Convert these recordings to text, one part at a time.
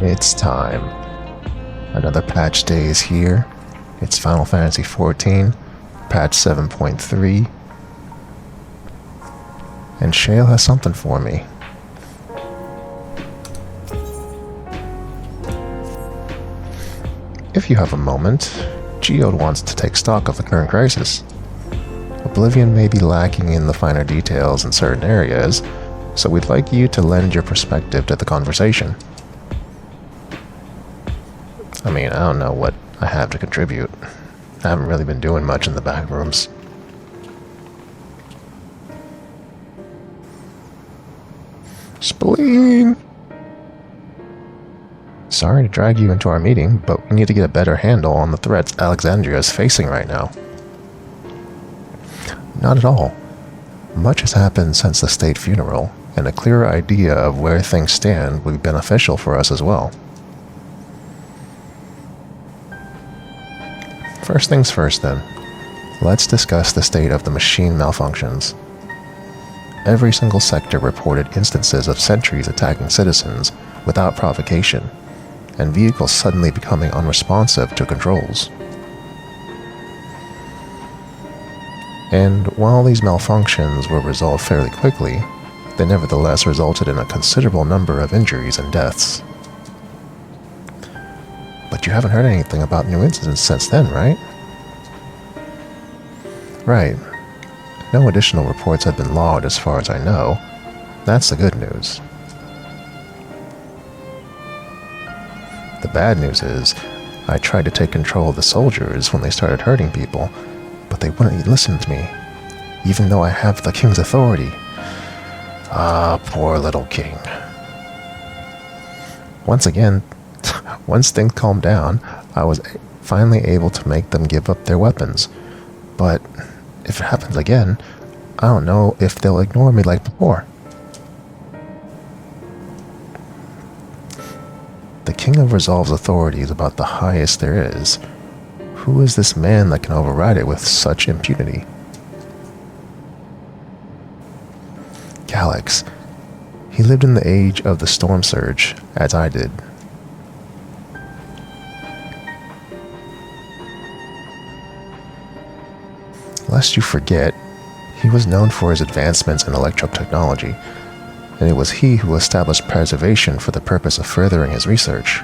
It's time. Another patch day is here. It's Final Fantasy XIV, patch 7.3. And Shale has something for me. If you have a moment, Geode wants to take stock of the current crisis. Oblivion may be lacking in the finer details in certain areas, so we'd like you to lend your perspective to the conversation. I mean, I don't know what I have to contribute. I haven't really been doing much in the back rooms. Spleen! Sorry to drag you into our meeting, but we need to get a better handle on the threats Alexandria is facing right now. Not at all. Much has happened since the state funeral, and a clearer idea of where things stand would be beneficial for us as well. First things first then, let's discuss the state of the machine malfunctions. Every single sector reported instances of sentries attacking citizens without provocation, and vehicles suddenly becoming unresponsive to controls. And while these malfunctions were resolved fairly quickly, they nevertheless resulted in a considerable number of injuries and deaths. But you haven't heard anything about new incidents since then, right? Right. No additional reports have been logged as far as I know. That's the good news. The bad news is, I tried to take control of the soldiers when they started hurting people, but they wouldn't listen to me, even though I have the king's authority. Ah, poor little king. Once again, once things calmed down, I was finally able to make them give up their weapons. But if it happens again, I don't know if they'll ignore me like before. The King of Resolve's authority is about the highest there is. Who is this man that can override it with such impunity? Calyx. He lived in the age of the Storm Surge, as I did. Lest you forget, he was known for his advancements in electro-technology, and it was he who established preservation for the purpose of furthering his research.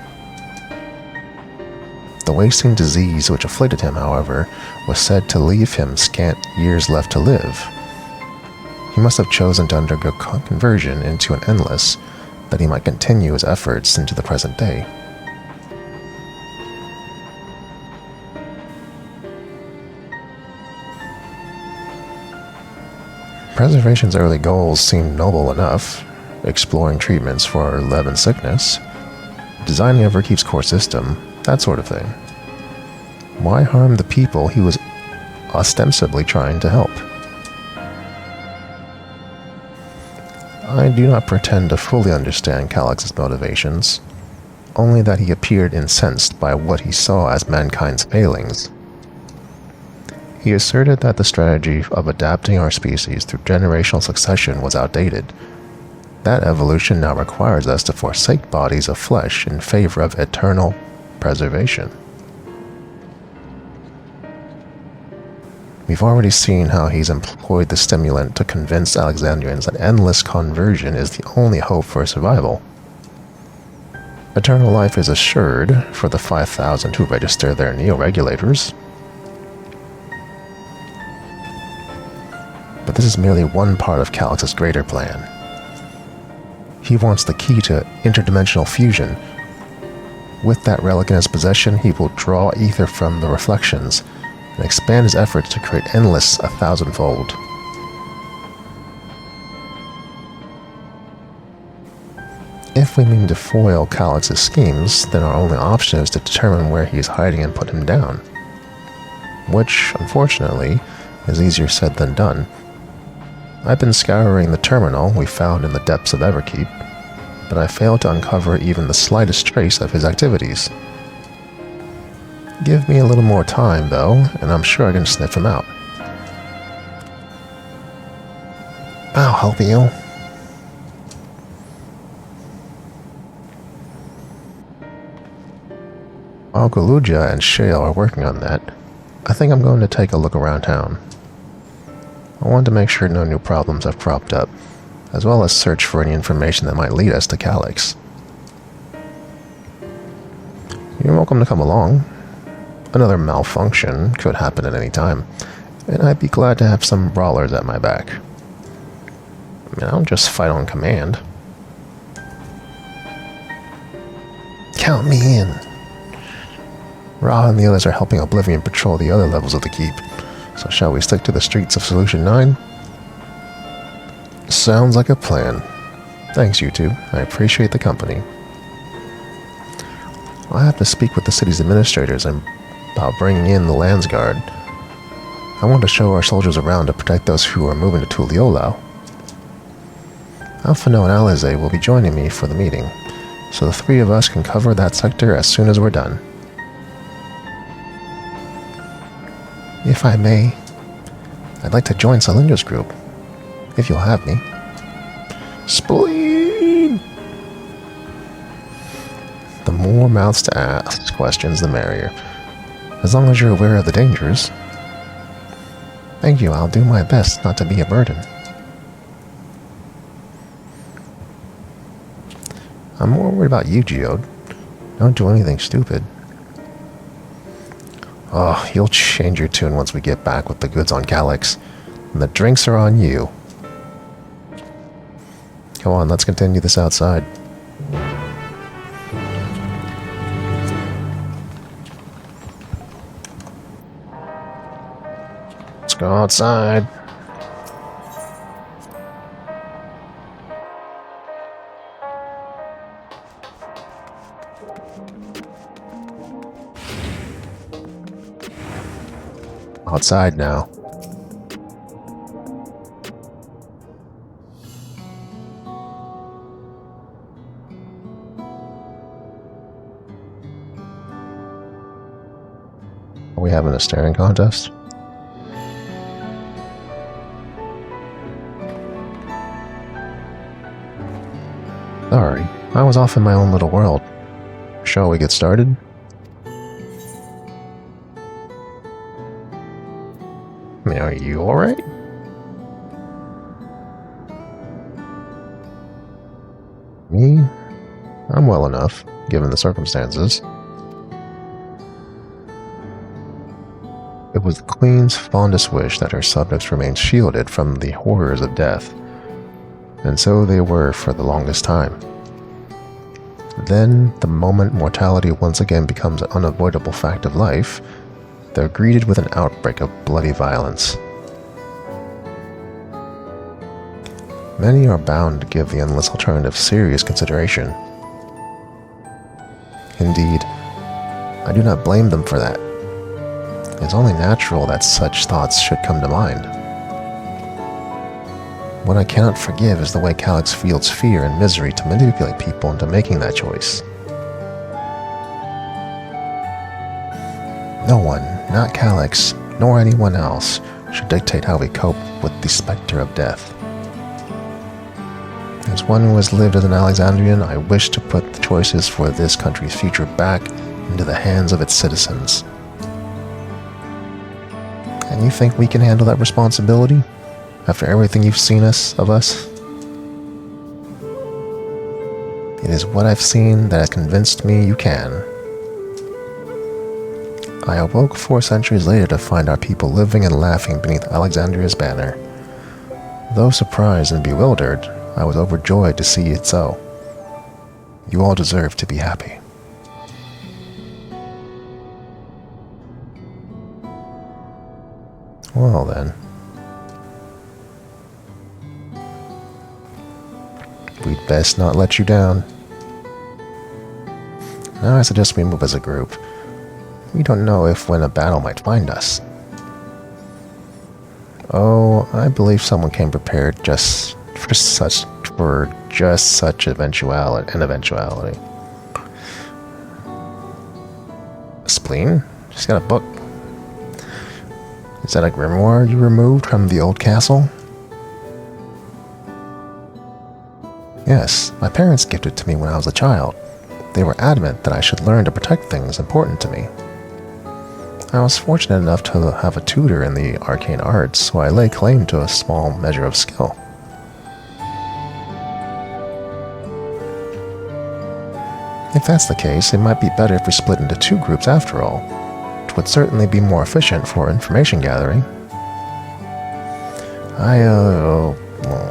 The wasting disease which afflicted him, however, was said to leave him scant years left to live. He must have chosen to undergo conversion into an endless, that he might continue his efforts into the present day. Preservation's early goals seemed noble enough, exploring treatments for leaven sickness, designing Everkeep's core system, that sort of thing. Why harm the people he was ostensibly trying to help? I do not pretend to fully understand Calyx's motivations, only that he appeared incensed by what he saw as mankind's failings. He asserted that the strategy of adapting our species through generational succession was outdated. That evolution now requires us to forsake bodies of flesh in favor of eternal preservation. We've already seen how he's employed the stimulant to convince Alexandrians that endless conversion is the only hope for survival. Eternal life is assured for the 5,000 who register their neo-regulators. But this is merely one part of Calyx's greater plan. He wants the key to interdimensional fusion. With that relic in his possession, he will draw ether from the reflections and expand his efforts to create endless 1,000-fold. If we mean to foil Calyx's schemes, then our only option is to determine where he is hiding and put him down. Which, unfortunately, is easier said than done. I've been scouring the terminal we found in the depths of Everkeep, but I failed to uncover even the slightest trace of his activities. Give me a little more time, though, and I'm sure I can sniff him out. I'll help you. While Galuja and Shale are working on that, I think I'm going to take a look around town. I want to make sure no new problems have cropped up, as well as search for any information that might lead us to Calyx. You're welcome to come along. Another malfunction could happen at any time, and I'd be glad to have some brawlers at my back. I mean, I don't just fight on command. Count me in. Ra and the others are helping Oblivion patrol the other levels of the keep, so shall we stick to the streets of Solution 9? Sounds like a plan. Thanks, you two. I appreciate the company. I'll have to speak with the city's administrators about bringing in the Landsguard. I want to show our soldiers around to protect those who are moving to Tuliolao. Alphino and Alize will be joining me for the meeting, so the three of us can cover that sector as soon as we're done. If I may, I'd like to join Salindra's group, if you'll have me. Spleen! The more mouths to ask questions, the merrier, as long as you're aware of the dangers. Thank you, I'll do my best not to be a burden. I'm more worried about you, Geode. Don't do anything stupid. Oh, you'll change your tune once we get back with the goods on Calyx. And the drinks are on you. Come on, let's continue this outside. Let's go outside. Outside now. Are we having a staring contest? Sorry, I was off in my own little world. Shall we get started? I mean, are you alright? Me? I'm well enough, given the circumstances. It was the Queen's fondest wish that her subjects remain shielded from the horrors of death, and so they were for the longest time. Then, the moment mortality once again becomes an unavoidable fact of life, they're greeted with an outbreak of bloody violence. Many are bound to give the endless alternative serious consideration. Indeed, I do not blame them for that. It's only natural that such thoughts should come to mind. What I cannot forgive is the way Calyx wields fear and misery to manipulate people into making that choice. No one, not Calyx, nor anyone else, should dictate how we cope with the specter of death. As one who has lived as an Alexandrian, I wish to put the choices for this country's future back into the hands of its citizens. And you think we can handle that responsibility? After everything you've seen of us? It is what I've seen that has convinced me you can. I awoke 4 centuries later to find our people living and laughing beneath Alexandria's banner. Though surprised and bewildered, I was overjoyed to see it so. You all deserve to be happy. Well then. We'd best not let you down. Now I suggest we move as a group. We don't know if when a battle might find us. Oh, I believe someone came prepared for just such eventuality. Spleen? She's got a book. Is that a grimoire you removed from the old castle? Yes, my parents gifted it to me when I was a child. They were adamant that I should learn to protect things important to me. I was fortunate enough to have a tutor in the arcane arts, so I lay claim to a small measure of skill. If that's the case, it might be better if we split into 2 groups after all. It would certainly be more efficient for information gathering. Well,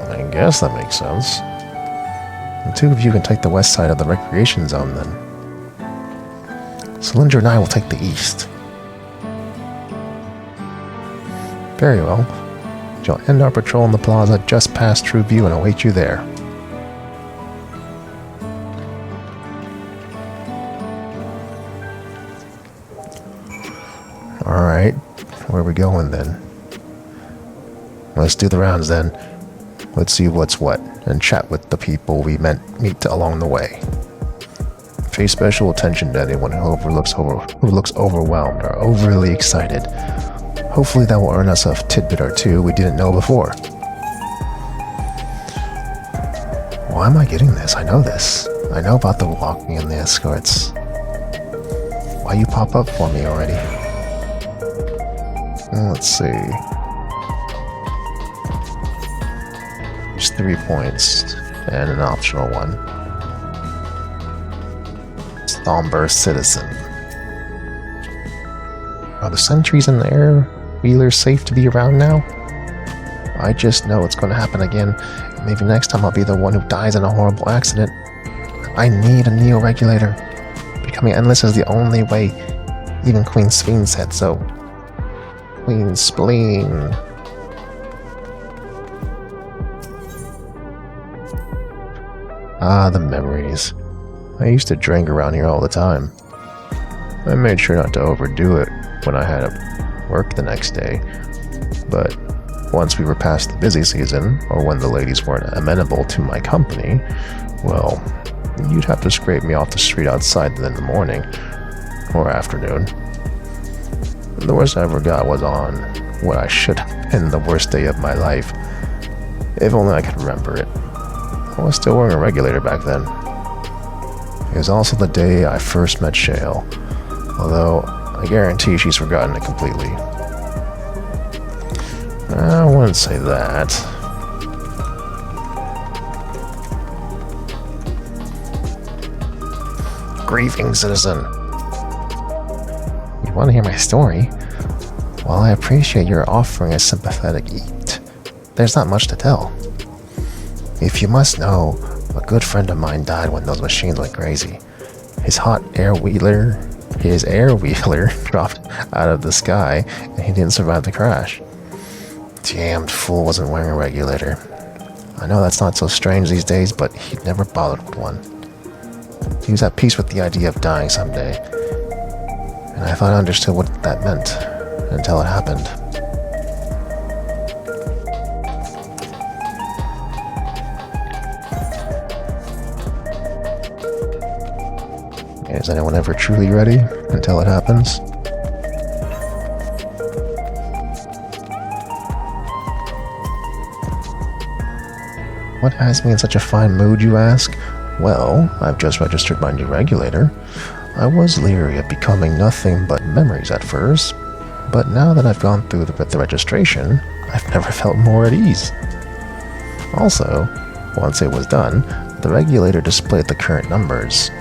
I guess that makes sense. The 2 of you can take the west side of the recreation zone then. Cylinder and I will take the east. Very well. We shall end our patrol in the plaza just past True View and await you there. Alright, where are we going then? Let's do the rounds then. Let's see what's what, and chat with the people we meet along the way. Pay special attention to anyone who looks overwhelmed or overly excited. Hopefully that will earn us a tidbit or 2 we didn't know before. Why am I getting this? I know this. I know about the walking and the escorts. Why you pop up for me already? Let's see. There's 3 points and an optional one. Somber Citizen. Are the sentries and the air wheelers safe to be around now? I just know it's going to happen again. Maybe next time I'll be the one who dies in a horrible accident. I need a neo-regulator. Becoming endless is the only way. Even Queen Spleen said so. Queen Spleen. Ah, the memories. I used to drink around here all the time. I made sure not to overdo it when I had to work the next day. But once we were past the busy season, or when the ladies weren't amenable to my company, well, you'd have to scrape me off the street outside in the morning or afternoon. The worst I ever got was on what I should have been the worst day of my life. If only I could remember it. I was still wearing a regulator back then. It was also the day I first met Shale, although I guarantee she's forgotten it completely. I wouldn't say that. Grieving citizen. You want to hear my story? While I appreciate your offering a sympathetic eat, there's not much to tell. If you must know, a good friend of mine died when those machines went crazy. His air wheeler dropped out of the sky, and he didn't survive the crash. Damned fool wasn't wearing a regulator. I know that's not so strange these days, but he'd never bothered with one. He was at peace with the idea of dying someday, and I thought I understood what that meant until it happened. Is anyone ever truly ready until it happens? What has me in such a fine mood, you ask? Well, I've just registered my new regulator. I was leery of becoming nothing but memories at first, but now that I've gone through the registration, I've never felt more at ease. Also, once it was done, the regulator displayed the current numbers.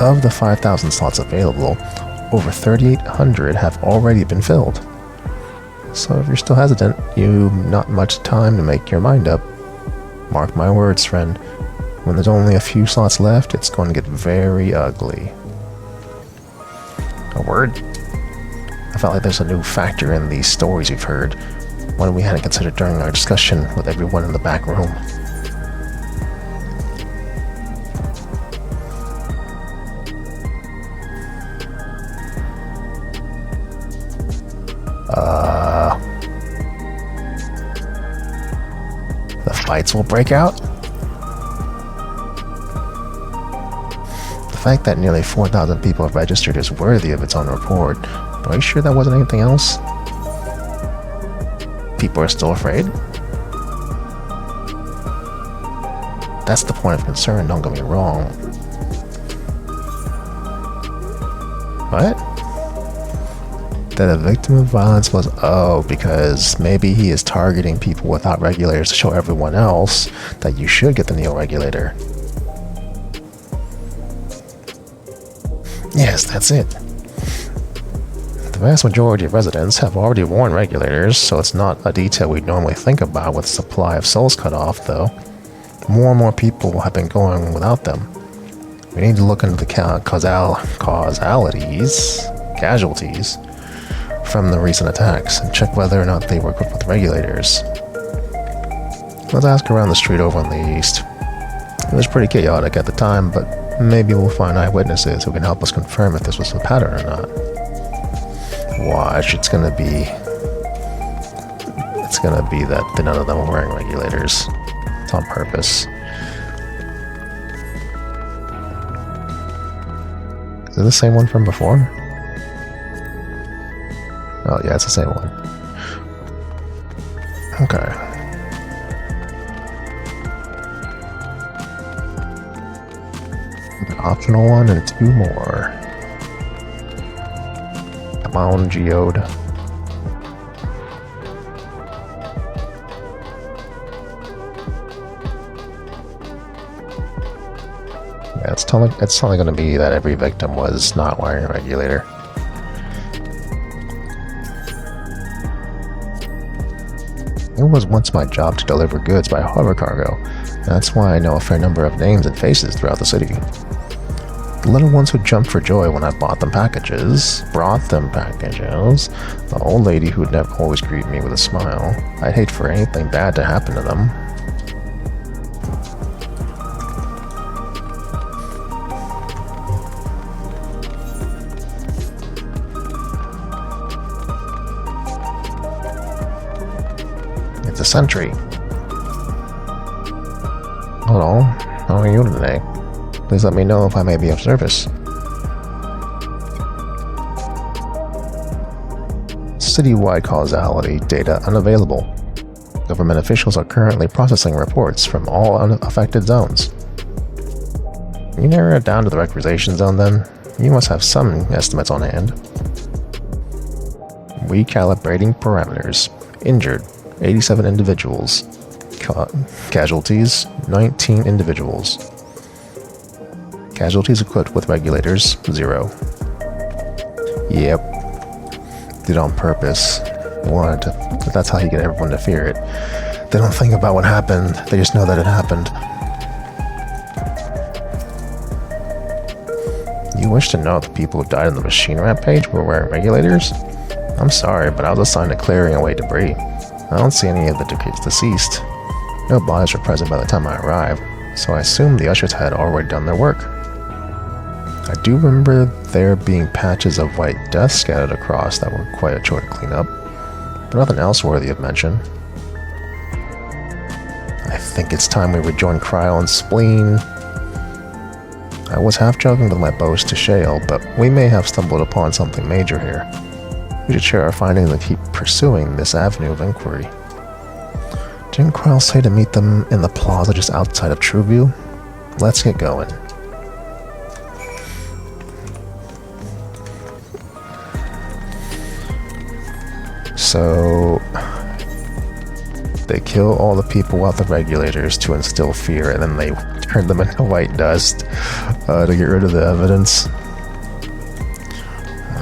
Of the 5,000 slots available, over 3,800 have already been filled. So if you're still hesitant, you've not much time to make your mind up. Mark my words, friend. When there's only a few slots left, it's going to get very ugly. A word? I felt like there's a new factor in these stories we've heard, one we hadn't considered during our discussion with everyone in the back room. The fights will break out? The fact that nearly 4,000 people have registered is worthy of its own report, but are you sure that wasn't anything else? People are still afraid? That's the point of concern, don't get me wrong. What? That a victim of violence was, oh, because maybe he is targeting people without regulators to show everyone else that you should get the neo-regulator. Yes, that's it. The vast majority of residents have already worn regulators, so it's not a detail we normally think about with supply of souls cut off, though. More and more people have been going without them. We need to look into the casualties from the recent attacks and check whether or not they were equipped with regulators. Let's ask around the street over on the east. It was pretty chaotic at the time, but maybe we'll find eyewitnesses who can help us confirm if this was a pattern or not. Watch, it's gonna be that none of them are wearing regulators. It's on purpose. Is it the same one from before? Oh yeah, it's the same one. Okay. An optional one and 2 more. Come on, Geode. Yeah, it's totally going to be that every victim was not wearing a regulator. It was once my job to deliver goods by hover cargo, and that's why I know a fair number of names and faces throughout the city. The little ones who jumped for joy when I brought them packages, the old lady who'd never always greet me with a smile. I'd hate for anything bad to happen to them. It's a sentry. Hello, how are you today? Please let me know if I may be of service. Citywide causality data unavailable. Government officials are currently processing reports from all unaffected zones. Can you narrow it down to the recreation zone then? You must have some estimates on hand. Recalibrating parameters. Injured, 87 individuals. Casualties, 19 individuals. Casualties equipped with regulators, 0. Yep. Did on purpose. That's how you get everyone to fear it. They don't think about what happened, they just know that it happened. You wish to know if the people who died on the machine rampage were wearing regulators? I'm sorry, but I was assigned to clearing away debris. I don't see any of the deceased. No bodies were present by the time I arrived, so I assumed the ushers had already done their work. I do remember there being patches of white dust scattered across that were quite a chore to clean up, but nothing else worthy of mention. I think it's time we rejoin Cryo and Spleen. I was half joking with my boast to Shale, but we may have stumbled upon something major here. We should share our findings and keep pursuing this avenue of inquiry. Didn't Cryle say to meet them in the plaza just outside of Trueview? Let's get going. So they kill all the people without the regulators to instill fear, and then they turn them into white dust to get rid of the evidence.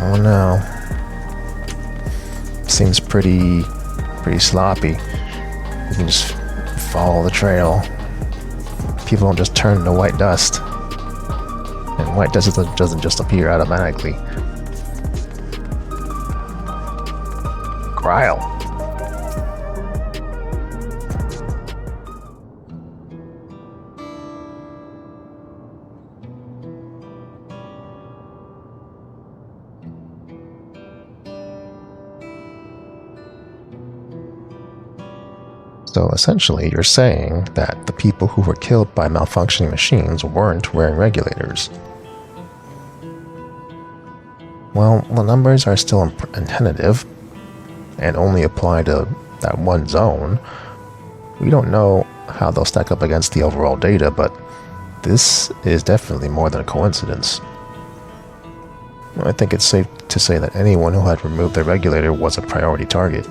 Oh no. Seems pretty sloppy. You can just follow the trail. People don't just turn into white dust. And white dust doesn't just appear automatically. Cryle. So essentially, you're saying that the people who were killed by malfunctioning machines weren't wearing regulators. Well, the numbers are still tentative and only apply to that one zone. We don't know how they'll stack up against the overall data, but this is definitely more than a coincidence. I think it's safe to say that anyone who had removed their regulator was a priority target.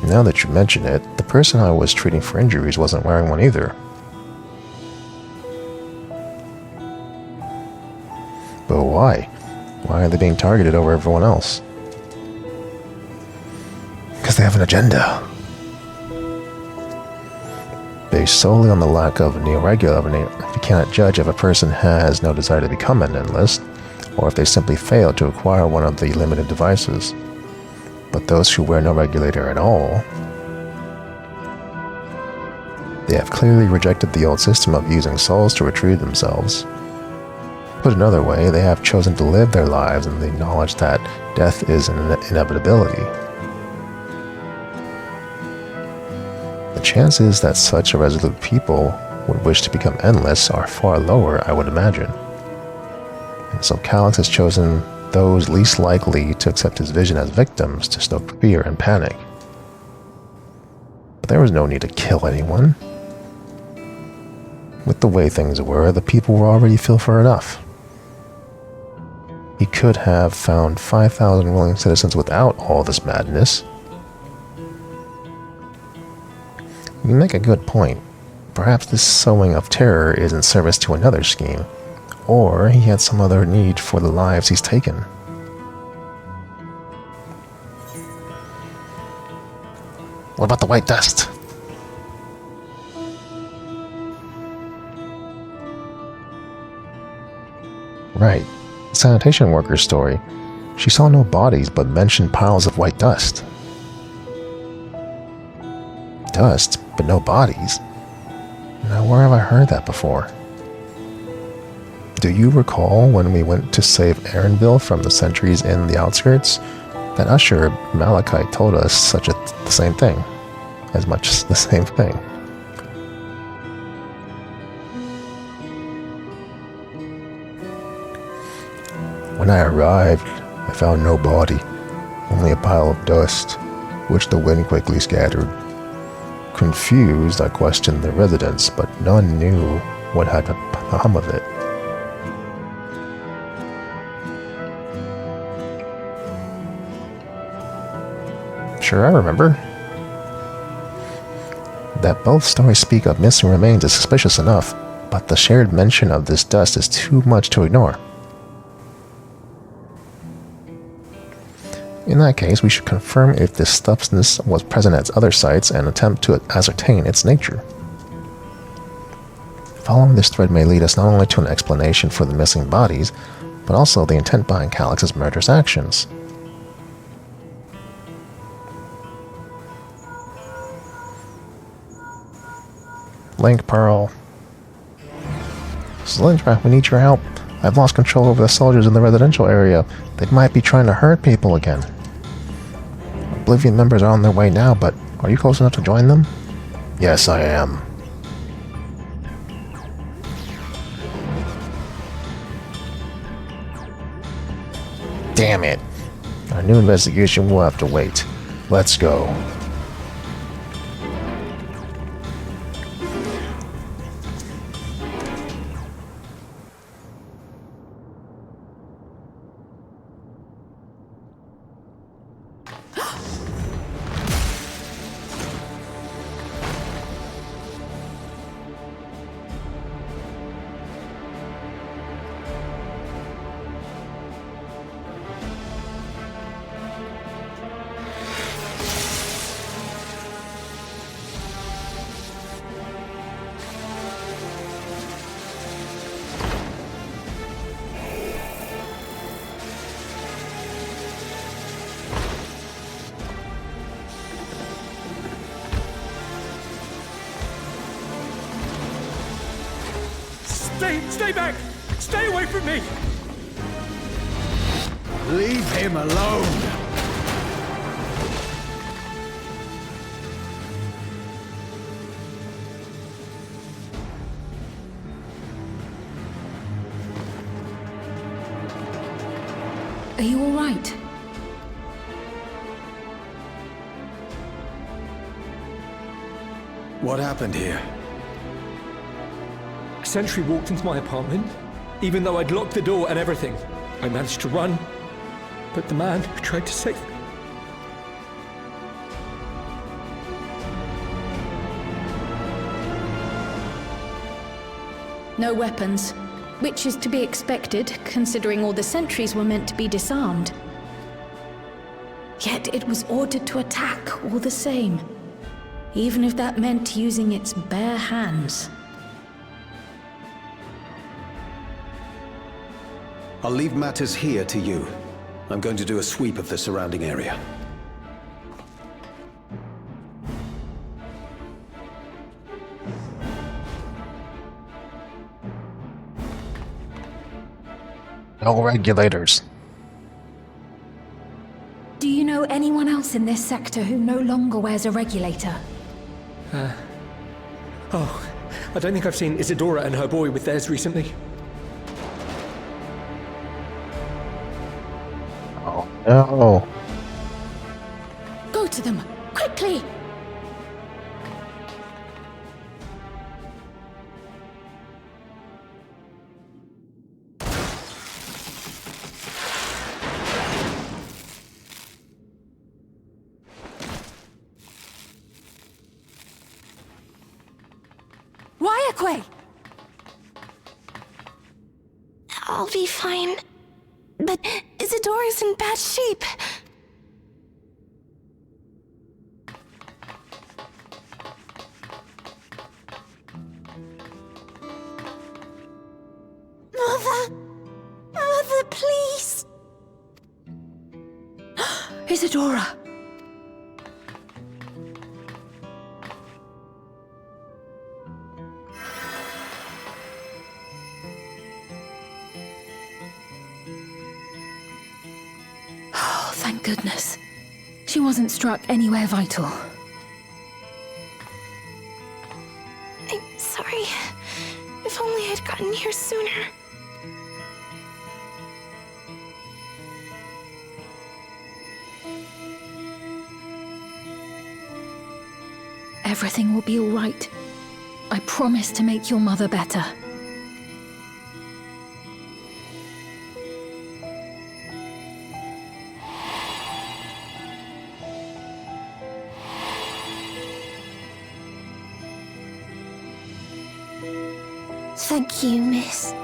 Now that you mention it, the person I was treating for injuries wasn't wearing one either. But why? Why are they being targeted over everyone else? Because they have an agenda. Based solely on the lack of neo-regular, if you cannot judge if a person has no desire to become an endless, or if they simply failed to acquire one of the limited devices. But those who wear no regulator at all, they have clearly rejected the old system of using souls to retrieve themselves. Put another way, they have chosen to live their lives in the knowledge that death is an inevitability. The chances that such a resolute people would wish to become endless are far lower, I would imagine. And so Calix has chosen those least likely to accept his vision as victims to stoke fear and panic. But there was no need to kill anyone. With the way things were, the people were already filled for enough. He could have found 5,000 willing citizens without all this madness. You make a good point. Perhaps this sowing of terror is in service to another scheme, or he had some other need for the lives he's taken. What about the white dust? Right. The sanitation worker's story. She saw no bodies but mentioned piles of white dust. Dust, but no bodies? Now, where have I heard that before? Do you recall when we went to save Aaronville from the sentries in the outskirts? That usher, Malachite, told us the same thing. As much as the same thing. When I arrived, I found no body, only a pile of dust, which the wind quickly scattered. Confused, I questioned the residents, but none knew what had become of it. Sure, I remember. That both stories speak of missing remains is suspicious enough, but the shared mention of this dust is too much to ignore. In that case, we should confirm if this substance was present at other sites and attempt to ascertain its nature. Following this thread may lead us not only to an explanation for the missing bodies, but also the intent behind Calix's murderous actions. Link Pearl. Slingtrap, we need your help. I've lost control over the soldiers in the residential area. They might be trying to hurt people again. Oblivion members are on their way now, but are you close enough to join them? Yes, I am. Damn it. Our new investigation will have to wait. Let's go. Stay back! Stay away from me! Leave him alone! Are you all right? What happened here? A sentry walked into my apartment, even though I'd locked the door and everything. I managed to run, but the man who tried to save me... No weapons, which is to be expected, considering all the sentries were meant to be disarmed. Yet it was ordered to attack all the same, even if that meant using its bare hands. I'll leave matters here to you. I'm going to do a sweep of the surrounding area. No regulators. Do you know anyone else in this sector who no longer wears a regulator? Oh, I don't think I've seen Isadora and her boy with theirs recently. Oh, no. Go to them, quickly! I'll be fine. But Isadora's in bad shape. Mother! Mother, please! Isadora! Oh, thank goodness. She wasn't struck anywhere vital. I'm sorry. If only I'd gotten here sooner. Everything will be all right. I promise to make your mother better. Thank you, miss.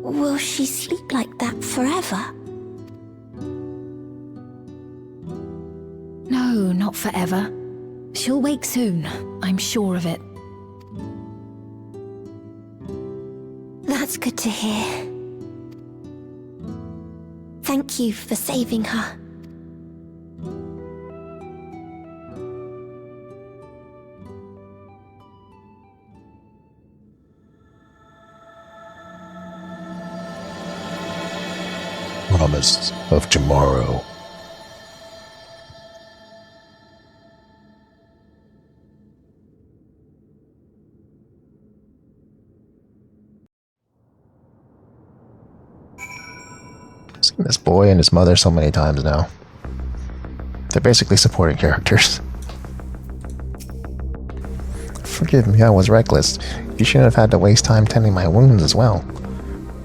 Will she sleep like that forever? No, not forever. She'll wake soon, I'm sure of it. That's good to hear. Thank you for saving her. Promise of tomorrow. Seen this boy and his mother so many times now. They're basically supporting characters. Forgive me, I was reckless. You shouldn't have had to waste time tending my wounds as well.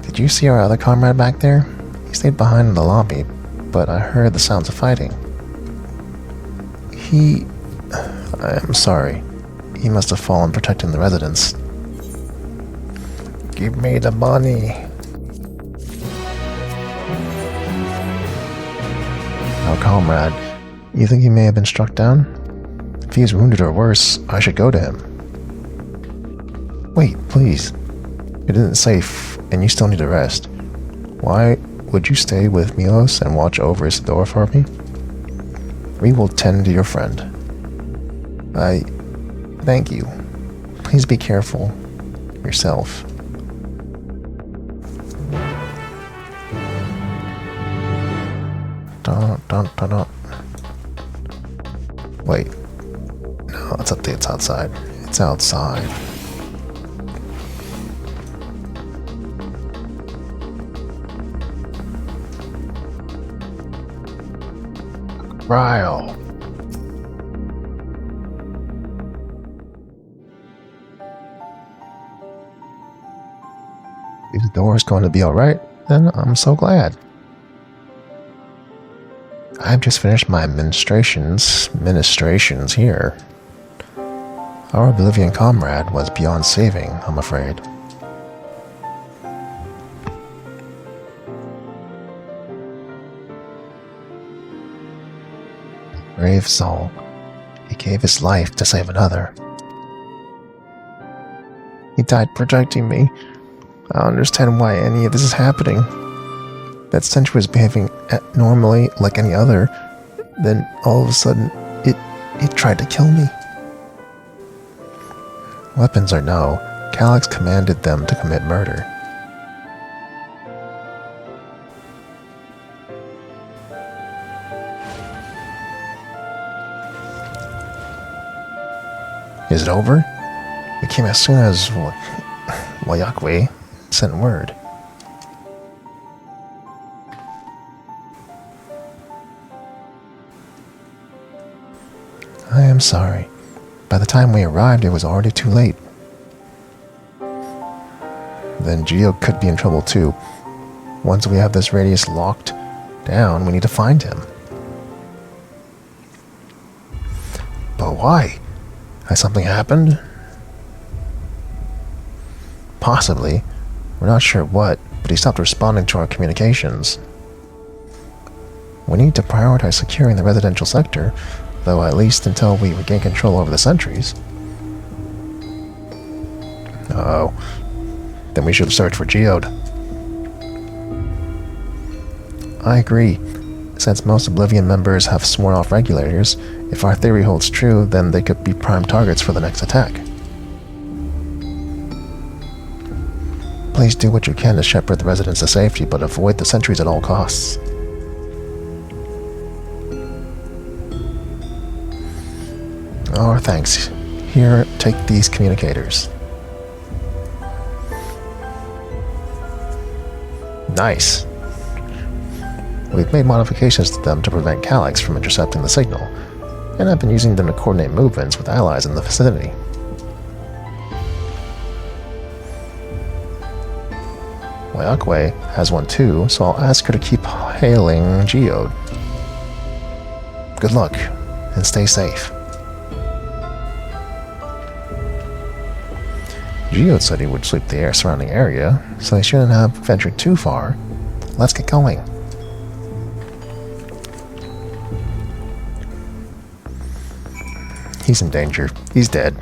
Did you see our other comrade back there? He stayed behind in the lobby, but I heard the sounds of fighting. I'm sorry. He must have fallen protecting the residents. Give me the money. Our comrade, you think he may have been struck down? If he is wounded or worse, I should go to him. Wait, please. It isn't safe, and you still need to rest. Why would you stay with Milos and watch over Isadora for me? We will tend to your friend. Thank you. Please be careful. Yourself. Don't. Wait. No, it's outside. It's outside. trial. If the door is going to be alright, then I'm so glad. I've just finished my ministrations here. Our Oblivion comrade was beyond saving, I'm afraid. Brave soul. He gave his life to save another. He died protecting me. I don't understand why any of this is happening. That sentry was behaving normally like any other. Then all of a sudden, it tried to kill me. Weapons or no, Calyx commanded them to commit murder. Is it over? It came as soon as Wayakwe sent word. I am sorry. By the time we arrived, it was already too late. Then Geode could be in trouble too. Once we have this radius locked down, we need to find him. But why? Has something happened? Possibly. We're not sure what, but he stopped responding to our communications. We need to prioritize securing the residential sector, though at least until we regain control over the sentries. Uh-oh. Then we should search for Geode. I agree. Since most Oblivion members have sworn off regulators, if our theory holds true, then they could be prime targets for the next attack. Please do what you can to shepherd the residents to safety, but avoid the sentries at all costs. Oh, thanks. Here, take these communicators. Nice. We've made modifications to them to prevent Calyx from intercepting the signal, and I've been using them to coordinate movements with allies in the vicinity. Wayakwe has one too, so I'll ask her to keep hailing Geode. Good luck, and stay safe. Geode said he would sweep the surrounding area, so he shouldn't have ventured too far. Let's get going. He's in danger. He's dead.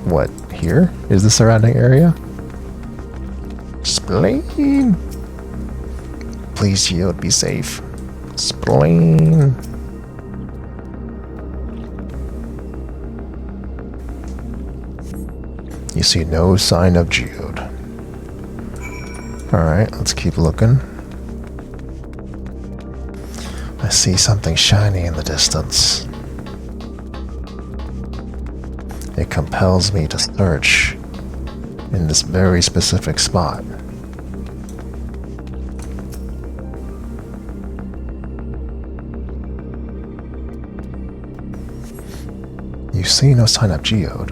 What, here? Is the surrounding area? Spleen! Please, Geode, be safe. Spleen! You see no sign of Geode. Alright, let's keep looking. I see something shiny in the distance. It compels me to search in this very specific spot. You see no sign of Geode.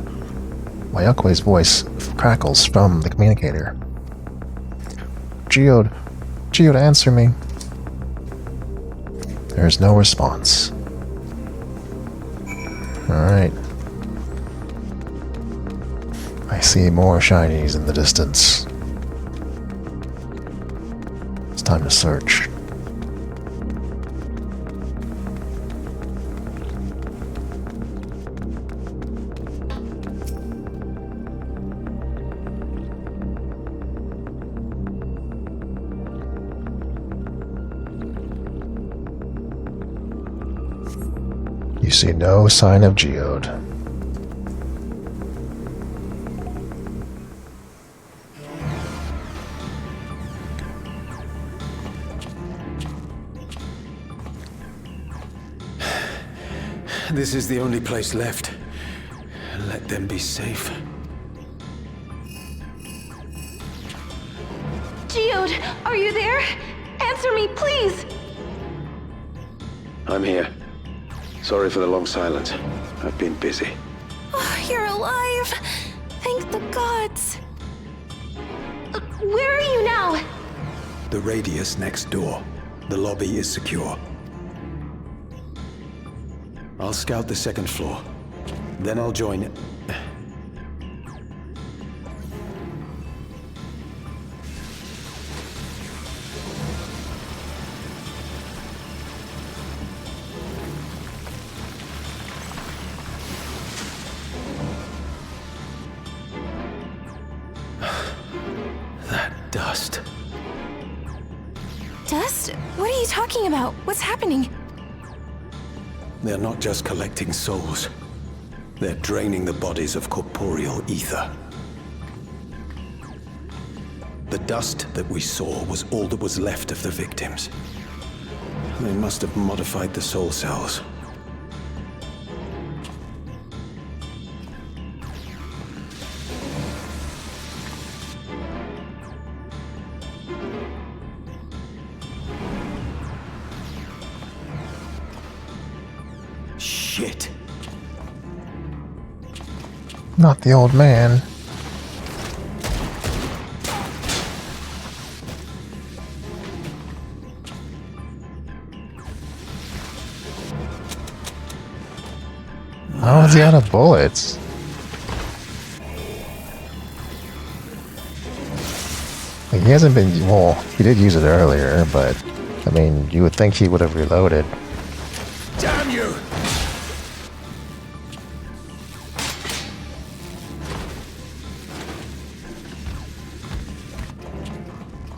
Wayakwe's voice crackles from the communicator. Geode! Geode, answer me! There is no response. Alright. I see more shinies in the distance. It's time to search. You see no sign of Geode. This is the only place left. Let them be safe. Are you there? Answer me, please! I'm here. Sorry for the long silence. I've been busy. Oh, you're alive! Thank the gods! Where are you now? The radius next door. The lobby is secure. I'll scout the second floor. Then I'll join... That dust. Dust? What are you talking about? What's happening? They're not just collecting souls. They're draining the bodies of corporeal ether. The dust that we saw was all that was left of the victims. They must have modified the soul cells. Shit. Not the old man. How is he out of bullets? Like, he hasn't been... Well, he did use it earlier, but... I mean, you would think he would have reloaded. Damn you!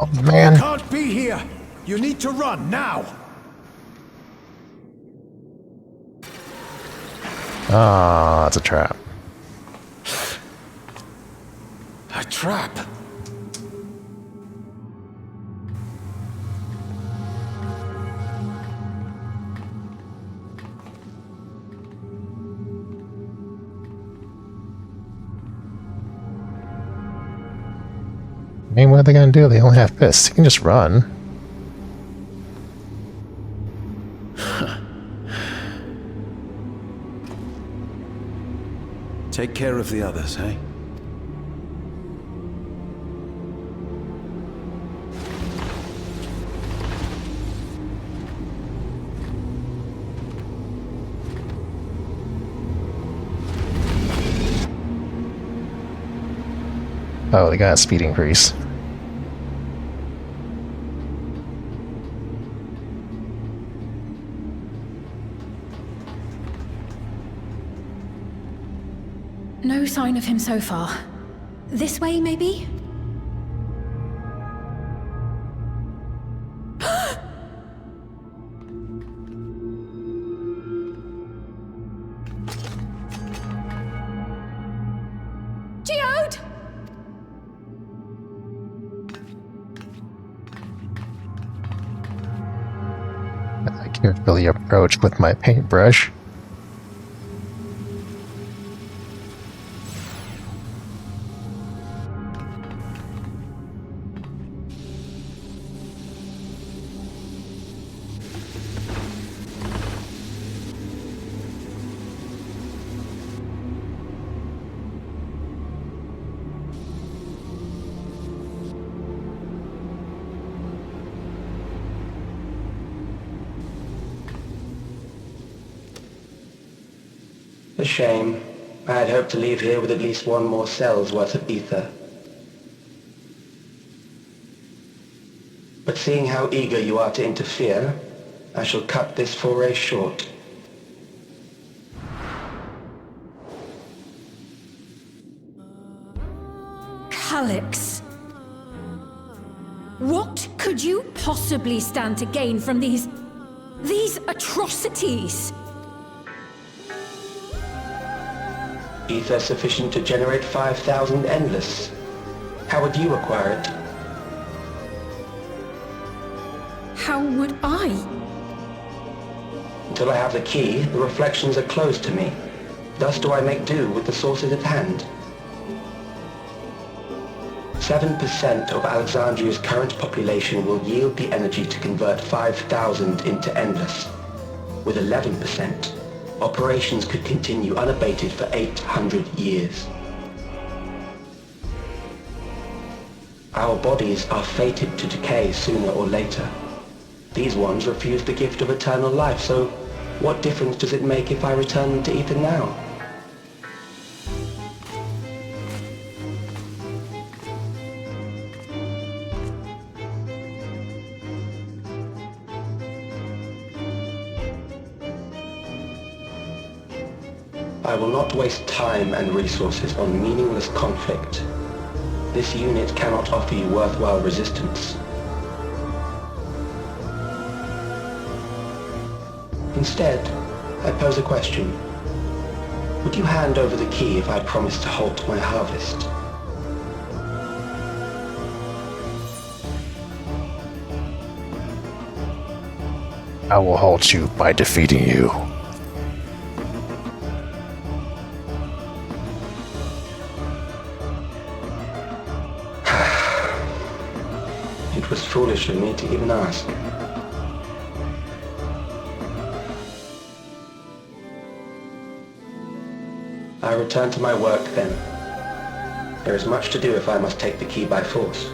Oh, man. Can't be here! You need to run, now! Ah, it's a trap. A trap! I mean, what are they gonna do? They only have fists. You can just run. Take care of the others, eh? Oh, they got a speed increase. No sign of him so far. This way, maybe? Geode! I carefully approach with my paintbrush. A shame. I had hoped to leave here with at least one more cell's worth of ether. But seeing how eager you are to interfere, I shall cut this foray short. Calyx. What could you possibly stand to gain from these atrocities? Ether sufficient to generate 5,000 endless. How would you acquire it? How would I? Until I have the key, the reflections are closed to me. Thus do I make do with the sources at hand. 7% of Alexandria's current population will yield the energy to convert 5,000 into endless. With 11%, operations could continue unabated for 800 years. Our bodies are fated to decay sooner or later. These ones refuse the gift of eternal life, so what difference does it make if I return them to Ether now? I will not waste time and resources on meaningless conflict. This unit cannot offer you worthwhile resistance. Instead, I pose a question. Would you hand over the key if I promise to halt my harvest? I will halt you by defeating you. It was foolish of me to even ask. I return to my work then. There is much to do if I must take the key by force.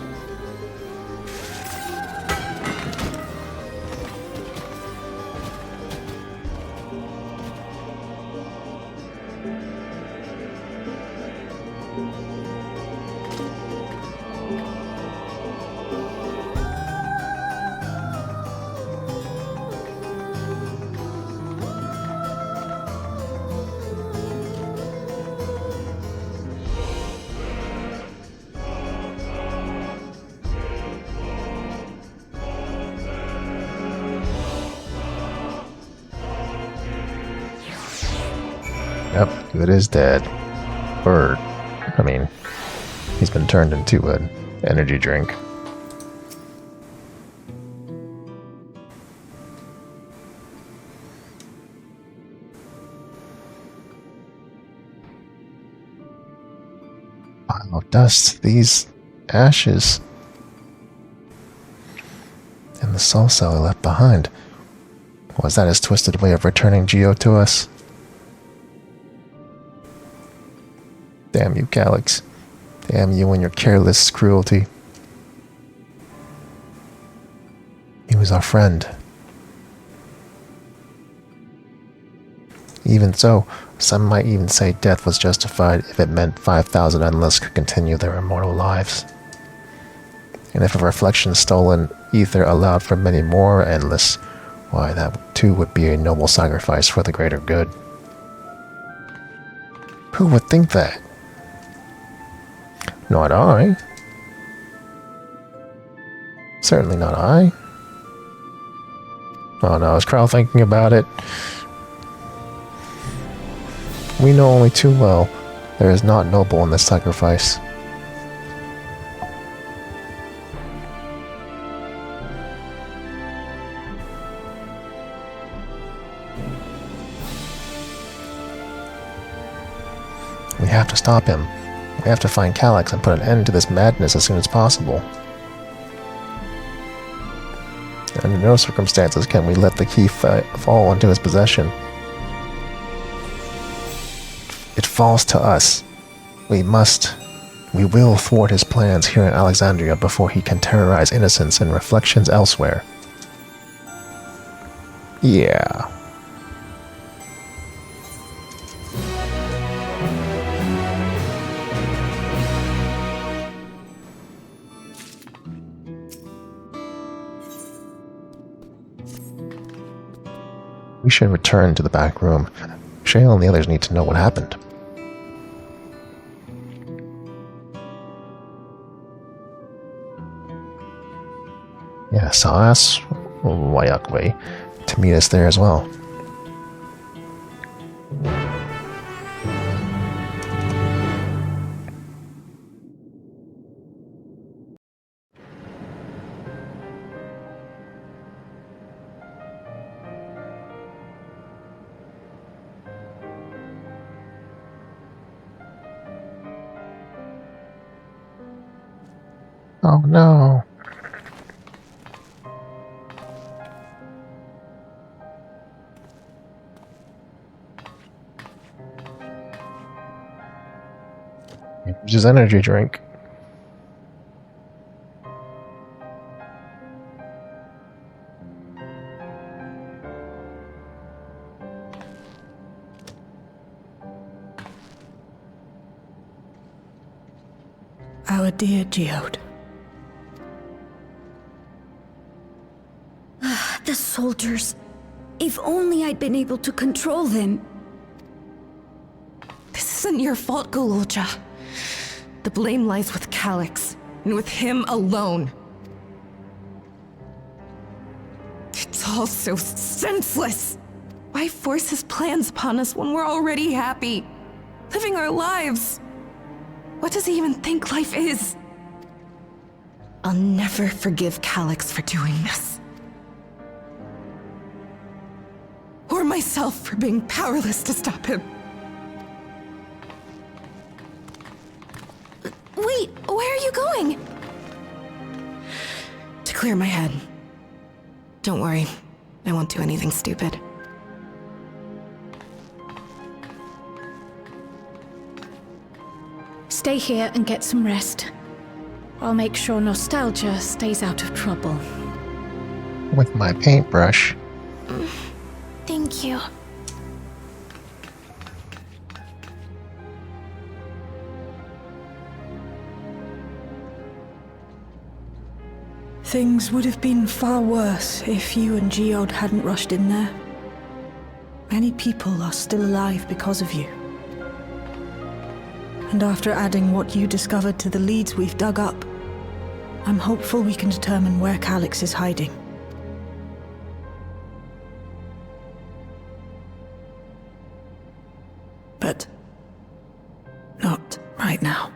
Yep, good is dead. Bird. I mean, he's been turned into an energy drink. Pile of dust. These ashes. And the soul cell he left behind. Was that his twisted way of returning Geo to us? Damn you, Calyx. Damn you and your careless cruelty. He was our friend. Even so, some might even say death was justified if it meant 5,000 Endless could continue their immortal lives. And if a reflection stolen ether allowed for many more Endless, why that too would be a noble sacrifice for the greater good. Who would think that? Not I. Certainly not I. Oh no, is Krell thinking about it? We know only too well there is not noble in this sacrifice. We have to stop him. We have to find Calyx and put an end to this madness as soon as possible. Under no circumstances can we let the key fall into his possession. It falls to us. We will thwart his plans here in Alexandria before he can terrorize innocents and reflections elsewhere. Yeah. We should return to the back room. Shale and the others need to know what happened. Yeah, ask Wayakwe to meet us there as well. Oh no. Here's his energy drink. Our dear Geode. The soldiers. If only I'd been able to control them. This isn't your fault, Golulja. The blame lies with Calix, and with him alone. It's all so senseless. Why force his plans upon us when we're already happy, living our lives? What does he even think life is? I'll never forgive Calix for doing this. Or myself for being powerless to stop him. Wait, where are you going? To clear my head. Don't worry, I won't do anything stupid. Stay here and get some rest. I'll make sure Nostalgia stays out of trouble. With my paintbrush. Thank you. Things would have been far worse if you and Geode hadn't rushed in there. Many people are still alive because of you. And after adding what you discovered to the leads we've dug up, I'm hopeful we can determine where Calix is hiding. But not right now.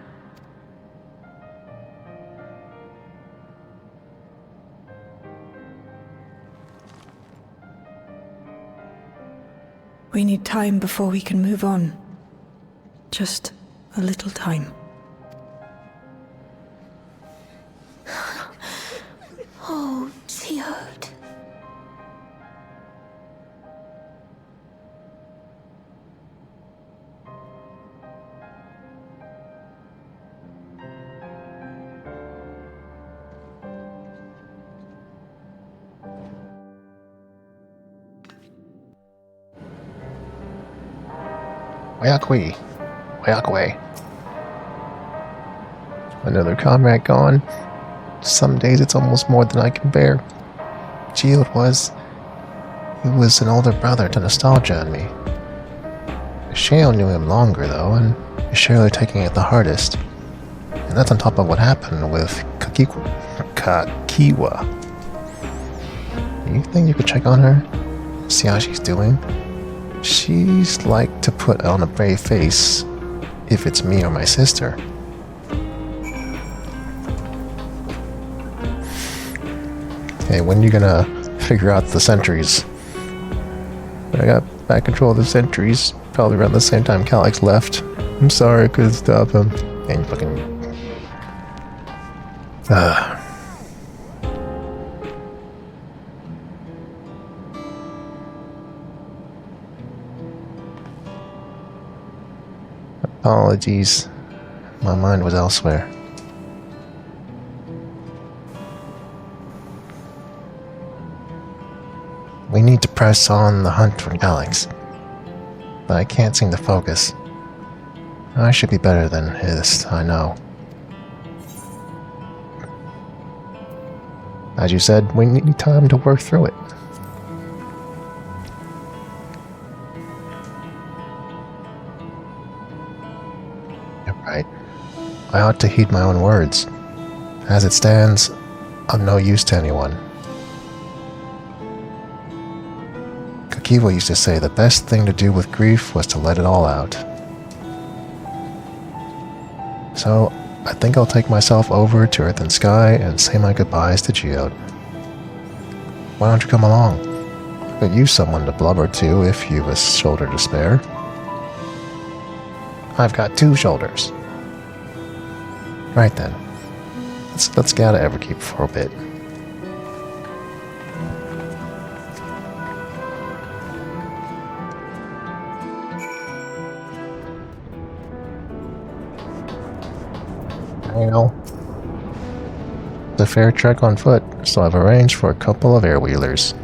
We need time before we can move on. Just a little time. Oh, Geode. Wayakwe. Wayakwe. Another comrade gone. Some days it's almost more than I can bear. Geode was... He was an older brother to Nostalgia and me. Shale knew him longer though, and is surely taking it the hardest. And that's on top of what happened with Kakiwa. Do you think you could check on her? See how she's doing? She's like to put on a brave face if it's me or my sister. Hey, when are you gonna figure out the sentries? I got back control of the sentries, probably around the same time Calix left. I'm sorry I couldn't stop him. And fucking... Apologies. My mind was elsewhere. We need to press on the hunt for Calix. But I can't seem to focus. I should be better than his, I know. As you said, we need time to work through it. You're right. I ought to heed my own words. As it stands, I'm no use to anyone. Kakiwa used to say the best thing to do with grief was to let it all out. So, I think I'll take myself over to Earth and Sky and say my goodbyes to Geode. Why don't you come along? I could use someone to blubber to if you've a shoulder to spare. I've got 2 shoulders. Right then. Let's get out of Everkeep for a bit. You know, it's a fair trek on foot, so I've arranged for a couple of air-wheelers.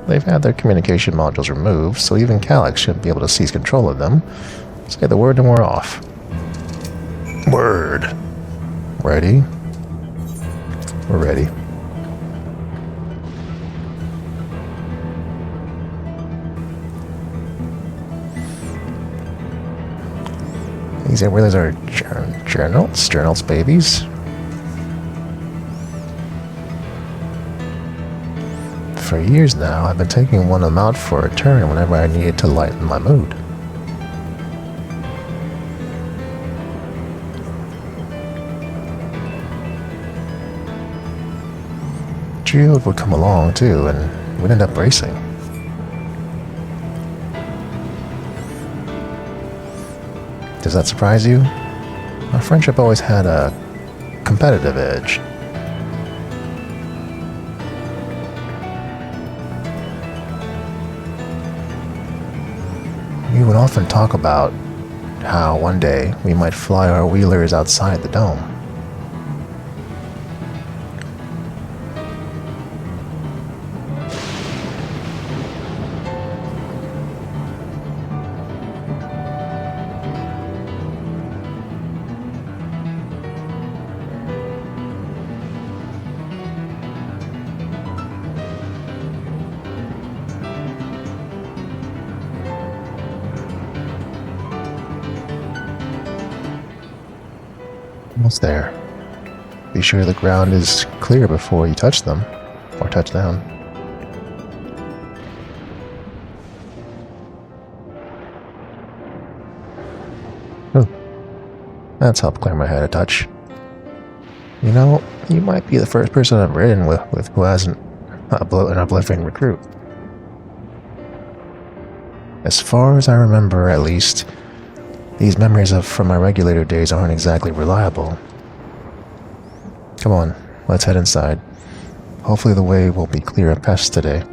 They've had their communication modules removed, so even Calyx shouldn't be able to seize control of them. Say the word and we're off. Word. Ready? We're ready. These air-wheelers are journals babies. For years now, I've been taking one of them out for a turn whenever I needed to lighten my mood. Geode would come along too, and we'd end up racing. Does that surprise you? Our friendship always had a competitive edge. We would often talk about how one day we might fly our wheelers outside the dome. Almost there. Be sure the ground is clear before you touch them, or touch down. Ooh. That's helped clear my head a touch. You know, you might be the first person I've ridden with who hasn't an uplifting recruit. As far as I remember, at least, these memories from my regulator days aren't exactly reliable. Come on, let's head inside. Hopefully the way will be clear of pests today.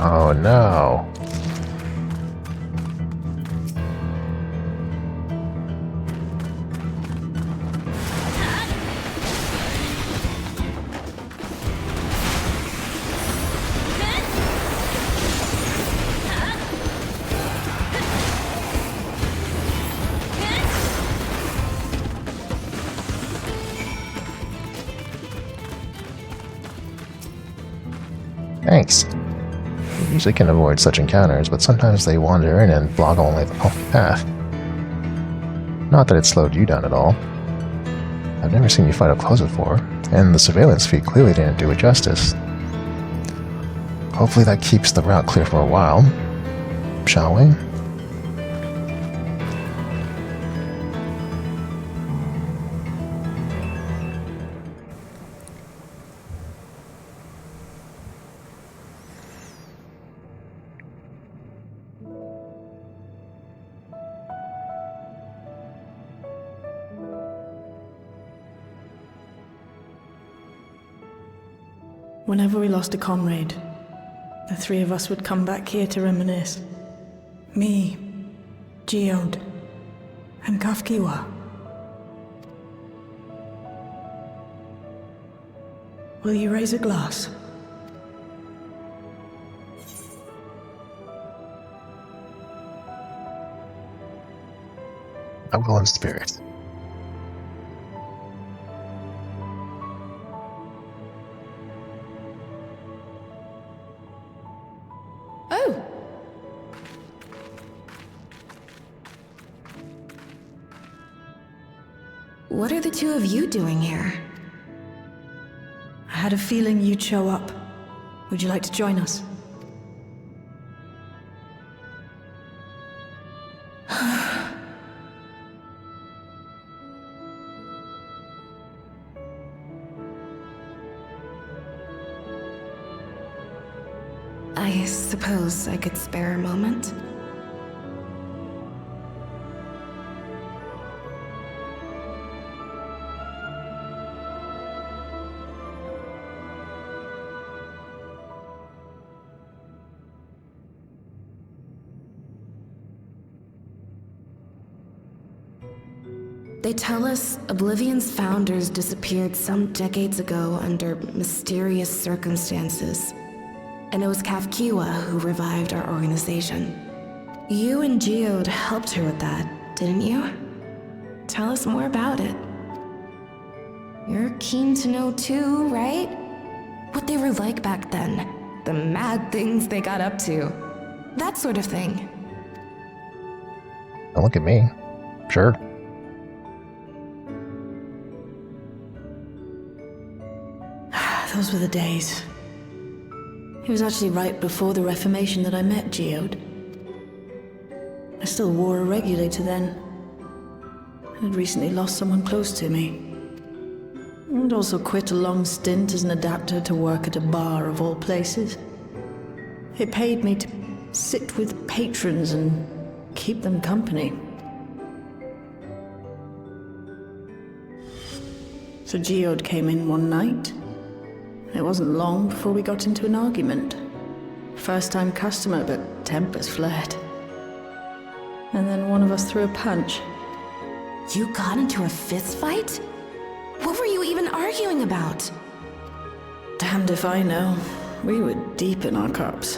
Oh no. Thanks. You usually can avoid such encounters, but sometimes they wander in and block only the path. Not that it slowed you down at all. I've never seen you fight up close before, and the surveillance feed clearly didn't do it justice. Hopefully that keeps the route clear for a while. Shall we? Whenever we lost a comrade, the three of us would come back here to reminisce. Me, Geode, and Kafkiwa. Will you raise a glass? I will in spirit. Oh! What are the two of you doing here? I had a feeling you'd show up. Would you like to join us? I suppose I could spare a moment. They tell us Oblivion's founders disappeared some decades ago under mysterious circumstances. And it was ffxiv who revived our organization. You and Geode helped her with that, didn't you? Tell us more about it. You're keen to know too, right? What they were like back then. The mad things they got up to. That sort of thing. Don't look at me. Sure. Those were the days. It was actually right before the Reformation that I met Geode. I still wore a regulator then. I had recently lost someone close to me. I'd also quit a long stint as an adapter to work at a bar of all places. It paid me to sit with patrons and keep them company. So Geode came in one night. It wasn't long before we got into an argument. First-time customer, but tempers flared. And then one of us threw a punch. You got into a fist fight? What were you even arguing about? Damned if I know. We were deep in our cups.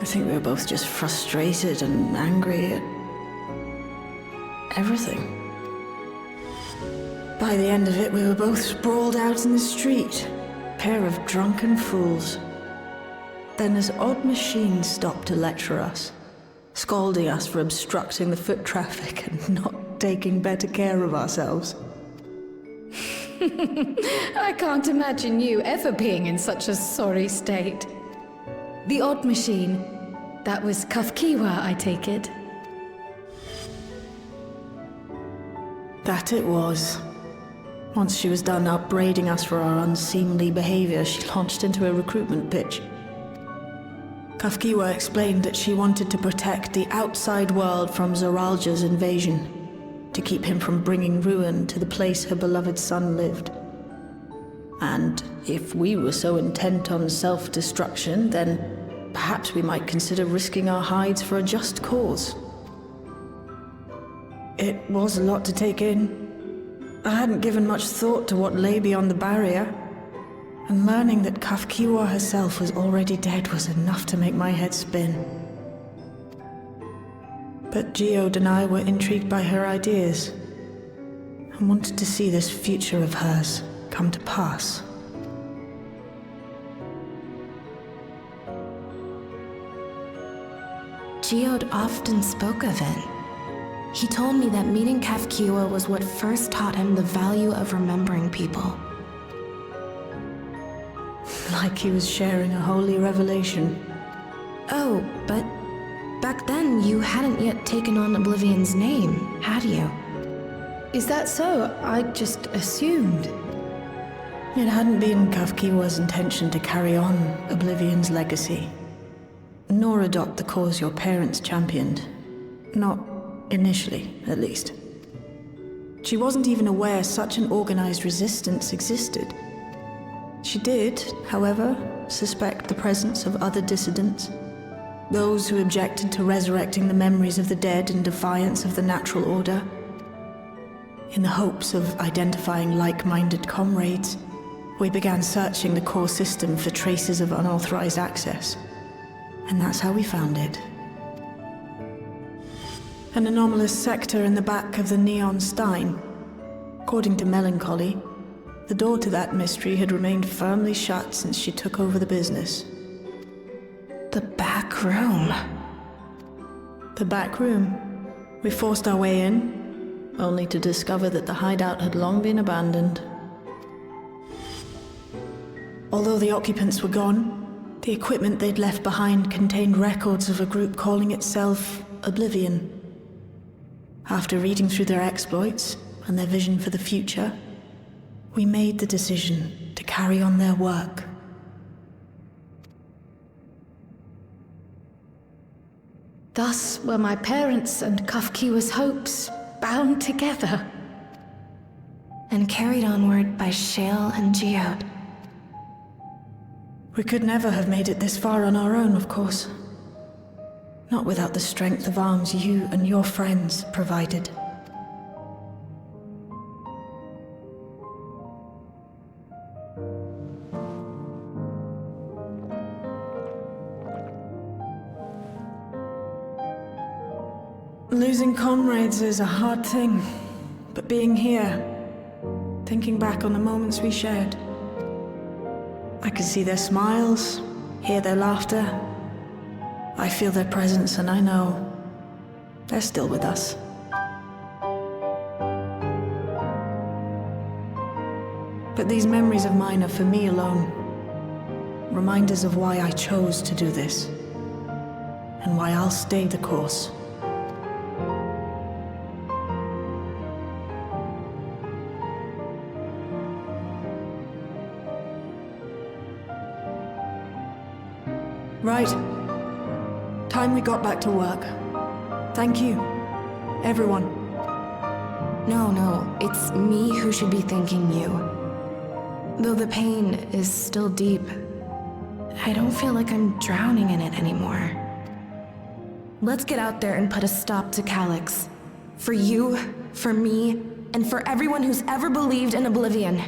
I think we were both just frustrated and angry at everything. By the end of it, we were both sprawled out in the street. Pair of drunken fools. Then this odd machine stopped to lecture us, scolding us for obstructing the foot traffic and not taking better care of ourselves. I can't imagine you ever being in such a sorry state. The odd machine, that was ffxiv, I take it. That it was. Once she was done upbraiding us for our unseemly behavior, she launched into a recruitment pitch. ffxiv explained that she wanted to protect the outside world from Zoralja's invasion, to keep him from bringing ruin to the place her beloved son lived. And if we were so intent on self-destruction, then perhaps we might consider risking our hides for a just cause. It was a lot to take in. I hadn't given much thought to what lay beyond the barrier, and learning that ffxiv herself was already dead was enough to make my head spin. But Geode and I were intrigued by her ideas, and wanted to see this future of hers come to pass. Geode often spoke of it. He told me that meeting ffxiv was what first taught him the value of remembering people. Like he was sharing a holy revelation. Oh, but back then you hadn't yet taken on Oblivion's name, had you? Is that so? I just assumed. It hadn't been ffxiv's intention to carry on Oblivion's legacy, nor adopt the cause your parents championed. Not initially, at least. She wasn't even aware such an organized resistance existed. She did, however, suspect the presence of other dissidents, those who objected to resurrecting the memories of the dead in defiance of the natural order. In the hopes of identifying like-minded comrades, we began searching the core system for traces of unauthorized access. And that's how we found it. An anomalous sector in the back of the Neon Stein. According to Melancholy, the door to that mystery had remained firmly shut since she took over the business. The back room. The back room. We forced our way in, only to discover that the hideout had long been abandoned. Although the occupants were gone, the equipment they'd left behind contained records of a group calling itself Oblivion. After reading through their exploits and their vision for the future, we made the decision to carry on their work. Thus were my parents' and Kafkiwa's hopes bound together. And carried onward by Shale and Geode. We could never have made it this far on our own, of course. Not without the strength of arms you and your friends provided. Losing comrades is a hard thing, but being here, thinking back on the moments we shared, I can see their smiles, hear their laughter. I feel their presence and I know they're still with us. But these memories of mine are for me alone. Reminders of why I chose to do this, and why I'll stay the course. Right. Time we got back to work. Thank you, everyone. No, it's me who should be thanking you. Though the pain is still deep, I don't feel like I'm drowning in it anymore. Let's get out there and put a stop to Calyx. For you, for me, and for everyone who's ever believed in Oblivion.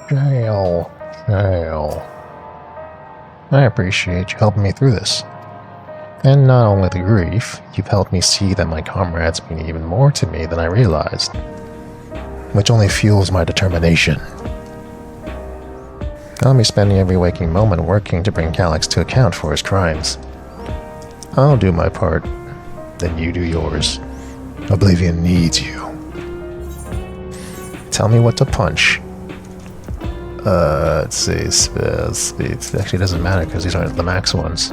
Jail. I appreciate you helping me through this. And not only the grief, you've helped me see that my comrades mean even more to me than I realized, which only fuels my determination. I'll be spending every waking moment working to bring Calyx to account for his crimes. I'll do my part, then you do yours. Oblivion needs you. Tell me what to punch. Let's see, it actually doesn't matter because these aren't the max ones.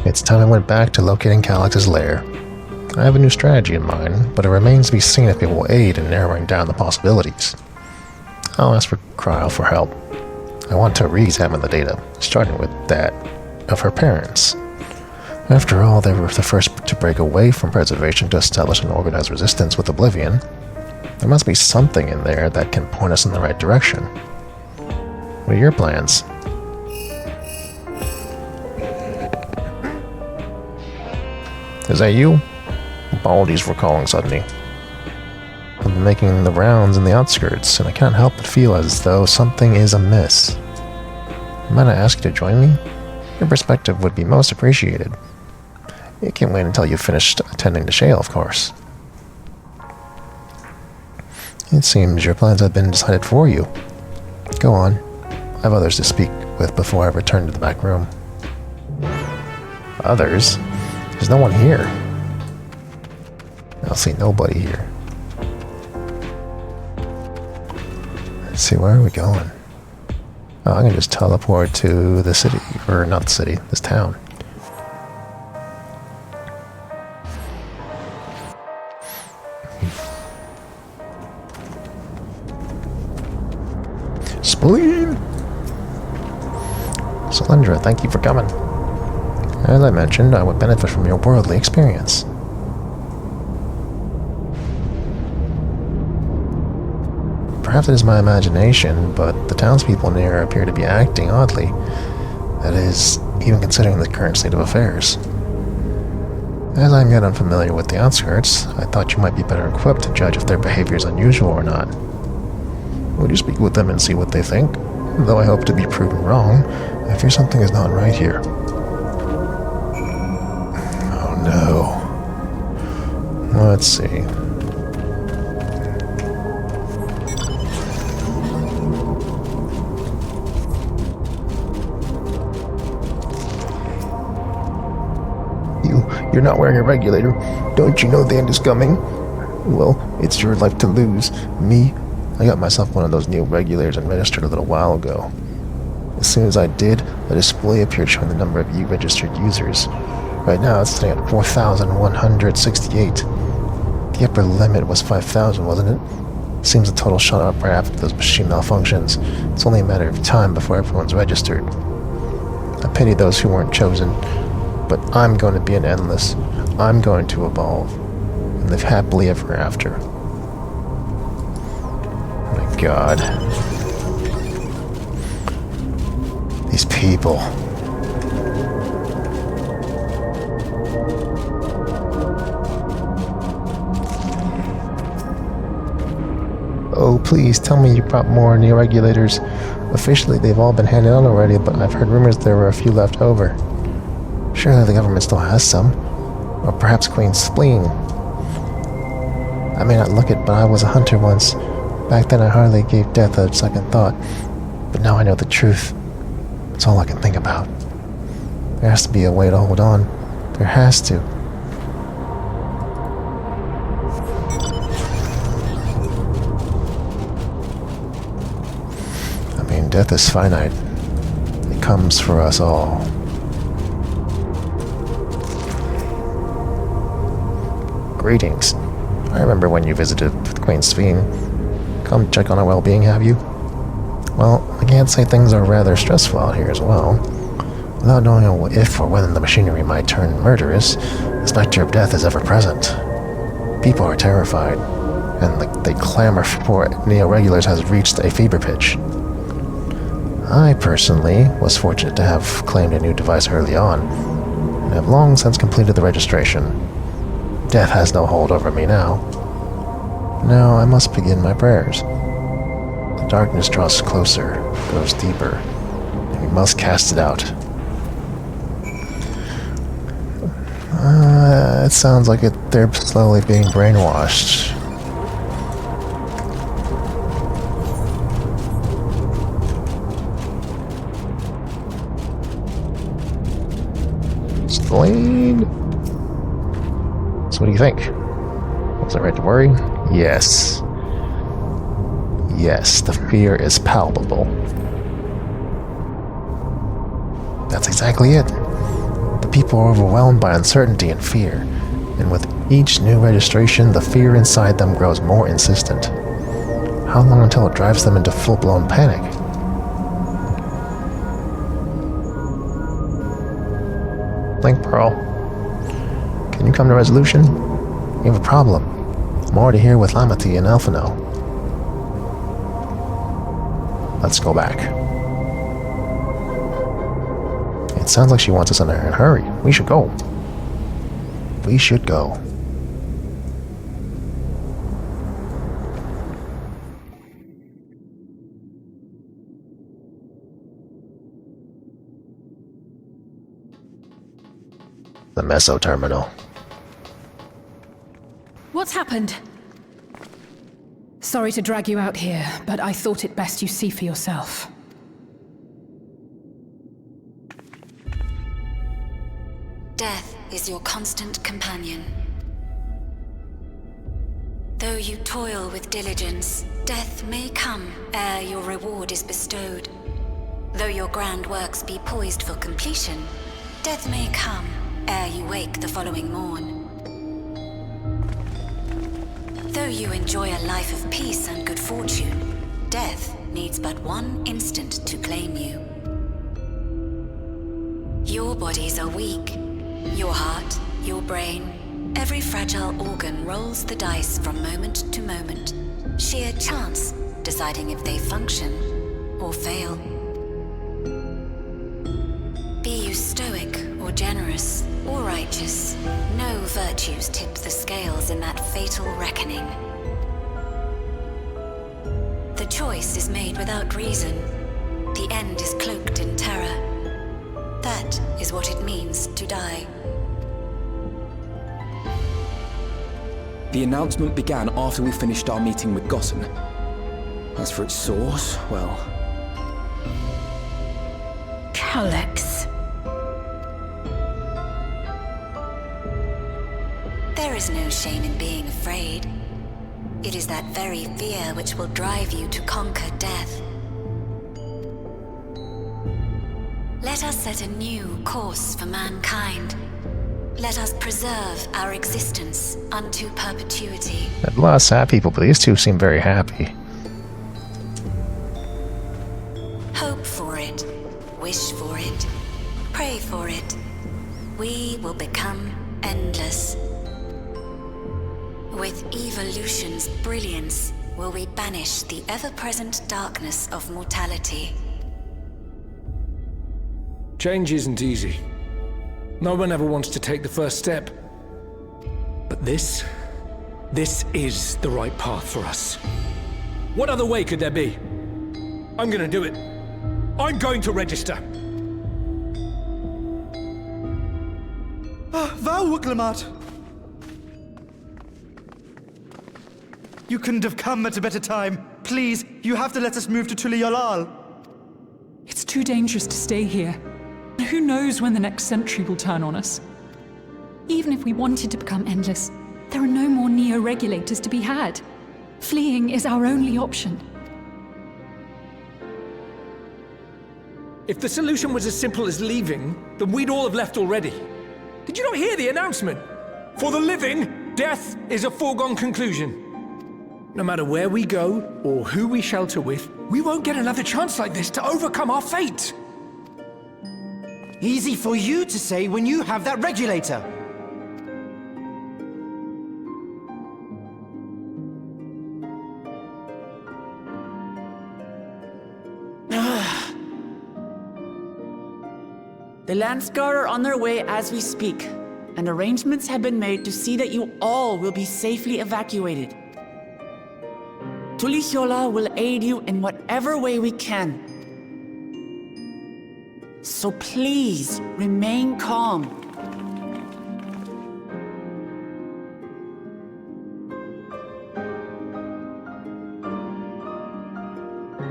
It's time I went back to locating Calyx's lair. I have a new strategy in mind, but it remains to be seen if it will aid in narrowing down the possibilities. I'll ask for Cryo for help. I want to re-examine the data, starting with that of her parents. After all, they were the first to break away from preservation to establish an organized resistance with Oblivion. There must be something in there that can point us in the right direction. What are your plans? Is that you? Apologies for calling suddenly. I've been making the rounds in the outskirts, and I can't help but feel as though something is amiss. Might I ask you to join me? Your perspective would be most appreciated. You can't wait until you've finished attending to Shale, of course. It seems your plans have been decided for you. Go on. I have others to speak with before I return to the back room. Others? There's no one here. I'll see nobody here. Let's see, where are we going? Oh, I can just teleport to the city, or not the city, this town. Spleen! Solyndra, thank you for coming. As I mentioned, I would benefit from your worldly experience. Perhaps it is my imagination, but the townspeople near appear to be acting oddly. That is, even considering the current state of affairs. As I'm yet unfamiliar with the outskirts, I thought you might be better equipped to judge if their behavior is unusual or not. Would you speak with them and see what they think? Though I hope to be proven wrong, I fear something is not right here. Oh no. Let's see. You're not wearing a regulator. Don't you know the end is coming? Well, it's your life to lose. Me, I got myself one of those new regulators and registered a little while ago. As soon as I did, a display appeared showing the number of registered users. Right now, it's sitting at 4,168. The upper limit was 5,000, wasn't it? Seems the total shot up right after those machine malfunctions. It's only a matter of time before everyone's registered. I pity those who weren't chosen, but I'm going to be an endless. I'm going to evolve and live happily ever after. Oh my God. These people. Oh, please tell me you brought more neo-regulators. Officially, they've all been handed out already, but I've heard rumors there were a few left over. Surely the government still has some. Or perhaps Queen's spleen. I may not look it, but I was a hunter once. Back then I hardly gave death a second thought. But now I know the truth. It's all I can think about. There has to be a way to hold on. There has to. I mean, death is finite. It comes for us all. Greetings. I remember when you visited Queen Speen. Come check on our well-being, have you? Well, I can't say things are rather stressful out here as well. Without knowing if or when the machinery might turn murderous, the specter of death is ever present. People are terrified, and the clamor for neo-regulars has reached a fever pitch. I personally was fortunate to have claimed a new device early on, and have long since completed the registration. Death has no hold over me now. Now I must begin my prayers. The darkness draws closer, goes deeper, and we must cast it out. It sounds like they're slowly being brainwashed. Spleen? So what do you think? Was I right to worry? Yes. Yes, the fear is palpable. That's exactly it. The people are overwhelmed by uncertainty and fear, and with each new registration, the fear inside them grows more insistent. How long until it drives them into full-blown panic? Link Pearl. Can you come to resolution? We have a problem. I'm already here with Lamati and Alphino. Let's go back. It sounds like she wants us in a hurry. We should go. We should go. The meso terminal. What's happened? Sorry to drag you out here, but I thought it best you see for yourself. Death is your constant companion. Though you toil with diligence, death may come ere your reward is bestowed. Though your grand works be poised for completion, death may come ere you wake the following morn. Though you enjoy a life of peace and good fortune, death needs but one instant to claim you. Your bodies are weak. Your heart, your brain, every fragile organ rolls the dice from moment to moment. Sheer chance deciding if they function or fail. Be you stoic or generous or righteous, no virtues tip the scales in that fatal reckoning. The choice is made without reason. The end is cloaked in terror. That is what it means to die. The announcement began after we finished our meeting with Gossen. As for its source, well... Alex. There is no shame in being afraid. It is that very fear which will drive you to conquer death. Let us set a new course for mankind. Let us preserve our existence unto perpetuity. There's a lot of sad people, but these two seem very happy. Hope for it, wish for it, pray for it. We will become endless. With evolution's brilliance, will we banish the ever-present darkness of mortality. Change isn't easy. No one ever wants to take the first step. But this is the right path for us. What other way could there be? I'm gonna do it. I'm going to register. Val Wuklemat! You couldn't have come at a better time. Please, you have to let us move to Tuliolal. It's too dangerous to stay here. Who knows when the next century will turn on us? Even if we wanted to become endless, there are no more neo-regulators to be had. Fleeing is our only option. If the solution was as simple as leaving, then we'd all have left already. Did you not hear the announcement? For the living, death is a foregone conclusion. No matter where we go, or who we shelter with, we won't get another chance like this to overcome our fate. Easy for you to say when you have that regulator. The Landsguard are on their way as we speak, and arrangements have been made to see that you all will be safely evacuated. Tulichola will aid you in whatever way we can. So please, remain calm.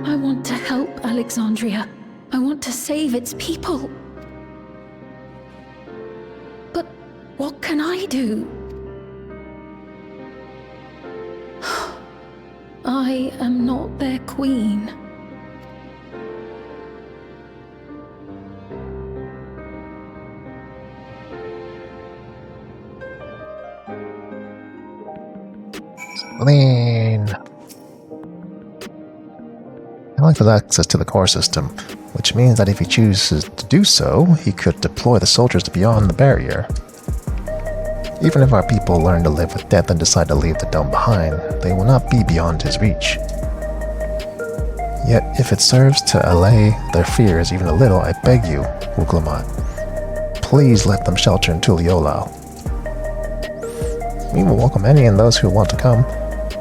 I want to help Alexandria. I want to save its people. But what can I do? I am not their queen. Alex has access to the core system, which means that if he chooses to do so, he could deploy the soldiers beyond the barrier. Even if our people learn to live with death and decide to leave the dome behind, they will not be beyond his reach. Yet, if it serves to allay their fears even a little, I beg you, Wuklemat, please let them shelter in Tuliolal. We will welcome any and those who want to come.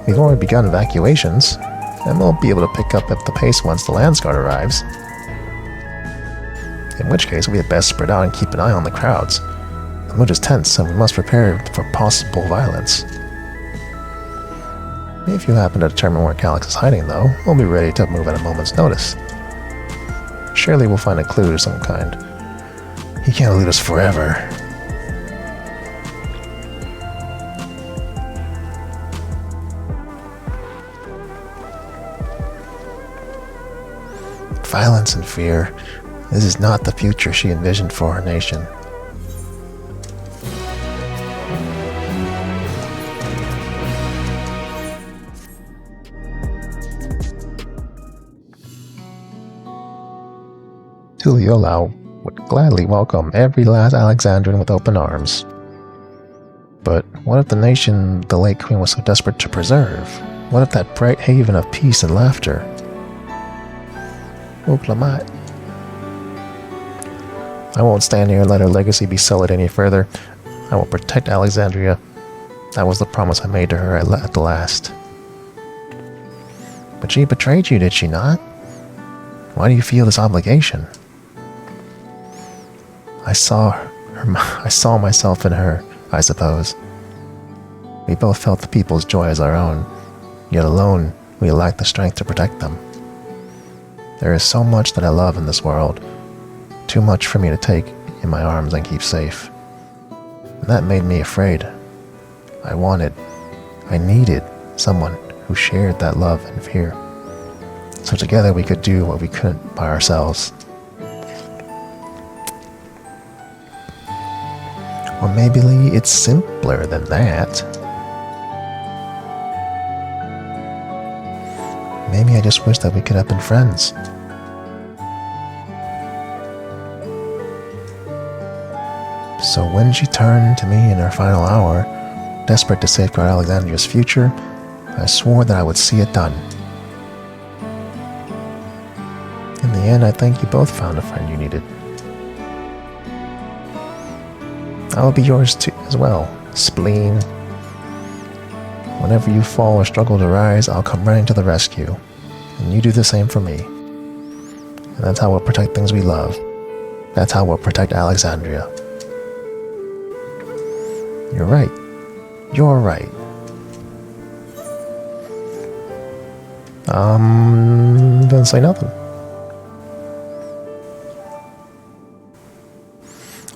We've already begun evacuations, and we'll be able to pick up at the pace once the Landsguard arrives. In which case, we had best spread out and keep an eye on the crowds. The mood is tense, and we must prepare for possible violence. If you happen to determine where Calyx is hiding, though, we'll be ready to move at a moment's notice. Surely we'll find a clue of some kind. He can't elude us forever. Violence and fear. This is not the future she envisioned for her nation. Tuliolal would gladly welcome every last Alexandrian with open arms. But what if the nation the late queen was so desperate to preserve? What if that bright haven of peace and laughter? Wuklemat. I won't stand here and let her legacy be sullied any further. I will protect Alexandria. That was the promise I made to her at the last. But she betrayed you, did she not? Why do you feel this obligation? I saw myself in her, I suppose. We both felt the people's joy as our own, yet alone we lacked the strength to protect them. There is so much that I love in this world, too much for me to take in my arms and keep safe. And that made me afraid. I needed someone who shared that love and fear. So together we could do what we couldn't by ourselves. Or maybe it's simpler than that. Maybe I just wish that we could have been friends. So when she turned to me in her final hour, desperate to safeguard Alexandria's future, I swore that I would see it done. In the end, I think you both found a friend you needed. I will be yours too, as well, spleen. Whenever you fall or struggle to rise, I'll come running to the rescue. And you do the same for me. And that's how we'll protect things we love. That's how we'll protect Alexandria. You're right. You're right. Didn't say nothing.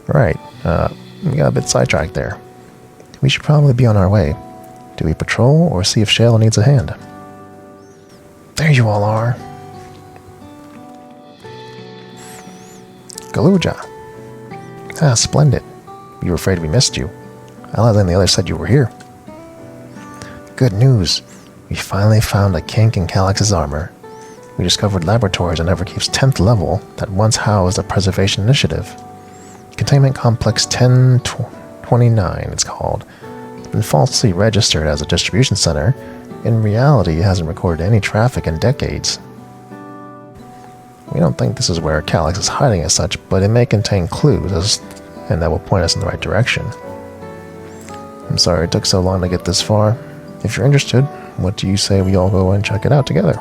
Right, we got a bit sidetracked there. We should probably be on our way. Do we patrol or see if Shayla needs a hand? There you all are. Galuja. Ah, splendid. You were afraid we missed you. Alice and the others said you were here. Good news. We finally found a kink in Calix's armor. We discovered laboratories on Everkeep's 10th level that once housed a preservation initiative. Containment Complex 1029, it's called. It's been falsely registered as a distribution center. In reality, it hasn't recorded any traffic in decades. We don't think this is where Calix is hiding as such, but it may contain clues, and that will point us in the right direction. I'm sorry it took so long to get this far. If you're interested, what do you say we all go and check it out together?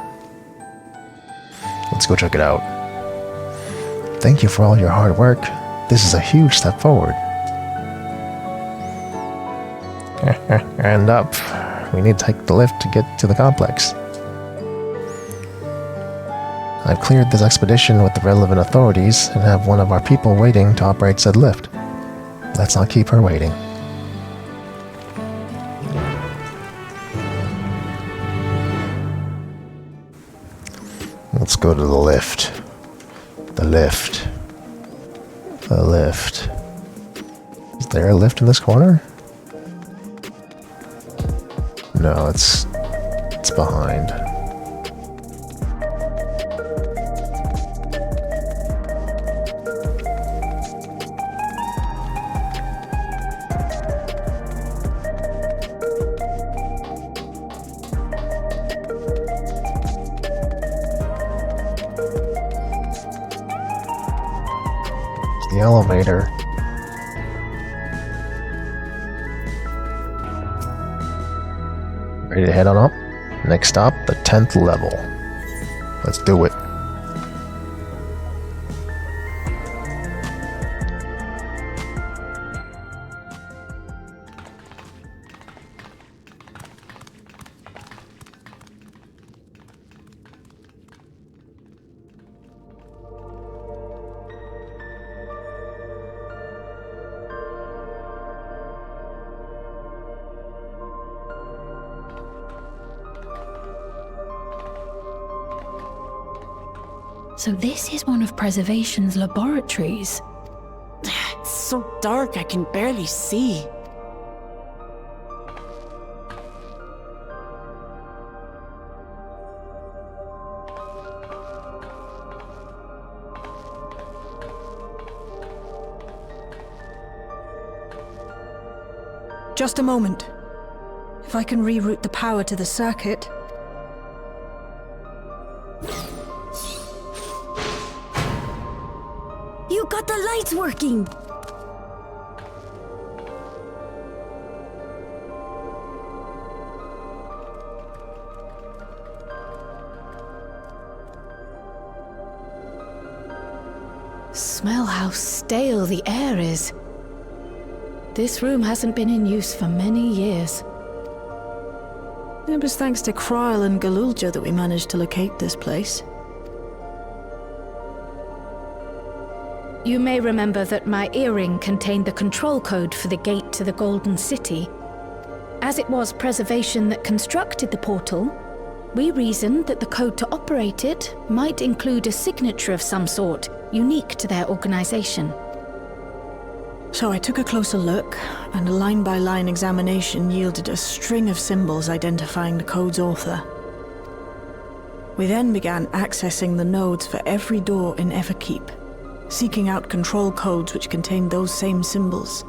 Let's go check it out. Thank you for all your hard work. This is a huge step forward. And up. We need to take the lift to get to the complex. I've cleared this expedition with the relevant authorities and have one of our people waiting to operate said lift. Let's not keep her waiting. Let's go to the lift. The lift. The lift. Is there a lift in this corner? No, it's behind. The elevator. Ready to head on up? Next stop, the 10th level. Let's do it. So this is one of Preservation's laboratories. It's so dark I can barely see. Just a moment. If I can reroute the power to the circuit. You got the lights working! Smell how stale the air is. This room hasn't been in use for many years. It was thanks to Kryl and Galulja that we managed to locate this place. You may remember that my earring contained the control code for the gate to the Golden City. As it was preservation that constructed the portal, we reasoned that the code to operate it might include a signature of some sort, unique to their organization. So I took a closer look, and a line-by-line examination yielded a string of symbols identifying the code's author. We then began accessing the nodes for every door in Everkeep, seeking out control codes which contained those same symbols.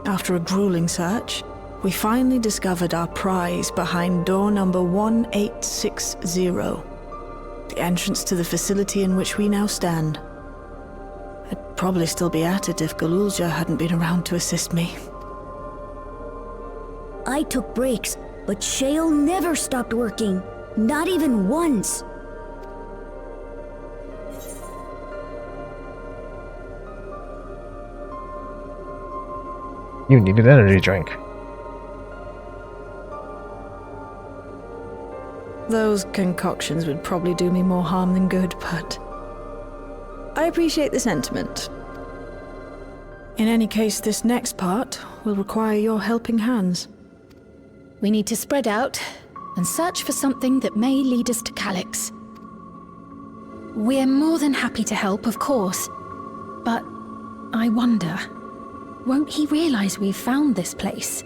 After a grueling search, we finally discovered our prize behind door number 1860, the entrance to the facility in which we now stand. I'd probably still be at it if Galulja hadn't been around to assist me. I took breaks, but Shale never stopped working. Not even once. You need an energy drink. Those concoctions would probably do me more harm than good, but I appreciate the sentiment. In any case, this next part will require your helping hands. We need to spread out and search for something that may lead us to Calyx. We're more than happy to help, of course, but I wonder, won't he realize we've found this place?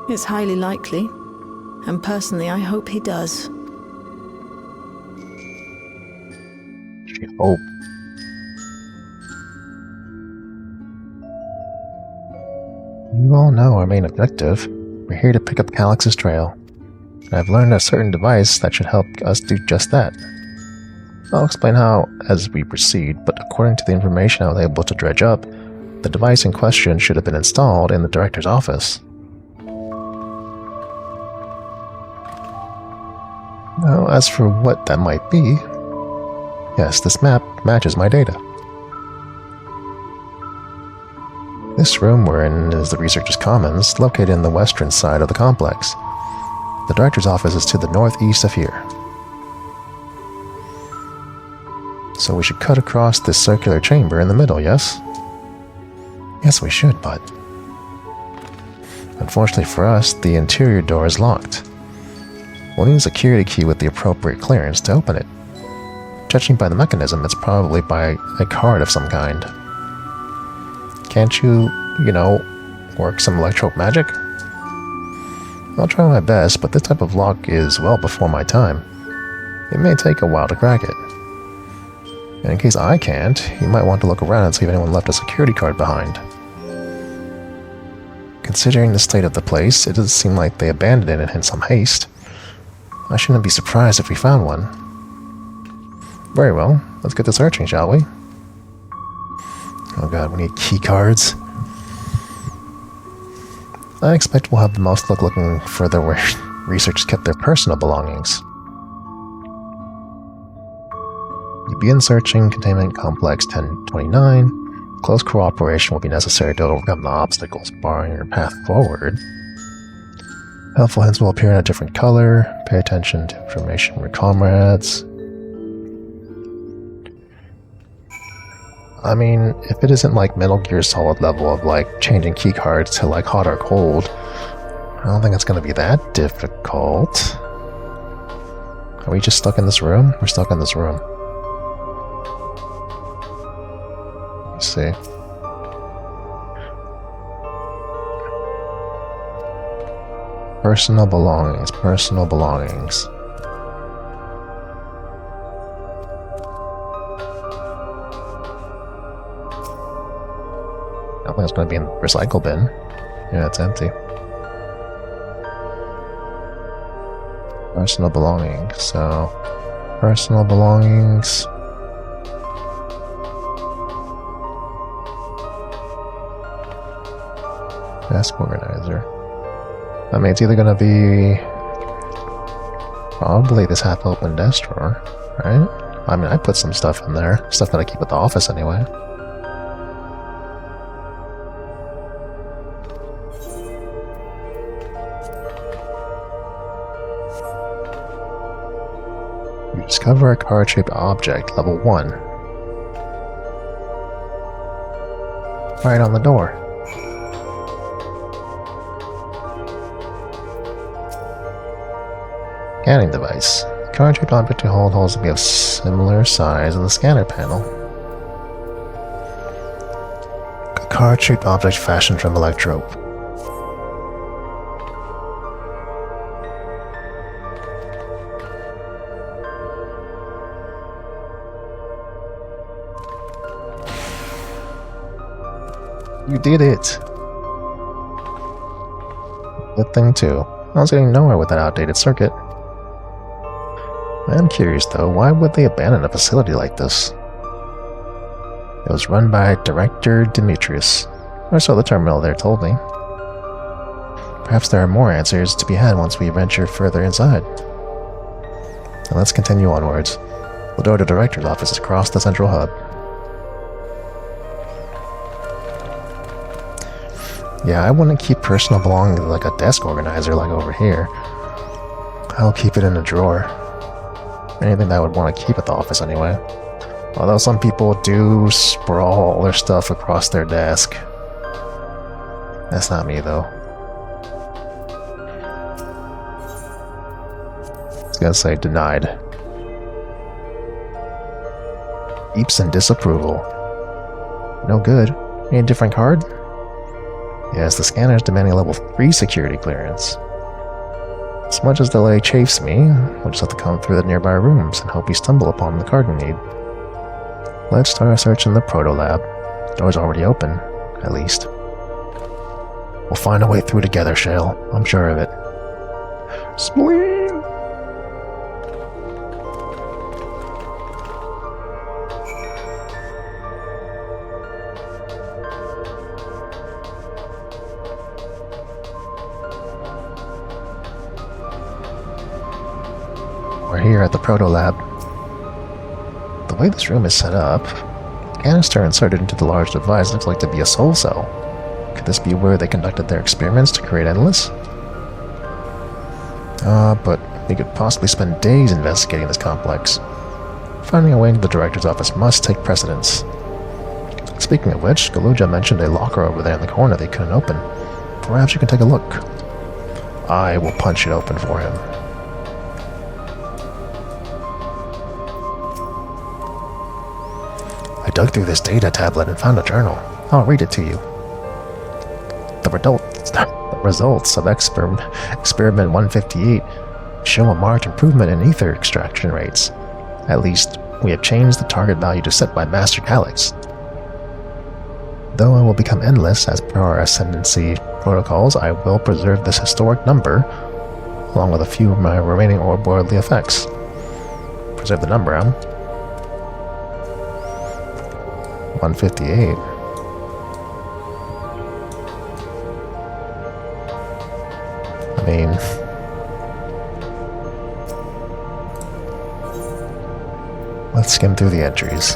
It's highly likely, and personally I hope he does. She hope. You all know our main objective. We're here to pick up Calyx's trail. And I've learned a certain device that should help us do just that. I'll explain how as we proceed, but according to the information I was able to dredge up, the device in question should have been installed in the director's office. Now, as for what that might be, yes, this map matches my data. This room we're in is the Researcher's Commons, located in the western side of the complex. The director's office is to the northeast of here. So we should cut across this circular chamber in the middle, yes? Yes, we should, but unfortunately for us, the interior door is locked. We'll need a security key with the appropriate clearance to open it. Judging by the mechanism, it's probably by a card of some kind. Can't you, work some electro magic? I'll try my best, but this type of lock is well before my time. It may take a while to crack it. And in case I can't, you might want to look around and see if anyone left a security card behind. Considering the state of the place, it does seem like they abandoned it in some haste. I shouldn't be surprised if we found one. Very well, let's get to searching, shall we? Oh god, we need key cards. I expect we'll have the most luck looking further where researchers kept their personal belongings. You begin searching Containment Complex 1029. Close cooperation will be necessary to overcome the obstacles barring your path forward. Helpful hints will appear in a different color. Pay attention to information from your comrades. I mean, if it isn't like Metal Gear Solid level of like changing keycards to like hot or cold, I don't think it's going to be that difficult. Are we just stuck in this room? We're stuck in this room. Let's see. Personal belongings, personal belongings. I think it's going to be in the recycle bin. Yeah, it's empty. Personal belongings, so... Personal belongings... Desk organizer. I mean, it's either going to be... Probably this half-open desk drawer, right? I mean, I put some stuff in there. Stuff that I keep at the office anyway. You discover a card-shaped object, level 1. Right on the door. Scanning device. Card-shaped object to hold holes to be of similar size as the scanner panel. A card-shaped object fashioned from electrode. You did it! Good thing too. I was getting nowhere with that outdated circuit. I am curious though, why would they abandon a facility like this? It was run by Director Demetrius, or so the terminal there told me. Perhaps there are more answers to be had once we venture further inside. Now let's continue onwards. The door to the Director's office is across the central hub. Yeah, I wouldn't keep personal belongings like a desk organizer like over here. I'll keep it in a drawer. Anything that I would want to keep at the office anyway. Although some people do sprawl all their stuff across their desk. That's not me though. I was gonna say denied. Beeps and disapproval. No good. Need a different card? Yes, the scanner is demanding a level 3 security clearance. As much as the delay chafes me, we'll just have to come through the nearby rooms and hope we stumble upon the card we need. Let's start our search in the proto-lab. The door's already open, at least. We'll find a way through together, Shale. I'm sure of it. Spleen! We're here at the proto-lab. The way this room is set up, the canister inserted into the large device looks like to be a soul cell. Could this be where they conducted their experiments to create Endless? But we could possibly spend days investigating this complex. Finding a way into the director's office must take precedence. Speaking of which, Galuja mentioned a locker over there in the corner they couldn't open. Perhaps you can take a look. I will punch it open for him. I dug through this data tablet and found a journal. I'll read it to you. The results of Experiment 158 show a marked improvement in ether extraction rates. At least, we have changed the target value to set by Master Calyx. Though I will become endless as per our ascendancy protocols, I will preserve this historic number, along with a few of my remaining worldly effects. Preserve the number, 158. I mean... let's skim through the entries.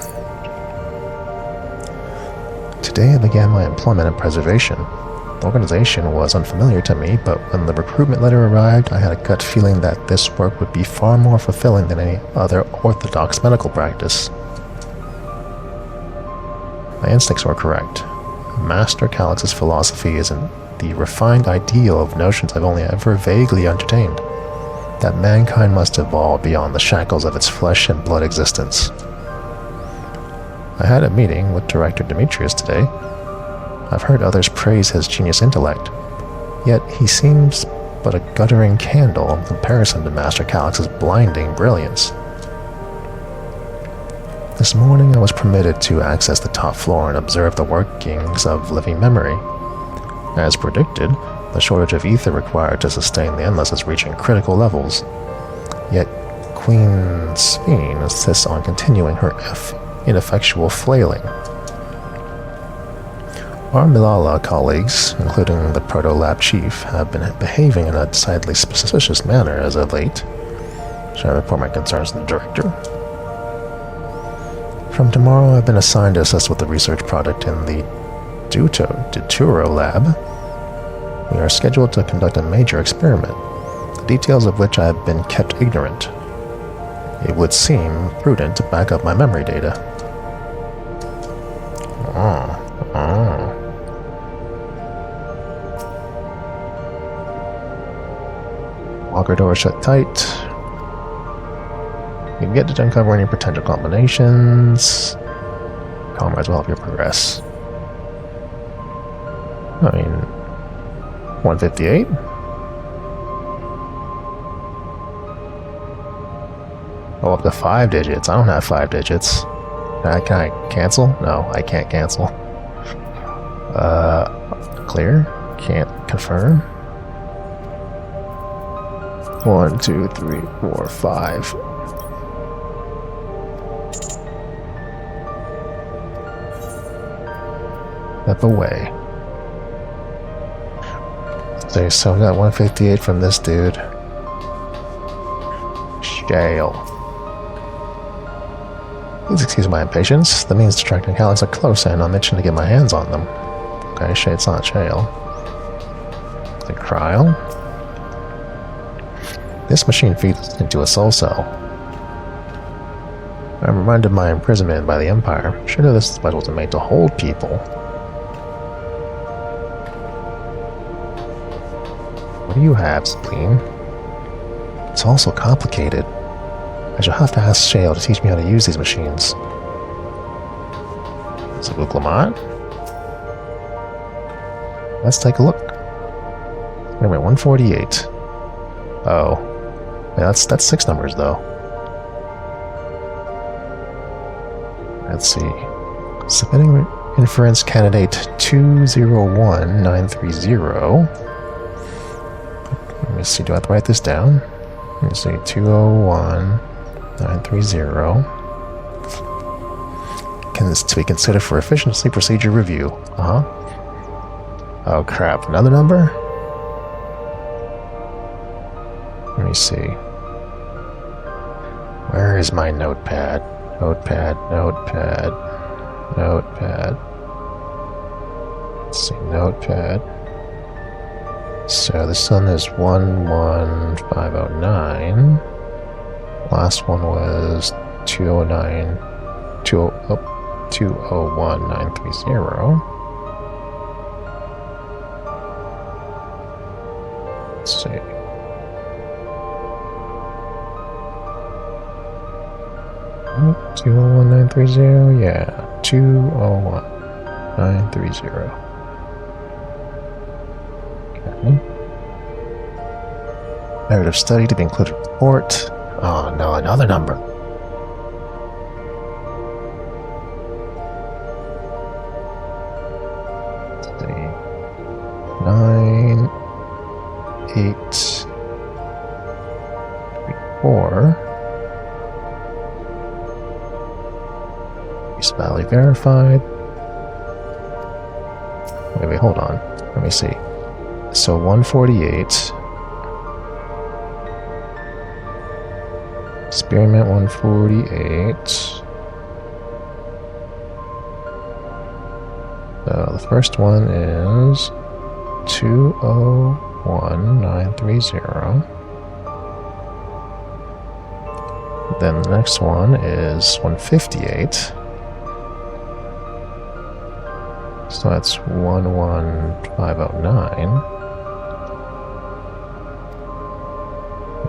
Today I began my employment in preservation. The organization was unfamiliar to me, but when the recruitment letter arrived, I had a gut feeling that this work would be far more fulfilling than any other orthodox medical practice. My instincts were correct. Master Calyx's philosophy isn't the refined ideal of notions I've only ever vaguely entertained, that mankind must evolve beyond the shackles of its flesh and blood existence. I had a meeting with Director Demetrius today. I've heard others praise his genius intellect, yet he seems but a guttering candle in comparison to Master Calyx's blinding brilliance. This morning I was permitted to access the top floor and observe the workings of living memory. As predicted, the shortage of ether required to sustain the Endless is reaching critical levels. Yet Queen Sveen insists on continuing her ineffectual flailing. Our Milala colleagues, including the Proto-Lab Chief, have been behaving in a decidedly suspicious manner as of late. Shall I report my concerns to the Director? From tomorrow I've been assigned to assist with the research project in the Duturo Lab. We are scheduled to conduct a major experiment, the details of which I have been kept ignorant. It would seem prudent to back up my memory data. locker door shut tight. You get to uncover any potential combinations. Comrades will help you progress. I mean, 158? Oh, up to 5 digits. I don't have 5 digits. Can I cancel? No, I can't cancel. Clear? Can't confirm. 1, 2, 3, 4, 5. Step away. So I got 158 from this dude. Shale. Please excuse my impatience. The means to track Calyx are close and I'm itching to get my hands on them. Okay, it's not shale. The cryo. This machine feeds into a soul cell. I'm reminded of my imprisonment by the Empire. Surely this device wasn't made to hold people. What do you have, Spleen? It's all so complicated. I shall have to ask Shale to teach me how to use these machines. Is it Lamont? Let's take a look. Wait a minute, 148. Oh. Yeah, that's 6 numbers, though. Let's see. Submitting inference candidate 201930. Let me see, do I have to write this down? Let me see, 201930. Can this be considered for efficiency procedure review? Oh crap, another number? Let me see. Where is my notepad? Notepad. Let's see, notepad. So this one is 11509. Last one was 201930. Let's see. Oh, 201930, yeah, 201930. Okay. Narrative study to be included in report. Oh no, another number. Let's see. 9, 8, 4. East Valley verified. Wait, hold on. Let me see. So 148. Experiment 148. So the first one is 201930. Then the next one is 158. So that's 11509.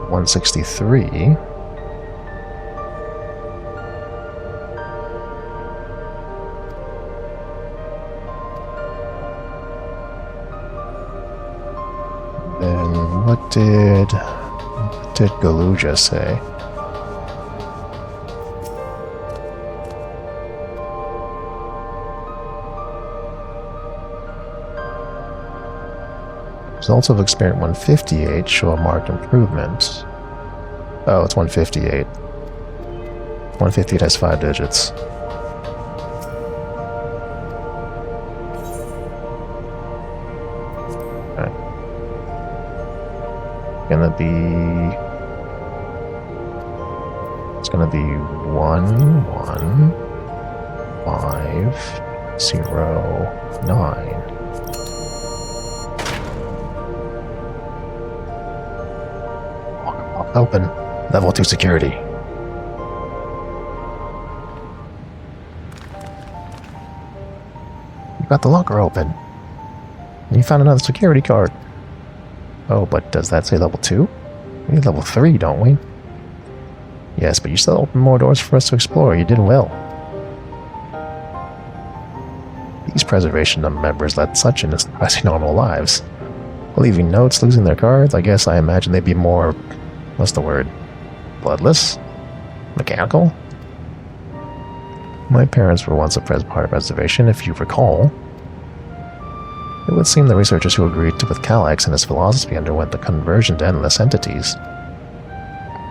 163. Then what did Galuja say? Results of experiment 158 show a marked improvement. Oh, it's 158. 158 has 5 digits. Okay. It's gonna be 11509. Open. Level 2 security. You got the locker open. You found another security card. Oh, but does that say level 2? We need level 3, don't we? Yes, but you still opened more doors for us to explore. You did well. These preservation members led such quasi normal lives. Leaving notes, losing their cards, I guess I imagine they'd be more... what's the word? Bloodless? Mechanical? My parents were once a part of preservation, if you recall. It would seem the researchers who agreed with Calyx and his philosophy underwent the conversion to endless entities.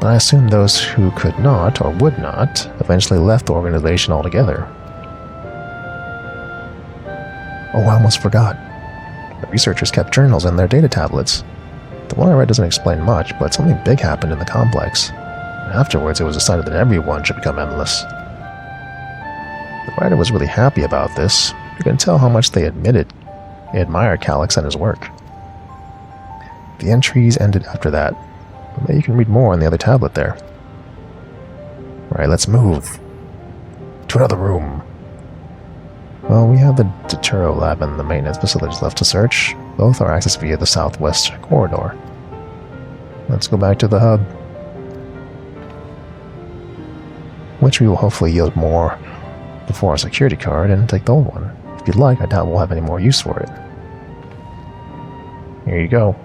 But I assume those who could not, or would not, eventually left the organization altogether. Oh, I almost forgot. The researchers kept journals in their data tablets. The one I read doesn't explain much, but something big happened in the complex. Afterwards, it was decided that everyone should become endless. The writer was really happy about this. You can tell how much they admired Calyx and his work. The entries ended after that, but you can read more on the other tablet there. Right, let's move to another room. Well, we have the Deturo lab and the maintenance facilities left to search. Both are accessed via the southwest corridor. Let's go back to the hub, which we will hopefully yield more before our security card and take the old one. If you'd like, I doubt we'll have any more use for it. Here you go.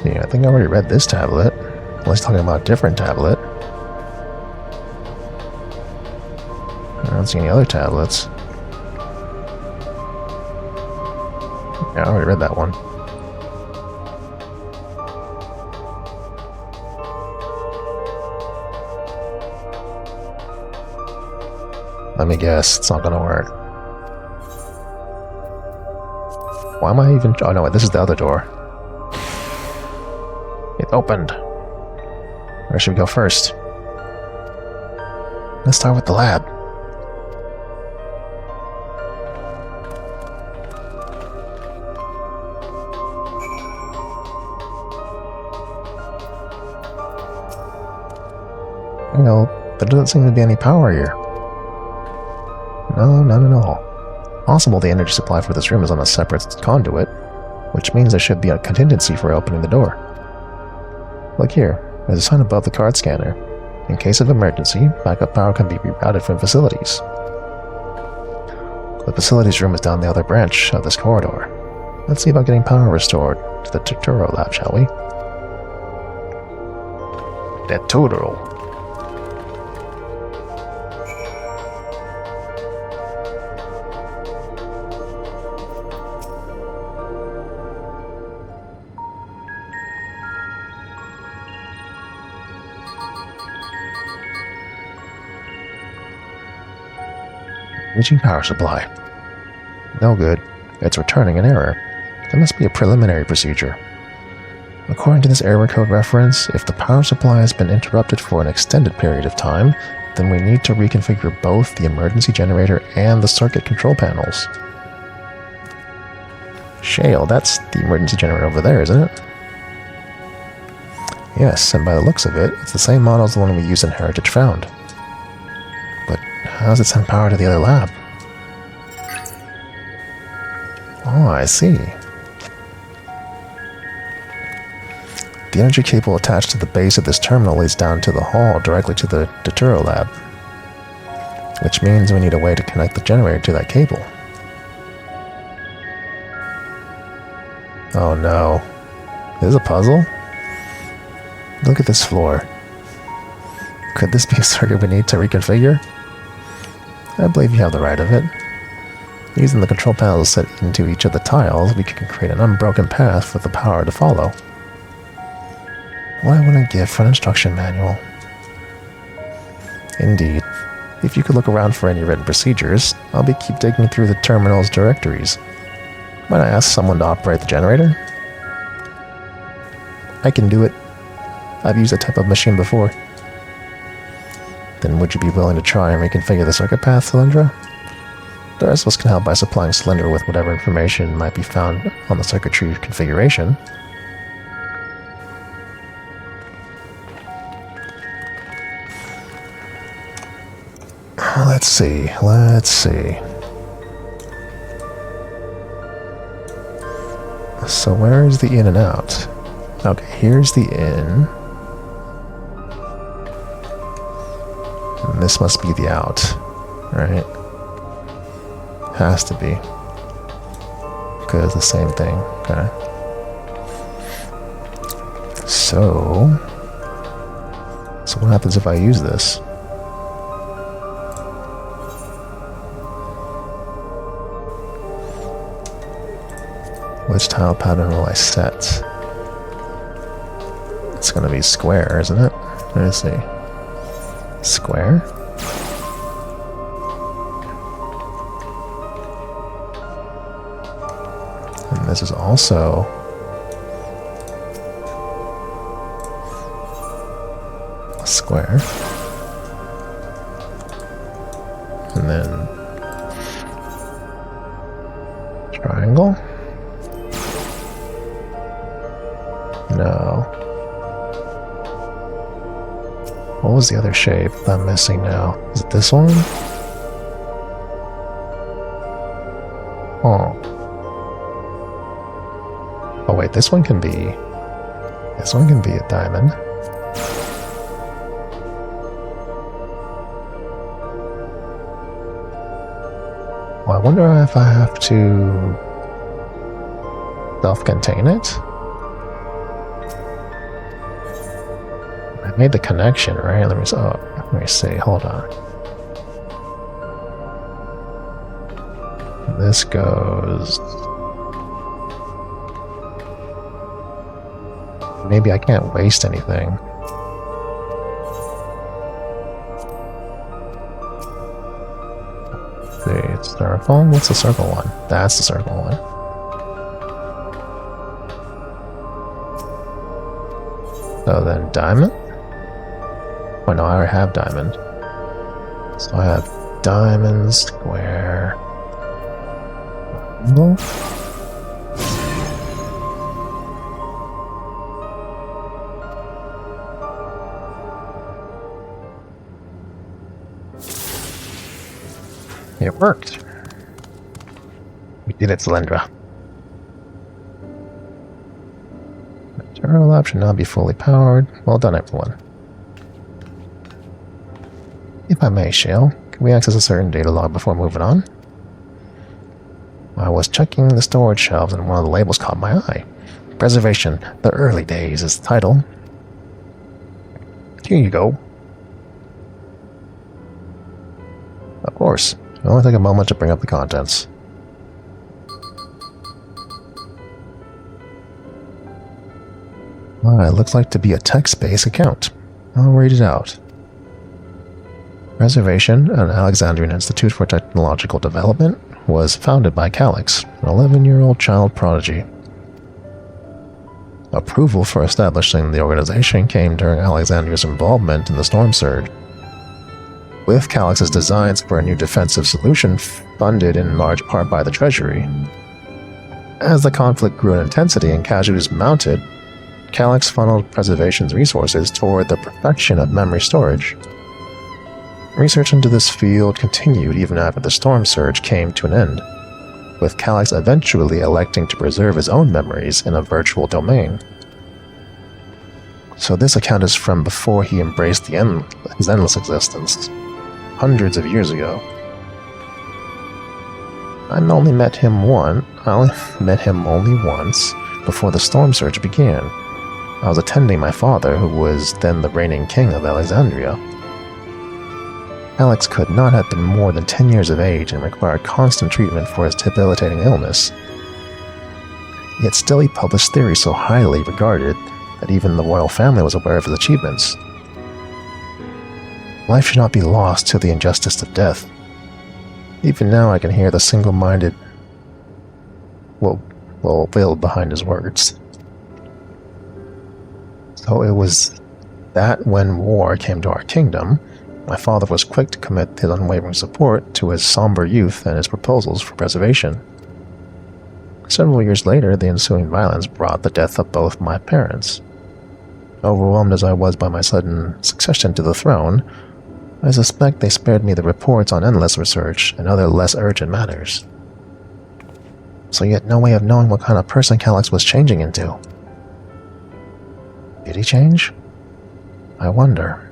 Yeah, I think I already read this tablet. Unless talking about a different tablet. I don't see any other tablets. Yeah, I already read that one. Let me guess, it's not gonna work. Why am I even... oh no, wait, this is the other door. It opened. Where should we go first? Let's start with the lab. Well, there doesn't seem to be any power here. No, none at all. Possible the energy supply for this room is on a separate conduit, which means there should be a contingency for opening the door. Look here, there's a sign above the card scanner. In case of emergency, backup power can be rerouted from facilities. The facilities room is down the other branch of this corridor. Let's see about getting power restored to the Deturo lab, shall we? Deturo. Reaching power supply. No good. It's returning an error. There must be a preliminary procedure. According to this error code reference, if the power supply has been interrupted for an extended period of time, then we need to reconfigure both the emergency generator and the circuit control panels. Shale, that's the emergency generator over there, isn't it? Yes, and by the looks of it, it's the same model as the one we used in Heritage Found. But how does it send power to the other lab? Oh, I see. The energy cable attached to the base of this terminal leads down to the hall directly to the Deturo lab. Which means we need a way to connect the generator to that cable. Oh no. This is a puzzle? Look at this floor. Could this be a circuit we need to reconfigure? I believe you have the right of it. Using the control panels set into each of the tiles, we can create an unbroken path for the power to follow. What I wouldn't give for an instruction manual. Indeed. If you could look around for any written procedures, I'll keep digging through the terminal's directories. Might I ask someone to operate the generator? I can do it. I've used that type of machine before. Then would you be willing to try and reconfigure the circuit path, Cylindra? The rest of us can help by supplying Cylindra with whatever information might be found on the circuitry configuration. let's see. So where is the in and out? Okay, here's the in. And this must be the out, right? Has to be. Because it's the same thing. Okay. So what happens if I use this? Which tile pattern will I set? It's gonna be square, isn't it? Let's see. Square? And this is also a square. And then triangle? No. What was the other shape I'm missing now? Is it this one? Oh. Oh wait, this one can be a diamond. Well, I wonder if I have to self-contain it? I made the connection, right? Let me see, hold on. This goes... Maybe I can't waste anything. See, it's circle? What's the circle one? That's the circle one. So then diamond? Oh no, I already have diamond. So I have diamond, square, triangle. It worked. We did it, Cylindra. Material lab should now be fully powered. Well done, everyone. If I may, Shale, can we access a certain data log before moving on? I was checking the storage shelves and one of the labels caught my eye. Preservation, the early days is the title. Here you go. Of course. It'll only take a moment to bring up the contents. Alright, looks like to be a text-based account. I'll read it out. Preservation, an Alexandrian Institute for Technological Development, was founded by Calix, an 11-year-old child prodigy. Approval for establishing the organization came during Alexandria's involvement in the storm surge. With Calix's designs for a new defensive solution funded in large part by the Treasury. As the conflict grew in intensity and casualties mounted, Calix funneled Preservation's resources toward the perfection of memory storage. Research into this field continued even after the storm surge came to an end, with Calix eventually electing to preserve his own memories in a virtual domain. So this account is from before he embraced his endless existence, hundreds of years ago. I only met him only once before the storm surge began. I was attending my father, who was then the reigning king of Alexandria. Alex could not have been more than 10 years of age and required constant treatment for his debilitating illness. Yet still he published theories so highly regarded that even the royal family was aware of his achievements. Life should not be lost to the injustice of death. Even now I can hear the single-minded will build behind his words. So it was that when war came to our kingdom, my father was quick to commit his unwavering support to his somber youth and his proposals for preservation. Several years later, the ensuing violence brought the death of both my parents. Overwhelmed as I was by my sudden succession to the throne, I suspect they spared me the reports on endless research and other less urgent matters. So yet no way of knowing what kind of person Calyx was changing into. Did he change? I wonder.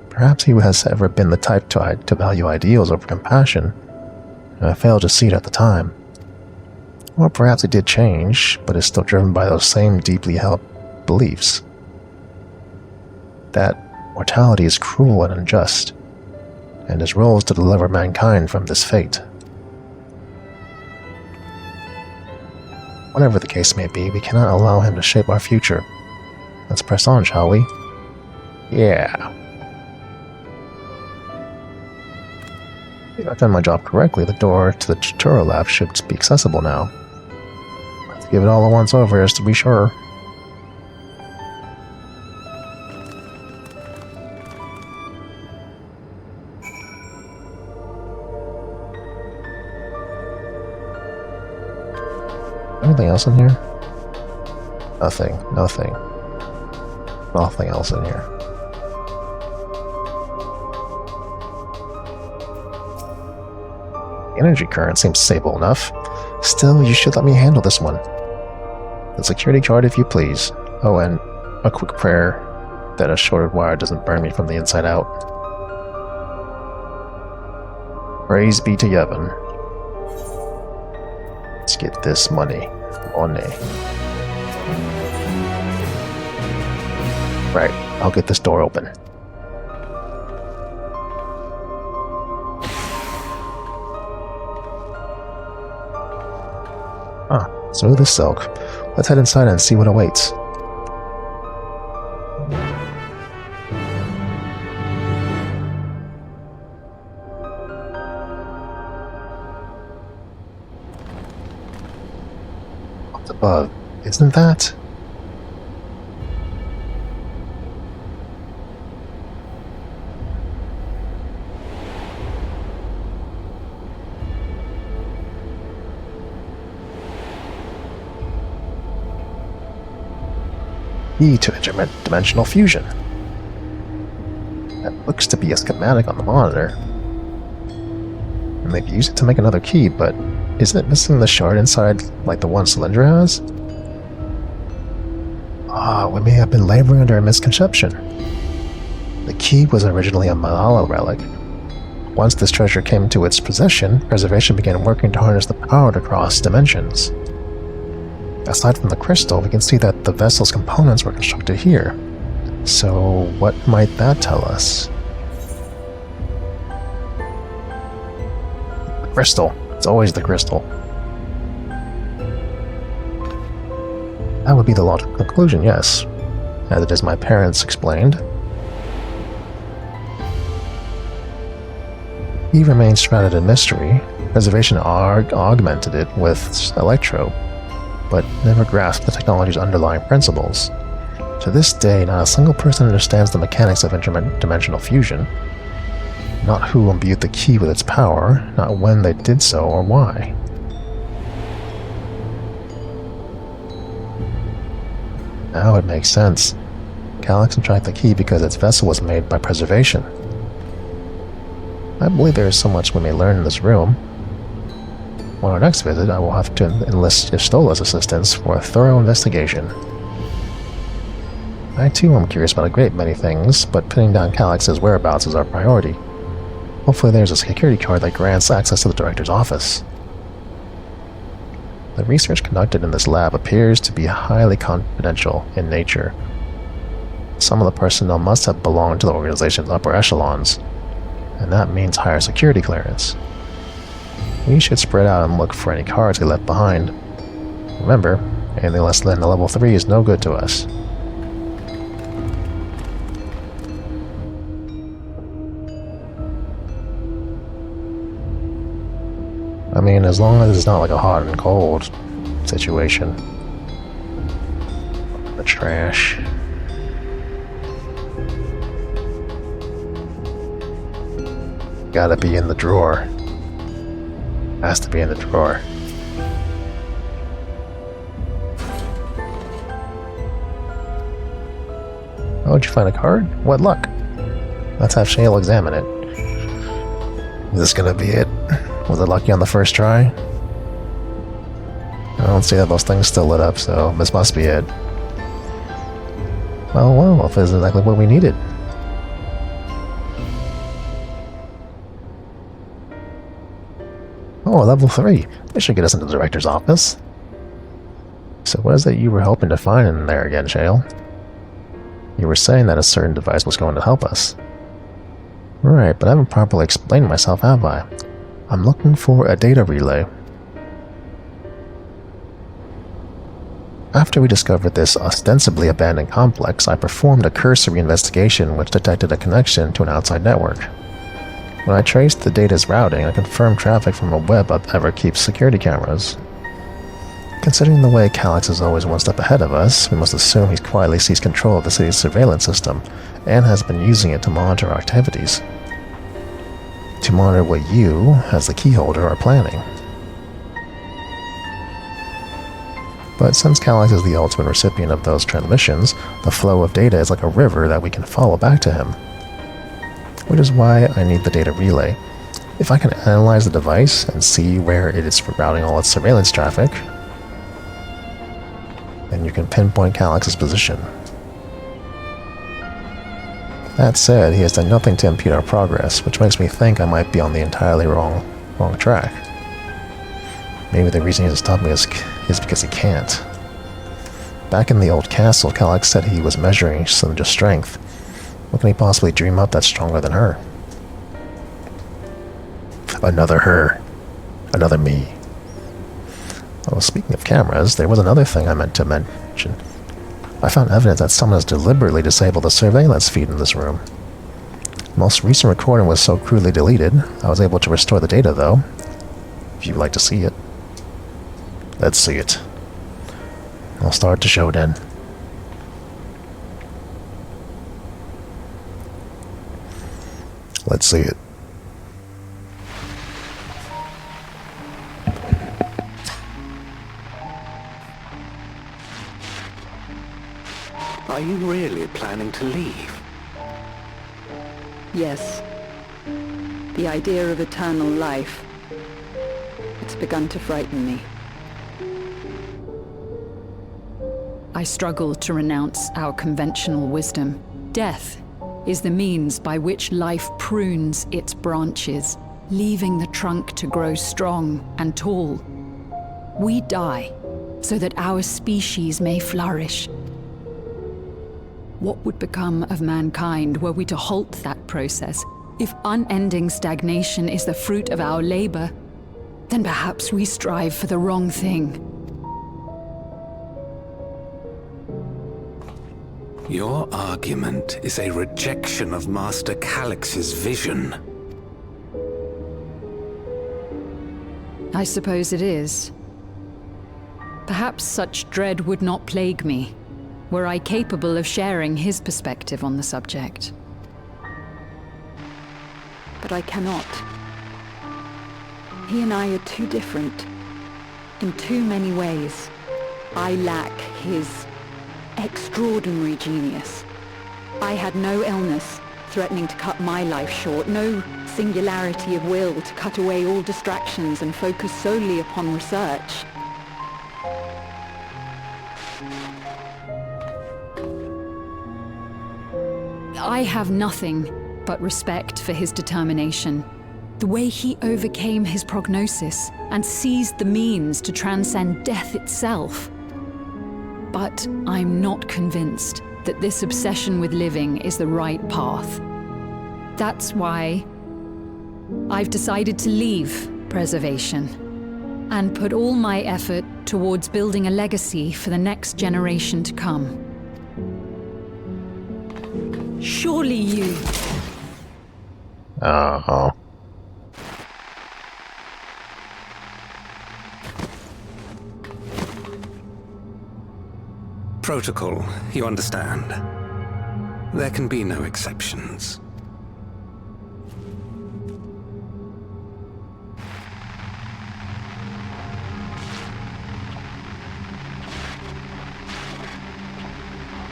Perhaps he has ever been the type to value ideals over compassion, and I failed to see it at the time. Or perhaps he did change, but is still driven by those same deeply held beliefs. That mortality is cruel and unjust, and his role is to deliver mankind from this fate. Whatever the case may be, we cannot allow him to shape our future. Let's press on, shall we? Yeah. If I've done my job correctly, the door to the tutorial lab should be accessible now. Let's give it all a once over just to be sure. Anything else in here? Nothing. Nothing else in here. Energy current seems stable enough. Still, you should let me handle this one. The security card, if you please. Oh, and a quick prayer that a shorted wire doesn't burn me from the inside out. Praise be to Yevon. Let's get this money. Right, I'll get this door open. Smooth as silk. Let's head inside and see what awaits. What's above? Isn't that? Key to interdimensional fusion. That looks to be a schematic on the monitor. And they've used it to make another key, but isn't it missing the shard inside like the one Cylindra has? We may have been laboring under a misconception. The key was originally a Malala relic. Once this treasure came into its possession, Preservation began working to harness the power to cross dimensions. Aside from the crystal, we can see that the vessel's components were constructed here. So, what might that tell us? The crystal. It's always the crystal. That would be the logical conclusion, yes. As it is my parents explained. He remains shrouded in mystery. Preservation augmented it with Electro, but never grasped the technology's underlying principles. To this day, not a single person understands the mechanics of interdimensional fusion. Not who imbued the key with its power, not when they did so or why. Now it makes sense. Calyx contracted the key because its vessel was made by Preservation. I believe there is so much we may learn in this room. On our next visit, I will have to enlist Istola's assistance for a thorough investigation. I too am curious about a great many things, but pinning down Calyx's whereabouts is our priority. Hopefully there's a security card that grants access to the director's office. The research conducted in this lab appears to be highly confidential in nature. Some of the personnel must have belonged to the organization's upper echelons, and that means higher security clearance. We should spread out and look for any cards they left behind. Remember, anything less than a level 3 is no good to us. I mean, as long as it's not like a hot and cold situation. The trash. Gotta be in the drawer. Has to be in the drawer. Oh, did you find a card? What luck? Let's have Shale examine it. Is this gonna be it? Was I lucky on the first try? I don't see that those things still lit up, so this must be it. Well, if this is exactly what we needed. Oh, level 3. This should get us into the director's office. So what is it you were hoping to find in there again, Shale? You were saying that a certain device was going to help us. Right, but I haven't properly explained myself, have I? I'm looking for a data relay. After we discovered this ostensibly abandoned complex, I performed a cursory investigation which detected a connection to an outside network. When I traced the data's routing, I confirmed traffic from a web of Everkeep's security cameras. Considering the way Calix is always one step ahead of us, we must assume he's quietly seized control of the city's surveillance system and has been using it to monitor our activities. To monitor what you, as the keyholder, are planning. But since Calix is the ultimate recipient of those transmissions, the flow of data is like a river that we can follow back to him. Which is why I need the data relay. If I can analyze the device and see where it is routing all its surveillance traffic, then you can pinpoint Calix's position. That said, he has done nothing to impede our progress, which makes me think I might be on the entirely wrong track. Maybe the reason he doesn't stop me is because he can't. Back in the old castle, Calix said he was measuring Cylindra's strength. What can he possibly dream up that's stronger than her? Another her. Another me. Oh, speaking of cameras, there was another thing I meant to mention. I found evidence that someone has deliberately disabled the surveillance feed in this room. The most recent recording was so crudely deleted, I was able to restore the data though. If you'd like to see it. Let's see it. I'll start the show then. Let's see it. Are you really planning to leave? Yes. The idea of eternal life. It's begun to frighten me. I struggle to renounce our conventional wisdom. Death is the means by which life prunes its branches, leaving the trunk to grow strong and tall. We die so that our species may flourish. What would become of mankind were we to halt that process? If unending stagnation is the fruit of our labor, then perhaps we strive for the wrong thing. Your argument is a rejection of Master Calix's vision. I suppose it is. Perhaps such dread would not plague me, were I capable of sharing his perspective on the subject. But I cannot. He and I are too different. In too many ways. I lack his extraordinary genius. I had no illness threatening to cut my life short, no singularity of will to cut away all distractions and focus solely upon research. I have nothing but respect for his determination. The way he overcame his prognosis and seized the means to transcend death itself. But I'm not convinced that this obsession with living is the right path. That's why I've decided to leave preservation and put all my effort towards building a legacy for the next generation to come. Surely you... Uh-huh. Protocol, you understand. There can be no exceptions.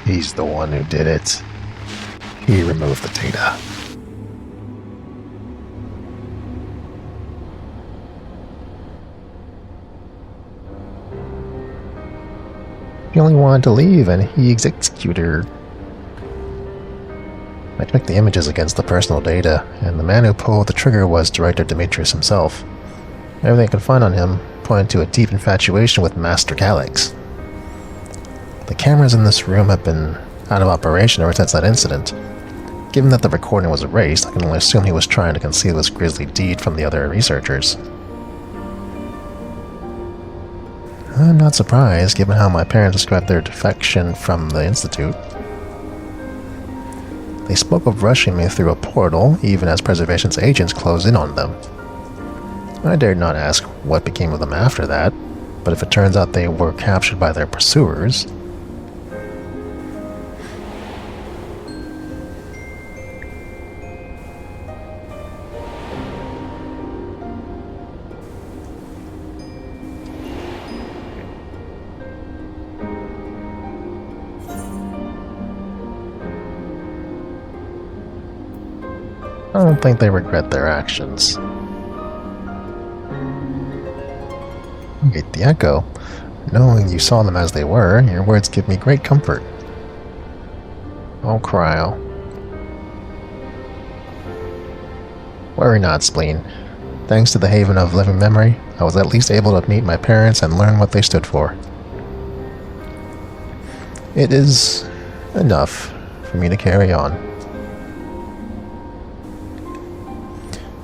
He's the one who did it. He removed the data. She only wanted to leave, and he executed her. I checked the images against the personal data, and the man who pulled the trigger was Director Demetrius himself. Everything I could find on him pointed to a deep infatuation with Master Calix. The cameras in this room have been out of operation ever since that incident. Given that the recording was erased, I can only assume he was trying to conceal this grisly deed from the other researchers. I'm not surprised, given how my parents described their defection from the Institute. They spoke of rushing me through a portal, even as Preservation's agents closed in on them. I dared not ask what became of them after that, but if it turns out they were captured by their pursuers... I don't think they regret their actions. Wait, the echo. Knowing you saw them as they were, your words give me great comfort. Oh, Cryo. Worry not, Spleen. Thanks to the Haven of Living Memory, I was at least able to meet my parents and learn what they stood for. It is enough for me to carry on.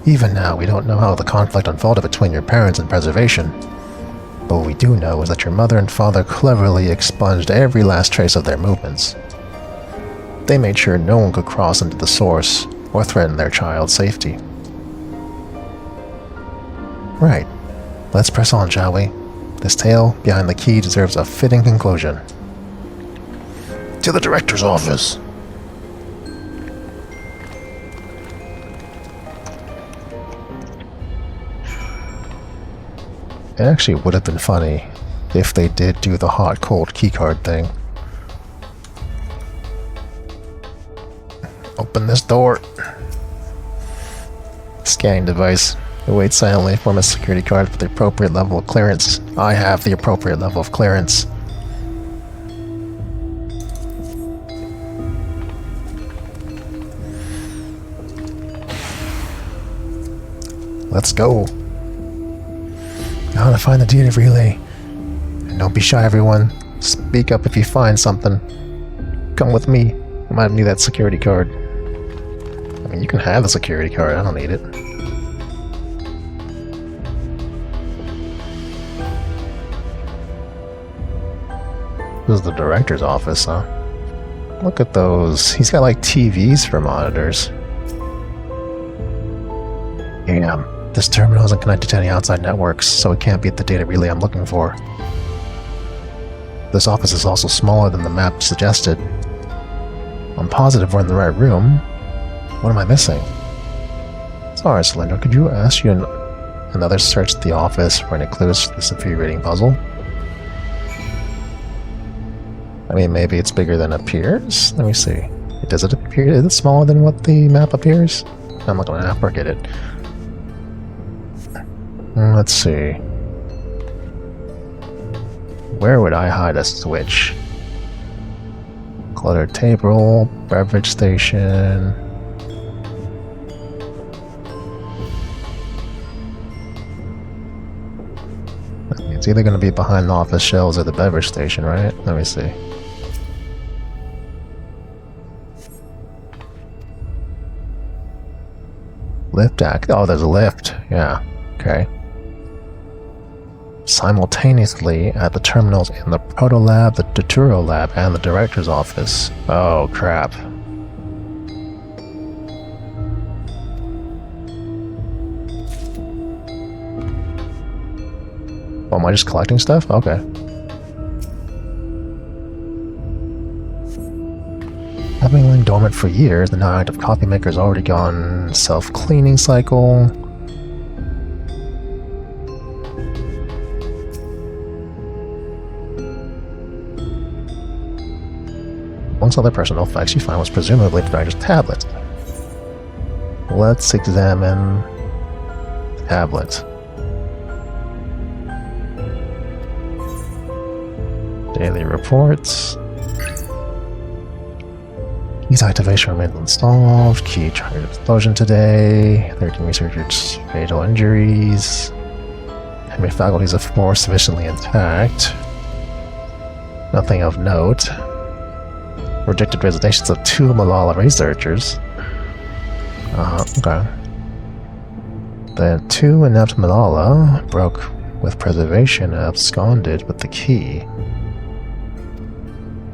Even now, we don't know how the conflict unfolded between your parents and Preservation. But what we do know is that your mother and father cleverly expunged every last trace of their movements. They made sure no one could cross into the source or threaten their child's safety. Right. Let's press on, shall we? This tale behind the key deserves a fitting conclusion. To the director's office. It actually would have been funny if they did do the hot-cold keycard thing. Open this door. Scanning device. Wait silently for my security card with the appropriate level of clearance. I have the appropriate level of clearance. Let's go. How to find the data relay. And don't be shy, everyone. Speak up if you find something. Come with me. I might need that security card. I mean, you can have the security card. I don't need it. This is the director's office, huh? Look at those. He's got like TVs for monitors. Damn. This terminal isn't connected to any outside networks, so it can't be at the data relay I'm looking for. This office is also smaller than the map suggested. I'm positive we're in the right room. What am I missing? Sorry, Cylinder, could you ask you another search at the office for any clues to this infuriating puzzle? I mean, maybe it's bigger than it appears? Let me see. Does it appear? Is it smaller than what the map appears? I'm not gonna forget it. Let's see. Where would I hide a switch? Cluttered table, beverage station. It's either going to be behind the office shelves or the beverage station, right? Let me see. Lift act. Oh, there's a lift. Yeah. Okay. Simultaneously at the terminals in the Proto Lab, the Deutero Lab, and the Director's office. Oh, crap. Oh, am I just collecting stuff? Okay. Having lain dormant for years, the now active coffee maker has already gone self-cleaning cycle. Amongst other personal effects you find was presumably the director's tablet. Let's examine the tablet. Daily reports. Key's activation remains unsolved. Key triggered explosion today. 13 researchers fatal injuries. Enemy faculties of 4 sufficiently intact. Nothing of note. Rejected resignations of 2 Malala researchers. Okay. The 2 inept Malala broke with preservation and absconded with the key.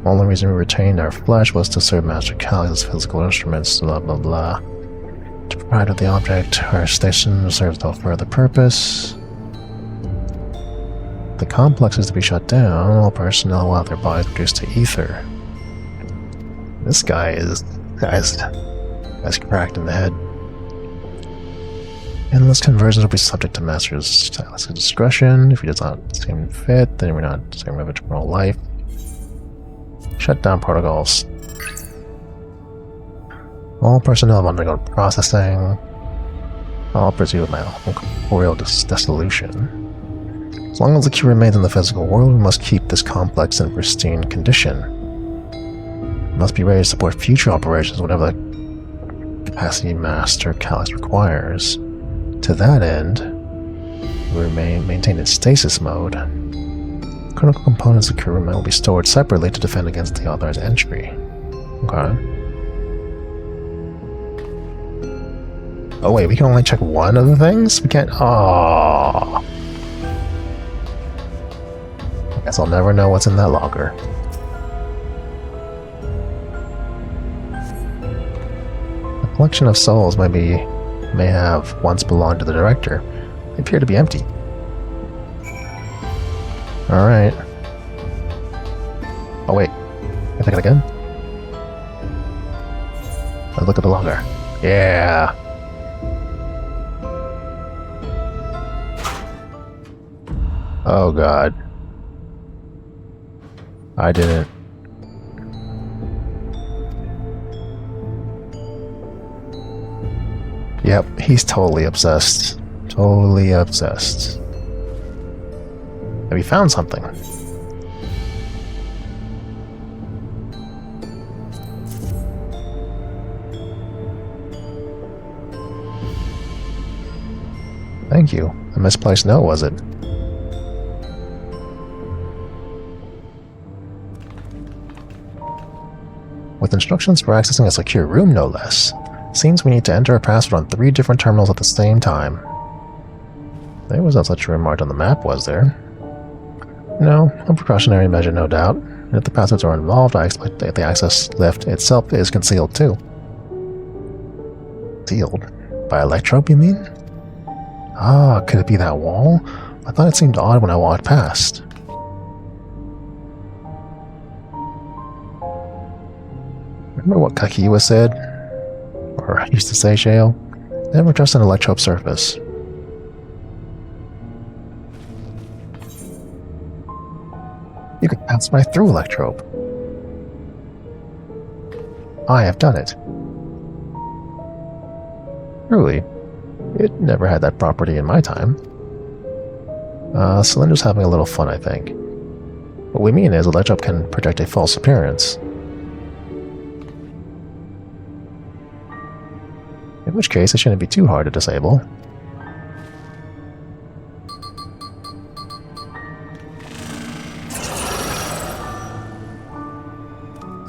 The only reason we retained our flesh was to serve Master Calix's physical instruments, blah blah blah. To provide with the object, our station serves no further purpose. The complex is to be shut down, all personnel will have their bodies reduced to ether. This guy is cracked in the head. Endless conversions will be subject to Master's stylistic discretion. If he does not seem fit, then we're not saving of eternal life. Shut down protocols. All personnel have undergone processing. I'll proceed with my corporeal dissolution. As long as the key remains in the physical world, we must keep this complex in pristine condition. We must be ready to support future operations whenever the capacity Master Calix requires. To that end, we maintain in stasis mode. Critical components of the crew will be stored separately to defend against the authorized entry. Okay. Oh wait, we can only check one of the things? We can't... Aww. I guess I'll never know what's in that locker. A collection of souls may have once belonged to the director. They appear to be empty. Alright. Oh wait. Can I take it again? Let's look at the logger. Yeah! Oh god. I didn't. Yep, he's totally obsessed. Totally obsessed. Have you found something? Thank you. A misplaced note, was it? With instructions for accessing a secure room, no less. Seems we need to enter a password on 3 different terminals at the same time. There was no such room marked on the map, was there? No, a precautionary measure, no doubt. And if the passwords are involved, I expect that the access lift itself is concealed too. Sealed? By electrope, you mean? Ah, could it be that wall? I thought it seemed odd when I walked past. Remember what Kakiwa said? Or used to say, Shale? Never trust an electrope surface. You could pass right through electrope. I have done it. Truly. It never had that property in my time. Cylinder's having a little fun, I think. What we mean is electrope can project a false appearance. In which case, it shouldn't be too hard to disable.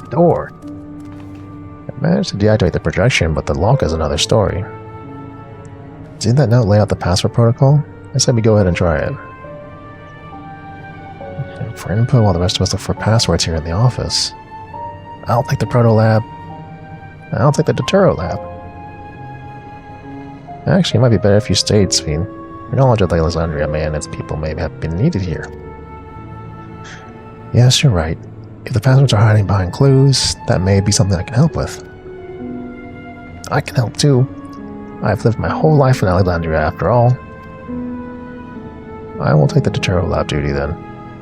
Door. I managed to deactivate the projection, but the lock is another story. Didn't that note lay out the password protocol? I said we go ahead and try it. For input, while the rest of us look for passwords here in the office. I'll take the proto lab. I'll take the Deutero lab. Actually, it might be better if you stayed, Sveen. Your knowledge of the Alexandria man and its people may have been needed here. Yes, you're right. If the passwords are hiding behind clues, that may be something I can help with. I can help too. I've lived my whole life in Alexandria after all. I will take the Deutero lab duty then.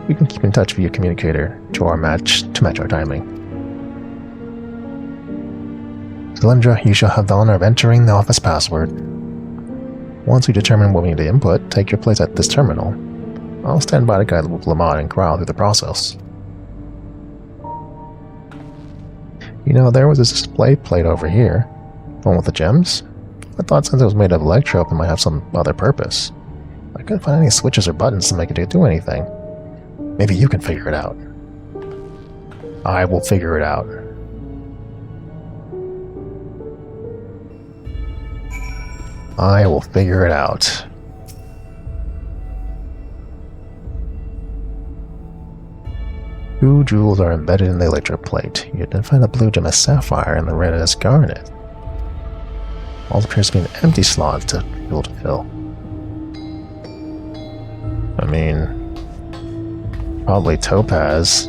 We can keep in touch via communicator to match our timing. Cylindra, you shall have the honor of entering the office password. Once we determine what we need to input, take your place at this terminal. I'll stand by to guide Lamont and Corral through the process. You know, there was this display plate over here. The one with the gems? I thought since it was made of electrope, it might have some other purpose. I couldn't find any switches or buttons to make it do anything. Maybe you can figure it out. I will figure it out. I will figure it out. Two jewels are embedded in the electroplate. You identify the blue gem as sapphire and the red as garnet. All appears to be an empty slot to fill. I mean, probably topaz.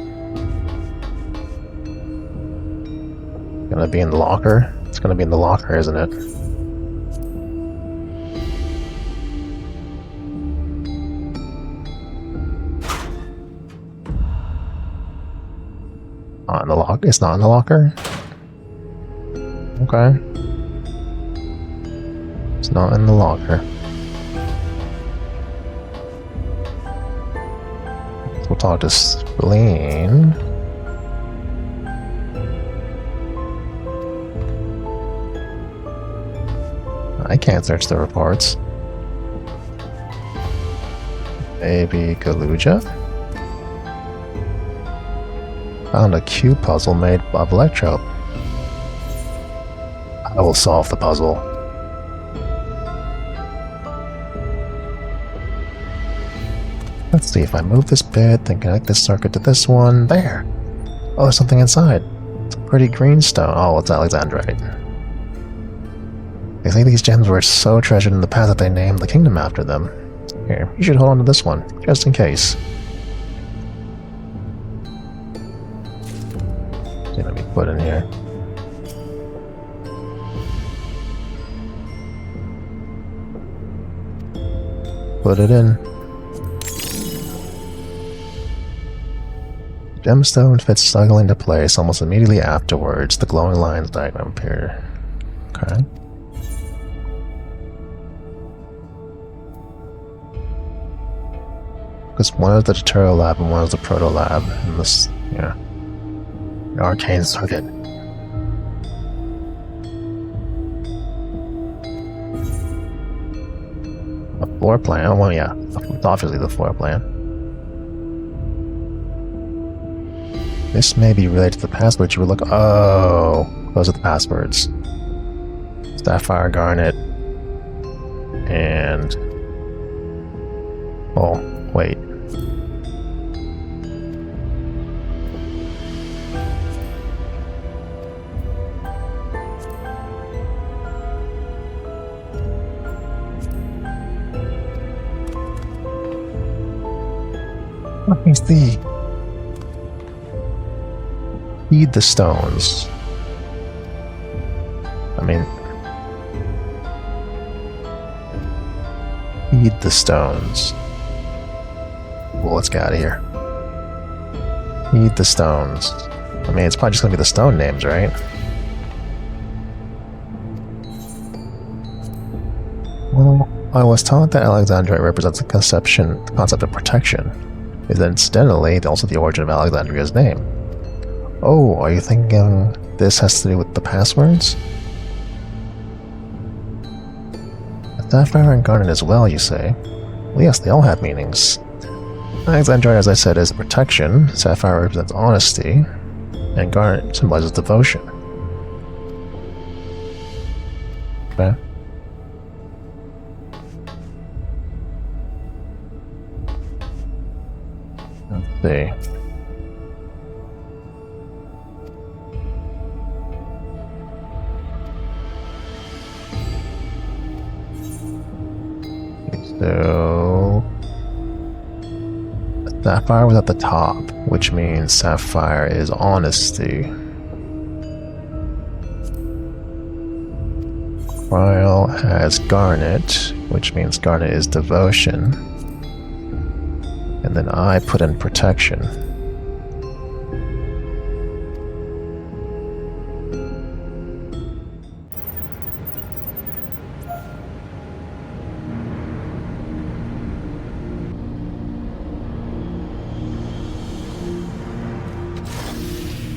Gonna be in the locker? It's gonna be in the locker, isn't it? Not in the lock. It's not in the locker? Okay. It's not in the locker. We'll talk to Spleen. I can't search the reports. Maybe Galuja? Found a cube puzzle made of electrope. I will solve the puzzle. Let's see, if I move this bit, then connect this circuit to this one. There! Oh, there's something inside. It's a pretty green stone. Oh, it's Alexandrite. They say these gems were so treasured in the past that they named the kingdom after them. Here, you should hold on to this one, just in case. See, let me put in here. Put it in. Gemstone fits snugly into place almost immediately afterwards. The glowing lines diagram appear. Okay. Because one is the Tutorial Lab and one is the Proto Lab in this, yeah. The Arcane Circuit. A floor plan? Well, yeah. It's obviously the floor plan. This may be related to the passwords you were looking. Oh, those are the passwords. Sapphire, Garnet, and. Oh, wait. Let me see. Feed the stones. I mean, feed the stones. Well, let's get out of here. Feed the stones. I mean, it's probably just gonna be the stone names, right? Well, I was taught that Alexandrite represents the concept of protection. Is incidentally also the origin of Alexandria's name. Oh, are you thinking this has to do with the passwords? Sapphire and Garnet as well, you say? Well, yes, they all have meanings. Alexandrite, as I said, is protection, Sapphire represents honesty, and Garnet symbolizes devotion. Okay. Let's see. So Sapphire was at the top, which means Sapphire is honesty. Cryle has Garnet, which means Garnet is devotion. And then I put in protection.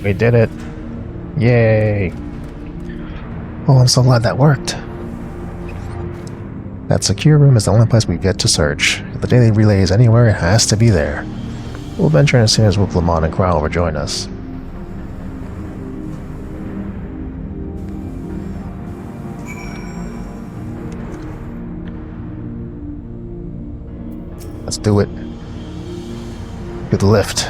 We did it. Yay! Oh, I'm so glad that worked. That secure room is the only place we've yet to search. If the daily relay is anywhere, it has to be there. We'll venture in as soon as Lamont and Crowell rejoin us. Let's do it. To the lift.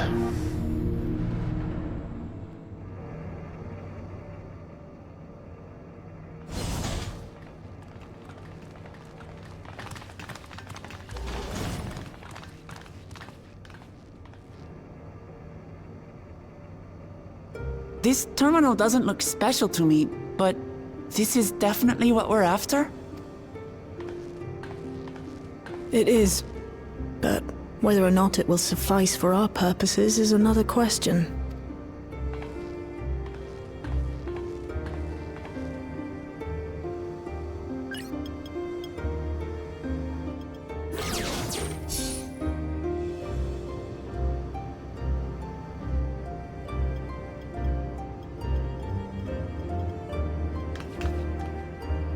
This terminal doesn't look special to me, but this is definitely what we're after? It is. But whether or not it will suffice for our purposes is another question.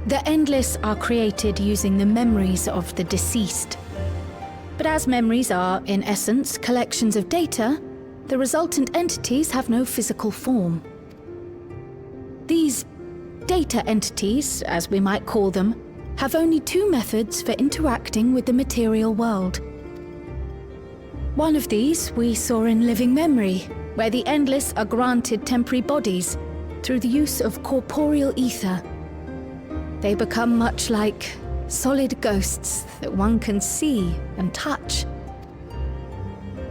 The Endless are created using the memories of the deceased. But as memories are, in essence, collections of data, the resultant entities have no physical form. These data entities, as we might call them, have only two methods for interacting with the material world. One of these we saw in living memory, where the Endless are granted temporary bodies through the use of corporeal ether. They become much like solid ghosts that one can see and touch.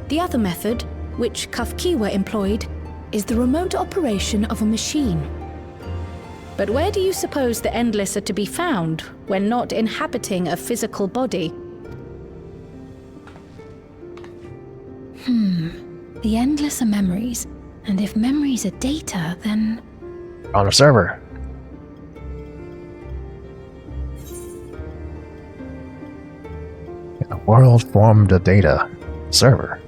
The other method, which ffxiv employed, is the remote operation of a machine. But where do you suppose the Endless are to be found when not inhabiting a physical body? The Endless are memories, and if memories are data, then... On a server. A world formed of data. Server.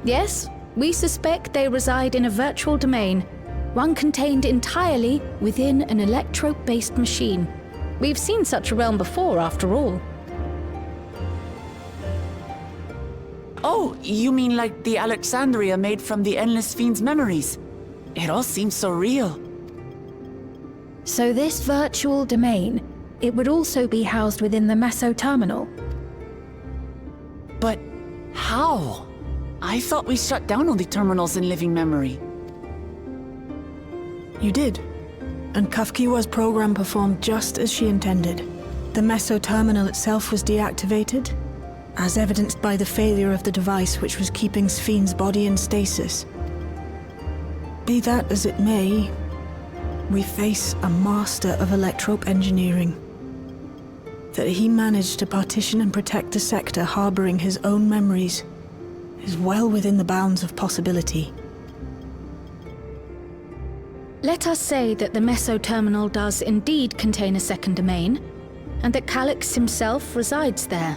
Yes, we suspect they reside in a virtual domain, one contained entirely within an electrope-based machine. We've seen such a realm before, after all. Oh, you mean like the Alexandria made from the Endless Fiend's memories? It all seems so real. So this virtual domain, it would also be housed within the meso terminal. But how? I thought we shut down all the terminals in living memory. You did. And ffxiv's program performed just as she intended. The meso terminal itself was deactivated, as evidenced by the failure of the device which was keeping Sfien's body in stasis. Be that as it may, we face a master of electrope engineering. That he managed to partition and protect the sector harboring his own memories is well within the bounds of possibility. Let us say that the meso terminal does indeed contain a second domain, and that Calix himself resides there.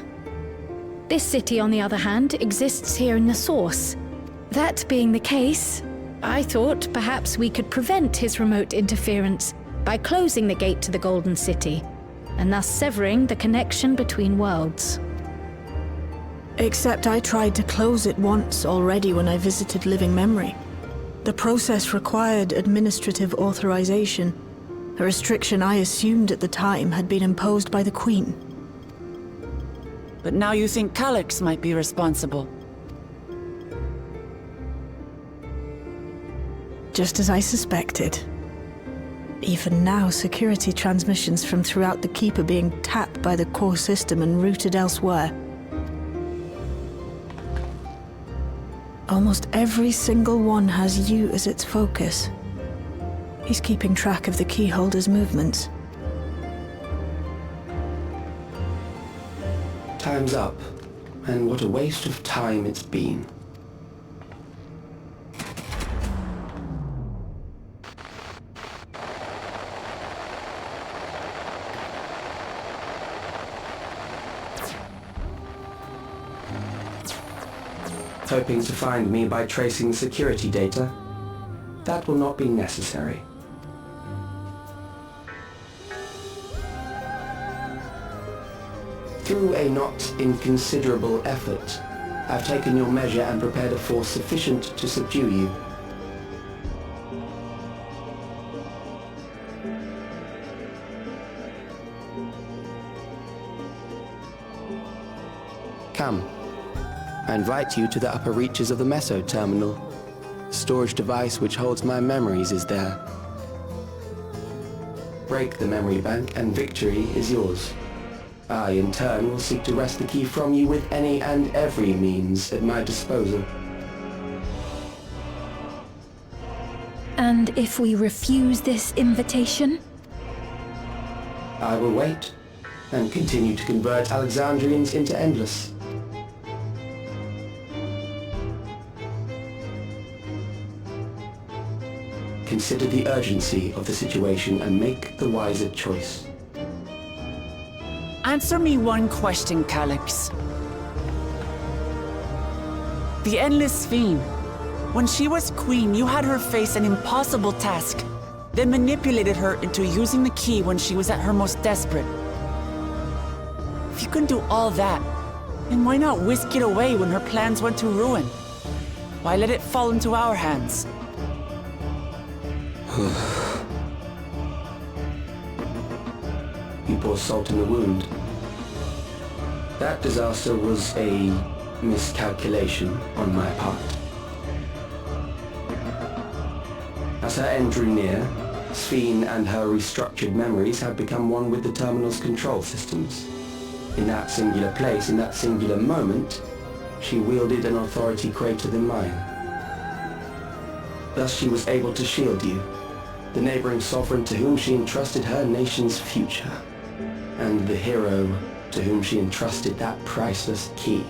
This city, on the other hand, exists here in the source. That being the case, I thought perhaps we could prevent his remote interference by closing the gate to the Golden City, and thus severing the connection between worlds. Except I tried to close it once already when I visited living memory. The process required administrative authorization, a restriction I assumed at the time had been imposed by the Queen. But now you think Calix might be responsible. Just as I suspected. Even now, security transmissions from throughout the Keep are being tapped by the core system and routed elsewhere. Almost every single one has you as its focus. He's keeping track of the keyholder's movements. Time's up, and what a waste of time it's been. hoping to find me by tracing security data? That will not be necessary. Through a not inconsiderable effort, I've taken your measure and prepared a force sufficient to subdue you. Come. I invite you to the upper reaches of the meso terminal. The storage device which holds my memories is there. Break the memory bank and victory is yours. I, in turn, will seek to wrest the key from you with any and every means at my disposal. And if we refuse this invitation? I will wait and continue to convert Alexandrians into Endless. Consider the urgency of the situation and make the wiser choice. Answer me one question, Calix. The Endless Fiend. When she was queen, you had her face an impossible task, then manipulated her into using the key when she was at her most desperate. If you can do all that, then why not whisk it away when her plans went to ruin? Why let it fall into our hands? You pour salt in the wound. That disaster was a miscalculation on my part. As her end drew near, Sphene and her restructured memories had become one with the terminal's control systems. In that singular place, in that singular moment, she wielded an authority greater than mine. Thus she was able to shield you, the neighboring sovereign to whom she entrusted her nation's future, and the hero to whom she entrusted that priceless key.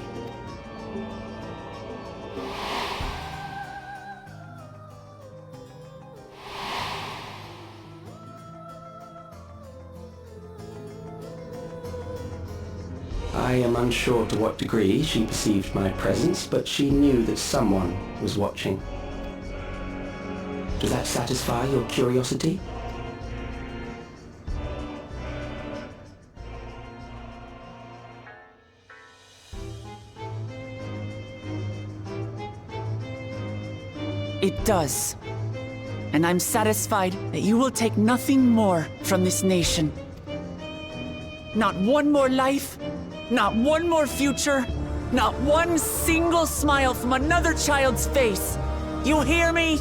I am unsure to what degree she perceived my presence, but she knew that someone was watching. Does that satisfy your curiosity? It does. And I'm satisfied that you will take nothing more from this nation. Not one more life, not one more future, not one single smile from another child's face. You hear me?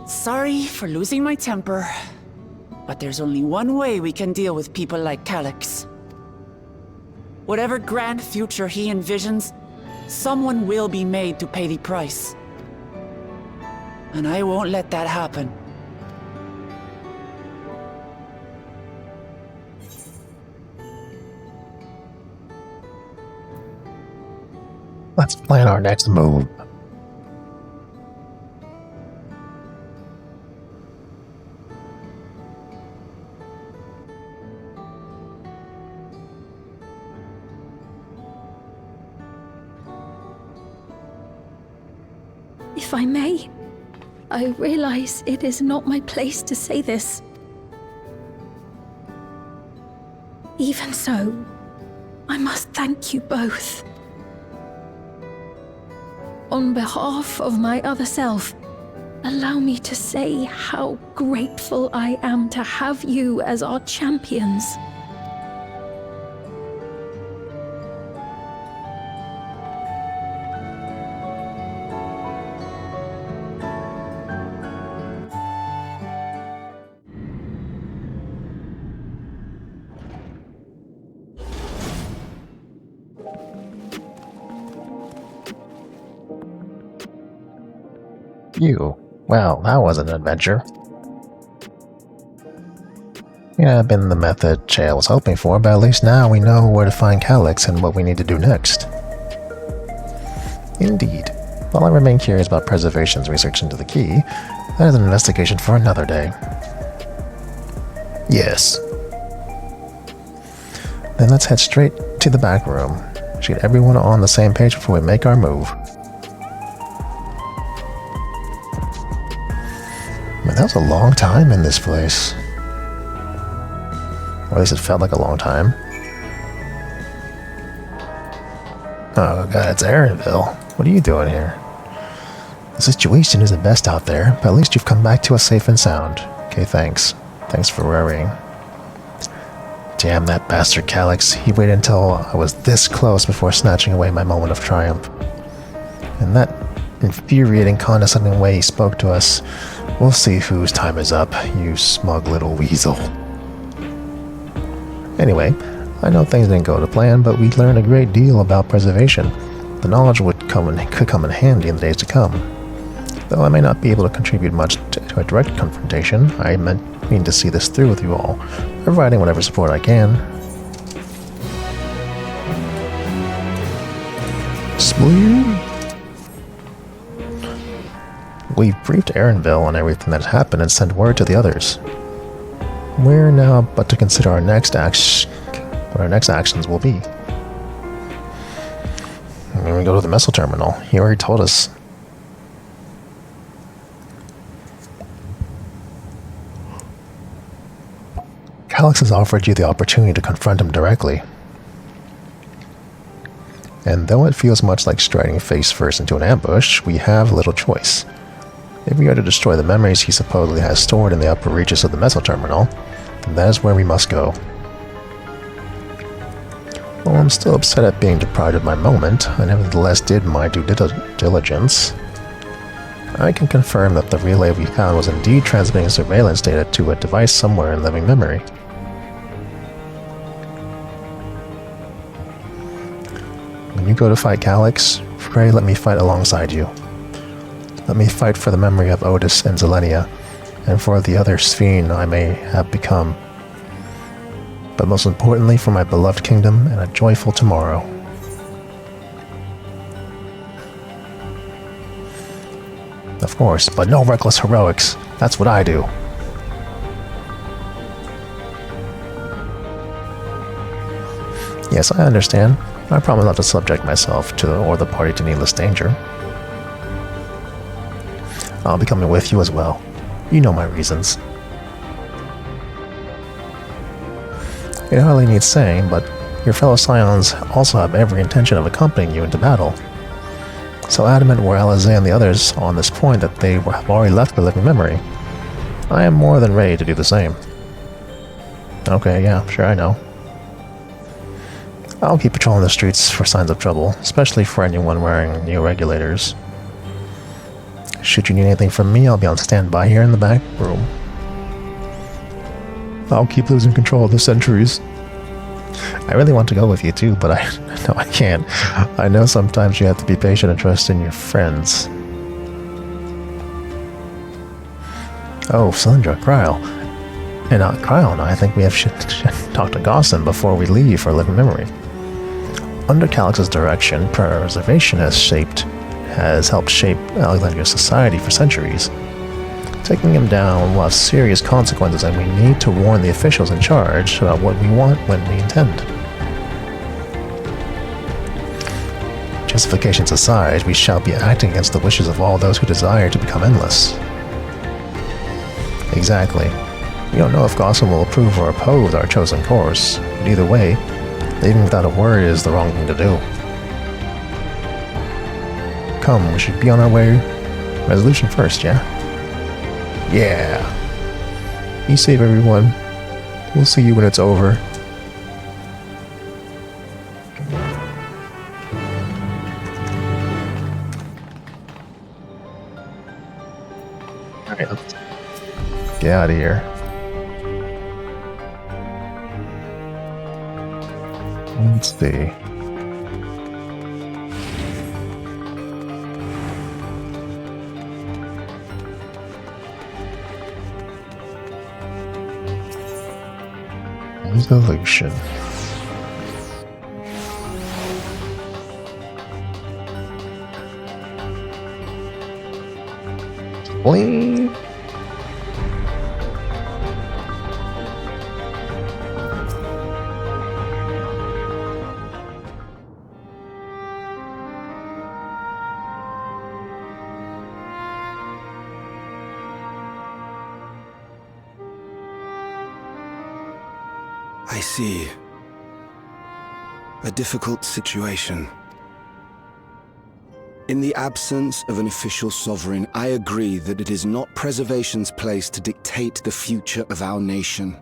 Sorry for losing my temper, but there's only one way we can deal with people like Calix. Whatever grand future he envisions, someone will be made to pay the price. And I won't let that happen. Let's plan our next move. If I may, I realize it is not my place to say this. Even so, I must thank you both. On behalf of my other self, allow me to say how grateful I am to have you as our champions. You. Well, that was an adventure. May not have been the method Chael was hoping for, but at least now we know where to find Calix and what we need to do next. Indeed. While I remain curious about Preservation's research into the key, that is an investigation for another day. Yes. Then let's head straight to the back room. Should get everyone on the same page before we make our move. Man, that was a long time in this place. Or at least it felt like a long time. Oh god, it's Aaronville. What are you doing here? The situation isn't best out there, but at least you've come back to us safe and sound. Okay, thanks. Thanks for worrying. Damn that bastard Calyx. He waited until I was this close before snatching away my moment of triumph. And that infuriating, condescending way he spoke to us, we'll see whose time is up, you smug little weasel. Anyway, I know things didn't go to plan, but we learned a great deal about preservation. The knowledge could come in handy in the days to come. Though I may not be able to contribute much to a direct confrontation, I mean to see this through with you all, providing whatever support I can. Spleen? We've briefed Aaronville on everything that's happened and sent word to the others. We're now but to consider what our next actions will be. When we go to the meso terminal, he already told us. Calyx has offered you the opportunity to confront him directly. And though it feels much like striding face first into an ambush, we have little choice. If we are to destroy the memories he supposedly has stored in the upper reaches of the meso terminal, then that is where we must go. While I'm still upset at being deprived of my moment, I nevertheless did my due diligence. I can confirm that the relay we found was indeed transmitting surveillance data to a device somewhere in living memory. When you go to fight Calyx, pray let me fight alongside you. Let me fight for the memory of Otis and Zelenia, and for the other Sphene I may have become. But most importantly for my beloved kingdom and a joyful tomorrow. Of course, but no reckless heroics. That's what I do. Yes, I understand. I promise not to subject myself to or the party to needless danger. I'll be coming with you as well. You know my reasons. It hardly needs saying, but your fellow Scions also have every intention of accompanying you into battle. So adamant were Alizé and the others on this point that they have already left the living memory. I am more than ready to do the same. Okay, yeah, sure, I know. I'll keep patrolling the streets for signs of trouble, especially for anyone wearing neo-regulators. Should you need anything from me, I'll be on standby here in the back room. I'll keep losing control of the sentries. I really want to go with you too, but I can't. I know sometimes you have to be patient and trust in your friends. Oh, Cylindra, Cryle. And Cryle and I think we should talk to Gossen before we leave for living memory. Under Calyx's direction, preservation has helped shape Alexandria's society for centuries. Taking him down will have serious consequences, and we need to warn the officials in charge about what we want when we intend. Justifications aside, we shall be acting against the wishes of all those who desire to become endless. Exactly. We don't know if Gossen will approve or oppose our chosen course, but either way, leaving without a word is the wrong thing to do. Come, we should be on our way. Resolution first, yeah? Yeah. Be safe, everyone. We'll see you when it's over. Alright, let's get out of here. Let's see. Resolution. Boing! I see. A difficult situation. In the absence of an official sovereign, I agree that it is not Preservation's place to dictate the future of our nation.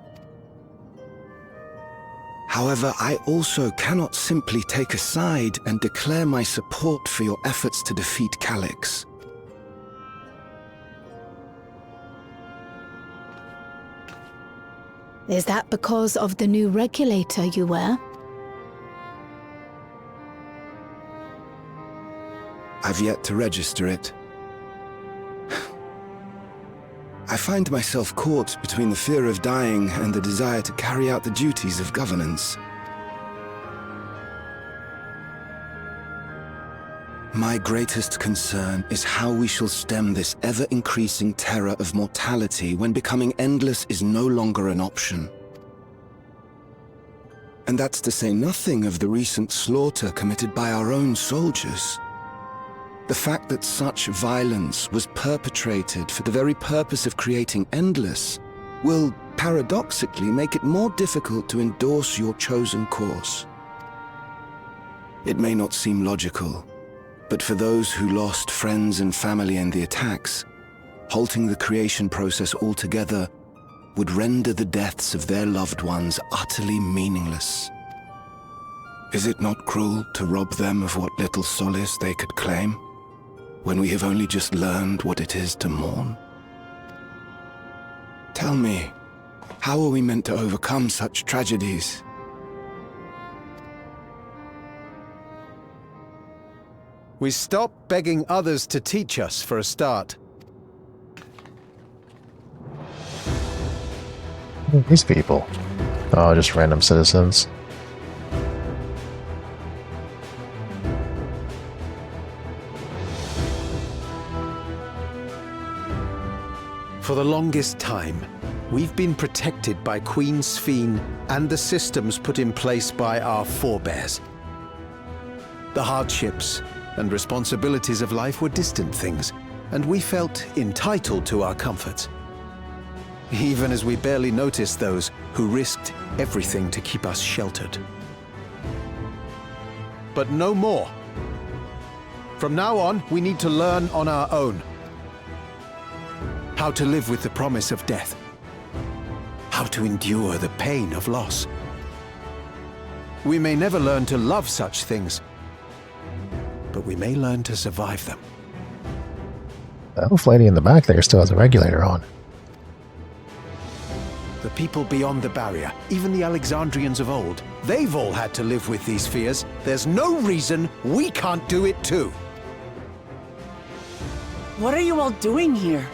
However, I also cannot simply take a side and declare my support for your efforts to defeat Calix. Is that because of the new regulator you wear? I've yet to register it. I find myself caught between the fear of dying and the desire to carry out the duties of governance. My greatest concern is how we shall stem this ever-increasing terror of mortality when becoming endless is no longer an option. And that's to say nothing of the recent slaughter committed by our own soldiers. The fact that such violence was perpetrated for the very purpose of creating endless will, paradoxically, make it more difficult to endorse your chosen course. It may not seem logical, but for those who lost friends and family in the attacks, halting the creation process altogether would render the deaths of their loved ones utterly meaningless. Is it not cruel to rob them of what little solace they could claim, when we have only just learned what it is to mourn? Tell me, how are we meant to overcome such tragedies? We stop begging others to teach us for a start. Who are these people? Oh, just random citizens. For the longest time, we've been protected by Queen Sphene and the systems put in place by our forebears. The hardships and responsibilities of life were distant things, and we felt entitled to our comforts, even as we barely noticed those who risked everything to keep us sheltered. But no more. From now on, we need to learn on our own. How to live with the promise of death. How to endure the pain of loss. We may never learn to love such things, but we may learn to survive them. The elf lady in the back there still has a regulator on. The people beyond the barrier, even the Alexandrians of old, they've all had to live with these fears. There's no reason we can't do it too. What are you all doing here?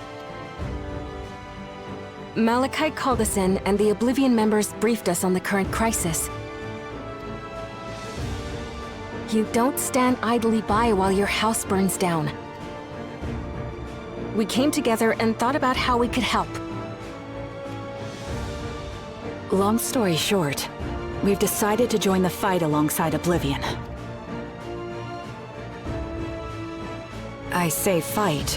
Malachite called us in, and the Oblivion members briefed us on the current crisis. You don't stand idly by while your house burns down. We came together and thought about how we could help. Long story short, we've decided to join the fight alongside Oblivion. I say fight,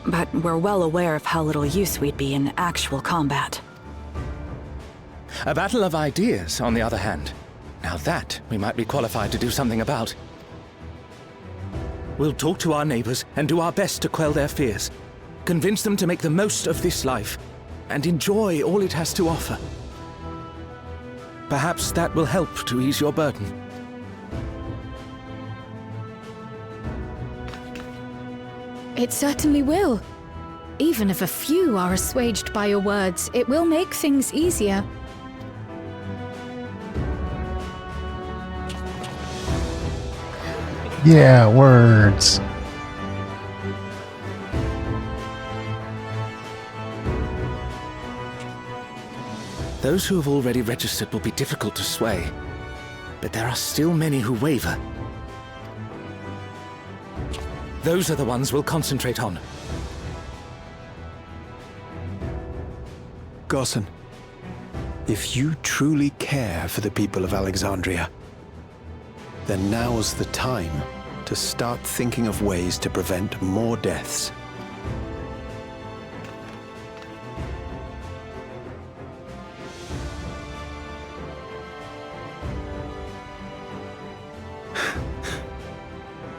but we're well aware of how little use we'd be in actual combat. A battle of ideas, on the other hand. Now that we might be qualified to do something about. We'll talk to our neighbors and do our best to quell their fears. Convince them to make the most of this life and enjoy all it has to offer. Perhaps that will help to ease your burden. It certainly will. Even if a few are assuaged by your words, it will make things easier. Yeah, words. Those who have already registered will be difficult to sway, but there are still many who waver. Those are the ones we'll concentrate on. Gossen, if you truly care for the people of Alexandria, then now's the time to start thinking of ways to prevent more deaths.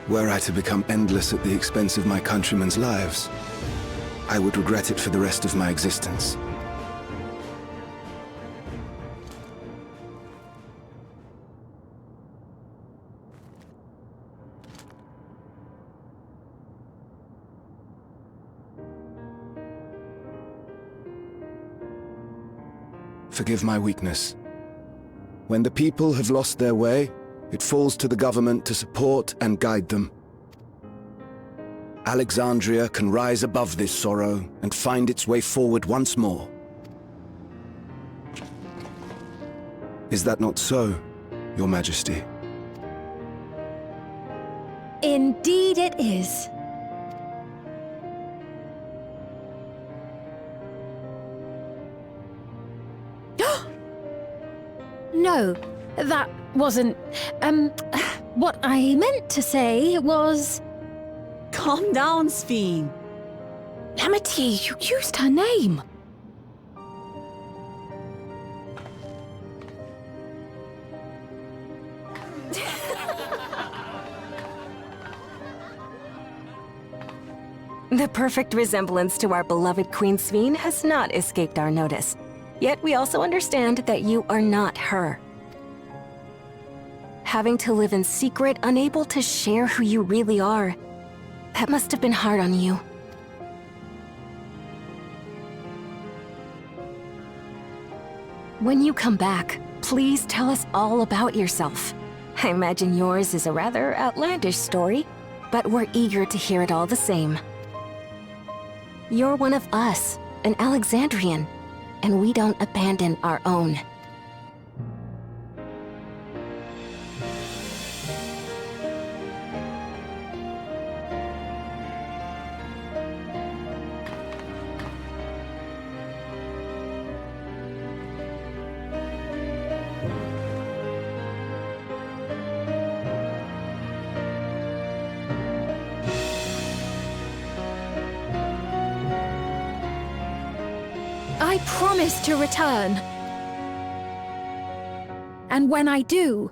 Were I to become endless at the expense of my countrymen's lives, I would regret it for the rest of my existence. Forgive my weakness. When the people have lost their way, it falls to the government to support and guide them. Alexandria can rise above this sorrow and find its way forward once more. Is that not so, Your Majesty? Indeed it is. No, that wasn't... what I meant to say was... Calm down, Sphene. Amity, you used her name. The perfect resemblance to our beloved Queen Sphene has not escaped our notice. Yet we also understand that you are not her. Having to live in secret, unable to share who you really are, that must have been hard on you. When you come back, please tell us all about yourself. I imagine yours is a rather outlandish story, but we're eager to hear it all the same. You're one of us, an Alexandrian, and we don't abandon our own. I promise to return. And when I do,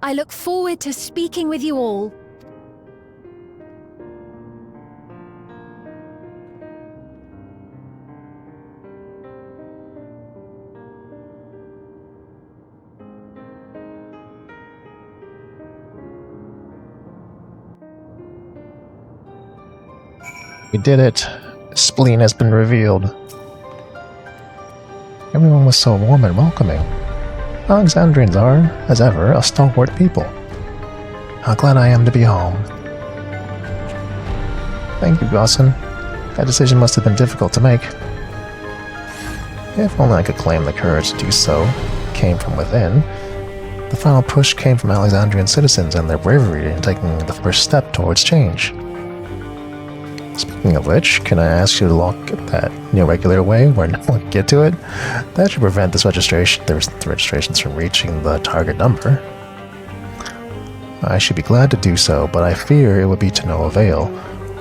I look forward to speaking with you all. We did it. Spleen has been revealed. Everyone was so warm and welcoming. Alexandrians are, as ever, a stalwart people. How glad I am to be home. Thank you, Gossen. That decision must have been difficult to make. If only I could claim the courage to do so came from within. The final push came from Alexandrian citizens and their bravery in taking the first step towards change. Speaking of which, can I ask you to lock that irregular way where no one can get to it? That should prevent the registrations from reaching the target number. I should be glad to do so, but I fear it would be to no avail.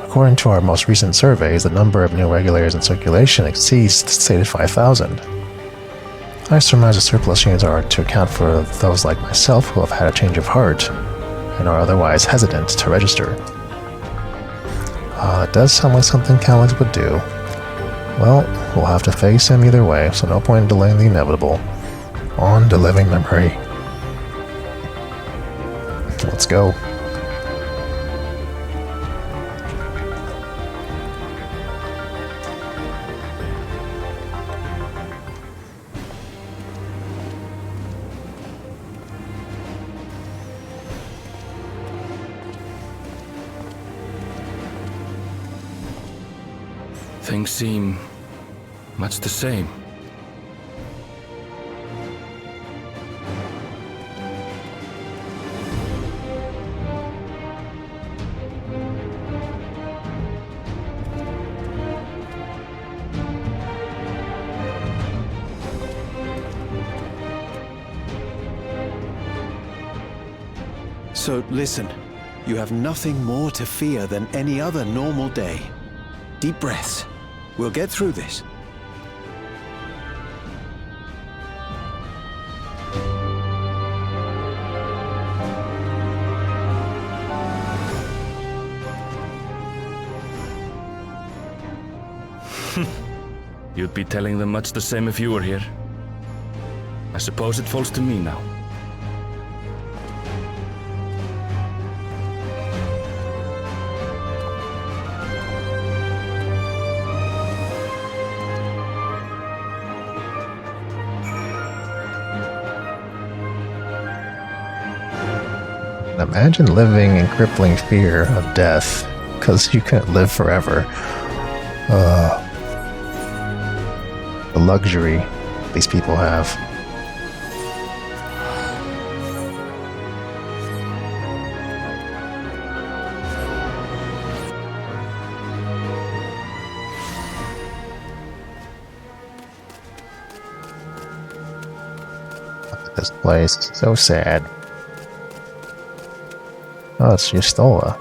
According to our most recent surveys, the number of new regulators in circulation exceeds the stated 5,000. I surmise the surplus units are to account for those like myself who have had a change of heart and are otherwise hesitant to register. It does sound like something Calix would do. Well, we'll have to face him either way, so no point in delaying the inevitable. On to living memory. Let's go. Things seem much the same. So listen, you have nothing more to fear than any other normal day. Deep breaths. We'll get through this. You'd be telling them much the same if you were here. I suppose it falls to me now. Imagine living in crippling fear of death, because you couldn't live forever. The luxury these people have. Look at this place, so sad. Oh, it's Yustola.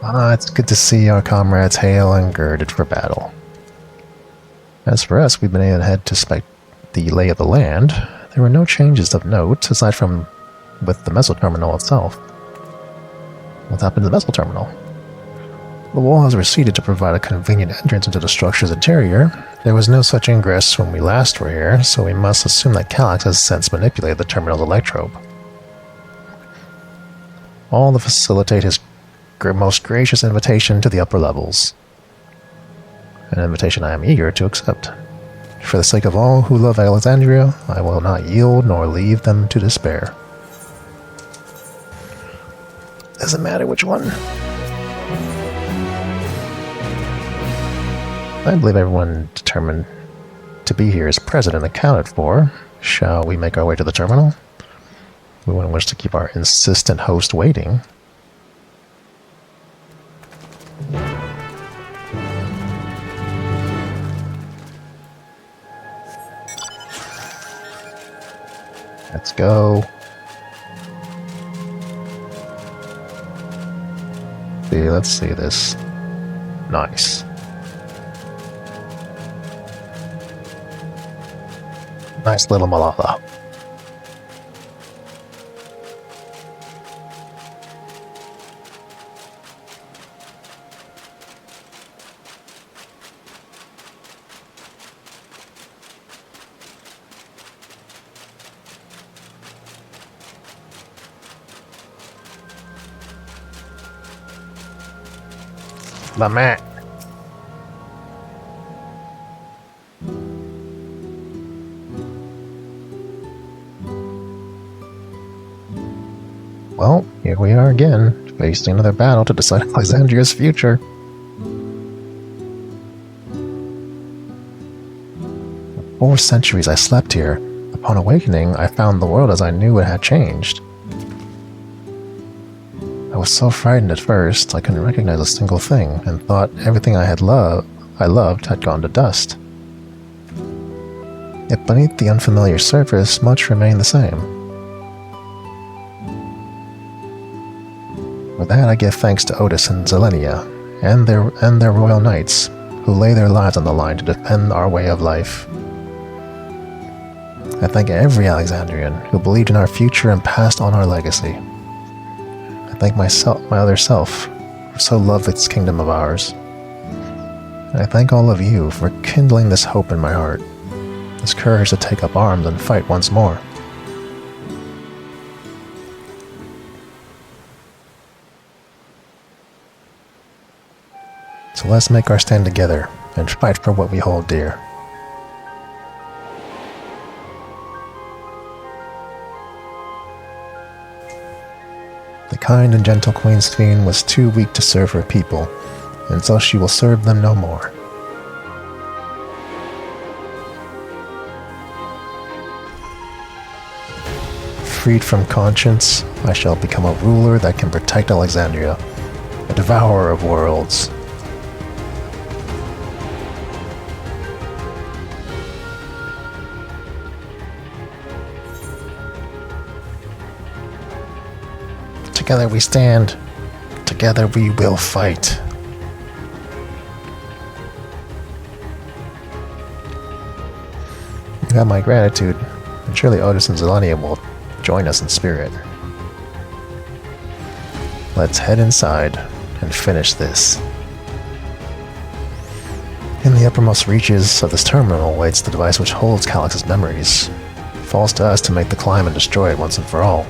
Ah, it's good to see our comrades hale and girded for battle. As for us, we've been ahead to inspect the lay of the land. There were no changes of note, aside from with the meso terminal itself. What happened to the meso terminal? The wall has receded to provide a convenient entrance into the structure's interior. There was no such ingress when we last were here, so we must assume that Calyx has since manipulated the terminal's electrobe. All to facilitate his most gracious invitation to the upper levels. An invitation I am eager to accept. For the sake of all who love Alexandria, I will not yield nor leave them to despair. Doesn't matter which one. I believe everyone determined to be here is present and accounted for. Shall we make our way to the terminal? We wouldn't wish to keep our insistent host waiting. Let's go. See, let's see this. Nice. Nice little Malala. The man. Well, here we are again, facing another battle to decide Alexandria's future. For 4 centuries I slept here. Upon awakening, I found the world as I knew it had changed. I was so frightened at first, I couldn't recognize a single thing, and thought everything I loved had gone to dust. Yet beneath the unfamiliar surface, much remained the same. For that I give thanks to Otis and Zelenia, and their royal knights, who lay their lives on the line to defend our way of life. I thank every Alexandrian who believed in our future and passed on our legacy. I thank my other self, who so loved this kingdom of ours. And I thank all of you for kindling this hope in my heart, this courage to take up arms and fight once more. So let's make our stand together and fight for what we hold dear. The kind and gentle Queen Sphene was too weak to serve her people, and so she will serve them no more. Freed from conscience, I shall become a ruler that can protect Alexandria, a devourer of worlds. Together we stand. Together we will fight. You have my gratitude, and surely Otis and Zelania will join us in spirit. Let's head inside and finish this. In the uppermost reaches of this terminal waits the device which holds Calix's memories. It falls to us to make the climb and destroy it once and for all.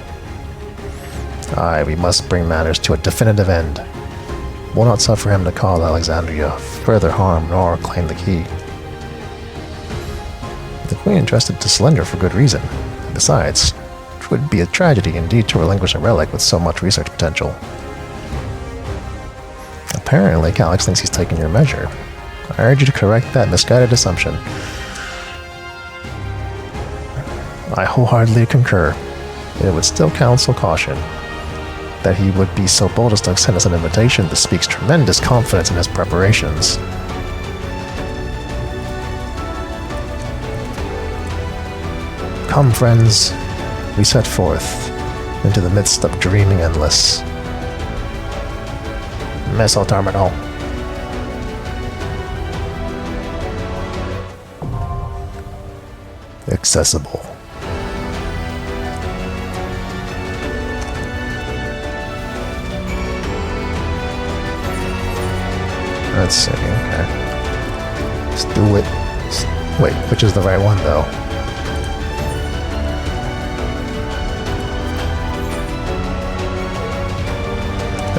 Aye, we must bring matters to a definitive end. We'll not suffer him to cause Alexandria further harm nor claim the key. The Queen entrusted to Slender for good reason. Besides, it would be a tragedy indeed to relinquish a relic with so much research potential. Apparently, Calix thinks he's taken your measure. I urge you to correct that misguided assumption. I wholeheartedly concur. It would still counsel caution. That he would be so bold as to send us an invitation bespeaks tremendous confidence in his preparations. Come, friends, we set forth into the midst of dreaming endless. Meso terminal. Accessible. Let's see, okay. Let's do it. Wait, which is the right one, though?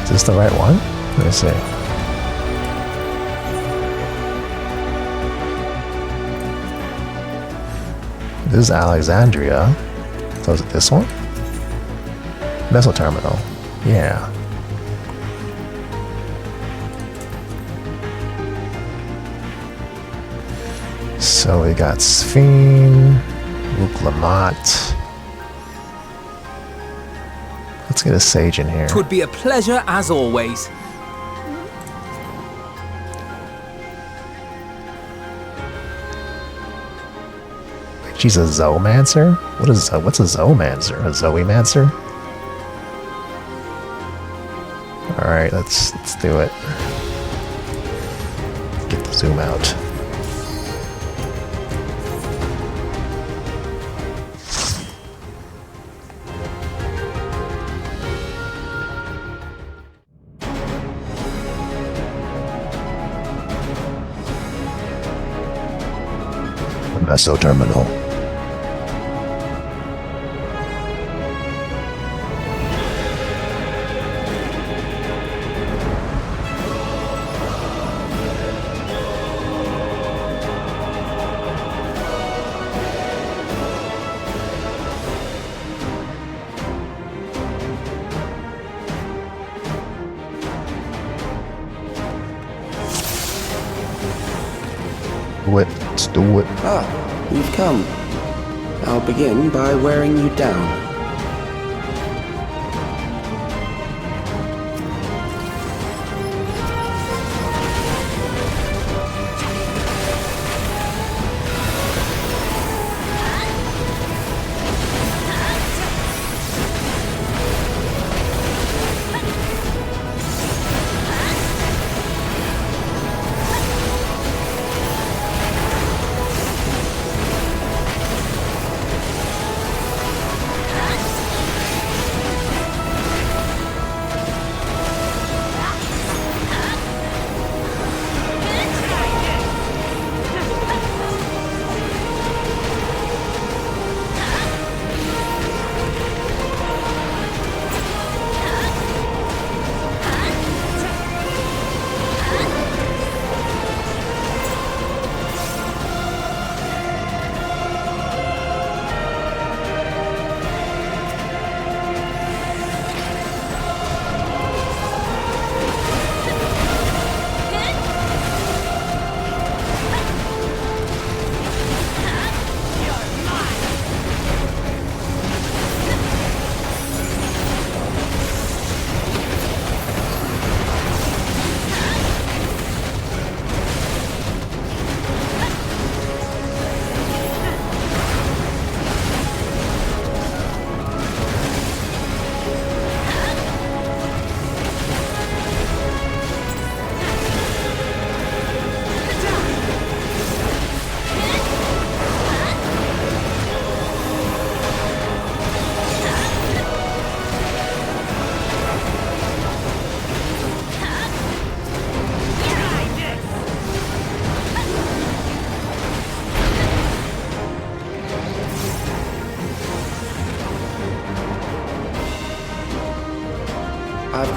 Is this the right one? Let me see. This is Alexandria. So is it this one? Meso terminal. Yeah. So we got Sphene, Uklamat. Let's get a sage in here. It would be a pleasure as always. She's a zoomancer? What's a zoomancer? A zoemancer? Alright, let's do it. Get the zoom out. Meso terminal. Let's do it. Ah, you've come. I'll begin by wearing you down.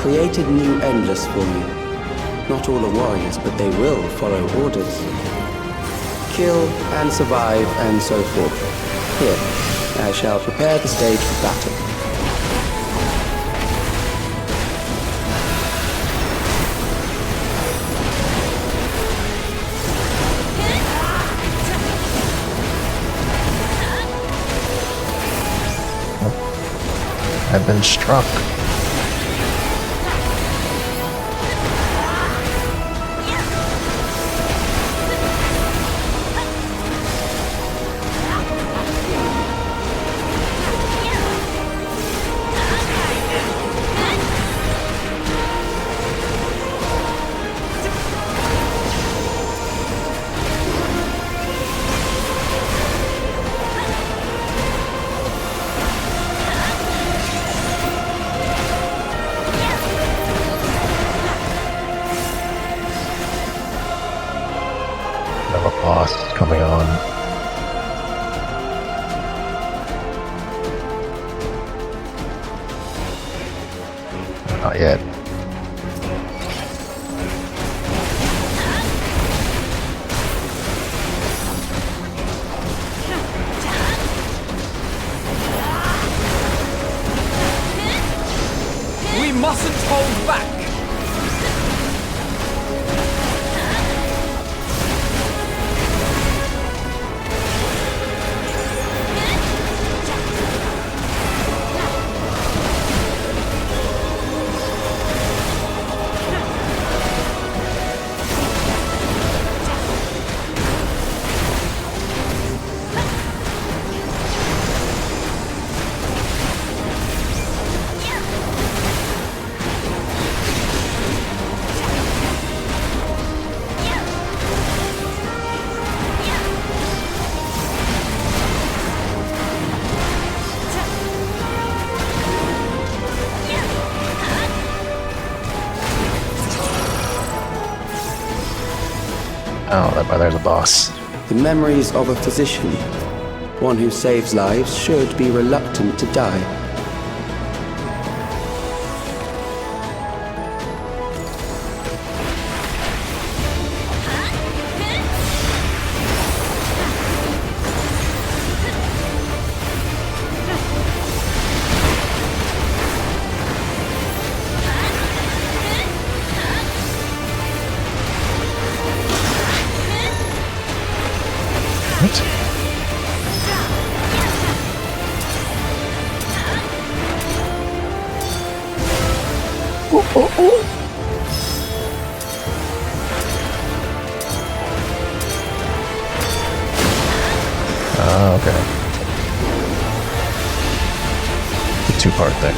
created new Endless for you. Not all are warriors, but they will follow orders. Kill and survive and so forth. Here, I shall prepare the stage for battle. I've been struck. Boss coming on. Not yet. We mustn't hold back! Oh, there's a boss. The memories of a physician. One who saves lives should be reluctant to die. What? Okay. The two-part thing.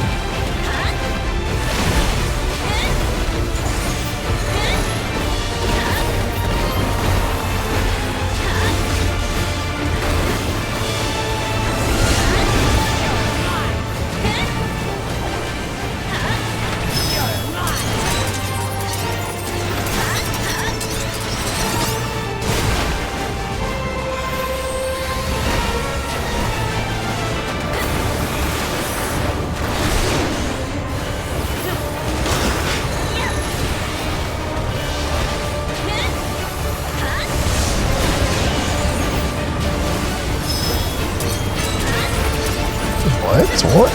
What?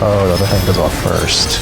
Oh, the other thing goes off first.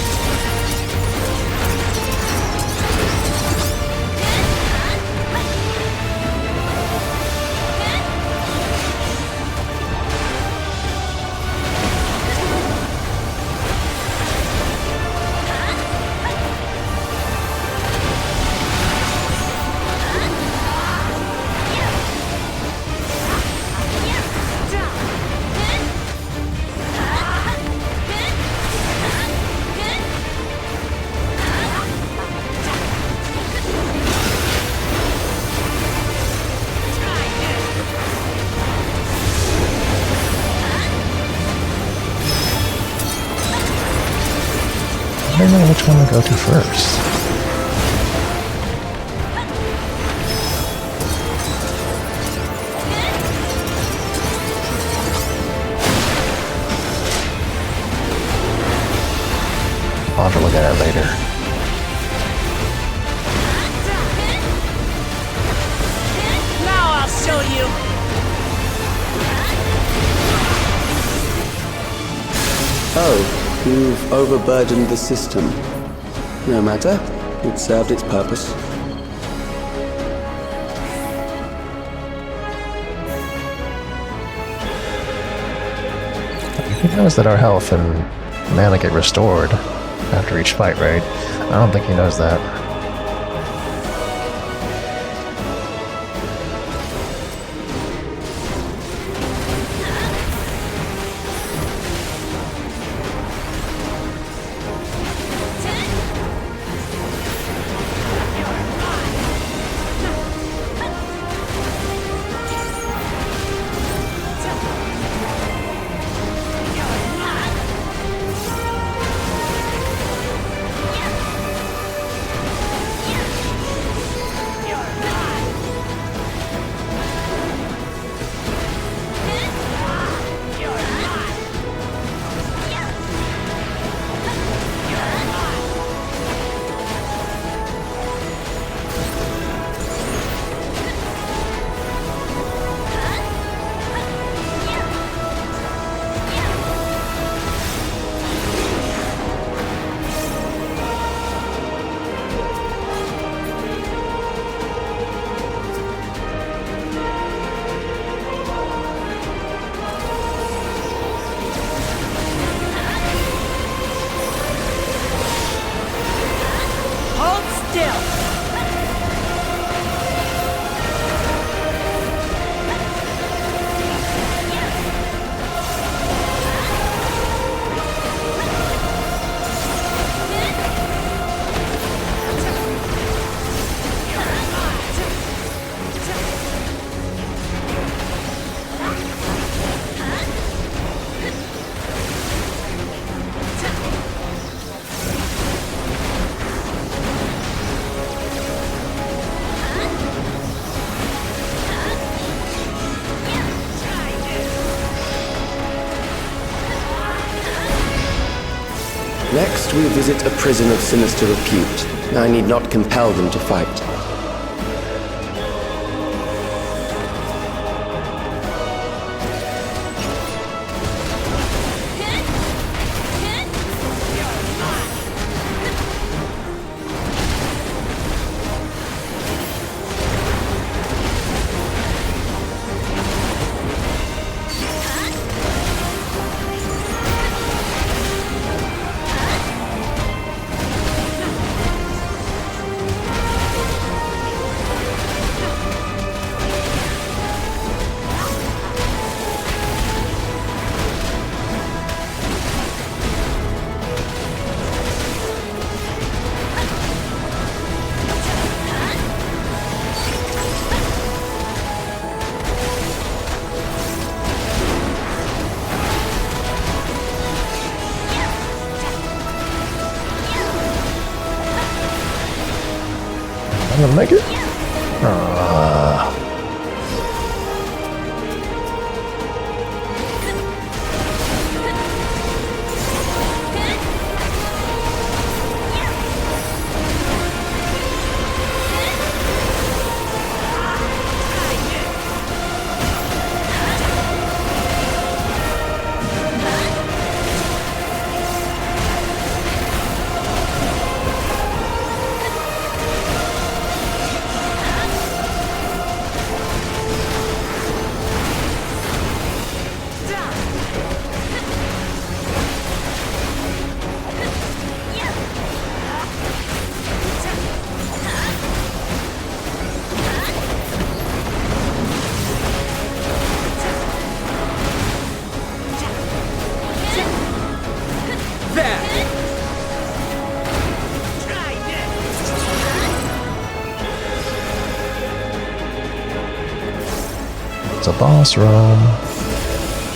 I don't know which one to go to first. there later. Now I'll show you! Oh, you've overburdened the system. No matter, it served its purpose. He knows that our health and mana get restored after each fight, right? I don't think he knows that. Next, we visit a prison of sinister repute. I need not compel them to fight. I'm gonna make it. It's a boss room.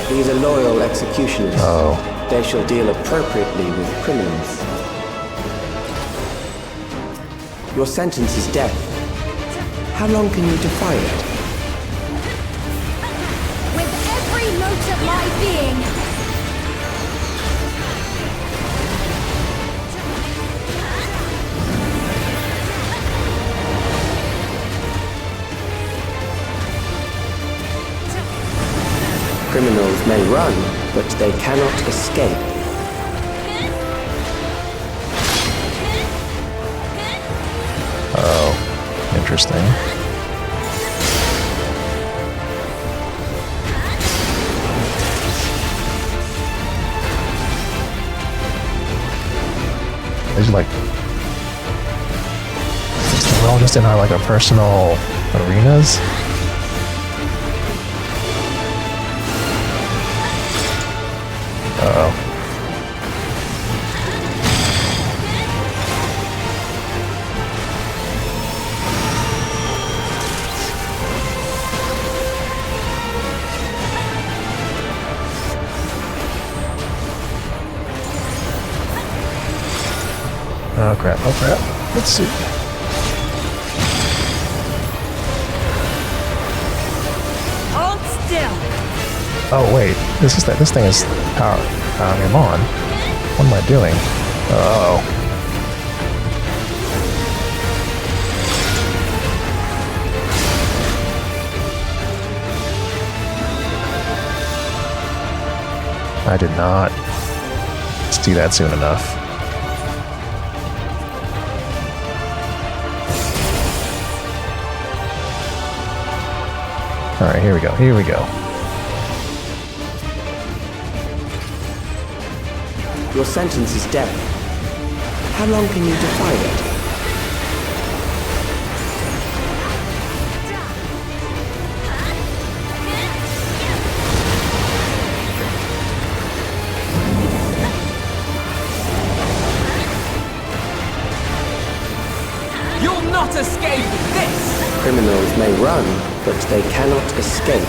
These are loyal executioners. Oh. They shall deal appropriately with criminals. Your sentence is death. How long can you defy it? With every mote of my being! Criminals may run, but they cannot escape. Oh, interesting. It's like we're all just in our personal arenas. Uh-oh. Oh crap, oh crap. Let's see. Hold still. Oh wait, this thing is powering him on. What am I doing? Uh-oh. I did not see that soon enough. Alright, here we go, here we go. Your sentence is death. How long can you defy it? You'll not escape this! Criminals may run, but they cannot escape.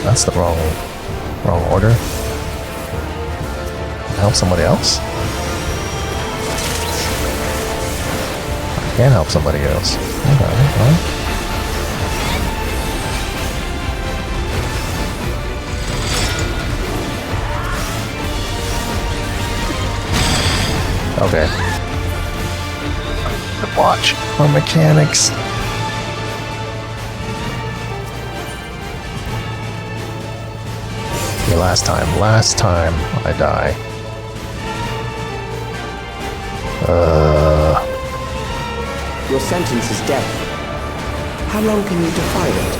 That's the wrong order. Help somebody else? I can help somebody else. Okay. Okay. Watch our mechanics. Okay, last time I die. Your sentence is death. How long can you defy it?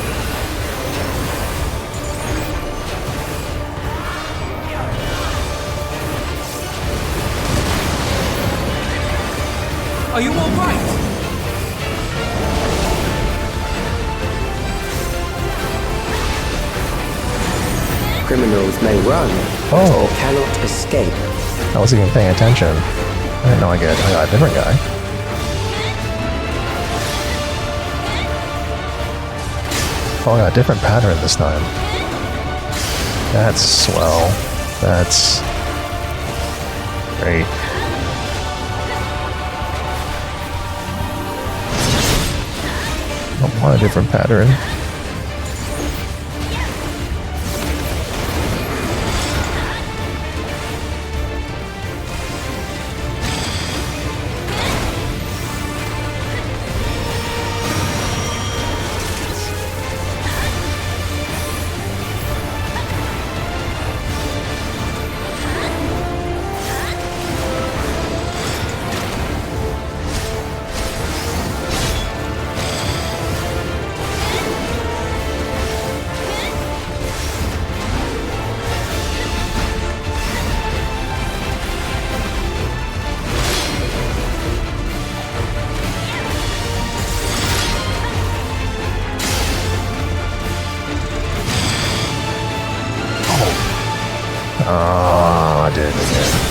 Are you all right? Criminals may run, but they cannot escape. I wasn't even paying attention. I didn't know I got a different guy. Oh, yeah, different pattern this time. That's swell. That's great. I want a different pattern. Oh, I did it again.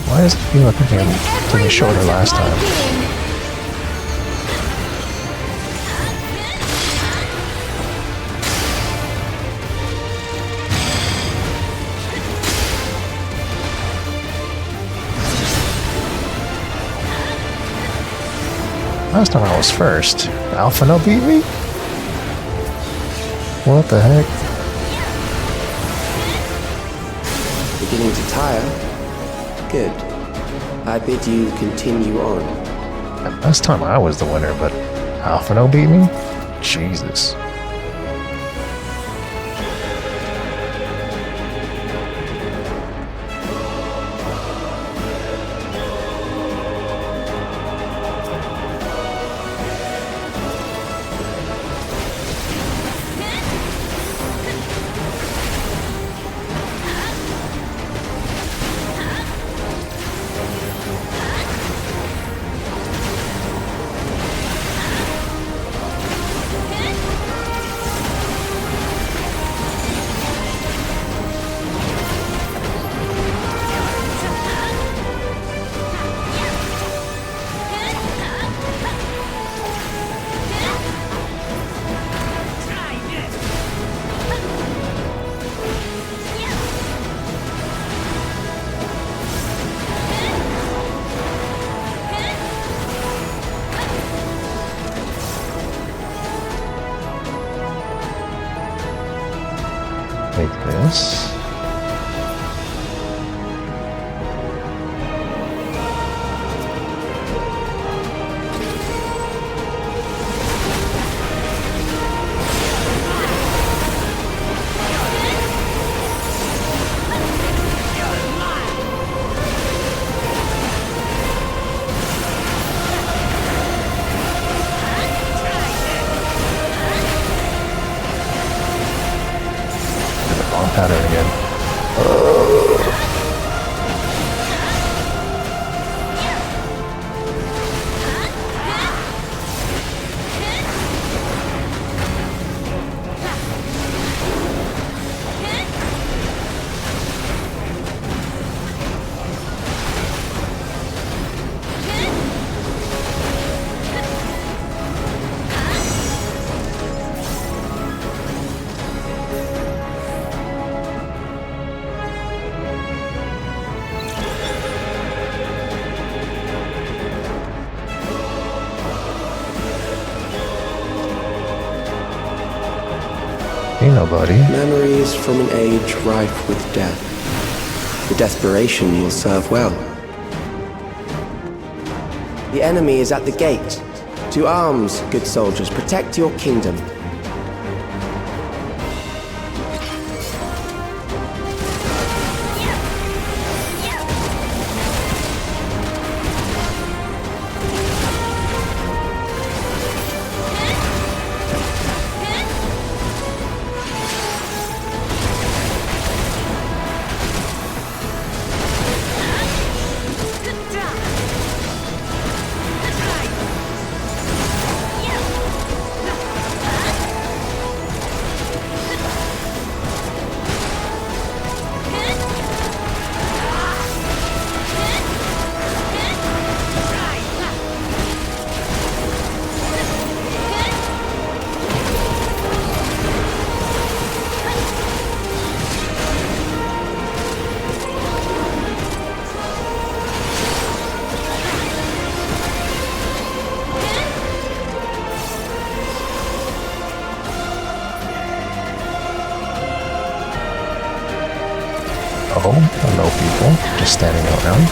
Why does it feel like it took me shorter last time? Last time I was first. Alpha no beat me? What the heck? Beginning to tire? Good. I bid you continue on. And last time I was the winner, but Alpha no beat me? Jesus. Like this. Pattern again. nobody. Memories from an age rife with death. The desperation will serve well. The enemy is at the gate. To arms, good soldiers, protect your kingdom. Oh, hello people, just standing around.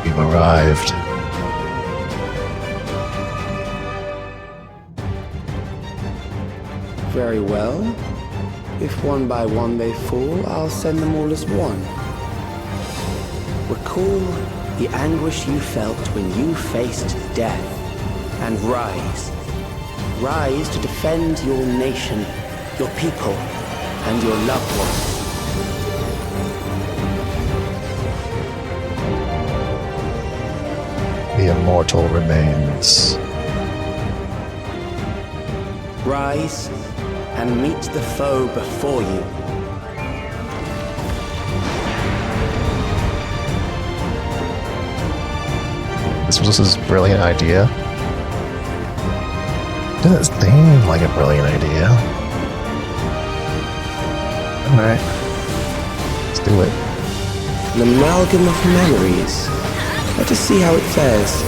We've arrived. Very well. If one by one they fall, I'll send them all as one. Recall the anguish you felt when you faced death, and rise. Rise to defend your nation, your people, and your loved ones. The immortal remains. Rise and meet the foe before you. This was his brilliant idea. Doesn't seem like a brilliant idea. Alright. Let's do it. An amalgam of memories. Let us see how it fares.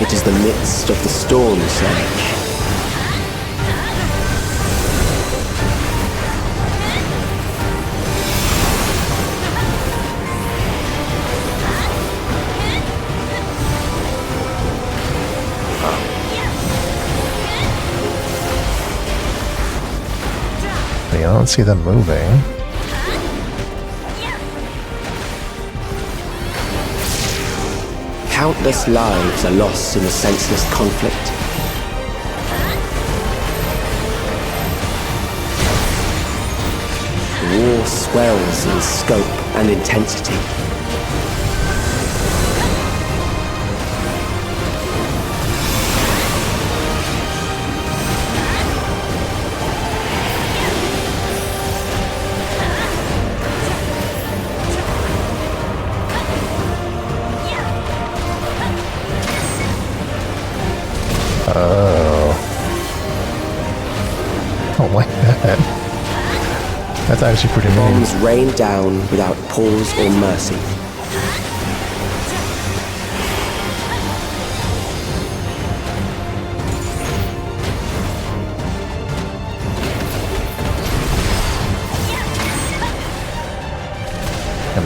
It is the midst of the storm, Sage. I don't see them moving. Countless lives are lost in the senseless conflict. The war swells in scope and intensity. I don't like that. That's actually pretty mean. Bombs rain down without pause or mercy.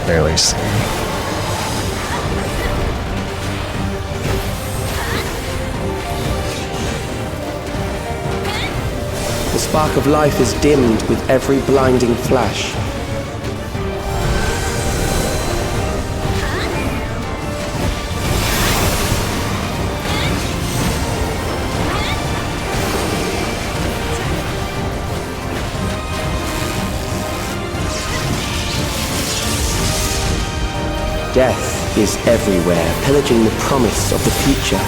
barely see. The spark of life is dimmed with every blinding flash. Death is everywhere, pillaging the promise of the future.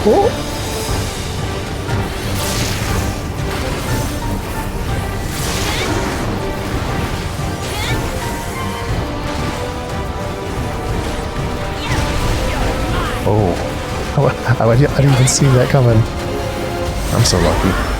Oh. Oh, I didn't even see that coming. I'm so lucky.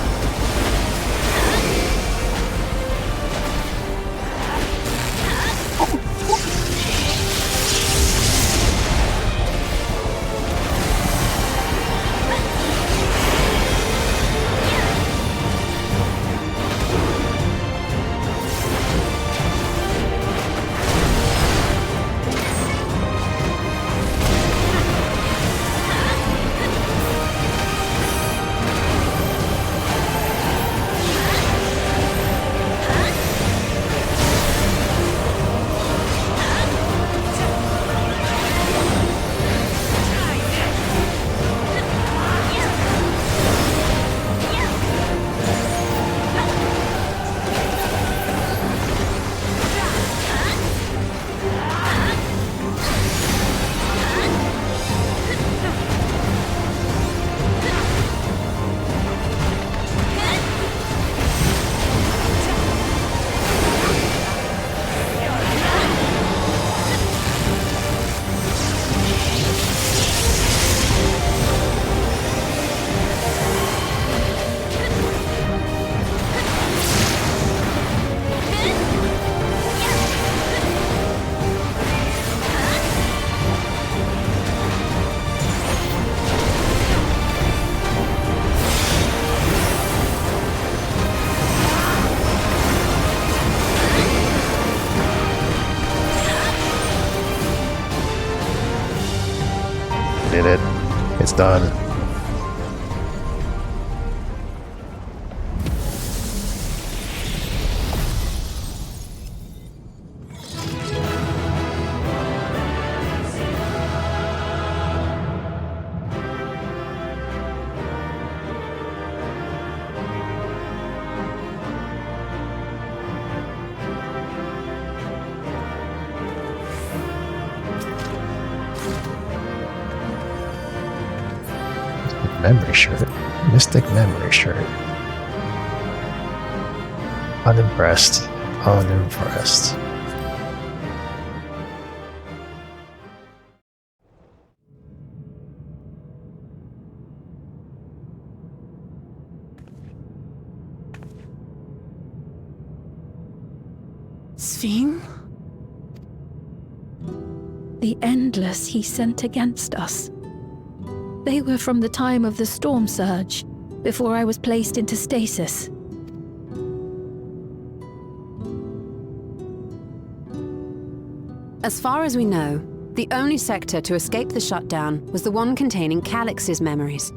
Did it. It's done. Memory shirt. Mystic memory shirt. Unimpressed. Unimpressed. Sphene? The Endless he sent against us. They were from the time of the storm surge, before I was placed into stasis. As far as we know, the only sector to escape the shutdown was the one containing Calix's memories.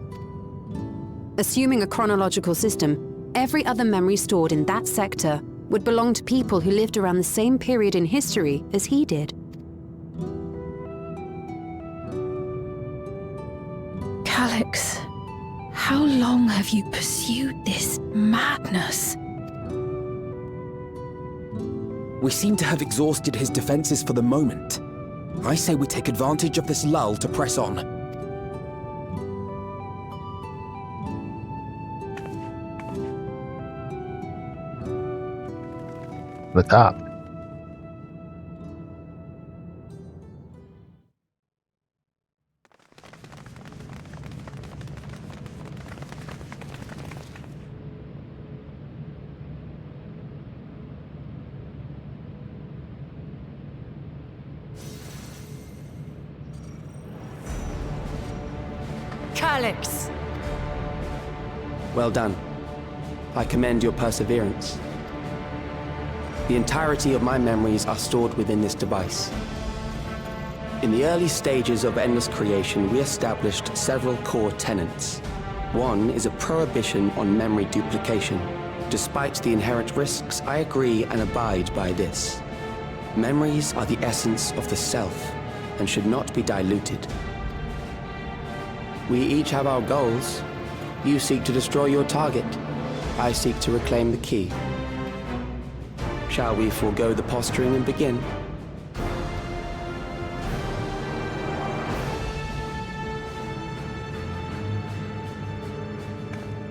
Assuming a chronological system, every other memory stored in that sector would belong to people who lived around the same period in history as he did. Calix, how long have you pursued this madness? We seem to have exhausted his defenses for the moment. I say we take advantage of this lull to press on. The top. Calyx! Well done. I commend your perseverance. The entirety of my memories are stored within this device. In the early stages of Endless Creation, we established several core tenets. One is a prohibition on memory duplication. Despite the inherent risks, I agree and abide by this. Memories are the essence of the self, and should not be diluted. We each have our goals. You seek to destroy your target. I seek to reclaim the key. Shall we forego the posturing and begin?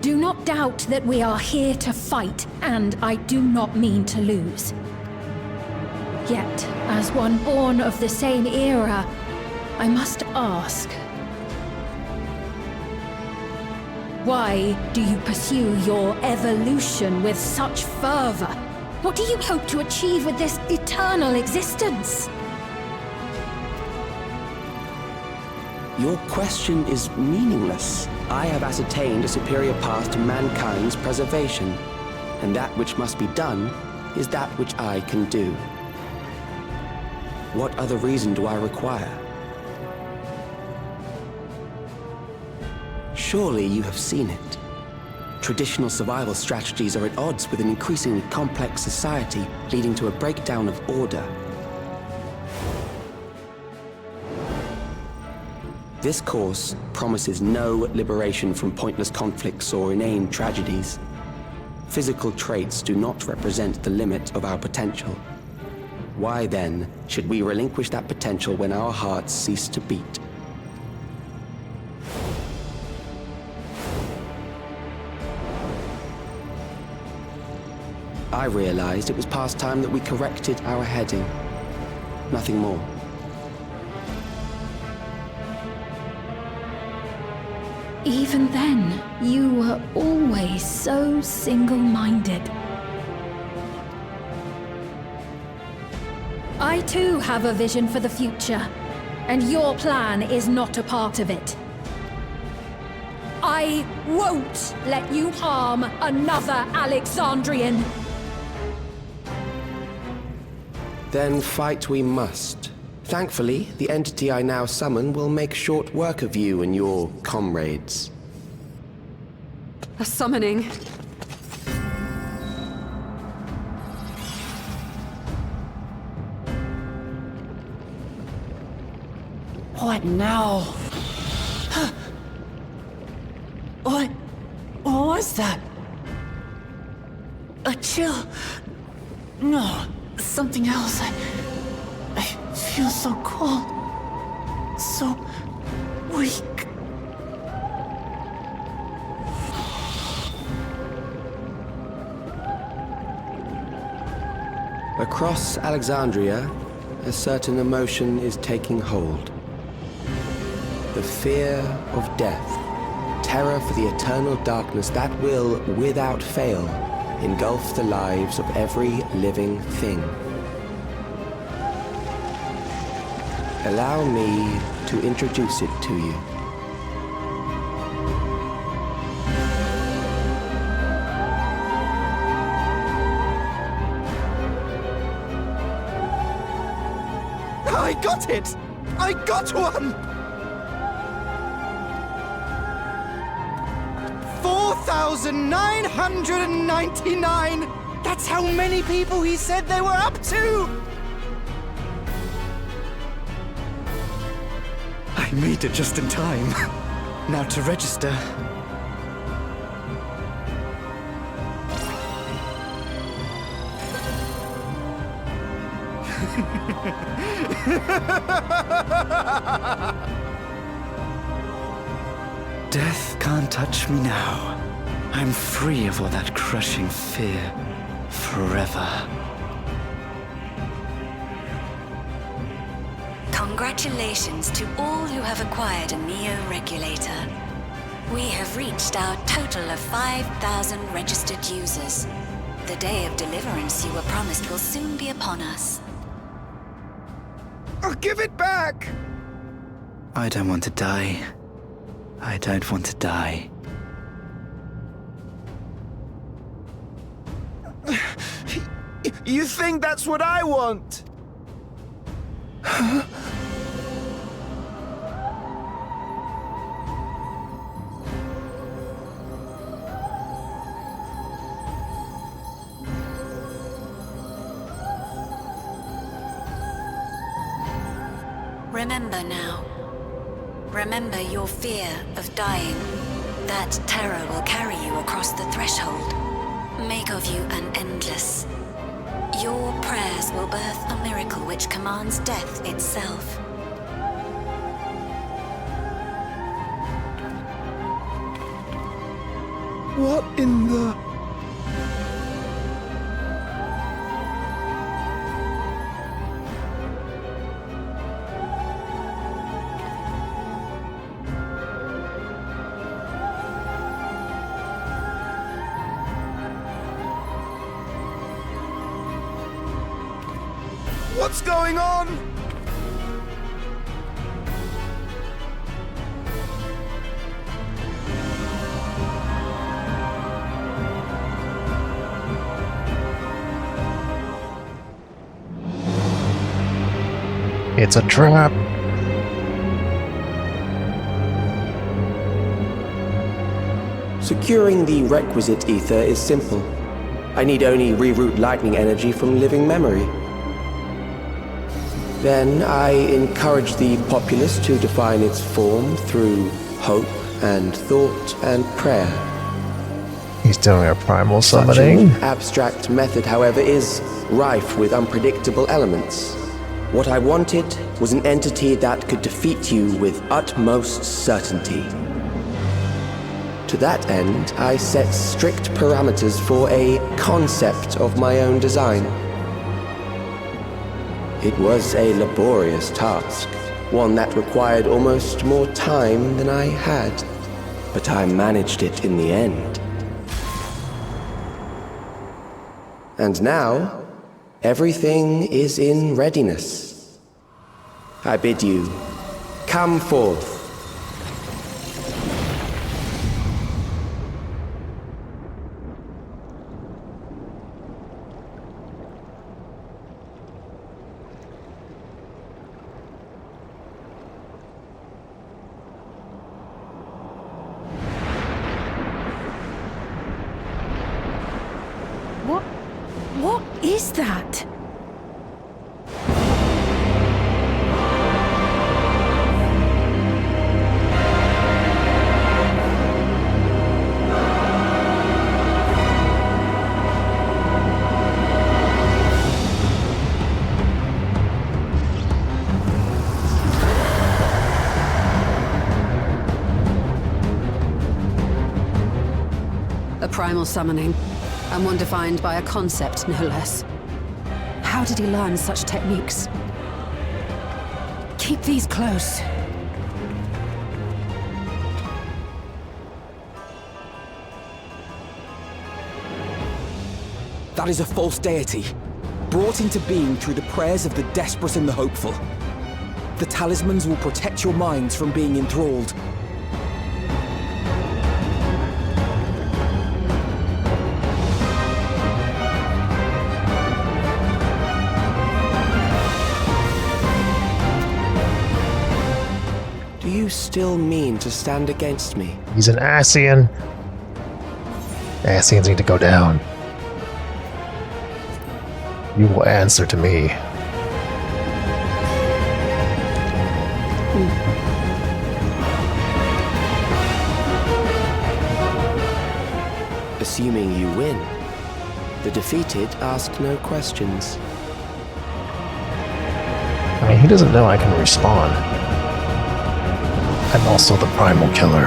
Do not doubt that we are here to fight, and I do not mean to lose. Yet, as one born of the same era, I must ask, why do you pursue your evolution with such fervor? What do you hope to achieve with this eternal existence? Your question is meaningless. I have ascertained a superior path to mankind's preservation, and that which must be done is that which I can do. What other reason do I require? Surely you have seen it. Traditional survival strategies are at odds with an increasingly complex society, leading to a breakdown of order. This course promises no liberation from pointless conflicts or inane tragedies. Physical traits do not represent the limit of our potential. Why then should we relinquish that potential when our hearts cease to beat? I realized it was past time that we corrected our heading. Nothing more. Even then, you were always so single-minded. I too have a vision for the future, and your plan is not a part of it. I won't let you harm another Alexandrian. Then fight we must. Thankfully, the entity I now summon will make short work of you and your comrades. A summoning. What now? What was that? A chill? No, something else. I feel so cold. So weak. Across Alexandria, a certain emotion is taking hold. The fear of death. Terror for the eternal darkness that will, without fail, engulf the lives of every living thing. Allow me to introduce it to you. I got it! I got one! 4,999! That's how many people he said they were up to! I made it just in time. Now to register. Death can't touch me now. I'm free of all that crushing fear. Forever. Congratulations to all who have acquired a Neo-Regulator. We have reached our total of 5,000 registered users. The day of deliverance you were promised will soon be upon us. I'll give it back! I don't want to die. I don't want to die. You think that's what I want? Remember now. Remember your fear of dying. That terror will carry you across the threshold. Make of you an endless. Your prayers will birth a miracle which commands death itself. What in the... What's going on? It's a trap. Securing the requisite ether is simple. I need only reroute lightning energy from living memory. Then I encourage the populace to define its form through hope and thought and prayer. He's doing a primal Such summoning. an abstract method, however, is rife with unpredictable elements. What I wanted was an entity that could defeat you with utmost certainty. To that end, I set strict parameters for a concept of my own design. It was a laborious task, one that required almost more time than I had, but I managed it in the end. And now, everything is in readiness. I bid you, come forth. What is that? A primal summoning, and one defined by a concept, no less. How did he learn such techniques? Keep these close. That is a false deity, brought into being through the prayers of the desperate and the hopeful. The talismans will protect your minds from being enthralled. Do you still mean to stand against me? He's an Ascian. Ascians need to go down. You will answer to me. Assuming you win, the defeated ask no questions. I mean, he doesn't know I can respawn. I'm also the primal killer.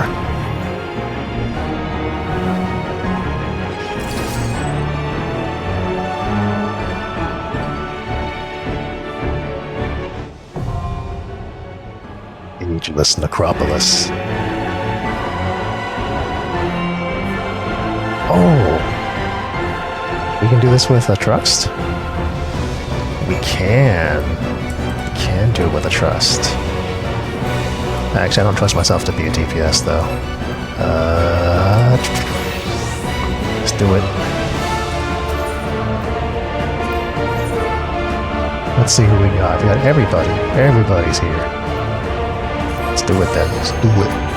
Ageless Necropolis. Oh! We can do this with a trust? We can. We can do it with a trust. Actually, I don't trust myself to be a DPS, though. Let's do it. Let's see who we got. We got everybody. Everybody's here. Let's do it then. Let's do it.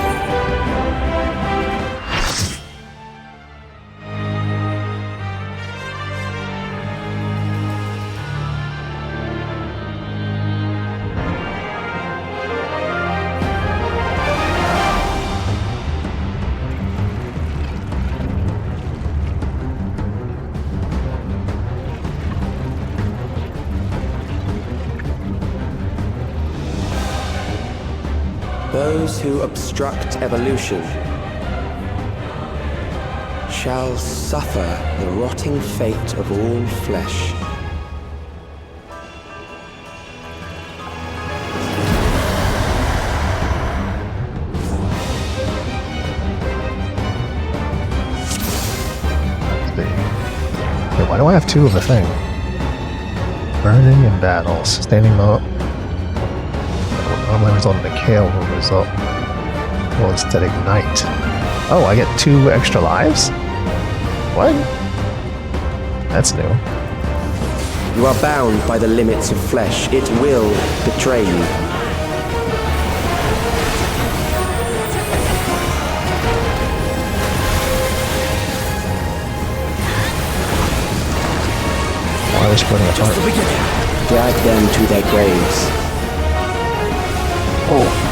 Those who obstruct evolution shall suffer the rotting fate of all flesh. Wait, why do I have two of a thing? Burning in battles. Standing up. Normally result in a caiovong result. Well, instead ignite. Oh, I get 2 extra lives? What? That's new. You are bound by the limits of flesh. It will betray you. Why are they splitting apart? Drag them to their graves. Oh.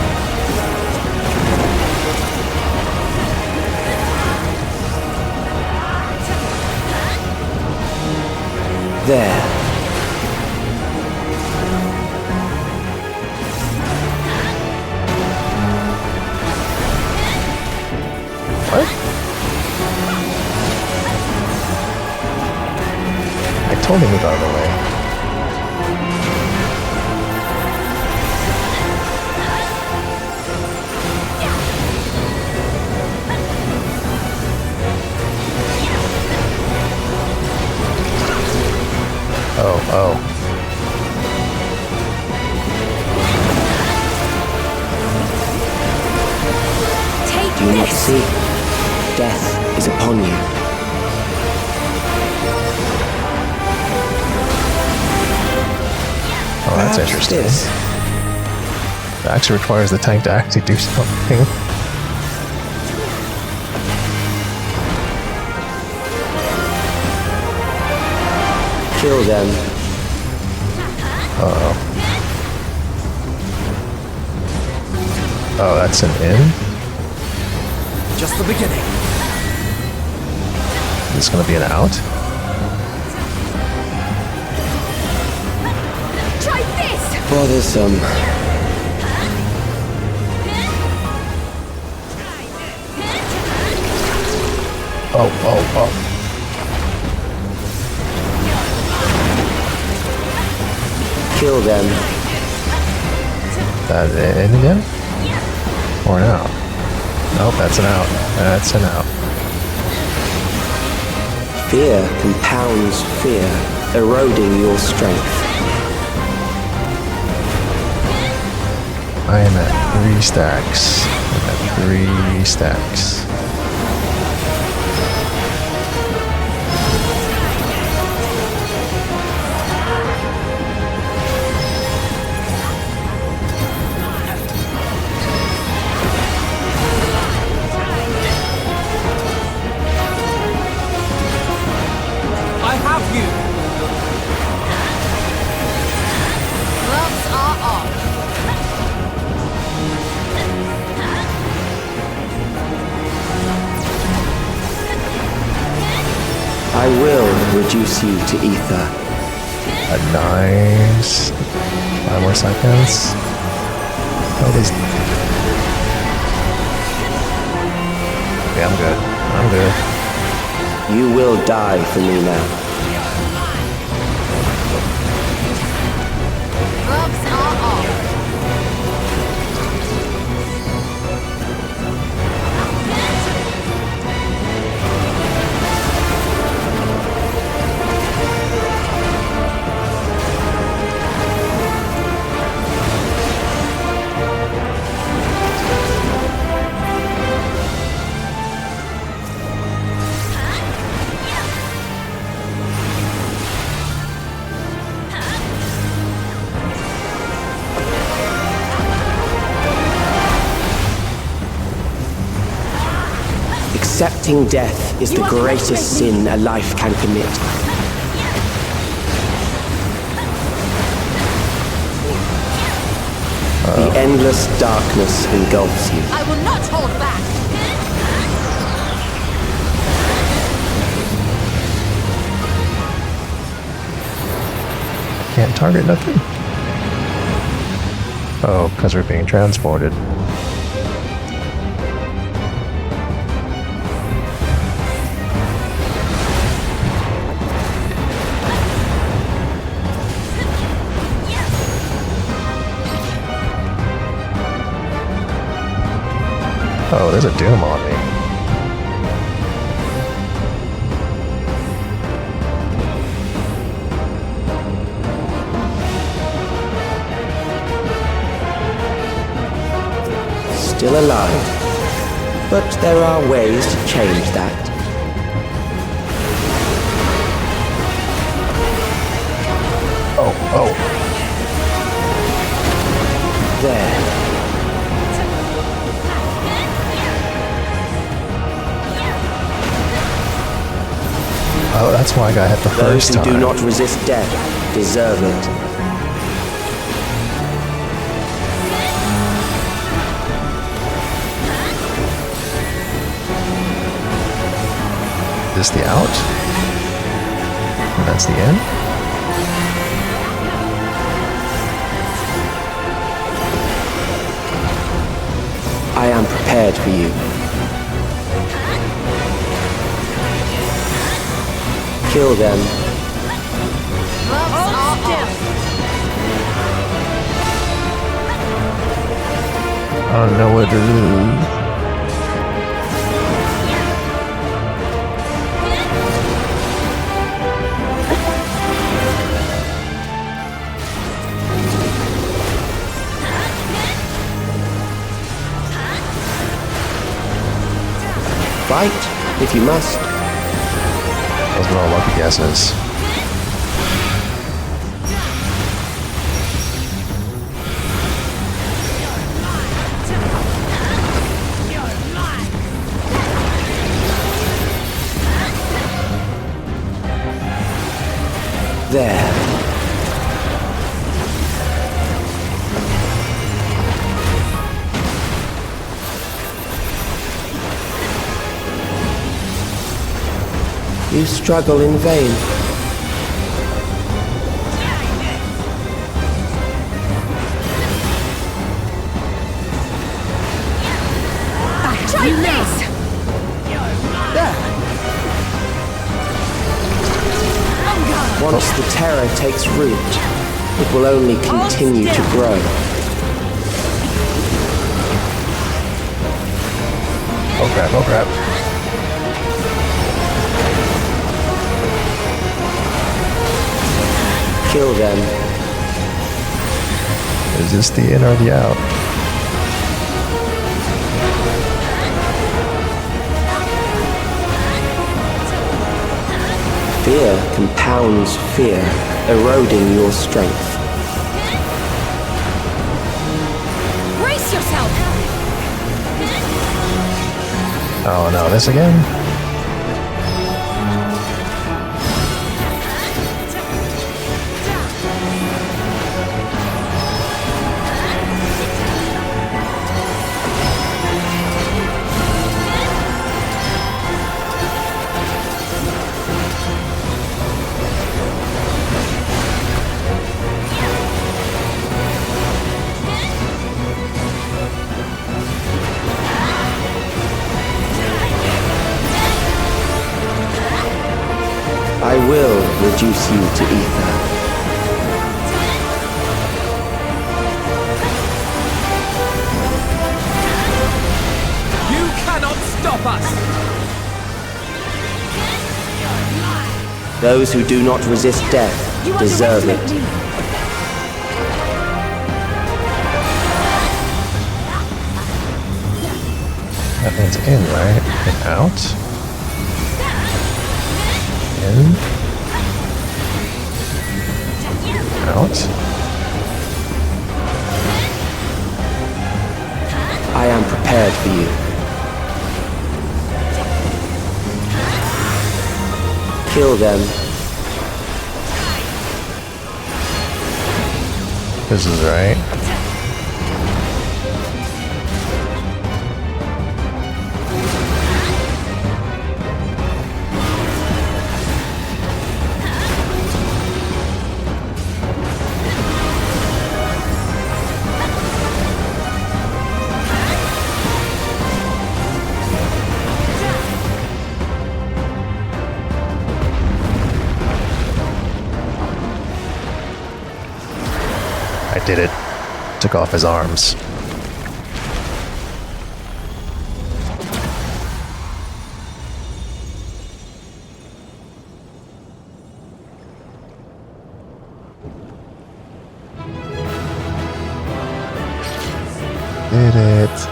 There. What? I told him to move out of the way. Oh. Do you not see? Death is upon you. Oh, that's interesting. It actually requires the tank to actually do something. Kill them. Uh-oh. Oh, that's an in? Just the beginning. Is this gonna be an out? Try this! Bothersome. Oh. Kill them. That in again? Or an out? Nope, that's an out. That's an out. Fear compounds fear, eroding your strength. I am at 3 stacks. I'm at 3 stacks. Gloves are off. I will reduce you to ether. Nice. 5 more seconds. Oh, these. Yeah, I'm good. I'm good. You will die for me now. Gloves are off. Accepting death is the greatest sin a life can commit. The endless darkness engulfs you. I will not hold back! Can't target nothing? Oh, because we're being transported. Oh, there's a doom on me. Still alive. But there are ways to change that. Oh. There. Oh, that's why I got hit the first time. Those who do not resist death deserve it. Is this the out? And that's the end? I am prepared for you. Kill them. I don't know what to do. Fight, if you must. Those were all lucky guesses. There. You struggle in vain. Try this! Once the terror takes root, it will only continue to grow. Oh crap, oh crap. Kill them. Is this the in or the out? Fear compounds fear, eroding your strength. Brace yourself! Oh no, this again? I will reduce you to ether. You cannot stop us! Those who do not resist death deserve it. That means in, right? And out? In. Out. I am prepared for you. Kill them. This is right. I did it. Took off his arms. Did it.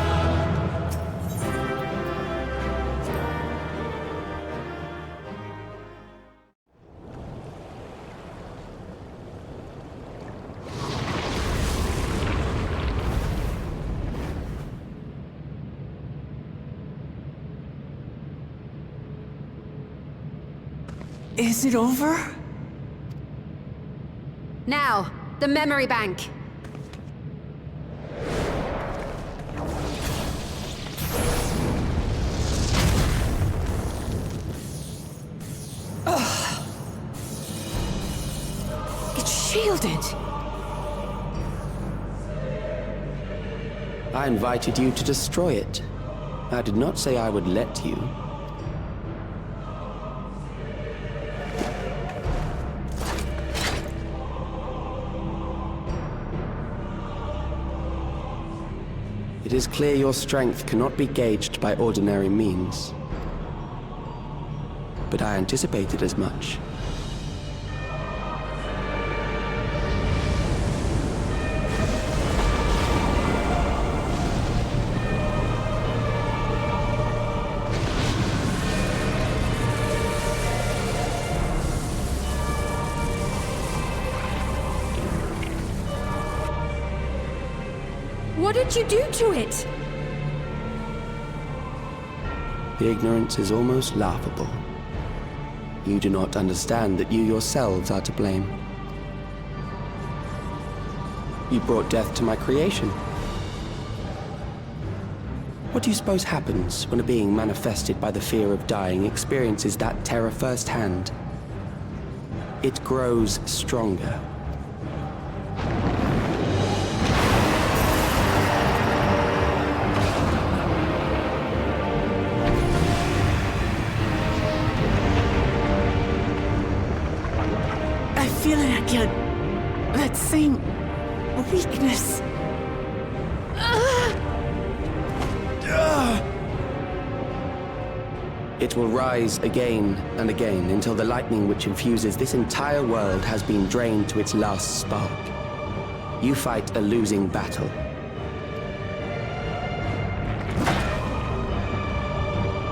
Is it over? Now, the memory bank. Ugh. It's shielded. I invited you to destroy it. I did not say I would let you. It is clear your strength cannot be gauged by ordinary means. But I anticipated as much. What did you do to it? The ignorance is almost laughable. You do not understand that you yourselves are to blame. You brought death to my creation. What do you suppose happens when a being manifested by the fear of dying experiences that terror firsthand? It grows stronger. I feel it again. That same weakness. It will rise again and again until the lightning which infuses this entire world has been drained to its last spark. You fight a losing battle.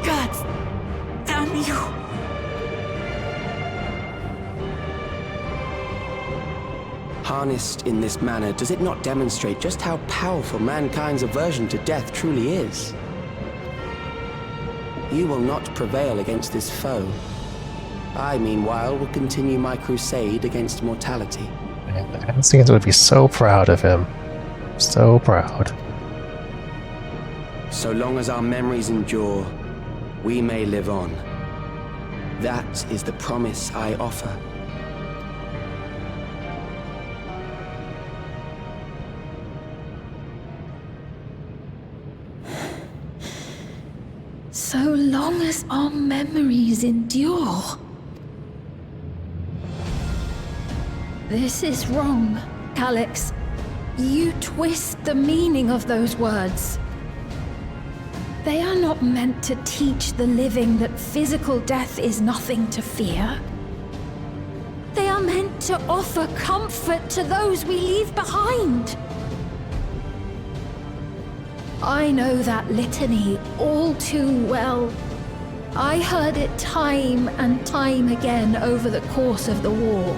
God damn you! Harnessed in this manner, does it not demonstrate just how powerful mankind's aversion to death truly is? You will not prevail against this foe. I, meanwhile, will continue my crusade against mortality. Man, the Hansings would be so proud of him. So proud. So long as our memories endure, we may live on. That is the promise I offer. So long as our memories endure. This is wrong, Calix. You twist the meaning of those words. They are not meant to teach the living that physical death is nothing to fear. They are meant to offer comfort to those we leave behind. I know that litany all too well. I heard it time and time again over the course of the war.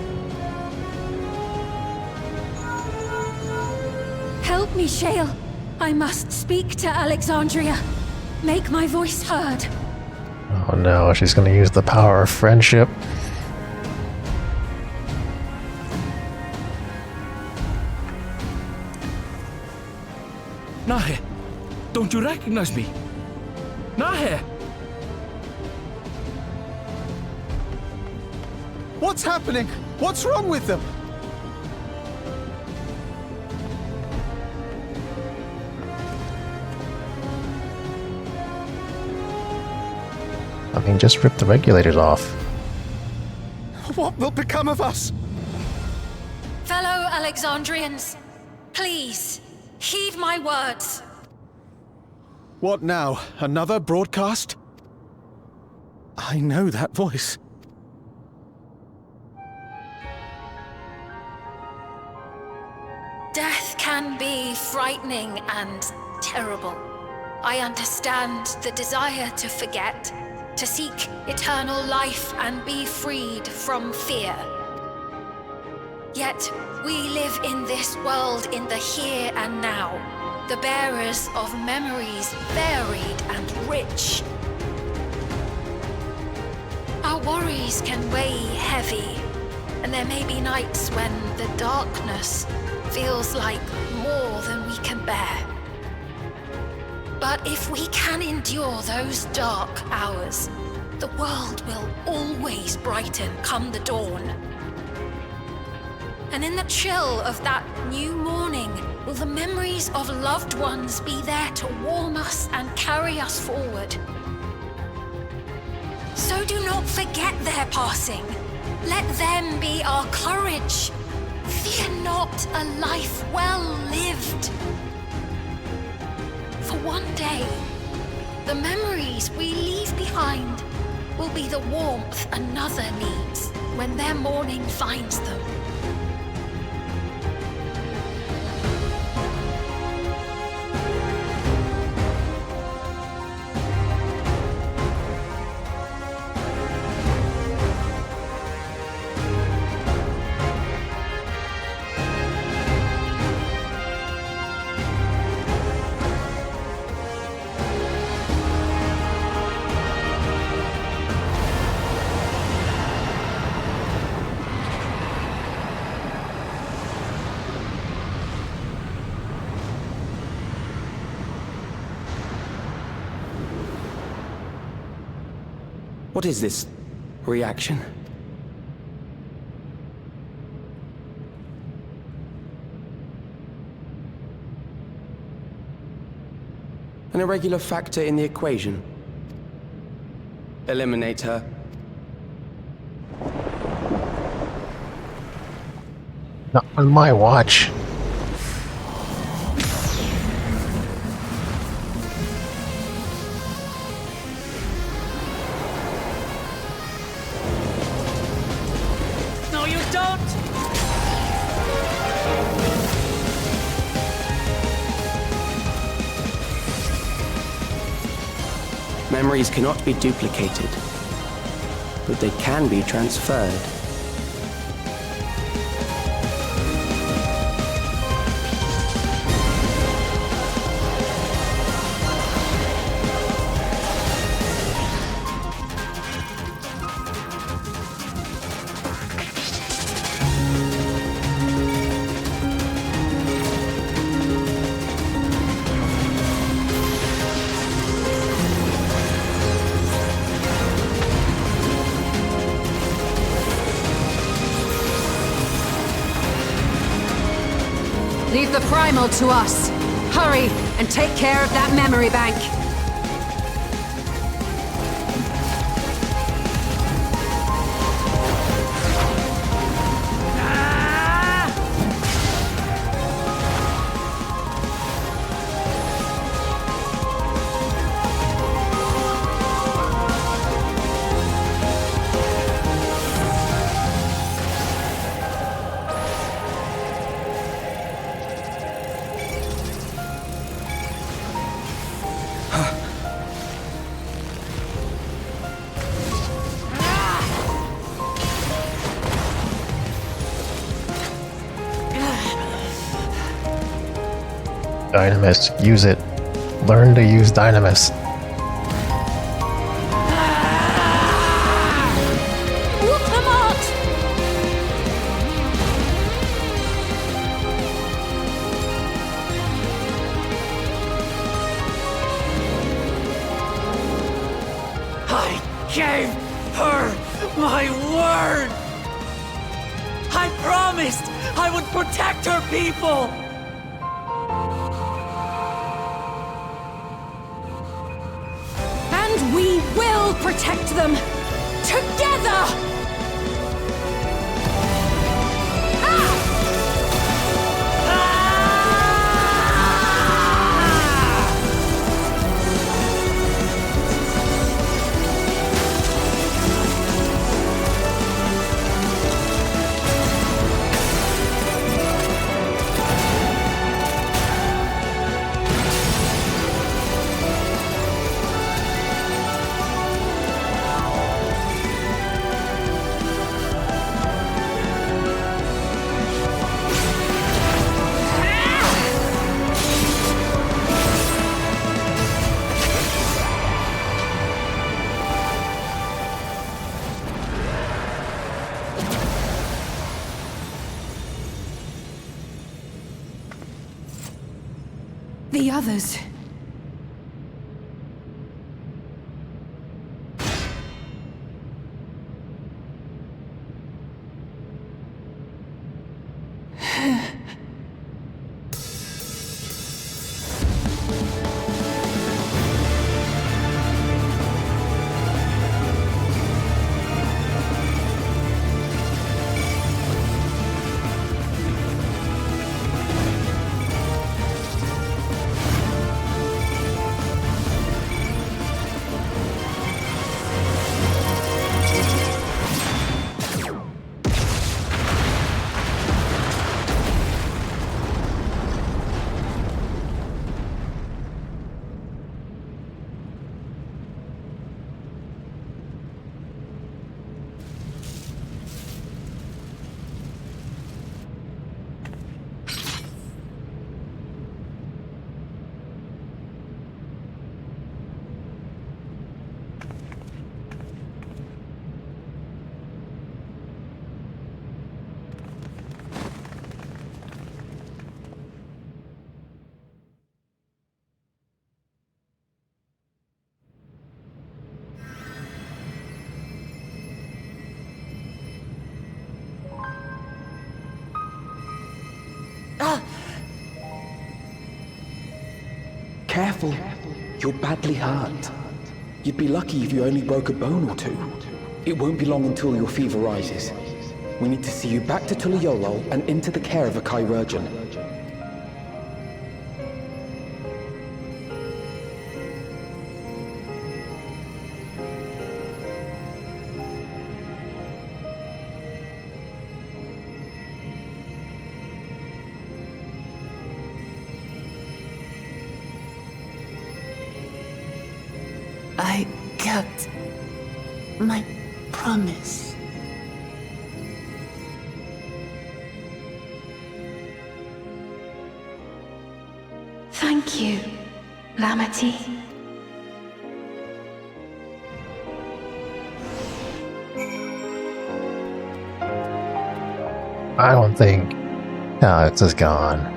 Help me, Shale. I must speak to Alexandria. Make my voice heard. Oh no, she's gonna use the power of friendship. Nahe, don't you recognize me? Nahe! What's happening? What's wrong with them? I mean, just rip the regulators off. What will become of us? Fellow Alexandrians, please, heed my words. What now? Another broadcast? I know that voice. Death can be frightening and terrible. I understand the desire to forget, to seek eternal life and be freed from fear. Yet, we live in this world in the here and now, the bearers of memories varied and rich. Our worries can weigh heavy, and there may be nights when the darkness feels like more than we can bear. But if we can endure those dark hours, the world will always brighten come the dawn. And in the chill of that new morning, will the memories of loved ones be there to warm us and carry us forward? So do not forget their passing. Let them be our courage. Fear not a life well lived. For one day, the memories we leave behind will be the warmth another needs when their morning finds them. What is this reaction? An irregular factor in the equation. Eliminate her. Not on my watch. No, you don't! Memories cannot be duplicated, but they can be transferred. Leave the primal to us. Hurry and take care of that memory bank. Dynamis, use it. Learn to use Dynamis. gave her my word! I promised I would protect her people! And we will protect them! Together! The others. Careful. You're badly hurt. You'd be lucky if you only broke a bone or two. It won't be long until your fever rises. We need to see you back to Tuliyollal and into the care of a chirurgeon. I kept my promise. Thank you, Lamity. I don't think Alex is gone.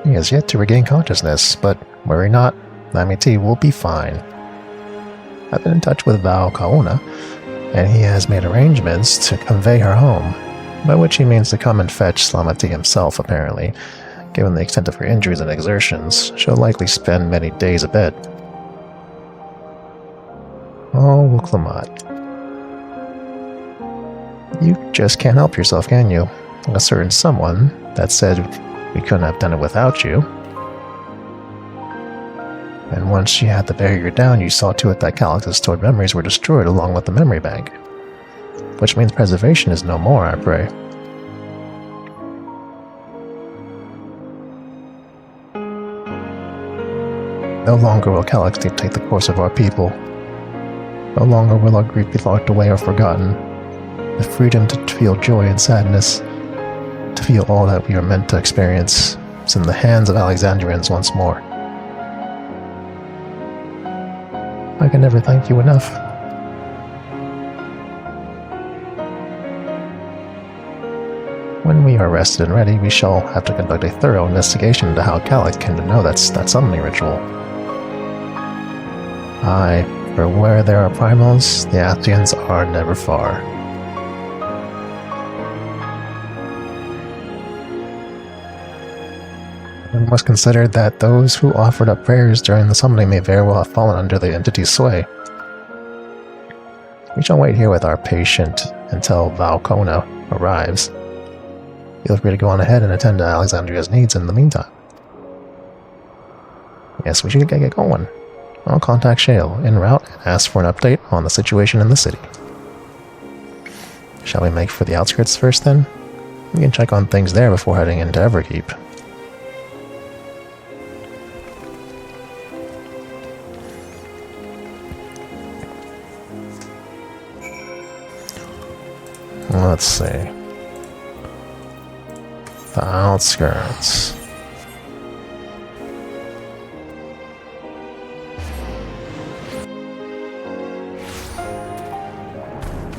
He has yet to regain consciousness, but worry not, Lamity will be fine. I've been in touch with Val Kaona, and he has made arrangements to convey her home, by which he means to come and fetch Lamity himself, apparently. Given the extent of her injuries and exertions, she'll likely spend many days abed. Oh, Wuklamat. You just can't help yourself, can you? A certain someone that said we couldn't have done it without you. And once she had the barrier down, you saw to it that Calyx's stored memories were destroyed along with the memory bank. Which means preservation is no more, I pray. No longer will Calyx dictate the course of our people. No longer will our grief be locked away or forgotten. The freedom to feel joy and sadness, to feel all that we are meant to experience, is in the hands of Alexandrians once more. I can never thank you enough. When we are rested and ready, we shall have to conduct a thorough investigation into how Calyx came to know that summoning ritual. Aye, for where there are primals, the Athians are never far. It must consider that those who offered up prayers during the summoning may very well have fallen under the entity's sway. We shall wait here with our patient until Valcona arrives. Feel free to go on ahead and attend to Alexandria's needs in the meantime. Yes, we should get going. I'll contact Shale en route and ask for an update on the situation in the city. Shall we make for the outskirts first then? We can check on things there before heading into Everkeep. Let's see. The outskirts.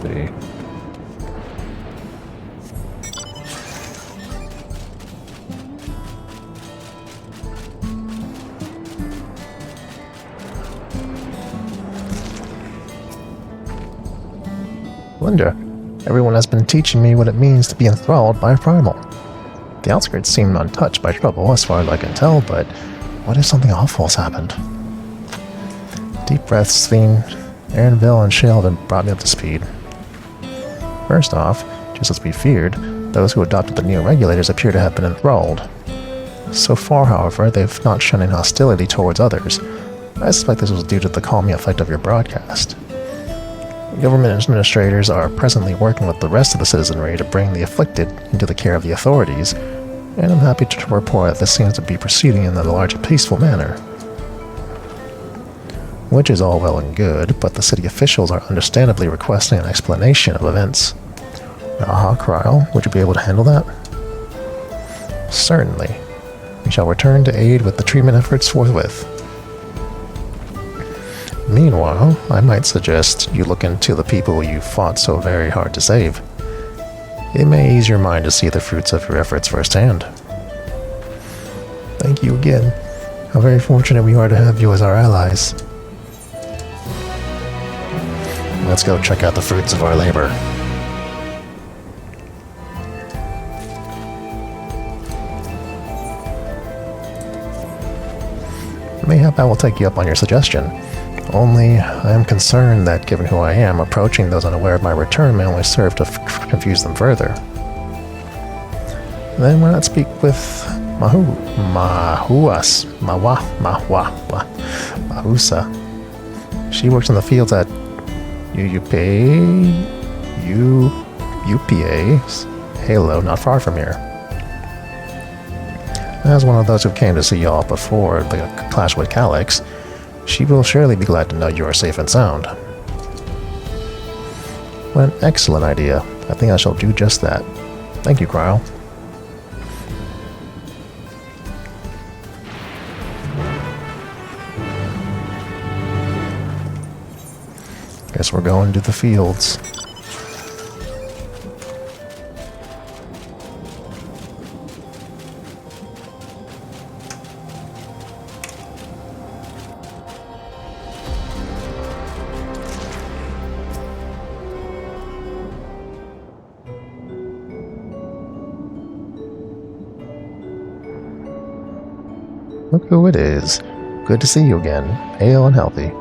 See. Linda. Everyone has been teaching me what it means to be enthralled by a primal. The outskirts seem untouched by trouble as far as I can tell, but what if something awful has happened? Deep breaths, Fiend. Aaronville and Shale have brought me up to speed. First off, just as we feared, those who adopted the neo-regulators appear to have been enthralled. So far, however, they've not shown any hostility towards others. I suspect this was due to the calming effect of your broadcast. Government administrators are presently working with the rest of the citizenry to bring the afflicted into the care of the authorities, and I'm happy to report that this seems to be proceeding in a largely peaceful manner. Which is all well and good, but the city officials are understandably requesting an explanation of events. Aha, Kryl, would you be able to handle that? Certainly. We shall return to aid with the treatment efforts forthwith. Meanwhile, I might suggest you look into the people you fought so very hard to save. It may ease your mind to see the fruits of your efforts firsthand. Thank you again. How very fortunate we are to have you as our allies. Let's go check out the fruits of our labor. Mayhap I will take you up on your suggestion. Only, I am concerned that, given who I am, approaching those unaware of my return may only serve to confuse them further. Then why not speak with Mahusa. She works in the fields at UPA's Halo, not far from here. As one of those who came to see y'all before the clash with Calyx, she will surely be glad to know you are safe and sound. What an excellent idea. I think I shall do just that. Thank you, Kryl. Guess we're going to the fields. Look who it is. Good to see you again, hale and healthy.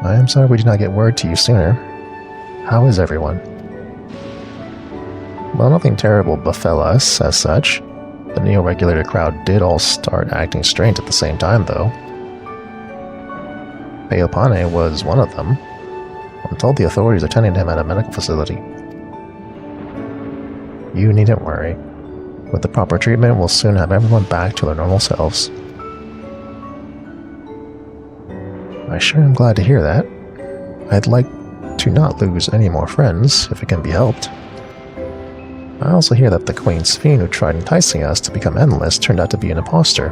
I am sorry we did not get word to you sooner. How is everyone? Well, nothing terrible befell us, as such. The neo-regulator crowd did all start acting strange at the same time, though. Peopane was one of them. I'm told the authorities are tending to him at a medical facility. You needn't worry. With the proper treatment, we'll soon have everyone back to their normal selves. I sure am glad to hear that. I'd like to not lose any more friends, if it can be helped. I also hear that the Queen's Fiend who tried enticing us to become endless turned out to be an imposter.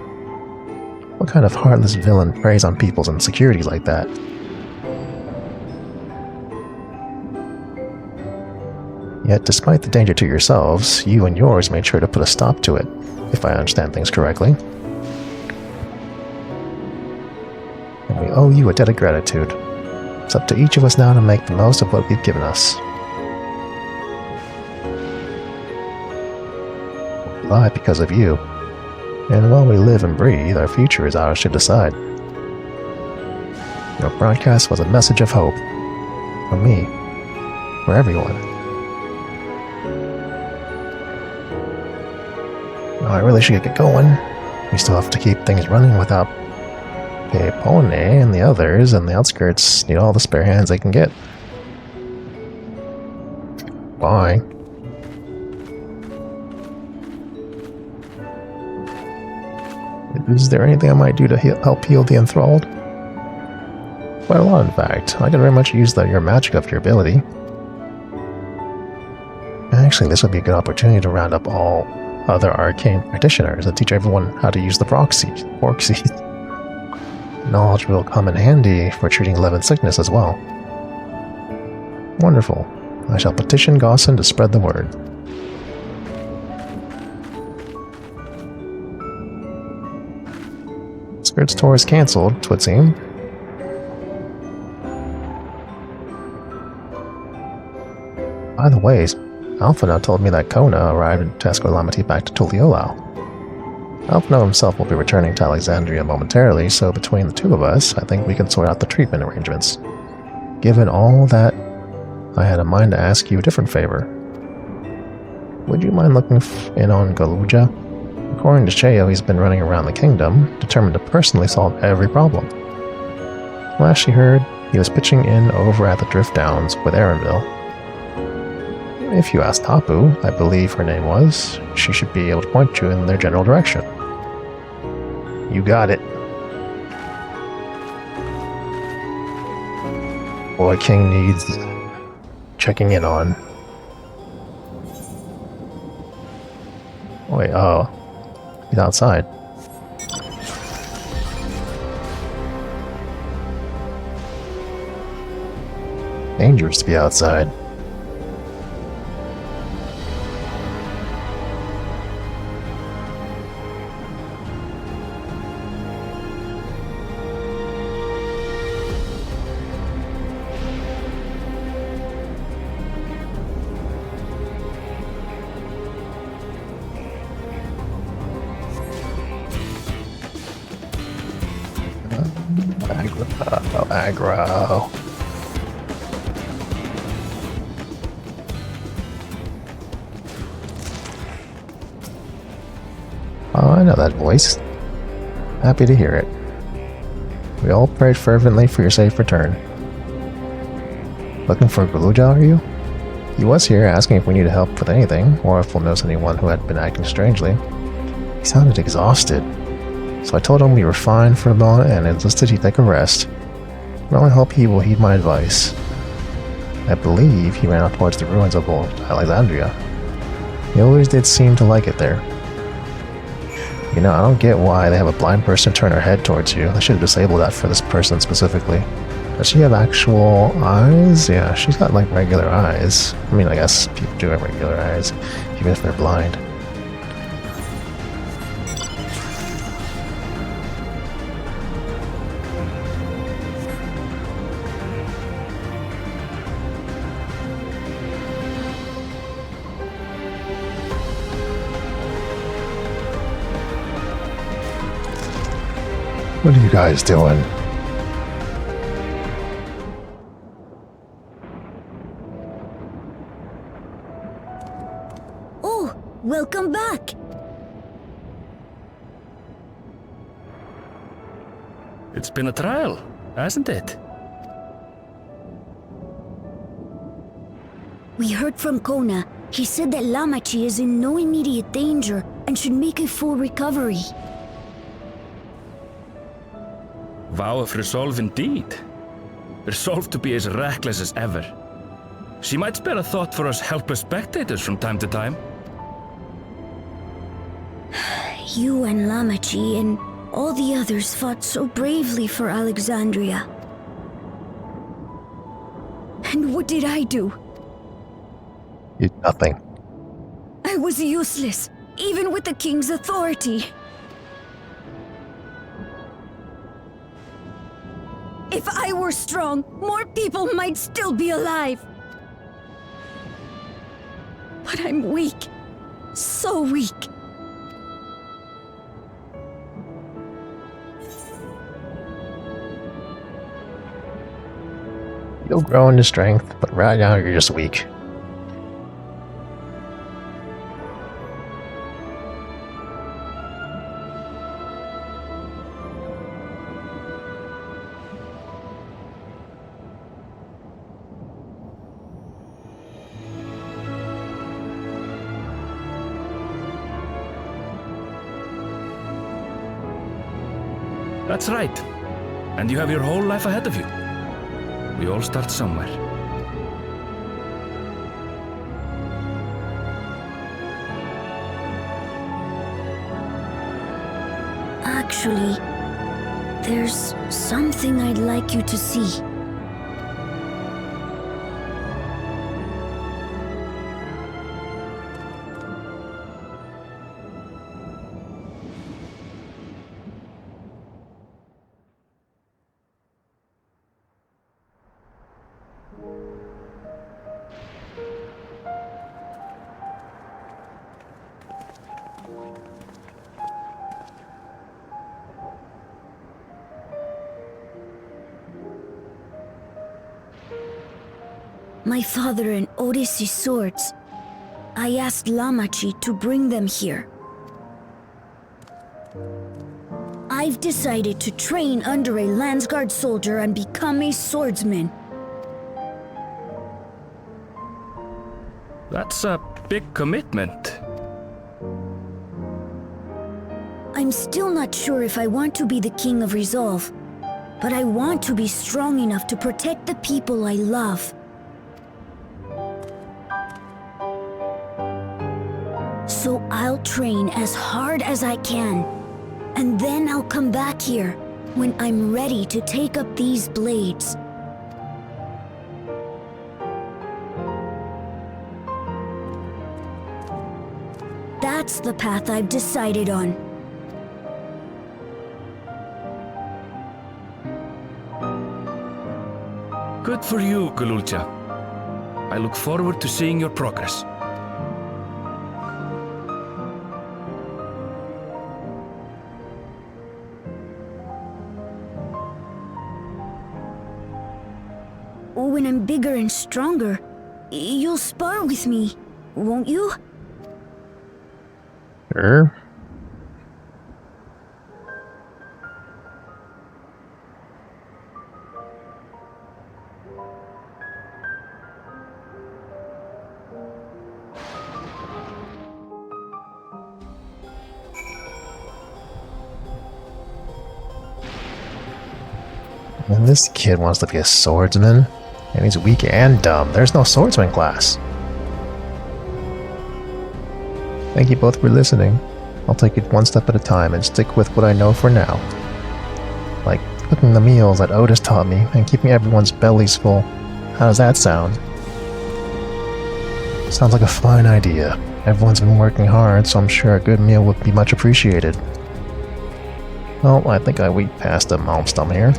What kind of heartless villain preys on people's insecurity like that? Yet, despite the danger to yourselves, you and yours made sure to put a stop to it, if I understand things correctly. And we owe you a debt of gratitude. It's up to each of us now to make the most of what we've given us. We live because of you. And while we live and breathe, our future is ours to decide. Your broadcast was a message of hope. For me. For everyone. Now I really should get going. We still have to keep things running without Pepone and the others, and the outskirts need all the spare hands they can get. Bye. Is there anything I might do to help heal the enthralled? Quite a lot, in fact. I could very much use your magic of your ability. Actually, this would be a good opportunity to round up all other arcane practitioners and teach everyone how to use the proxy. Knowledge will come in handy for treating love and sickness as well. Wonderful. I shall petition Gaussen to spread the word. Skirt's tour is cancelled, it would seem. By the way, Alphina told me that Kona arrived to escort Lamati back to Tuliolao. Alphina himself will be returning to Alexandria momentarily, so between the two of us, I think we can sort out the treatment arrangements. Given all that, I had in mind to ask you a different favor. Would you mind looking in on Galuja? According to Cheo, he's been running around the kingdom, determined to personally solve every problem. Last she heard, he was pitching in over at the Drift Downs with Arenville. If you ask Tapu, I believe her name was, she should be able to point you in their general direction. You got it. Boy King needs checking in on. Wait, oh. He's outside. Dangerous to be outside. Aggro. Oh, I know that voice. Happy to hear it. We all prayed fervently for your safe return. Looking for Galuja, are you? He was here asking if we needed help with anything, or if we'll notice anyone who had been acting strangely. He sounded exhausted, so I told him we were fine for a moment and insisted he take a rest. I only hope he will heed my advice. I believe he ran out towards the ruins of old Alexandria. He always did seem to like it there. You know, I don't get why they have a blind person turn her head towards you. They should have disabled that for this person specifically. Does she have actual eyes? Yeah, she's got like regular eyes. I mean, I guess people do have regular eyes, even if they're blind. What are you guys doing? Oh, welcome back. It's been a trial, hasn't it? We heard from Kona. He said that Lamachi is in no immediate danger and should make a full recovery. Vow of resolve indeed. Resolved to be as reckless as ever. She might spare a thought for us helpless spectators from time to time. You and Lamachi and all the others fought so bravely for Alexandria. And what did I do? You nothing. I was useless, even with the king's authority. If I were strong, more people might still be alive. But I'm weak. So weak. You'll grow into strength, but right now you're just weak. That's right. And you have your whole life ahead of you. We all start somewhere. Actually, there's something I'd like you to see. My father and Odyssey's swords. I asked Lamachi to bring them here. I've decided to train under a Landsguard soldier and become a swordsman. That's a big commitment. I'm still not sure if I want to be the King of Resolve, but I want to be strong enough to protect the people I love. So I'll train as hard as I can, and then I'll come back here when I'm ready to take up these blades. That's the path I've decided on. Good for you, Gululcha. I look forward to seeing your progress. When I'm bigger and stronger, you'll spar with me, won't you? Sure. And this kid wants to be a swordsman, and he's weak and dumb. There's no swordsman class. Thank you both for listening. I'll take it one step at a time and stick with what I know for now. Like cooking the meals that Otis taught me and keeping everyone's bellies full. How does that sound? Sounds like a fine idea. Everyone's been working hard, so I'm sure a good meal would be much appreciated. Well, I think I weed past the Malmstum here.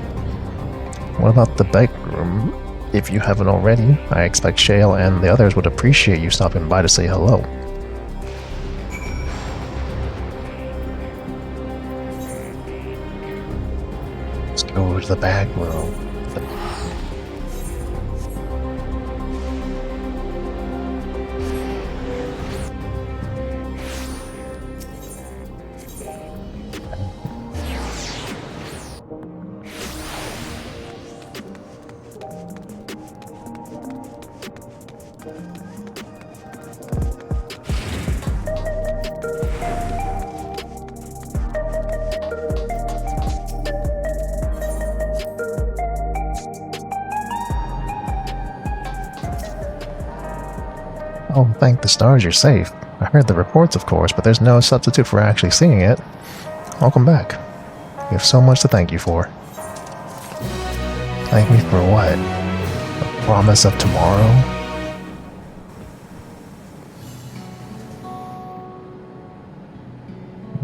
What about the bedroom? If you haven't already, I expect Shale and the others would appreciate you stopping by to say hello. Let's go to the back room. Oh, thank the stars you're safe. I heard the reports, of course, but there's no substitute for actually seeing it. Welcome back. We have so much to thank you for. Thank me for what? A promise of tomorrow?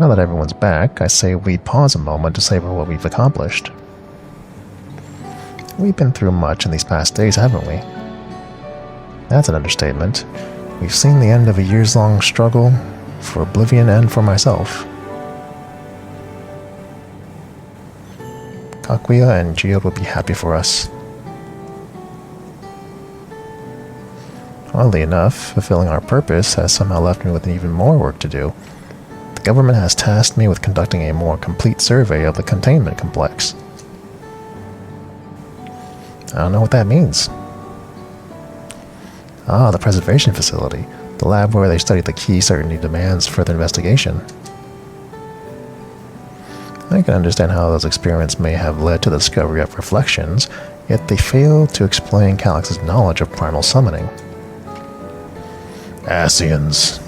Now that everyone's back, I say we pause a moment to savor what we've accomplished. We've been through much in these past days, haven't we? That's an understatement. We've seen the end of a years-long struggle for Oblivion and for myself. Kakuya and Geode would be happy for us. Oddly enough, fulfilling our purpose has somehow left me with even more work to do. The government has tasked me with conducting a more complete survey of the containment complex. I don't know what that means. Ah, the preservation facility. The lab where they study the key certainty demands further investigation. I can understand how those experiments may have led to the discovery of reflections, yet they fail to explain Calyx's knowledge of primal summoning. Asians.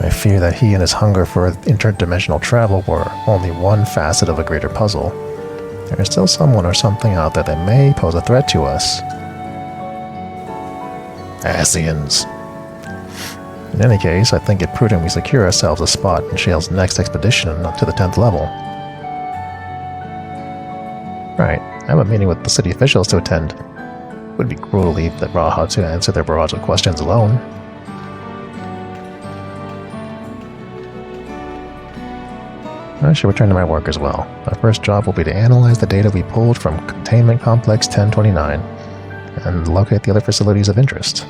I fear that he and his hunger for interdimensional travel were only one facet of a greater puzzle. There is still someone or something out there that may pose a threat to us. Asians. In any case, I think it prudent we secure ourselves a spot in Shale's next expedition up to the 10th level. Right, I have a meeting with the city officials to attend. It would be cruel to leave the Raha to answer their barrage of questions alone. I should return to my work as well. My first job will be to analyze the data we pulled from Containment Complex 1029 and locate the other facilities of interest.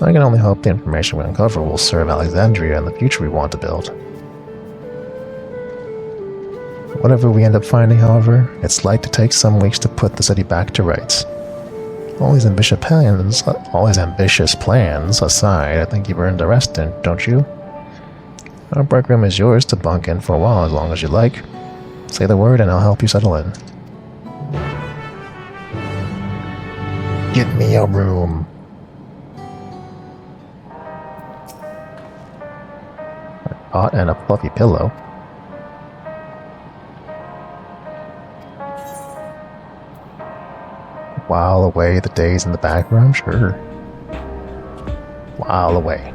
I can only hope the information we uncover will serve Alexandria in the future we want to build. Whatever we end up finding, however, it's like to take some weeks to put the city back to rights. All these ambitious plans aside, I think you've earned a rest, don't you? Our break room is yours to bunk in for a while as long as you like. Say the word and I'll help you settle in. Get me a room. A pot and a fluffy pillow. While away the days in the back room? Sure. While away.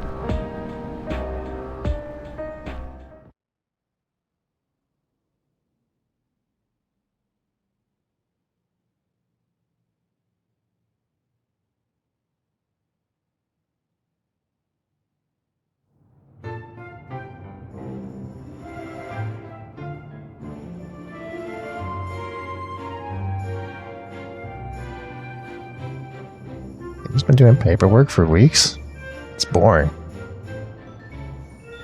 He's been doing paperwork for weeks. It's boring.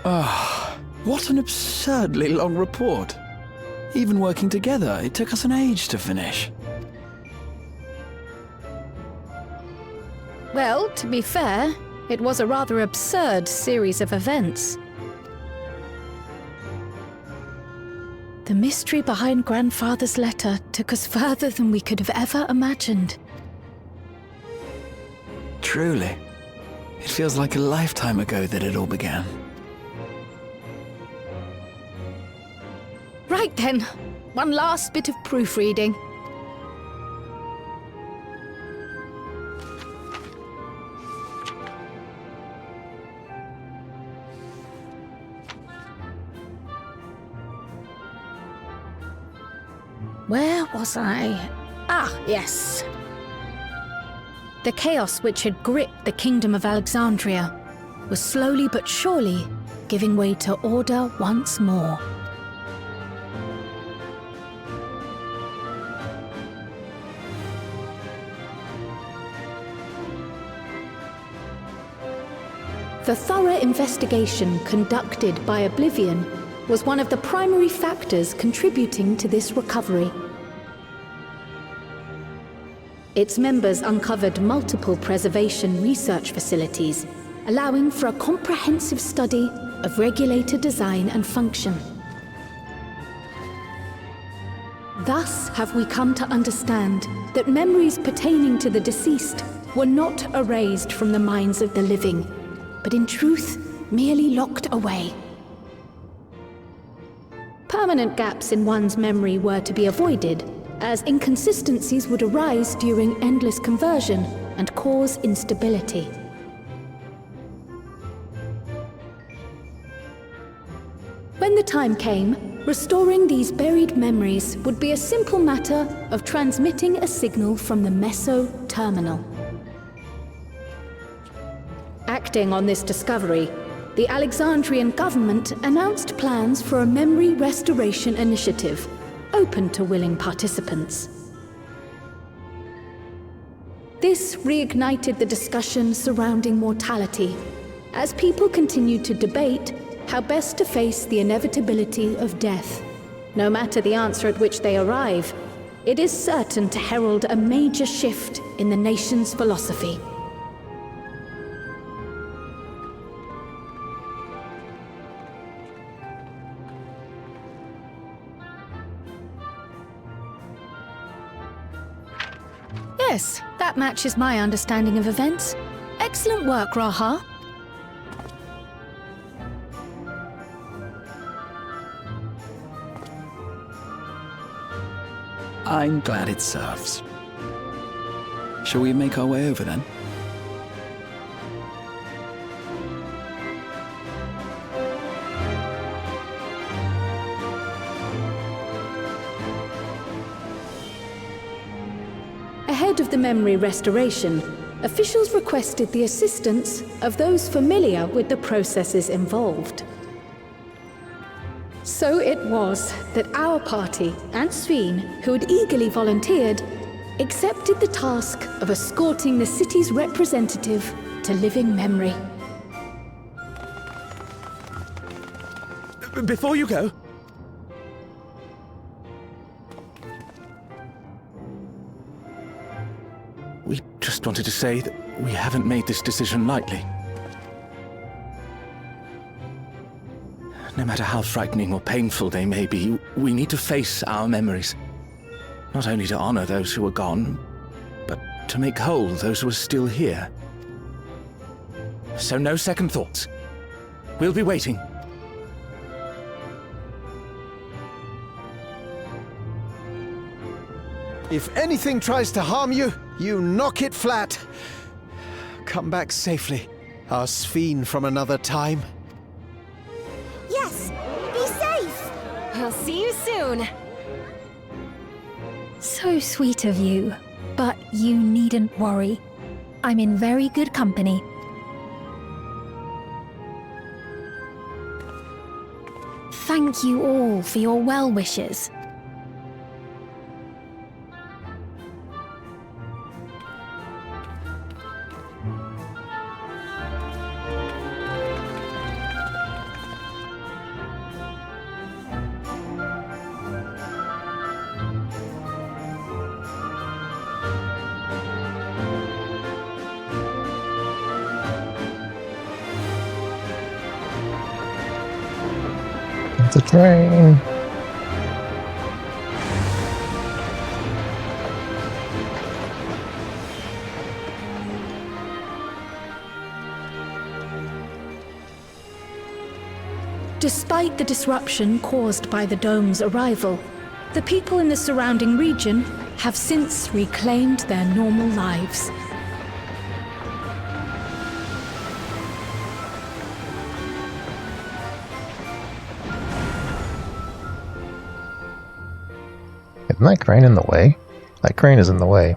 What an absurdly long report. Even working together, it took us an age to finish. Well, to be fair, it was a rather absurd series of events. The mystery behind Grandfather's letter took us further than we could have ever imagined. Truly. It feels like a lifetime ago that it all began. Right then, one last bit of proofreading. Where was I? Ah, yes. The chaos which had gripped the kingdom of Alexandria was slowly but surely giving way to order once more. The thorough investigation conducted by Oblivion was one of the primary factors contributing to this recovery. Its members uncovered multiple preservation research facilities, allowing for a comprehensive study of regulator design and function. Thus have we come to understand that memories pertaining to the deceased were not erased from the minds of the living, but in truth merely locked away. Permanent gaps in one's memory were to be avoided, as inconsistencies would arise during endless conversion and cause instability. time came, restoring these buried memories would be a simple matter of transmitting a signal from the meso terminal. Acting on this discovery, the Alexandrian government announced plans for a memory restoration initiative, open to willing participants. This reignited the discussion surrounding mortality, as people continued to debate how best to face the inevitability of death. No matter the answer at which they arrive, it is certain to herald a major shift in the nation's philosophy. Yes, that matches my understanding of events. Excellent work, Raha. I'm glad it serves. Shall we make our way over then? Ahead of the memory restoration, officials requested the assistance of those familiar with the processes involved. So it was that our party and Sveen, who had eagerly volunteered, accepted the task of escorting the city's representative to living memory. Before you go, we just wanted to say that we haven't made this decision lightly. No matter how frightening or painful they may be, we need to face our memories. Not only to honor those who are gone, but to make whole those who are still here. So no second thoughts. We'll be waiting. If anything tries to harm you, you knock it flat. Come back safely, our Sveen from another time. Yes! Be safe! I'll see you soon. So sweet of you, but you needn't worry. I'm in very good company. Thank you all for your well wishes. The train. Despite the disruption caused by the dome's arrival, the people in the surrounding region have since reclaimed their normal lives. Isn't that crane in the way? That crane is in the way.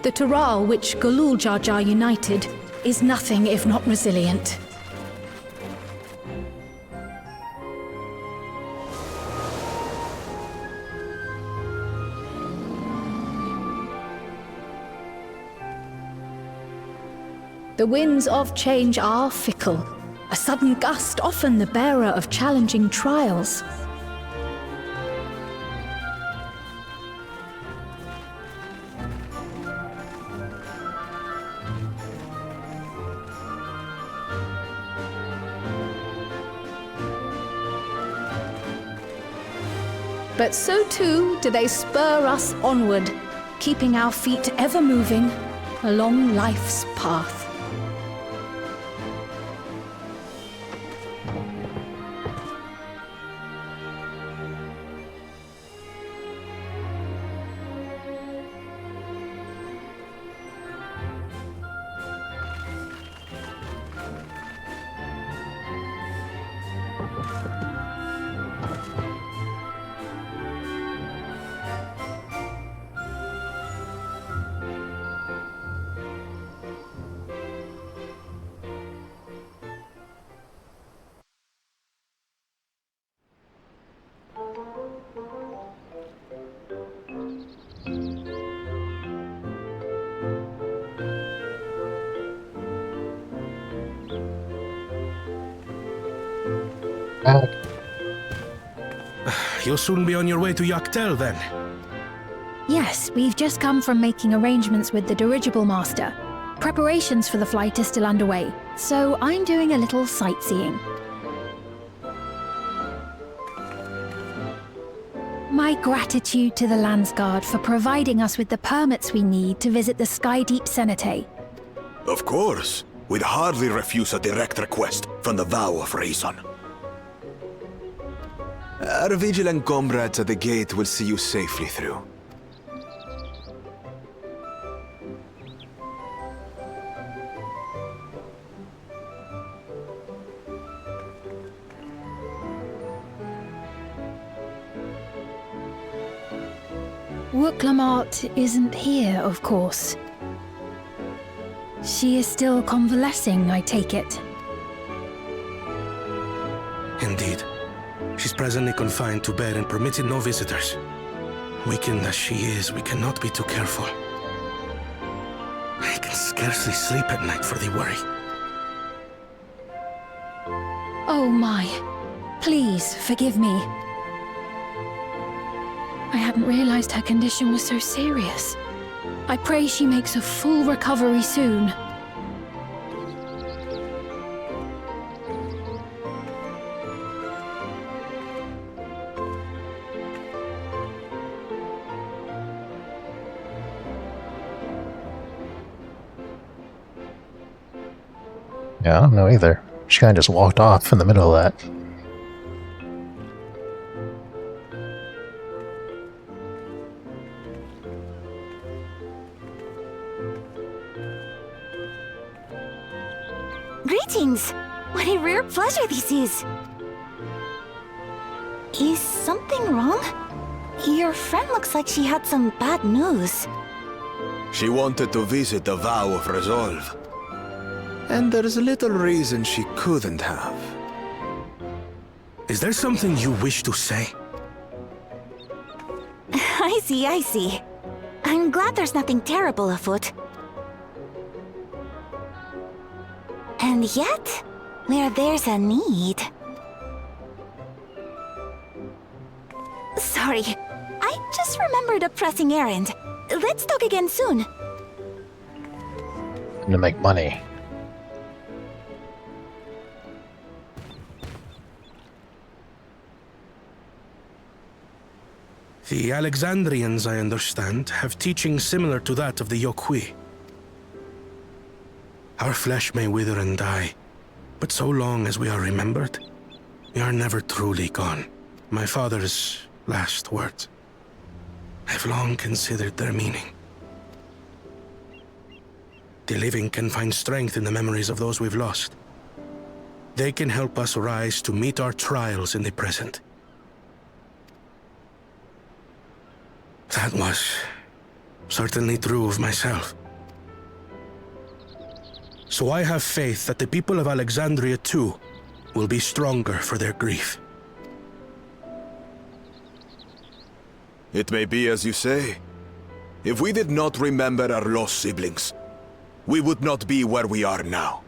The Taral which Galul Jar Jar united is nothing if not resilient. The winds of change are fickle, a sudden gust often the bearer of challenging trials. but so too do they spur us onward, keeping our feet ever moving along life's path. You'll soon be on your way to Yaktel, then? Yes, we've just come from making arrangements with the dirigible master. Preparations for the flight are still underway, so I'm doing a little sightseeing. My gratitude to the Landsguard for providing us with the permits we need to visit the Skydeep Cenotaph. Of course. We'd hardly refuse a direct request from the Vow of Reason. Our vigilant comrades at the gate will see you safely through. Wooklamart isn't here, of course. She is still convalescing, I take it. Indeed. She's presently confined to bed and permitted no visitors. Weakened as she is, we cannot be too careful. I can scarcely sleep at night for the worry. Oh my. Please, forgive me. I hadn't realized her condition was so serious. I pray she makes a full recovery soon. Yeah, I don't know either. She kind of just walked off in the middle of that. Greetings! What a rare pleasure this is! Is something wrong? Your friend looks like she had some bad news. She wanted to visit the Vow of Resolve. And there's little reason she couldn't have. Is there something you wish to say? I see, I see. I'm glad there's nothing terrible afoot. And yet, where there's a need... Sorry, I just remembered a pressing errand. Let's talk again soon. To make money. The Alexandrians, I understand, have teaching similar to that of the Yokui. Our flesh may wither and die, but so long as we are remembered, we are never truly gone. My father's last words. I've long considered their meaning. The living can find strength in the memories of those we've lost. They can help us rise to meet our trials in the present. That was certainly true of myself. So I have faith that the people of Alexandria too will be stronger for their grief. It may be as you say. If we did not remember our lost siblings, we would not be where we are now.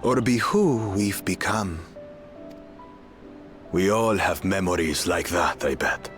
Or be who we've become. We all have memories like that, I bet.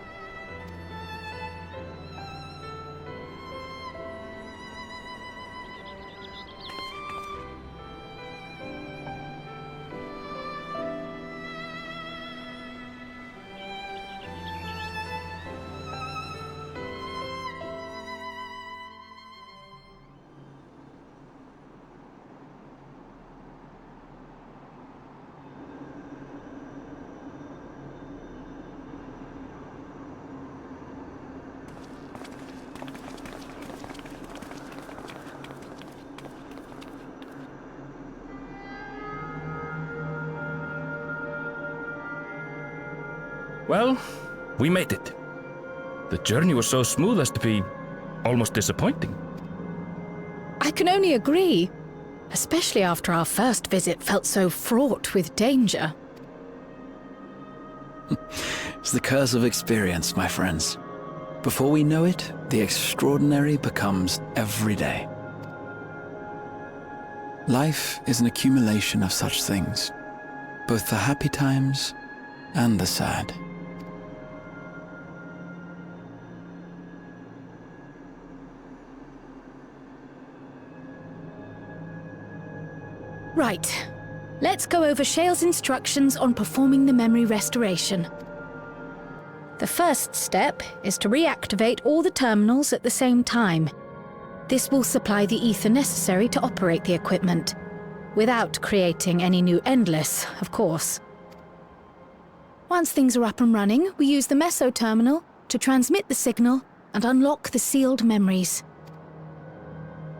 Well, we made it. The journey was so smooth as to be almost disappointing. I can only agree, especially after our first visit felt so fraught with danger. It's the curse of experience, my friends. Before we know it, the extraordinary becomes everyday. Life is an accumulation of such things, both the happy times and the sad. Right. Let's go over Shale's instructions on performing the memory restoration. The first step is to reactivate all the terminals at the same time. This will supply the ether necessary to operate the equipment, without creating any new Endless, of course. Once things are up and running, we use the meso terminal to transmit the signal and unlock the sealed memories.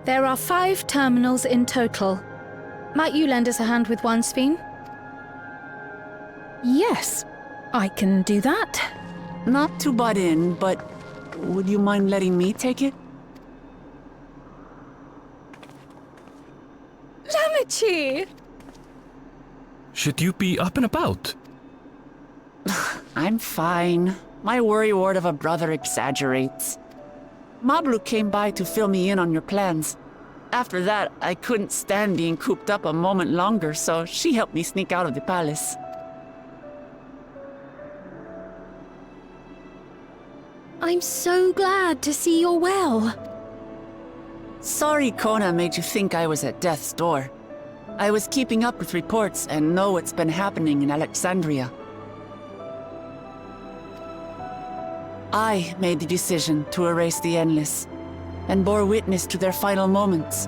There are 5 terminals in total. Might you lend us a hand with one, Sphene? Yes, I can do that. Not to butt in, but would you mind letting me take it? Lamichi! Should you be up and about? I'm fine. My worrywart of a brother exaggerates. Mablu came by to fill me in on your plans. After that, I couldn't stand being cooped up a moment longer, so she helped me sneak out of the palace. I'm so glad to see you're well. Sorry Kona made you think I was at death's door. I was keeping up with reports and know what's been happening in Alexandria. I made the decision to erase the Endless, and bore witness to their final moments.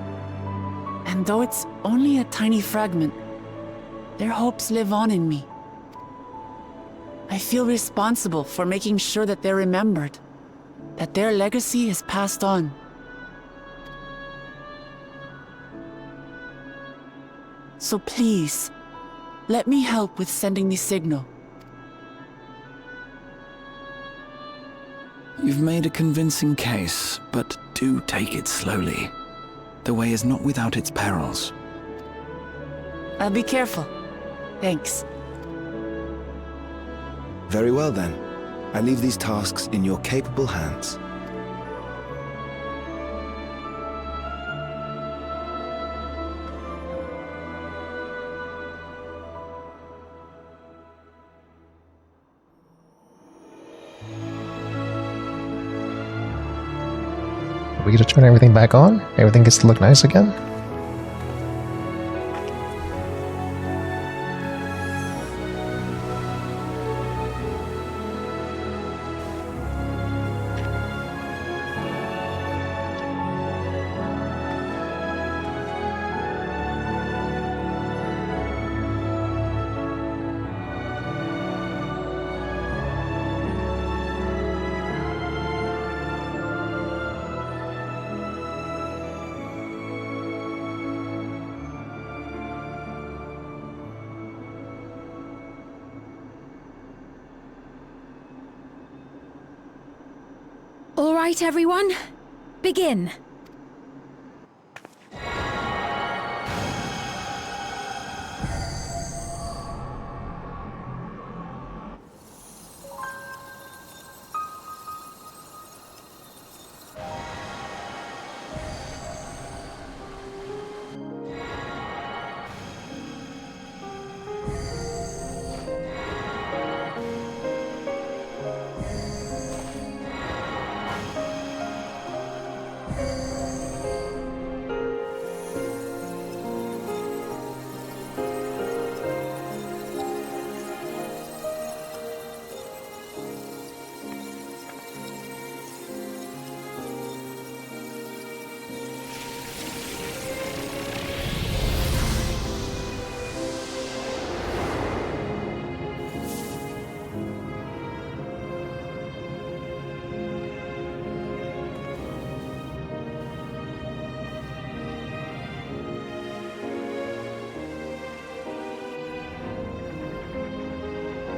And though it's only a tiny fragment, their hopes live on in me. I feel responsible for making sure that they're remembered, that their legacy is passed on. So please, let me help with sending the signal. You've made a convincing case, but do take it slowly. The way is not without its perils. I'll be careful. Thanks. Very well then. I leave these tasks in your capable hands. We get to turn everything back on? Everything gets to look nice again? All right, everyone. Begin.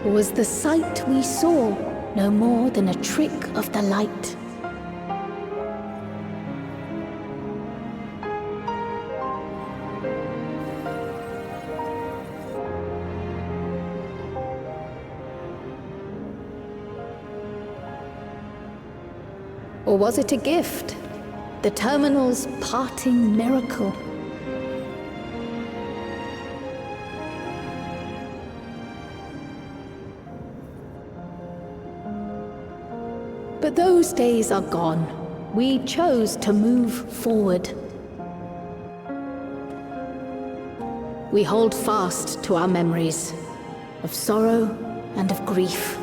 Or was the sight we saw no more than a trick of the light? Or was it a gift? The Terminal's parting miracle? But those days are gone. We chose to move forward. We hold fast to our memories of sorrow and of grief.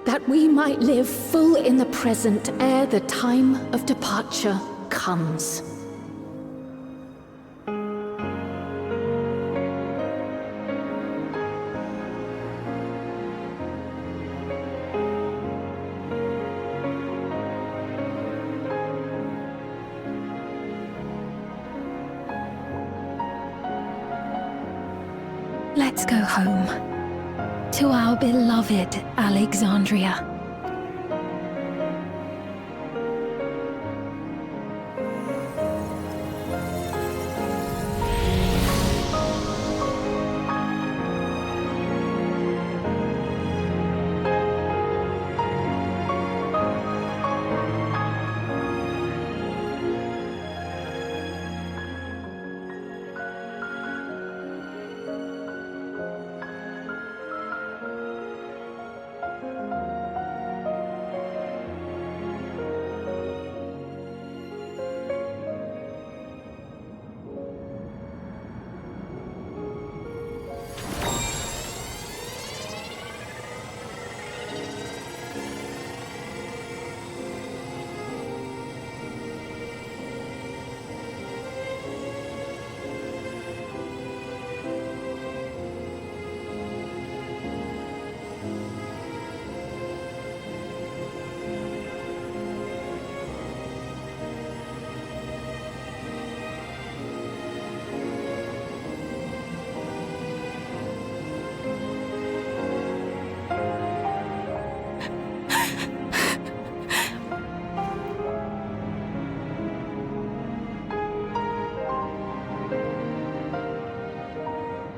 That we might live full in the present ere the time of departure comes. Let's go home. To our beloved Alexandria.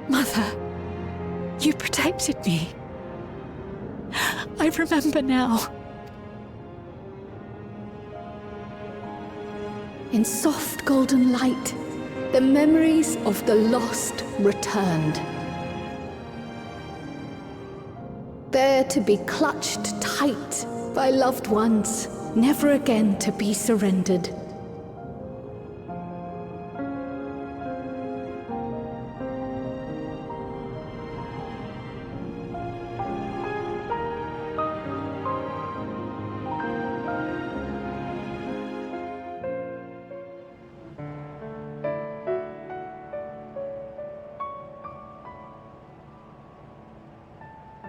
Mother, you protected me. I remember now. In soft golden light, the memories of the lost returned. There to be clutched tight by loved ones, never again to be surrendered.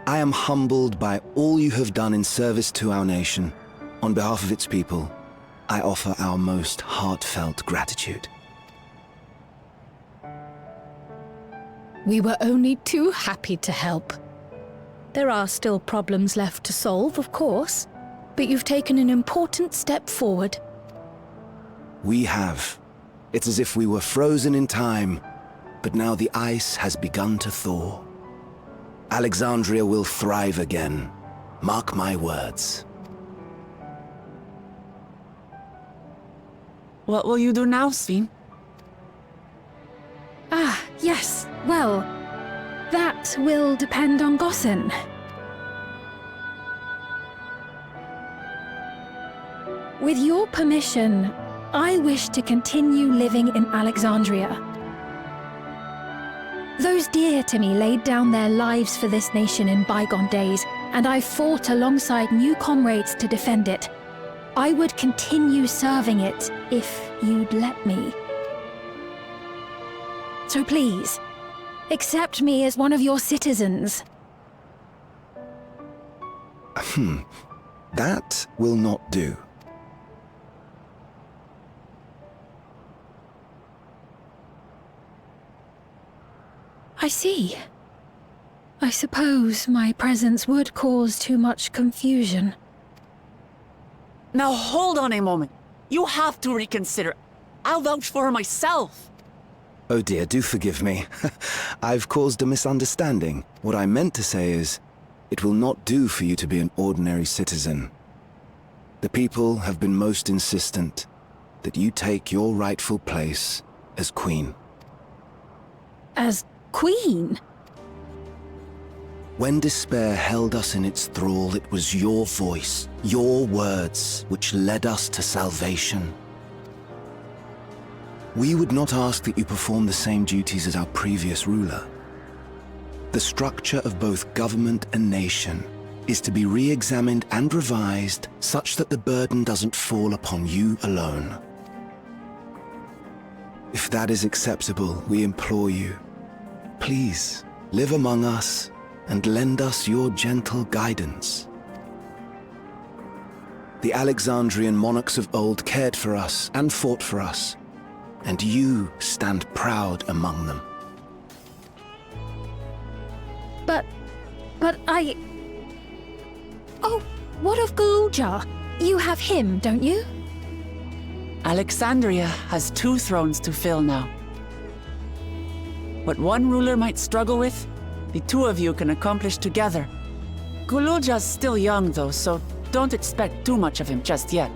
I am humbled by all you have done in service to our nation. On behalf of its people, I offer our most heartfelt gratitude. We were only too happy to help. There are still problems left to solve, of course, but you've taken an important step forward. We have. It's as if we were frozen in time, but now the ice has begun to thaw. Alexandria will thrive again. Mark my words. What will you do now, Sven? Ah, yes. Well, that will depend on Gossen. With your permission, I wish to continue living in Alexandria. Those dear to me laid down their lives for this nation in bygone days, and I fought alongside new comrades to defend it. I would continue serving it if you'd let me. So please, accept me as one of your citizens. That will not do. see. I suppose my presence would cause too much confusion. Now hold on a moment. You have to reconsider. I'll vouch for her myself. Oh dear, do forgive me. I've caused a misunderstanding. What I meant to say is, it will not do for you to be an ordinary citizen. The people have been most insistent that you take your rightful place as queen. As queen? When despair held us in its thrall, it was your voice, your words, which led us to salvation. We would not ask that you perform the same duties as our previous ruler. The structure of both government and nation is to be re-examined and revised such that the burden doesn't fall upon you alone. If that is acceptable, we implore you, please live among us and lend us your gentle guidance. The Alexandrian monarchs of old cared for us and fought for us, and you stand proud among them. But I... Oh, what of Galuja? You have him, don't you? Alexandria has 2 thrones to fill now. What one ruler might struggle with, the 2 of you can accomplish together. Galuja's still young though, so don't expect too much of him just yet.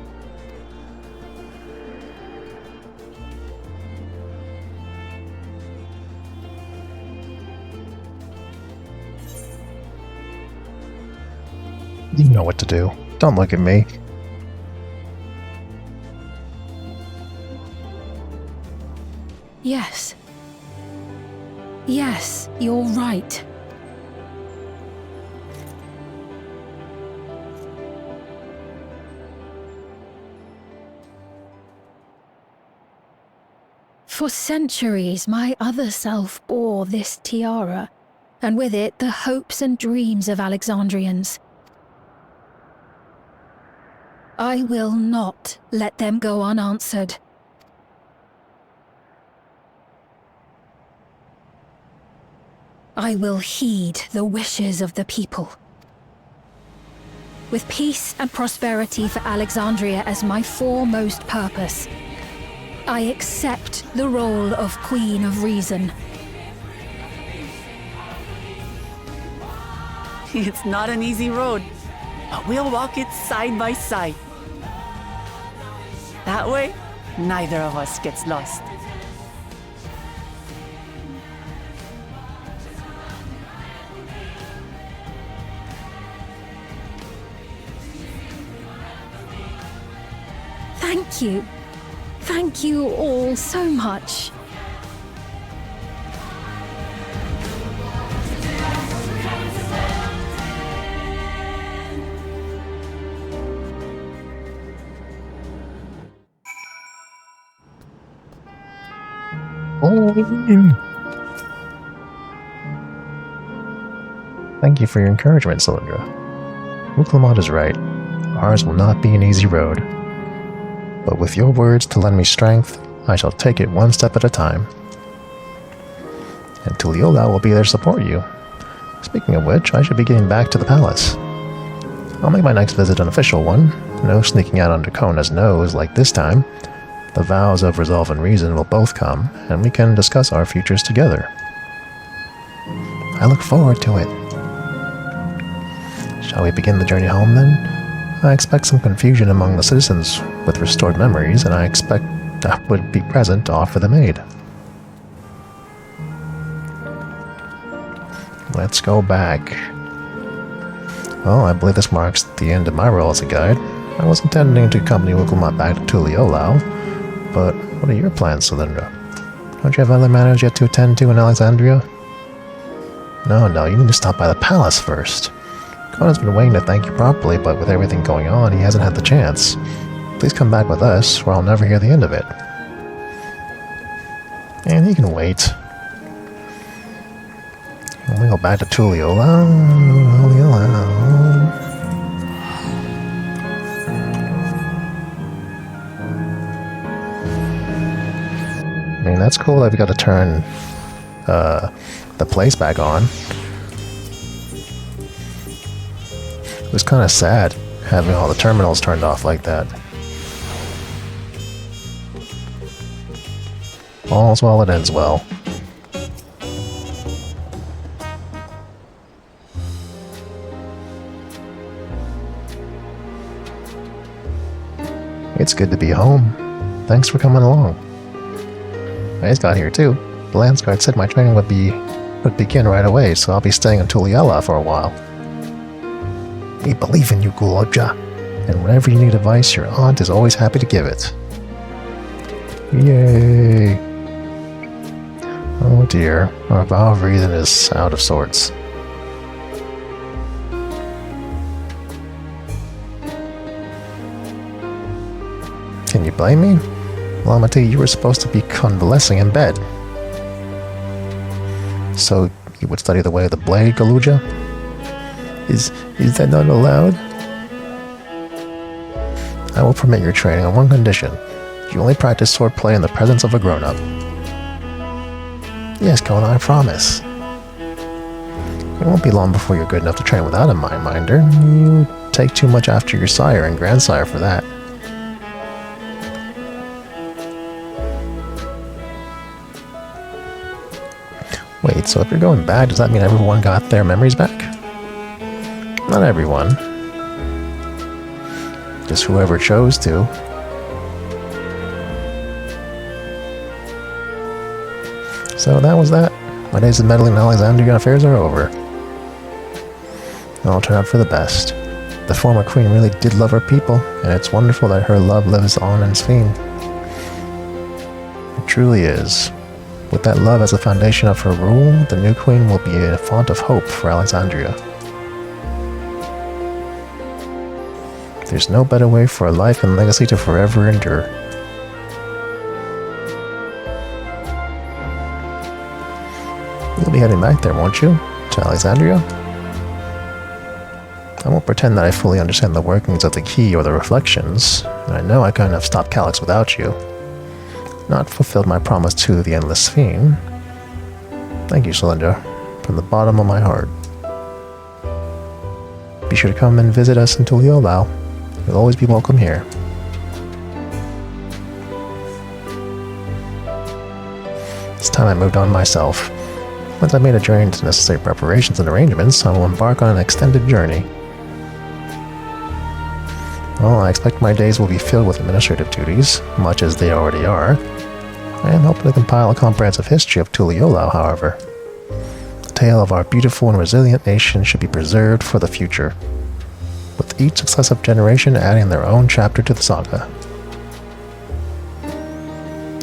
You know what to do. Don't look at me. Yes. Yes, you're right. For centuries, my other self bore this tiara, and with it the hopes and dreams of Alexandrians. I will not let them go unanswered. I will heed the wishes of the people. With peace and prosperity for Alexandria as my foremost purpose, I accept the role of Queen of Reason. It's not an easy road, but we'll walk it side by side. That way, neither of us gets lost. Thank you. Thank you all so much. Thank you for your encouragement, Cylindra. Muklamad is right. Ours will not be an easy road. But with your words to lend me strength, I shall take it one step at a time. And Tuliyola will be there to support you. Speaking of which, I should be getting back to the palace. I'll make my next visit an official one. No sneaking out under Kona's nose like this time. The vows of resolve and reason will both come, and we can discuss our futures together. I look forward to it. Shall we begin the journey home then? I expect some confusion among the citizens with restored memories, and I expect I would be present to offer them aid. Let's go back. Well, I believe this marks the end of my role as a guide. I was intending to accompany Muklamad back to Tuliyola, but what are your plans, Cylindra? Don't you have other matters yet to attend to in Alexandria? No, you need to stop by the palace first. Kona's been waiting to thank you properly, but with everything going on, he hasn't had the chance. Please come back with us, or I'll never hear the end of it. And he can wait. When we go back to Tuliyola. I mean, that's cool that we got to turn the place back on. It was kind of sad having all the terminals turned off like that. All's well that ends well. It's good to be home. Thanks for coming along. I just got here too. The Landsguard said my training would begin right away, so I'll be staying in Tuliela for a while. We believe in you, Guloja, and whenever you need advice, your aunt is always happy to give it. Yay! Oh dear, our vow of reason is out of sorts. Can you blame me? Well, Amati, you were supposed to be convalescing in bed. So, you would study the way of the blade, Galuja? Is that not allowed? I will permit your training on one condition. You only practice swordplay in the presence of a grown-up. Yes, Kona, I promise. It won't be long before you're good enough to train without a mind-minder. You take too much after your sire and grandsire for that. Wait, so if you're going back, does that mean everyone got their memories back? Not everyone. Just whoever chose to. So that was that. My days of meddling in Alexandria affairs are over. It all turned out for the best. The former queen really did love her people, and it's wonderful that her love lives on in Sphene. It truly is. With that love as the foundation of her rule, the new queen will be a font of hope for Alexandria. There's no better way for a life and legacy to forever endure. You'll be heading back there, won't you? To Alexandria? I won't pretend that I fully understand the workings of the key or the reflections. I know I couldn't have stopped Calyx without you. Not fulfilled my promise to the Endless Sphene. Thank you, Celinda, from the bottom of my heart. Be sure to come and visit us in Tuliolao. You'll always be welcome here. It's time I moved on myself. Once I've made a journey into necessary preparations and arrangements, I will embark on an extended journey. Well, I expect my days will be filled with administrative duties, much as they already are. I am hoping to compile a comprehensive history of Tuliolao, however. The tale of our beautiful and resilient nation should be preserved for the future, with each successive generation adding their own chapter to the saga.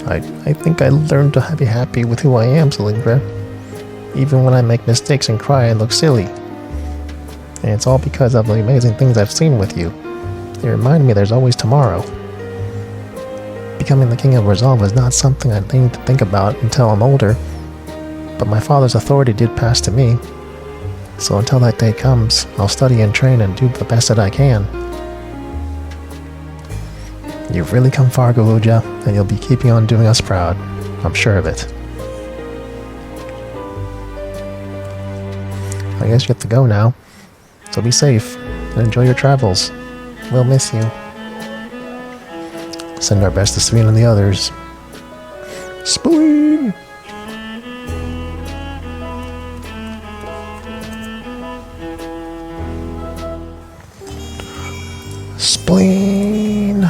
I think I learned to be happy with who I am, Celinda. Even when I make mistakes and cry and look silly. And it's all because of the amazing things I've seen with you. They remind me there's always tomorrow. Becoming the King of Resolve is not something I need to think about until I'm older, but my father's authority did pass to me. So until that day comes, I'll study and train and do the best that I can. You've really come far, Galuja, and you'll be keeping on doing us proud. I'm sure of it. I guess you have to go now. So be safe and enjoy your travels. We'll miss you. Send our best to Sphene and the others. Spleen! Spleen!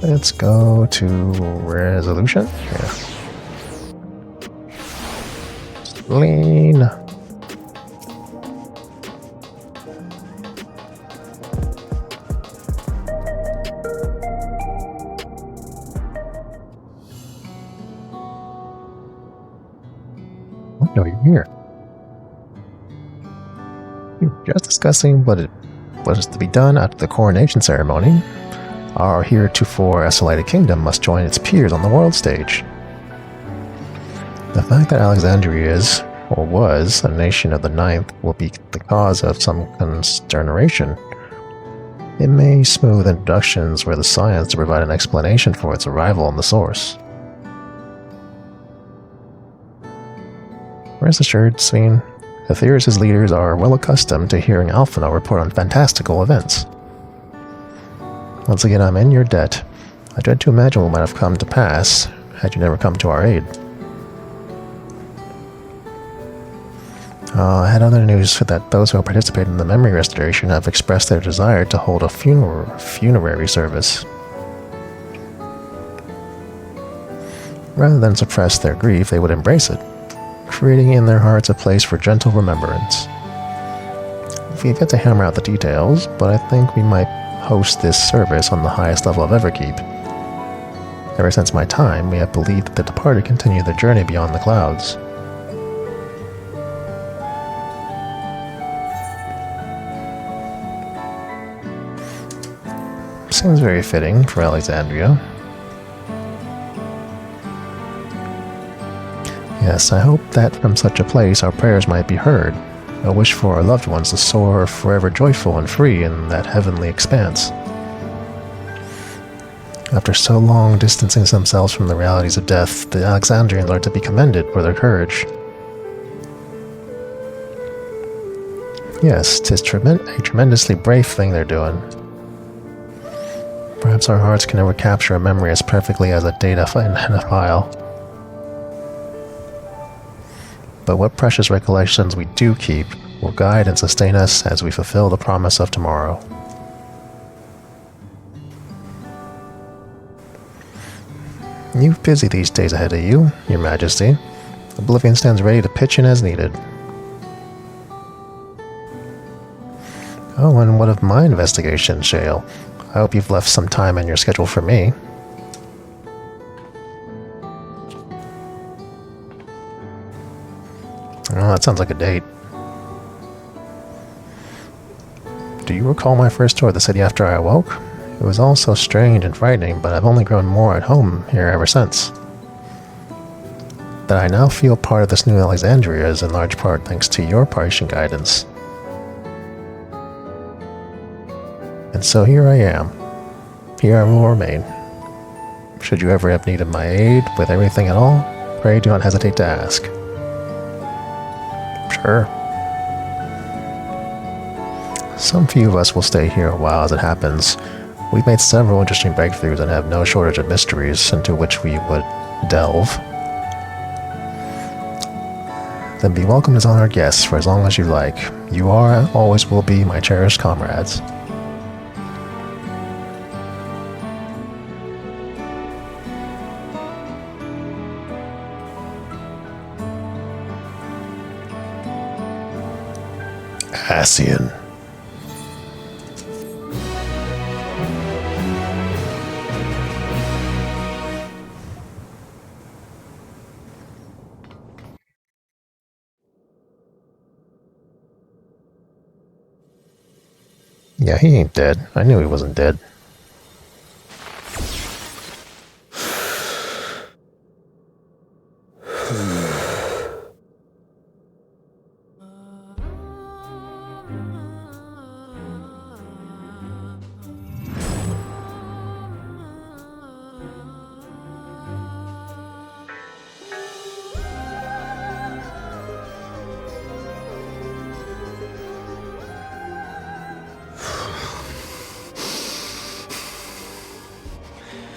Let's go to resolution. Yeah. Spleen. Oh no, you're here. We were just discussing what is to be done after the coronation ceremony. Our heretofore isolated kingdom must join its peers on the world stage. The fact that Alexandria is, or was, a nation of the Ninth will be the cause of some consternation. It may smooth introductions where the science to provide an explanation for its arrival in the source. Rest assured, Sveen, Aetherius' leaders are well accustomed to hearing Alphinaud report on fantastical events. Once again, I'm in your debt. I dread to imagine what might have come to pass had you never come to our aid. I had other news that those who participated in the memory restoration have expressed their desire to hold a funerary service. Rather than suppress their grief, they would embrace it, creating in their hearts a place for gentle remembrance. We've yet to hammer out the details, but I think we might host this service on the highest level of Everkeep. Ever since my time, we have believed that the departed continue their journey beyond the clouds. Seems very fitting for Alexandria. Yes, I hope that from such a place our prayers might be heard, a wish for our loved ones to soar forever joyful and free in that heavenly expanse. After so long distancing themselves from the realities of death, the Alexandrians are to be commended for their courage. Yes, 'tis a tremendously brave thing they're doing. Perhaps our hearts can never capture a memory as perfectly as a data in a file. But what precious recollections we do keep will guide and sustain us as we fulfill the promise of tomorrow. You've busy these days ahead of you, Your Majesty. Oblivion stands ready to pitch in as needed. Oh, and what of my investigation, Shale? I hope you've left some time in your schedule for me. Oh, that sounds like a date. Do you recall my first tour of the city after I awoke? It was all so strange and frightening, but I've only grown more at home here ever since. That I now feel part of this new Alexandria is in large part thanks to your patient guidance. And so here I am. Here I will remain. Should you ever have need of my aid with everything at all, pray do not hesitate to ask. Sure. Some few of us will stay here a while as it happens. We've made several interesting breakthroughs and have no shortage of mysteries into which we would delve. Then be welcome as honored guests for as long as you like. You are, always will be, my cherished comrades. Ascian. Yeah, he ain't dead. I knew he wasn't dead.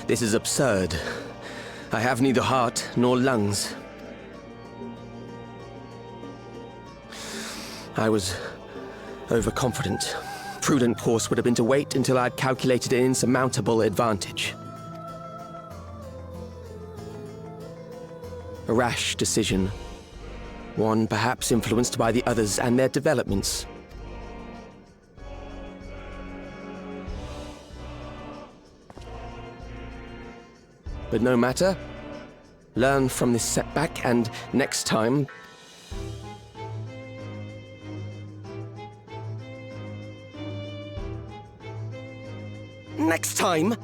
This is absurd. I have neither heart nor lungs. I was overconfident. Prudent course would have been to wait until I'd calculated an insurmountable advantage. A rash decision. One perhaps influenced by the others and their developments. But no matter. Learn from this setback, and next time... Next time?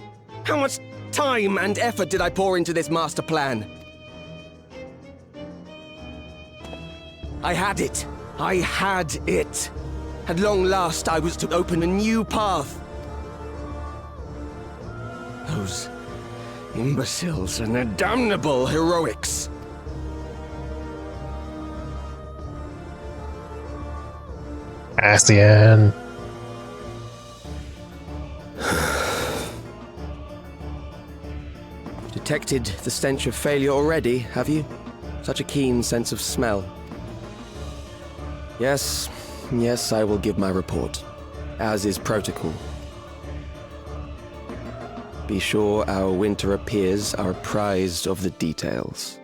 How much time and effort did I pour into this master plan? I had it. I had it. At long last, I was to open a new path. Those imbeciles and their damnable heroics. Ascian. Detected the stench of failure already, have you? Such a keen sense of smell. Yes, I will give my report, as is protocol. Be sure our winter peers are apprised of the details.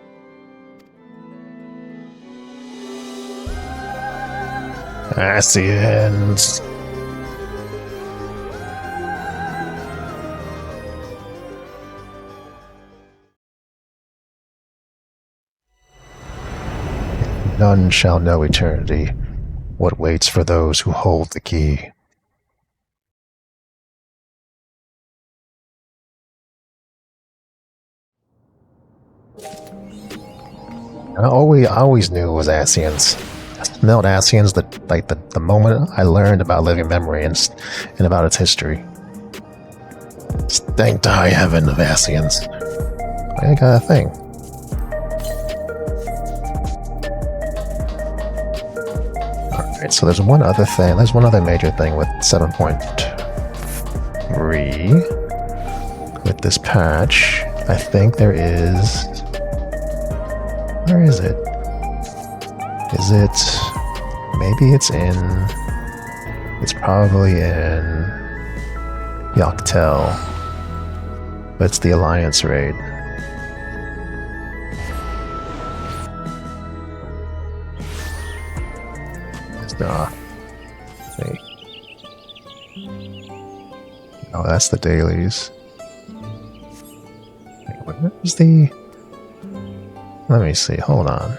Ascians. None shall know eternity, what waits for those who hold the key. I always knew it was Ascians. I smelled Ascians the moment I learned about living memory and about its history. Thank to high heaven of Ascians. I got a thing. Alright, so there's one other thing. There's one other major thing with 7.3. With this patch, I think there is... Where is it? Is it... Maybe it's in... It's probably in... Yoctel. But it's the Alliance raid. It's not. Hey. Oh, that's the dailies. Wait, where's the... Let me see, hold on.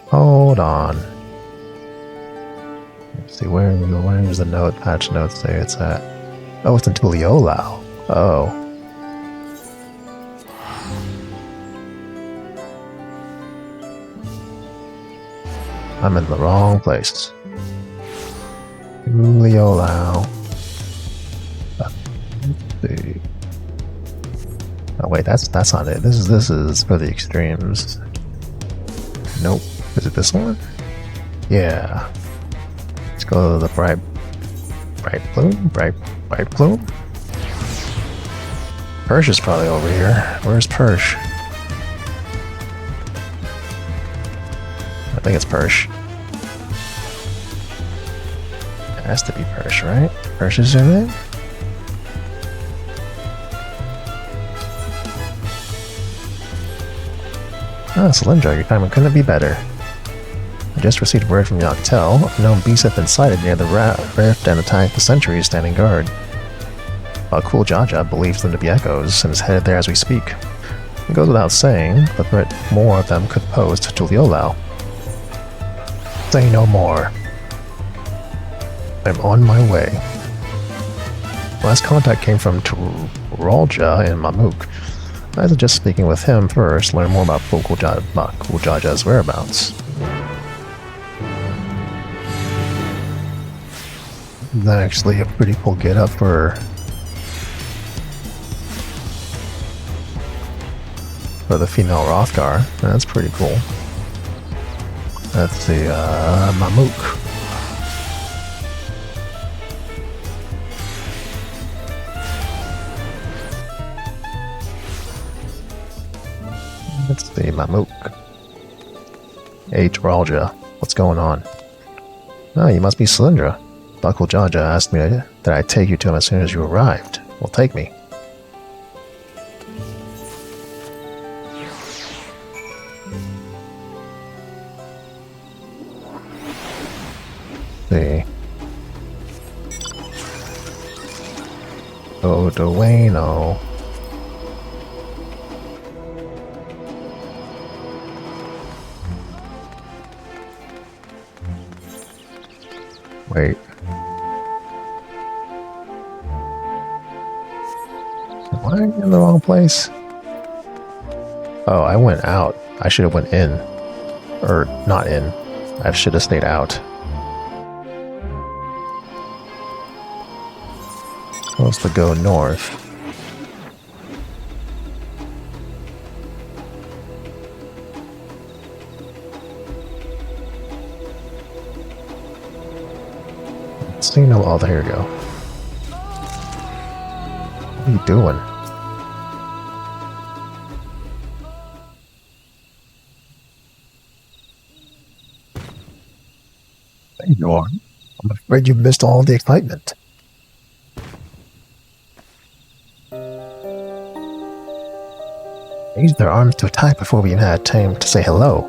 Hold on. Let's see, where is the note? Patch notes there it's at. Oh, it's in Tuliolau. Oh. I'm in the wrong place. Tuliolau. Let's see. Oh wait, that's not it. This is for the extremes. Nope. Is it this one? Yeah. Let's go to the bright plume? Bright plume? Persh is probably over here. Where's Persh? I think it's Persh. It has to be Persh, right? Persh is your name? Ah, Cylindra, your timing couldn't be better. I just received word from Yoctel. Unknown beasts have been sighted near the rift and attacked the sentries standing guard. While Cool Jaja believes them to be echoes and is headed there as we speak. It goes without saying, the threat more of them could pose to Tuliolau. Say no more. I'm on my way. Last contact came from Turalja in Mamuk. I suggest speaking with him first, learn more about Cool Jaja's whereabouts. That's actually a pretty cool get-up for the female Rothgar. That's pretty cool. That's the Mamuk. That's the Mamuk. Hey, Turalja, what's going on? Oh, you must be Cylindra. Buckle Jaja asked me that I take you to him as soon as you arrived. Well, take me. See. Oh, Dueno. Wait. Am I in the wrong place? Oh, I went out. I should have went in. Or not in. I should have stayed out. Supposed to go north. So you know, oh, there you go. What are you doing? There you are. I'm afraid you missed all the excitement. They used their arms to attack before we even had time to say hello.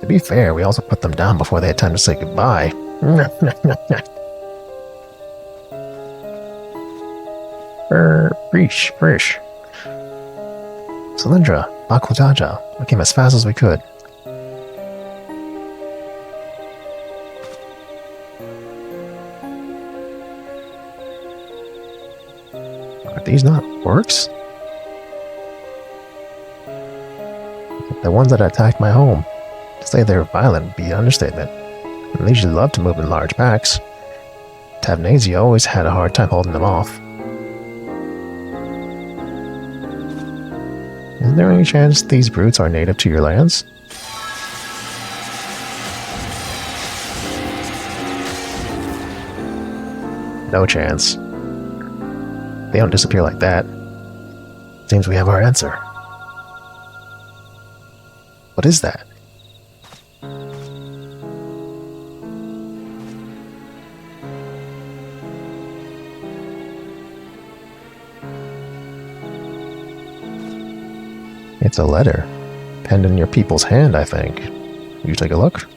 To be fair, we also put them down before they had time to say goodbye. Frisch. Cylindra, Bakujaja. We came as fast as we could. Are these not orcs? The ones that attacked my home. To say they're violent would be an understatement. They usually love to move in large packs. Tavnazia always had a hard time holding them off. Is there any chance these brutes are native to your lands? No chance. They don't disappear like that. Seems we have our answer. What is that? It's a letter. Penned in your people's hand, I think. You take a look?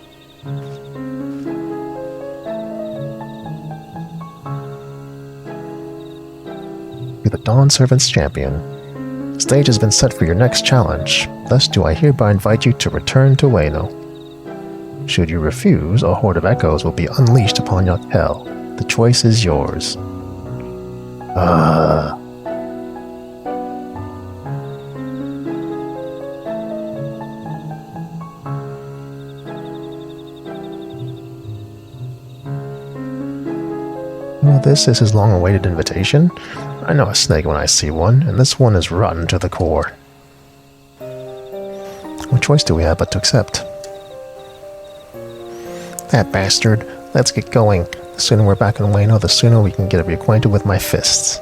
You're the Dawn Servant's champion. The stage has been set for your next challenge. Thus do I hereby invite you to return to Wano. Should you refuse, a horde of echoes will be unleashed upon your hell. The choice is yours. Well, this is his long-awaited invitation. I know a snake when I see one, and this one is rotten to the core. What choice do we have but to accept? That bastard. Let's get going. The sooner we're back in Wano, the sooner we can get reacquainted with my fists.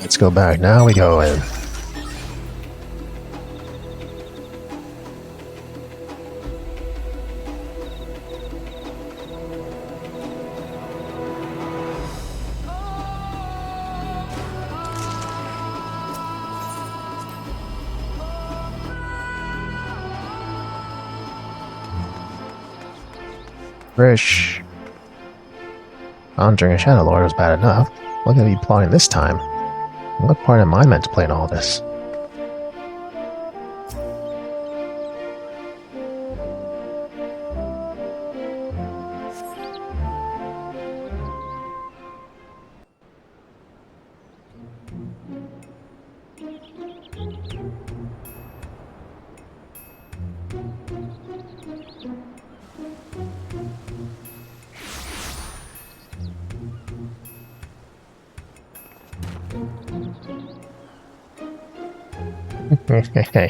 Let's go back. Now we go in. Frisch. Conjuring a Shadow Lord was bad enough. What are you plotting this time? What part am I meant to play in all this?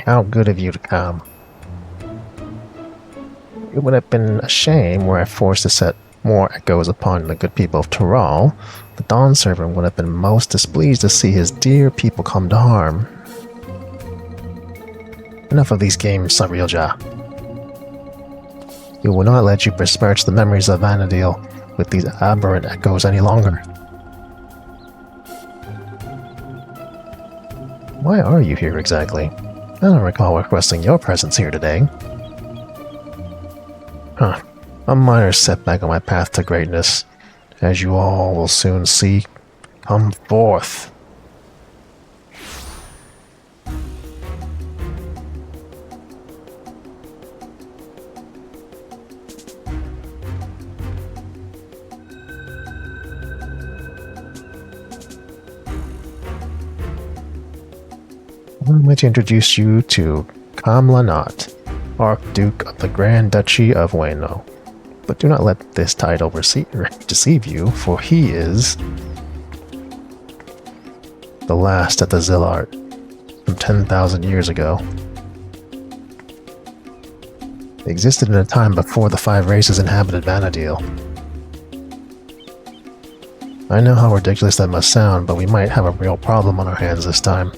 How good of you to come. It would have been a shame were I forced to set more echoes upon the good people of Tural. The Dawn Servant would have been most displeased to see his dear people come to harm. Enough of these games, Sarilja. We will not let you besmirch the memories of Vanadil with these aberrant echoes any longer. Why are you here exactly? I don't recall requesting your presence here today. Huh. A minor setback on my path to greatness. As you all will soon see, come forth. I'm going to introduce you to Kamlanat, Archduke of the Grand Duchy of Ueno. But do not let this title deceive you, for he is the last of the Zillart from 10,000 years ago. They existed in a time before the 5 races inhabited Vanadil. I know how ridiculous that must sound, but we might have a real problem on our hands this time.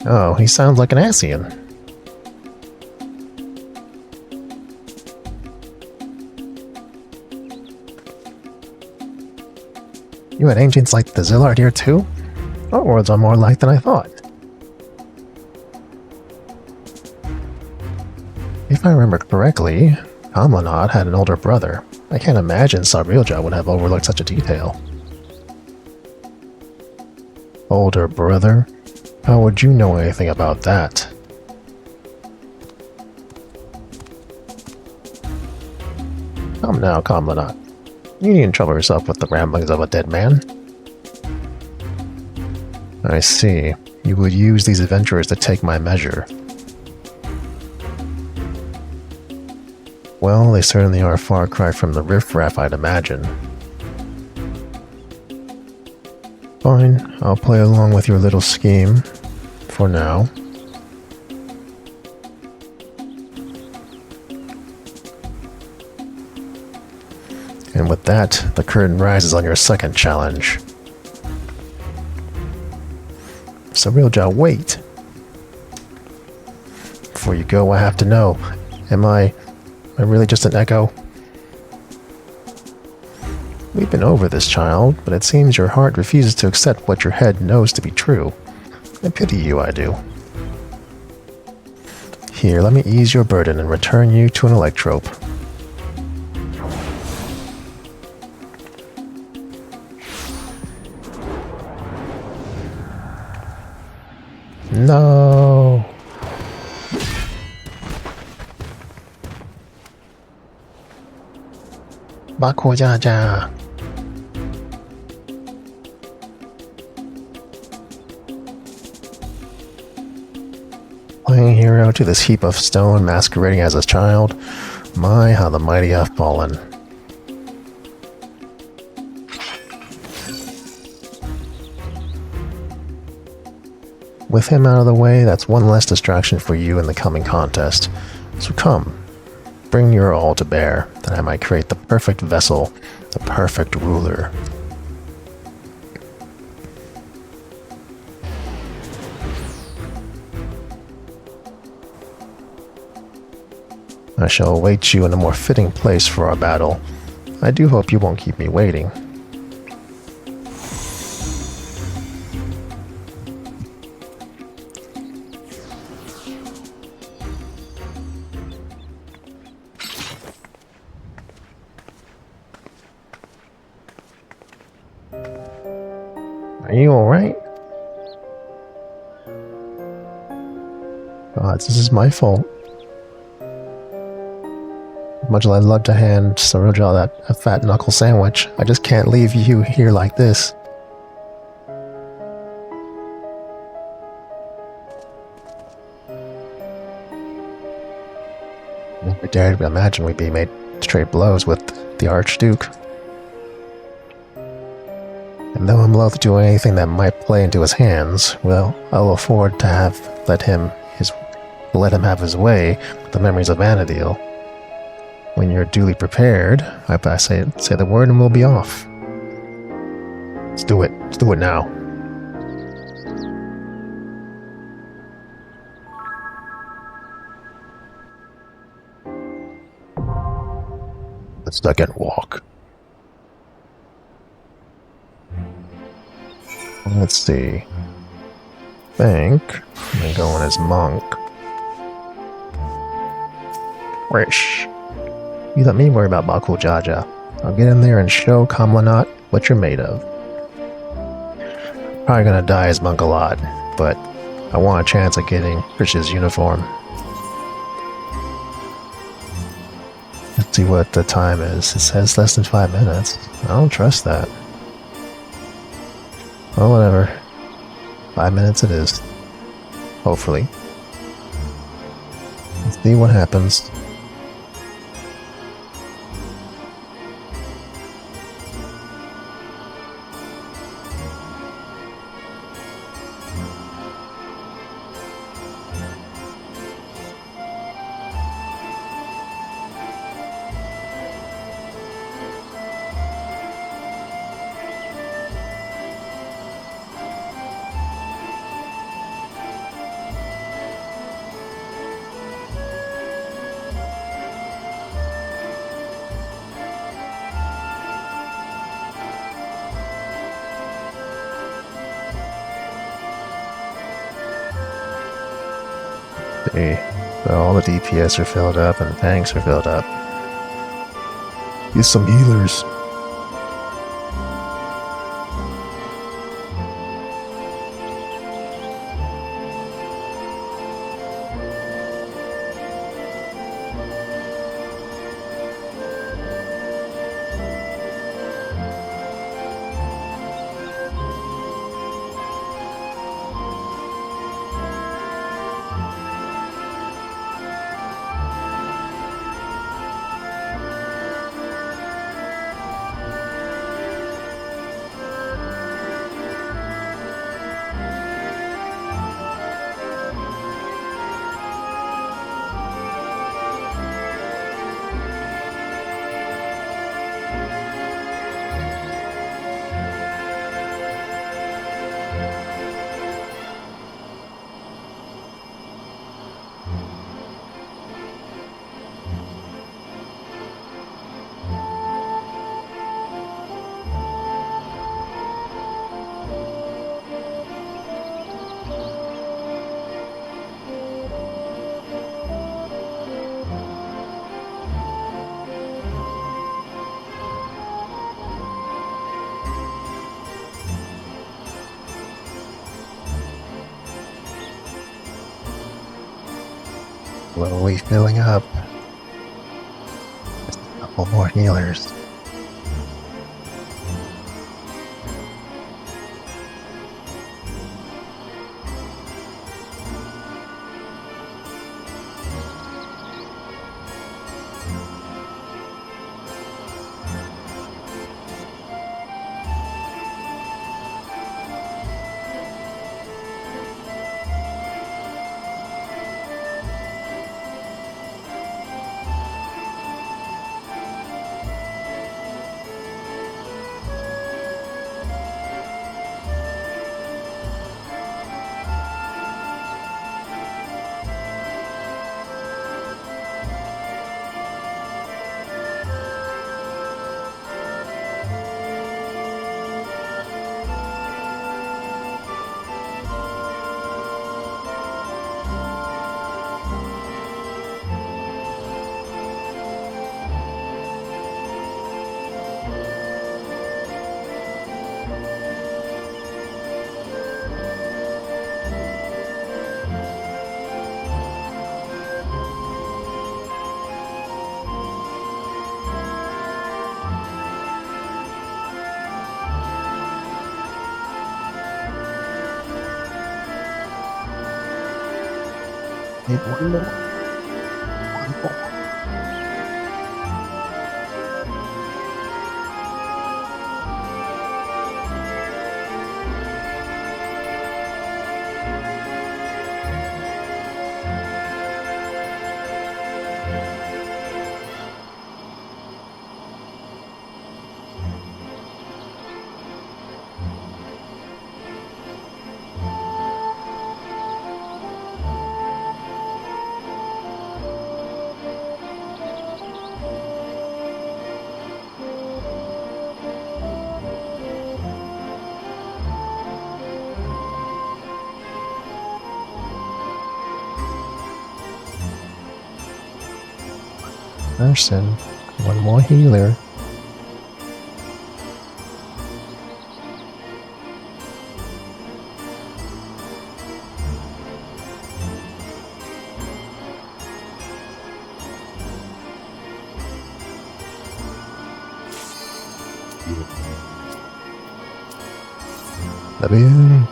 Oh, he sounds like an Asian. You had ancients like the Zillart here too? Our worlds are more alike than I thought. If I remember correctly, Kamlanat had an older brother. I can't imagine Sarilja would have overlooked such a detail. Older brother? How would you know anything about that? Come now, Kamlanat. You needn't trouble yourself with the ramblings of a dead man. I see. You would use these adventurers to take my measure. Well, they certainly are a far cry from the riffraff I'd imagine. Fine, I'll play along with your little scheme. For now. And with that, the curtain rises on your second challenge. Sarilja, wait! Before you go, I have to know, am I really just an echo? We've been over this, child, but it seems your heart refuses to accept what your head knows to be true. I pity you, I do. Here, let me ease your burden and return you to an electrope. No! Bakujaja! Playing hero to this heap of stone masquerading as a child. My, how the mighty have fallen. With him out of the way, that's one less distraction for you in the coming contest. So come, bring your all to bear, that I might create the perfect vessel, the perfect ruler. I shall await you in a more fitting place for our battle. I do hope you won't keep me waiting. Are you alright? God, this is my fault. As much as I'd love to hand Sarilja a fat knuckle sandwich, I just can't leave you here like this. Never dared imagine we'd be made to trade blows with the Archduke. And though I'm loath to do anything that might play into his hands, well, I'll afford to let him have his way with the memories of Vanadil. When you're duly prepared, I say the word and we'll be off. Let's do it. Let's do it now. The second walk. Let's see. I'm gonna go on as monk. Rish. You let me worry about Bakul Jaja. I'll get in there and show Kamlanat what you're made of. Probably gonna die as monk a lot, but I want a chance at getting Rish's uniform. Let's see what the time is. It says less than 5 minutes. I don't trust that. Well, whatever. 5 minutes it is. Hopefully. Let's see what happens. So all the DPS are filled up and the tanks are filled up. Use some healers. Slowly filling up. Just a couple more healers. Need one more. One more. Person, one more healer. Love you.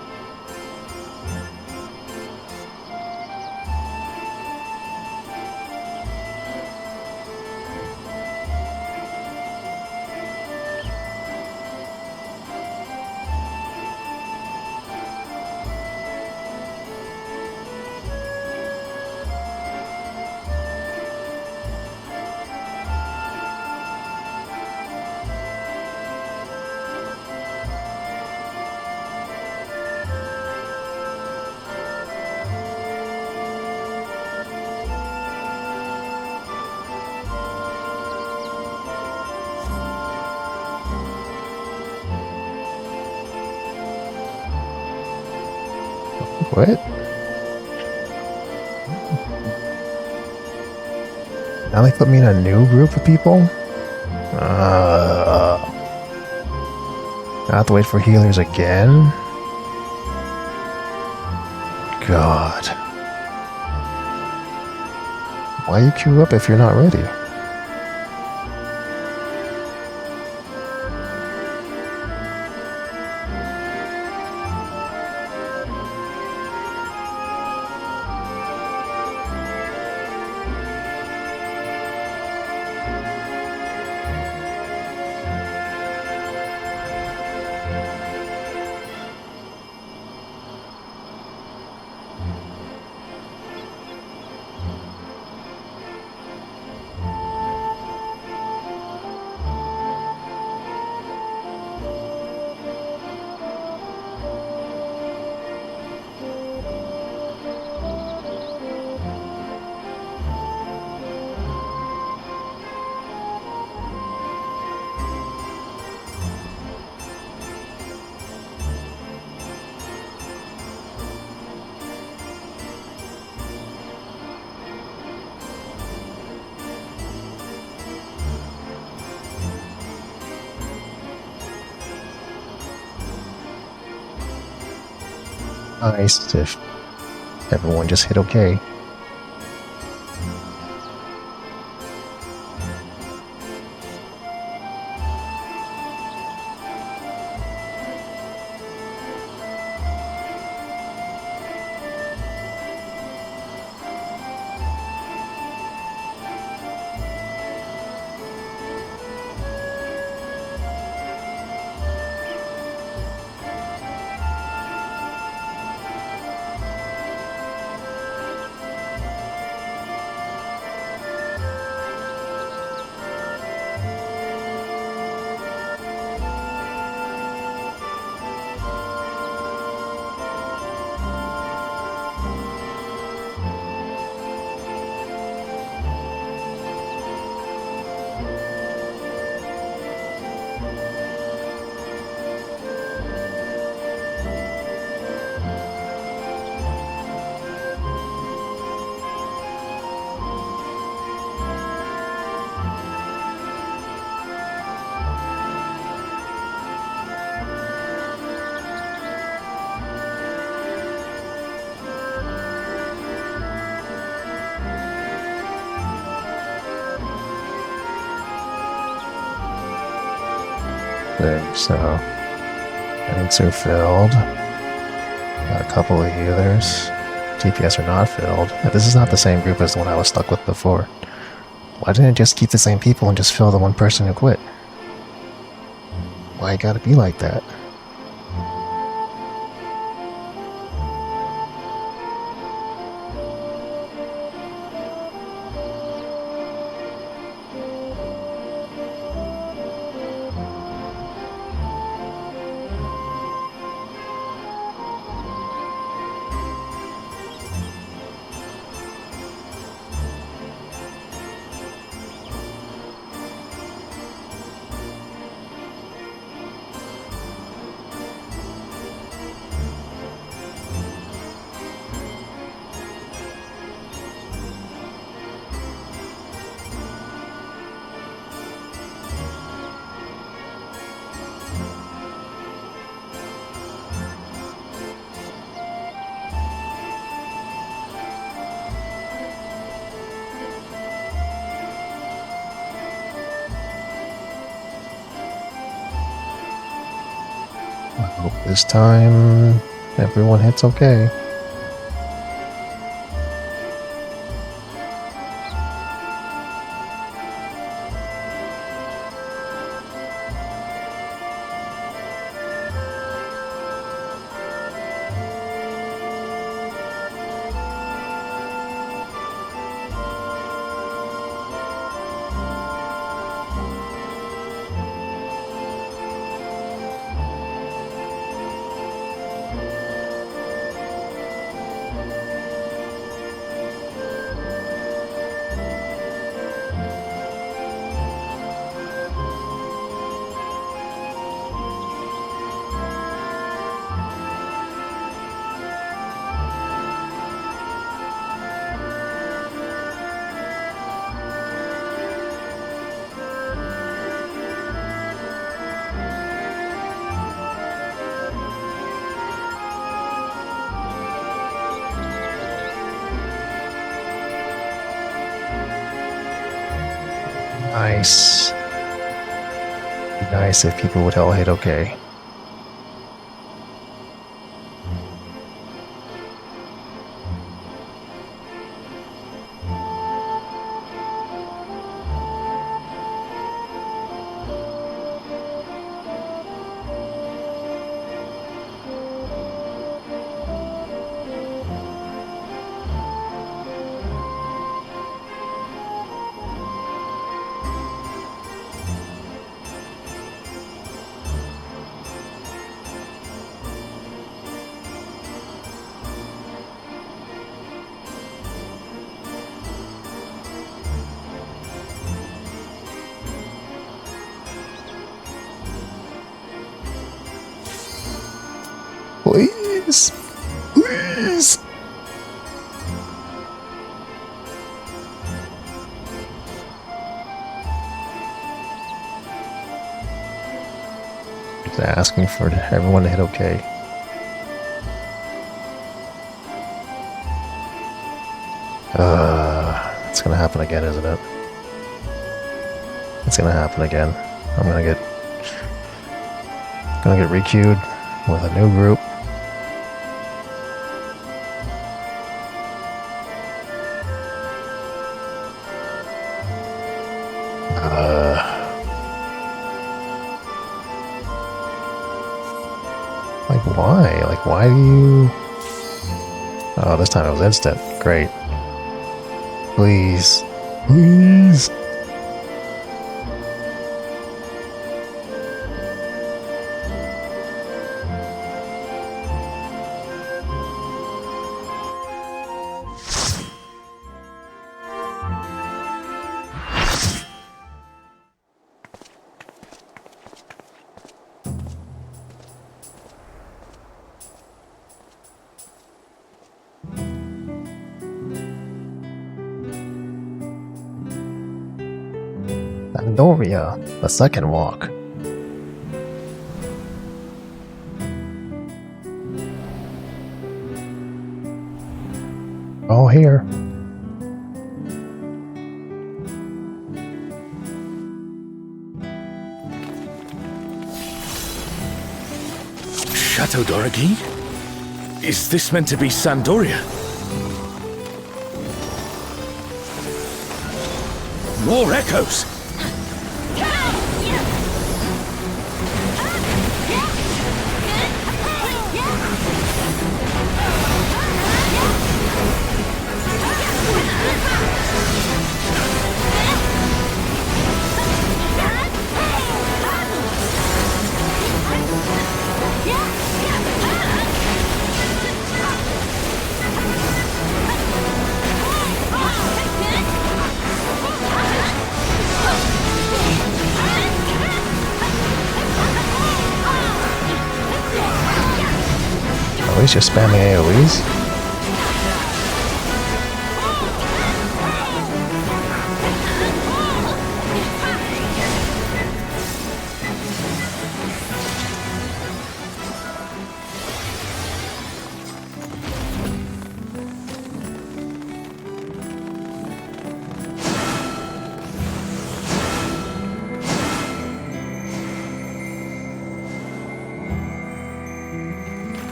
What? Now they put me in a new group of people? I have to wait for healers again? God. Why you queue up if you're not ready? Nice if everyone just hit okay. Okay, so tanks are filled. Got a couple of healers. TPS are not filled. Now, this is not the same group as the one I was stuck with before. Why didn't it just keep the same people and just fill the one person who quit? Why it gotta be like that? I hope this time everyone hits okay. Nice. Be nice if people would all hit okay. Please! Please! Just asking for everyone to hit okay. It's gonna happen again, isn't it? It's gonna happen again. I'm gonna get re-queued with a new group. Like why? Like why do you... Oh, this time it was instant. Great. Please. Please. Andoria, the second walk. All here. Chateau d'Origny? Is this meant to be Sandoria? More echoes! At least you're spamming AoEs.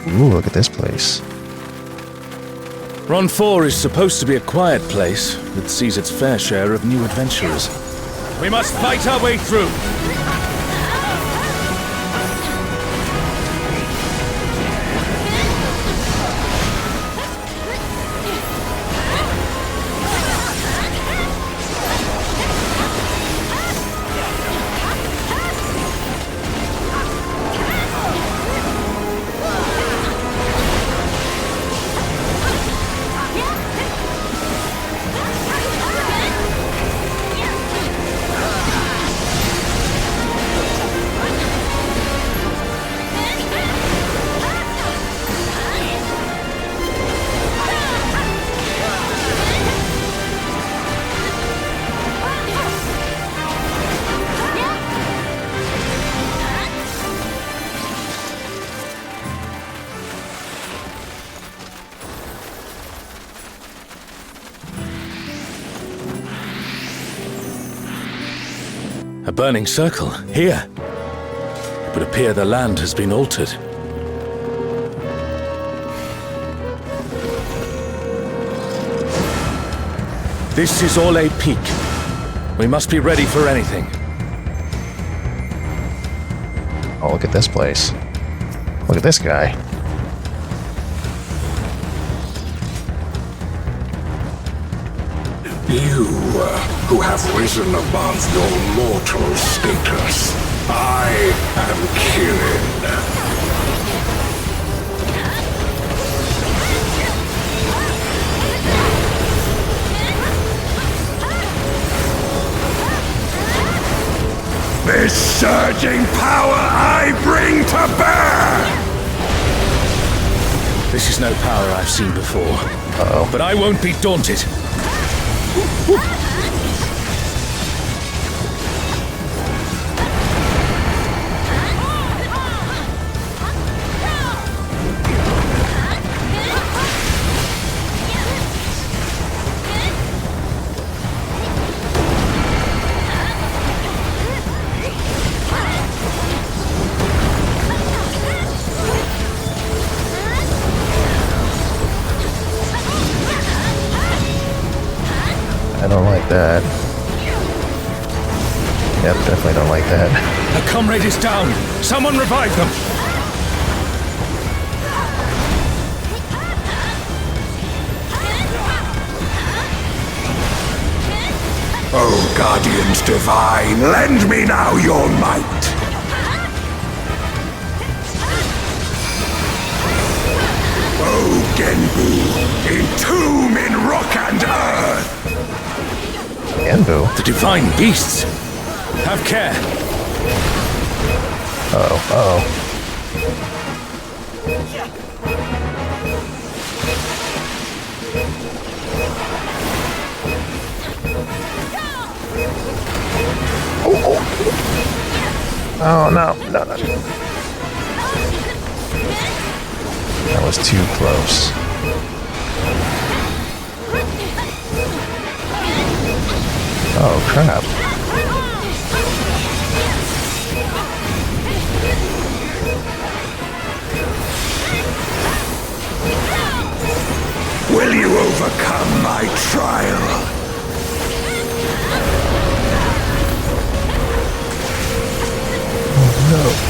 Ooh, look at this place. Ron 4 is supposed to be a quiet place that sees its fair share of new adventurers. We must fight our way through! A burning circle, here. It would appear the land has been altered. This is Orlais Peak. We must be ready for anything. Oh, look at this place. Look at this guy. You, who have risen above your mortal status, I am Kirin. This surging power I bring to bear! This is no power I've seen before. Uh-oh. But I won't be daunted. I don't like that. Yep, definitely don't like that. A comrade is down! Someone revive them! Oh, Guardians Divine, lend me now your might! Oh, Genbu, entomb in rock and earth! Genbu? The divine beasts! Have care! Uh-oh, uh-oh. Oh, no, no, no. That was too close. Oh, crap. Will you overcome my trial? No.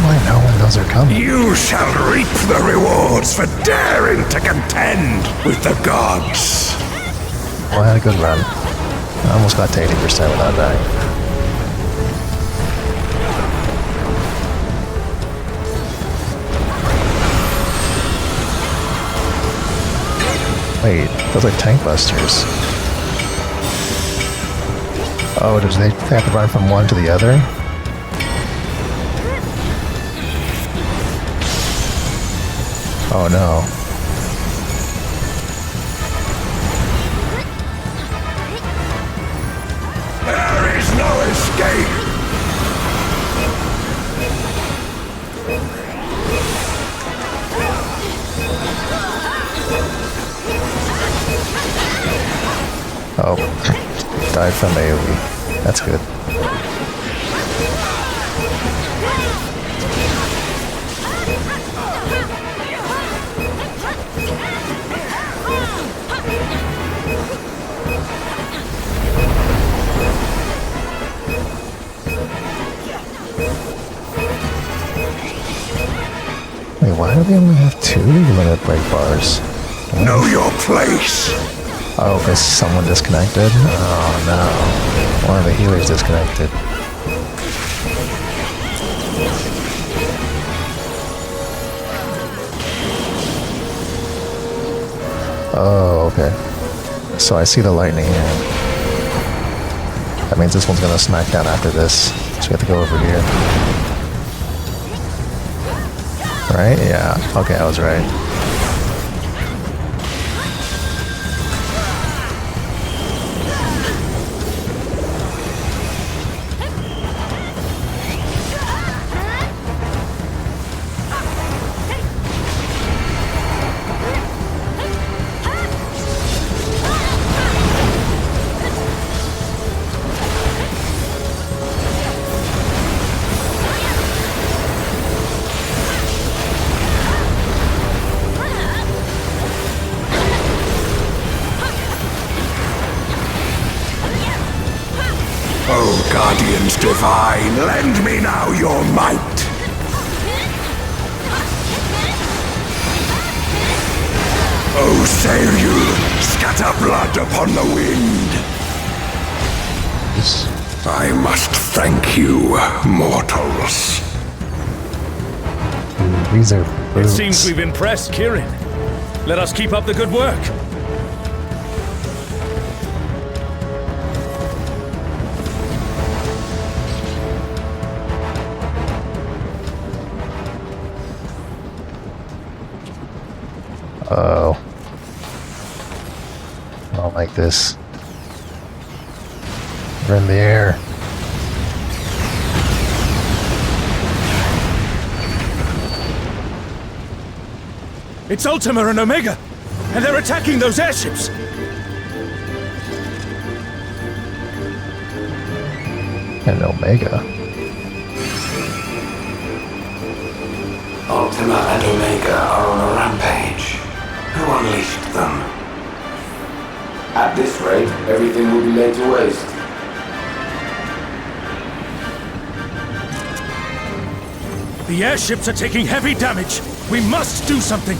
do I know when those are coming? You shall reap the rewards for daring to contend with the gods. Well, I had a good run. I almost got to 80% without dying. Wait, those are tank busters. Oh, do they have to run from one to the other? Oh no. There is no escape. Oh, died from AoE. That's good. Wait, why do they only have 2 limit break bars? Know your place. Oh, because someone disconnected? Oh no. One of the healers disconnected. Oh, okay. So I see the lightning here. That means this one's gonna smack down after this. So we have to go over here. Right? Yeah. Okay, I was right. O guardians divine, lend me now your might. O sail you, scatter blood upon the wind. I must thank you, mortals. These are It brutes. seems we've impressed Kirin. Let us keep up the good work. Uh-oh. I don't like this. We're in the air. It's Ultima and Omega, and they're attacking those airships. And Omega. Ultima and Omega are on a rampage. Who unleashed them? At this rate, everything will be laid to waste. The airships are taking heavy damage. We must do something.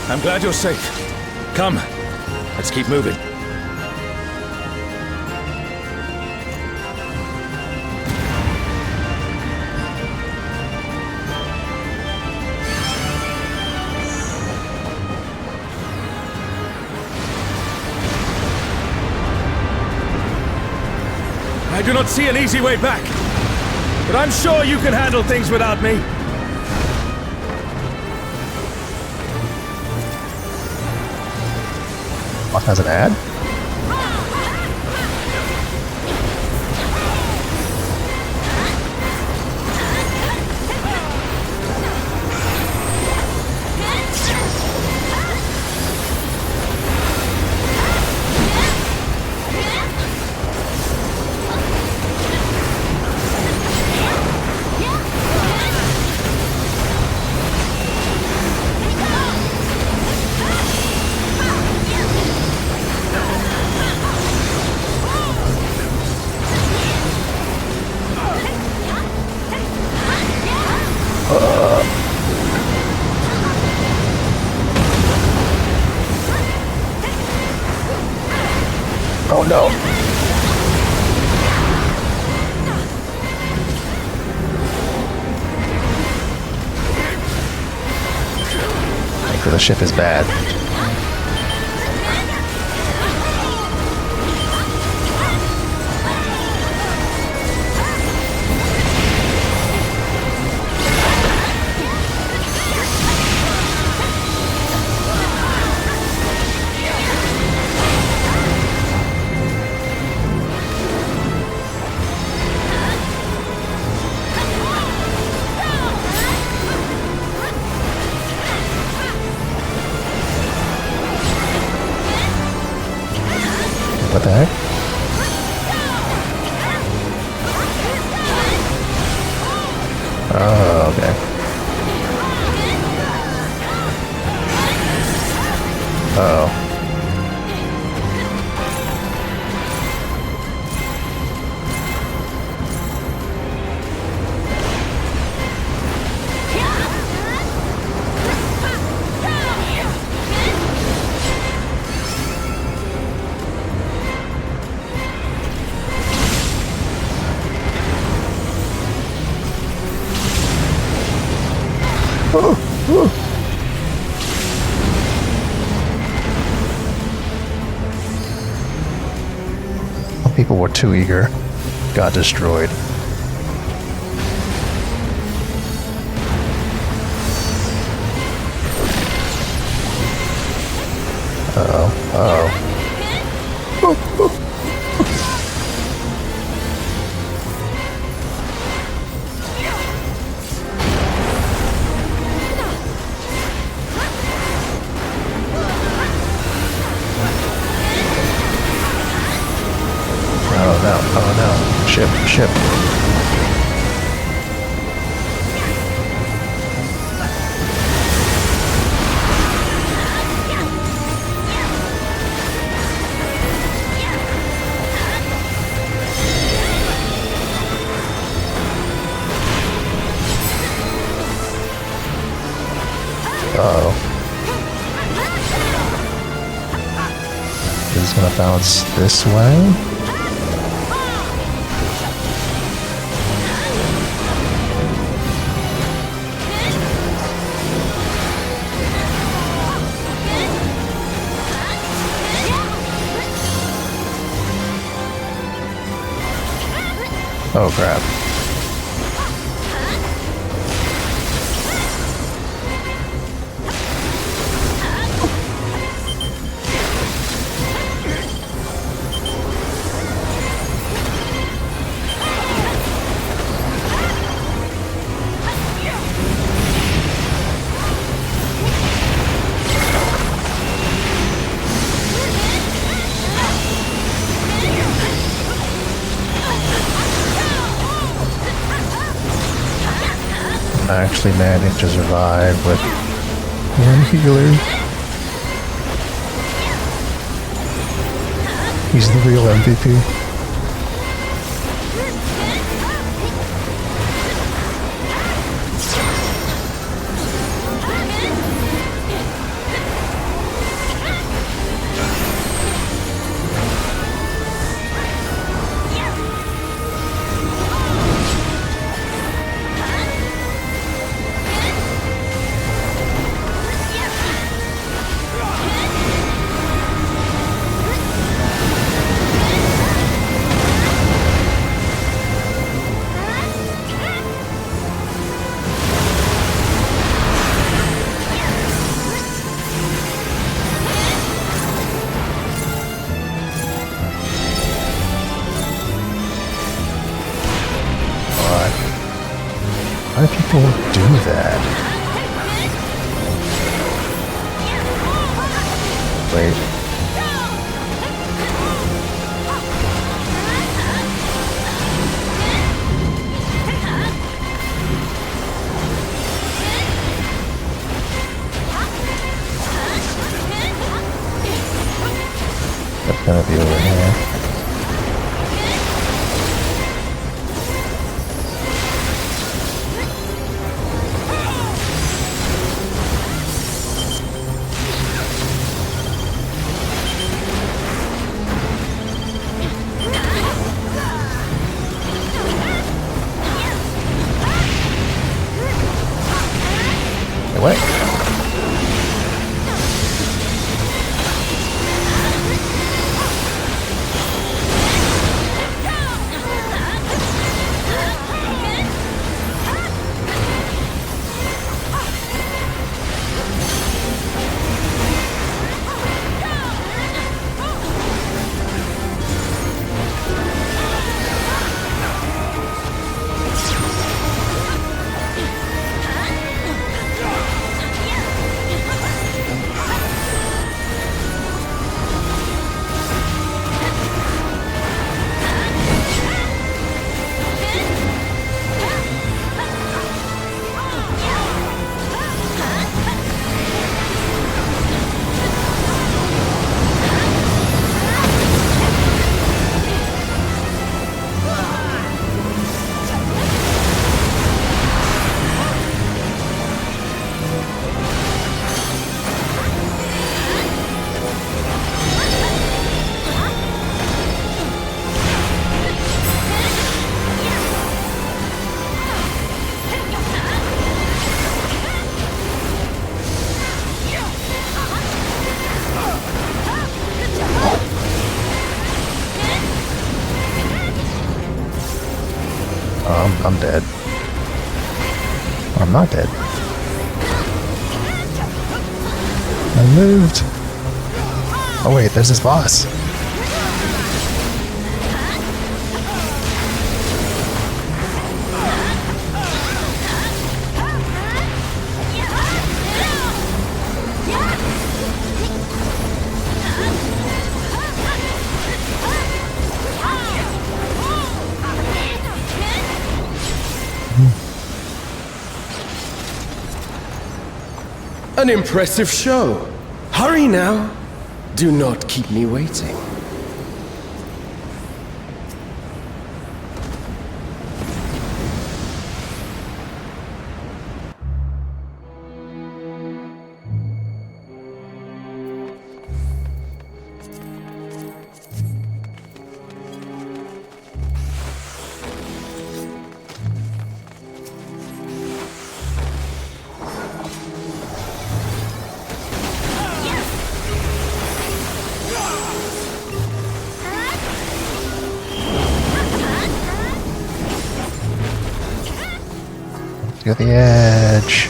I'm glad you're safe. Come, let's keep moving. I do not see an easy way back, but I'm sure you can handle things without me. Has an ad? the ship is bad. What the heck? Oh, okay. Uh-oh. People were too eager. Got destroyed. Uh-oh. Uh-oh. Oh no, oh no. Ship, ship. Uh-oh. This is gonna bounce this way. Oh crap. I actually managed to survive with one healer. He's the real MVP. Why do people do that? Wait. That's gonna be over here. What? I'm dead. I'm not dead. I moved. Oh wait, there's this boss. An impressive show. Hurry now. Do not keep me waiting. To the edge.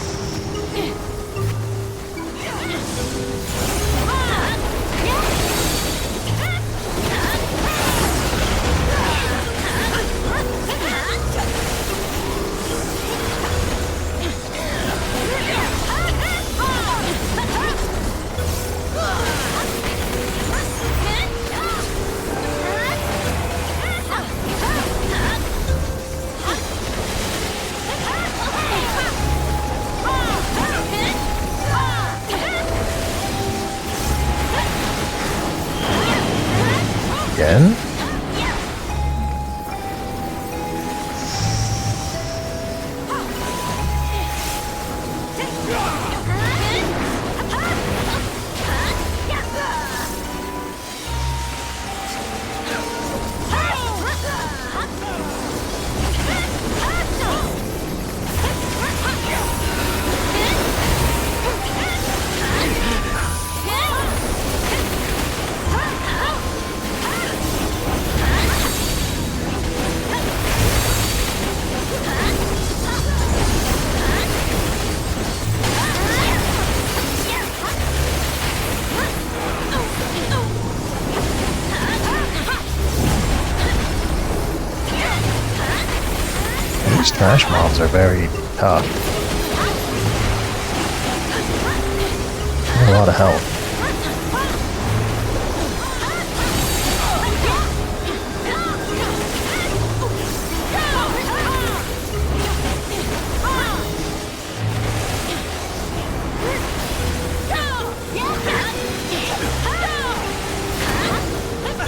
Again? These trash mobs are very tough. A lot of health.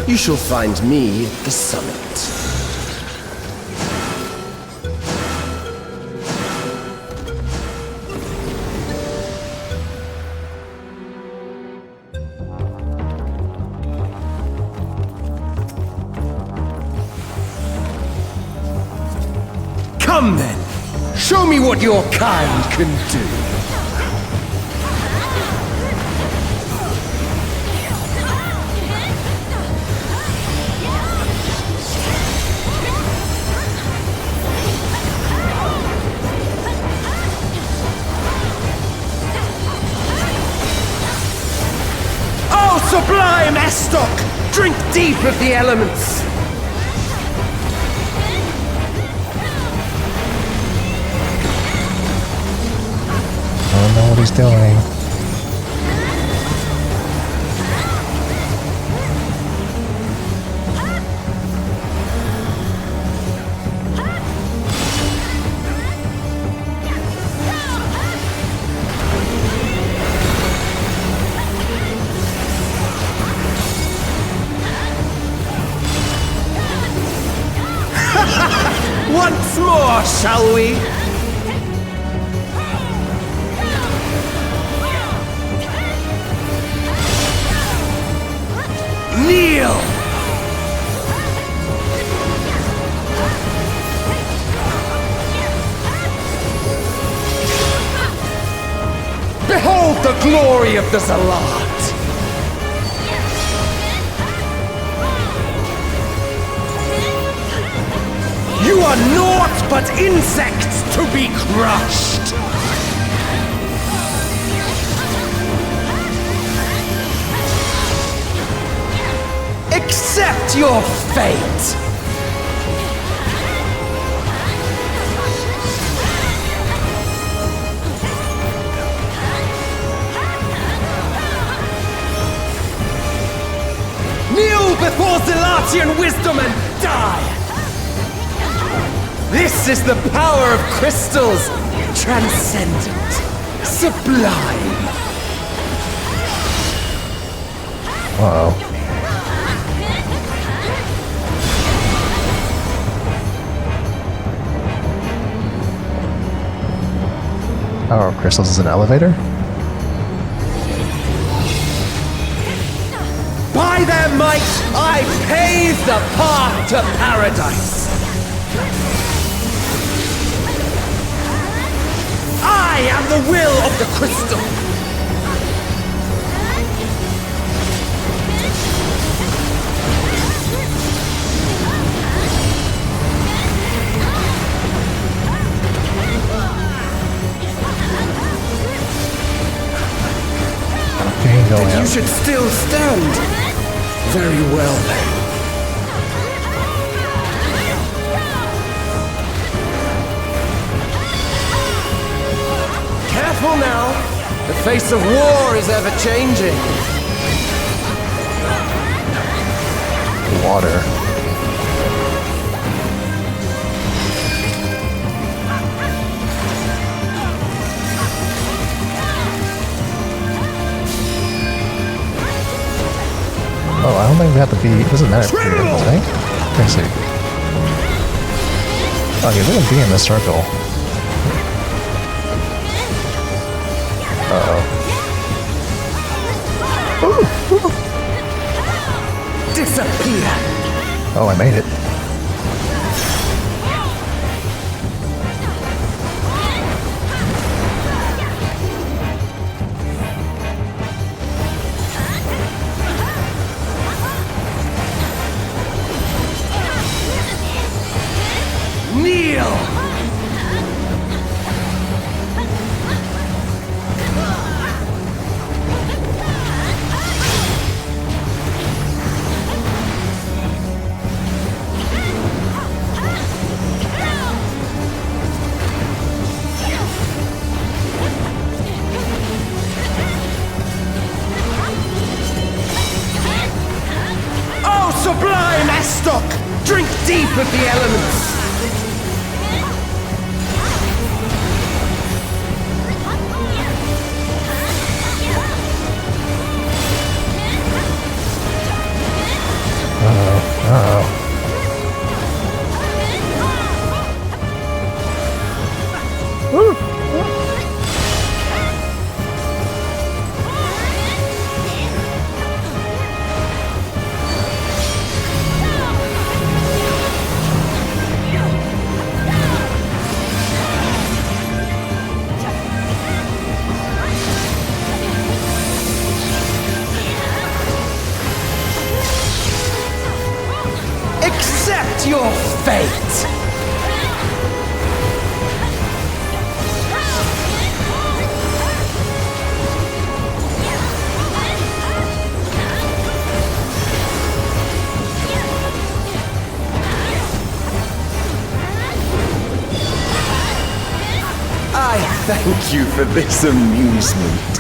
You shall find me at the summit. Come then, show me what your kind can do. Oh, sublime Estoc! Drink deep of the elements! I don't know what he's doing. Once more, shall we? Kneel! Behold the glory of the Zalat! You are naught but insects to be crushed! Accept your fate! Kneel before Zelatian wisdom and die! This is the power of crystals! Transcendent, sublime! Uh-oh. Power of crystals is an elevator? By their might, I pave the path to paradise! I am the will of the crystal! Then you should still stand. Very well then. Careful now. The face of war is ever changing. Water. Oh, I don't think we have to be. It doesn't matter if we're in the tank. Let me see. Okay, we're gonna be in the circle. Disappear! Oh, I made it. Kneel! Oh, sublime Astok! Drink deep of the elements! Accept your fate! I thank you for this amusement.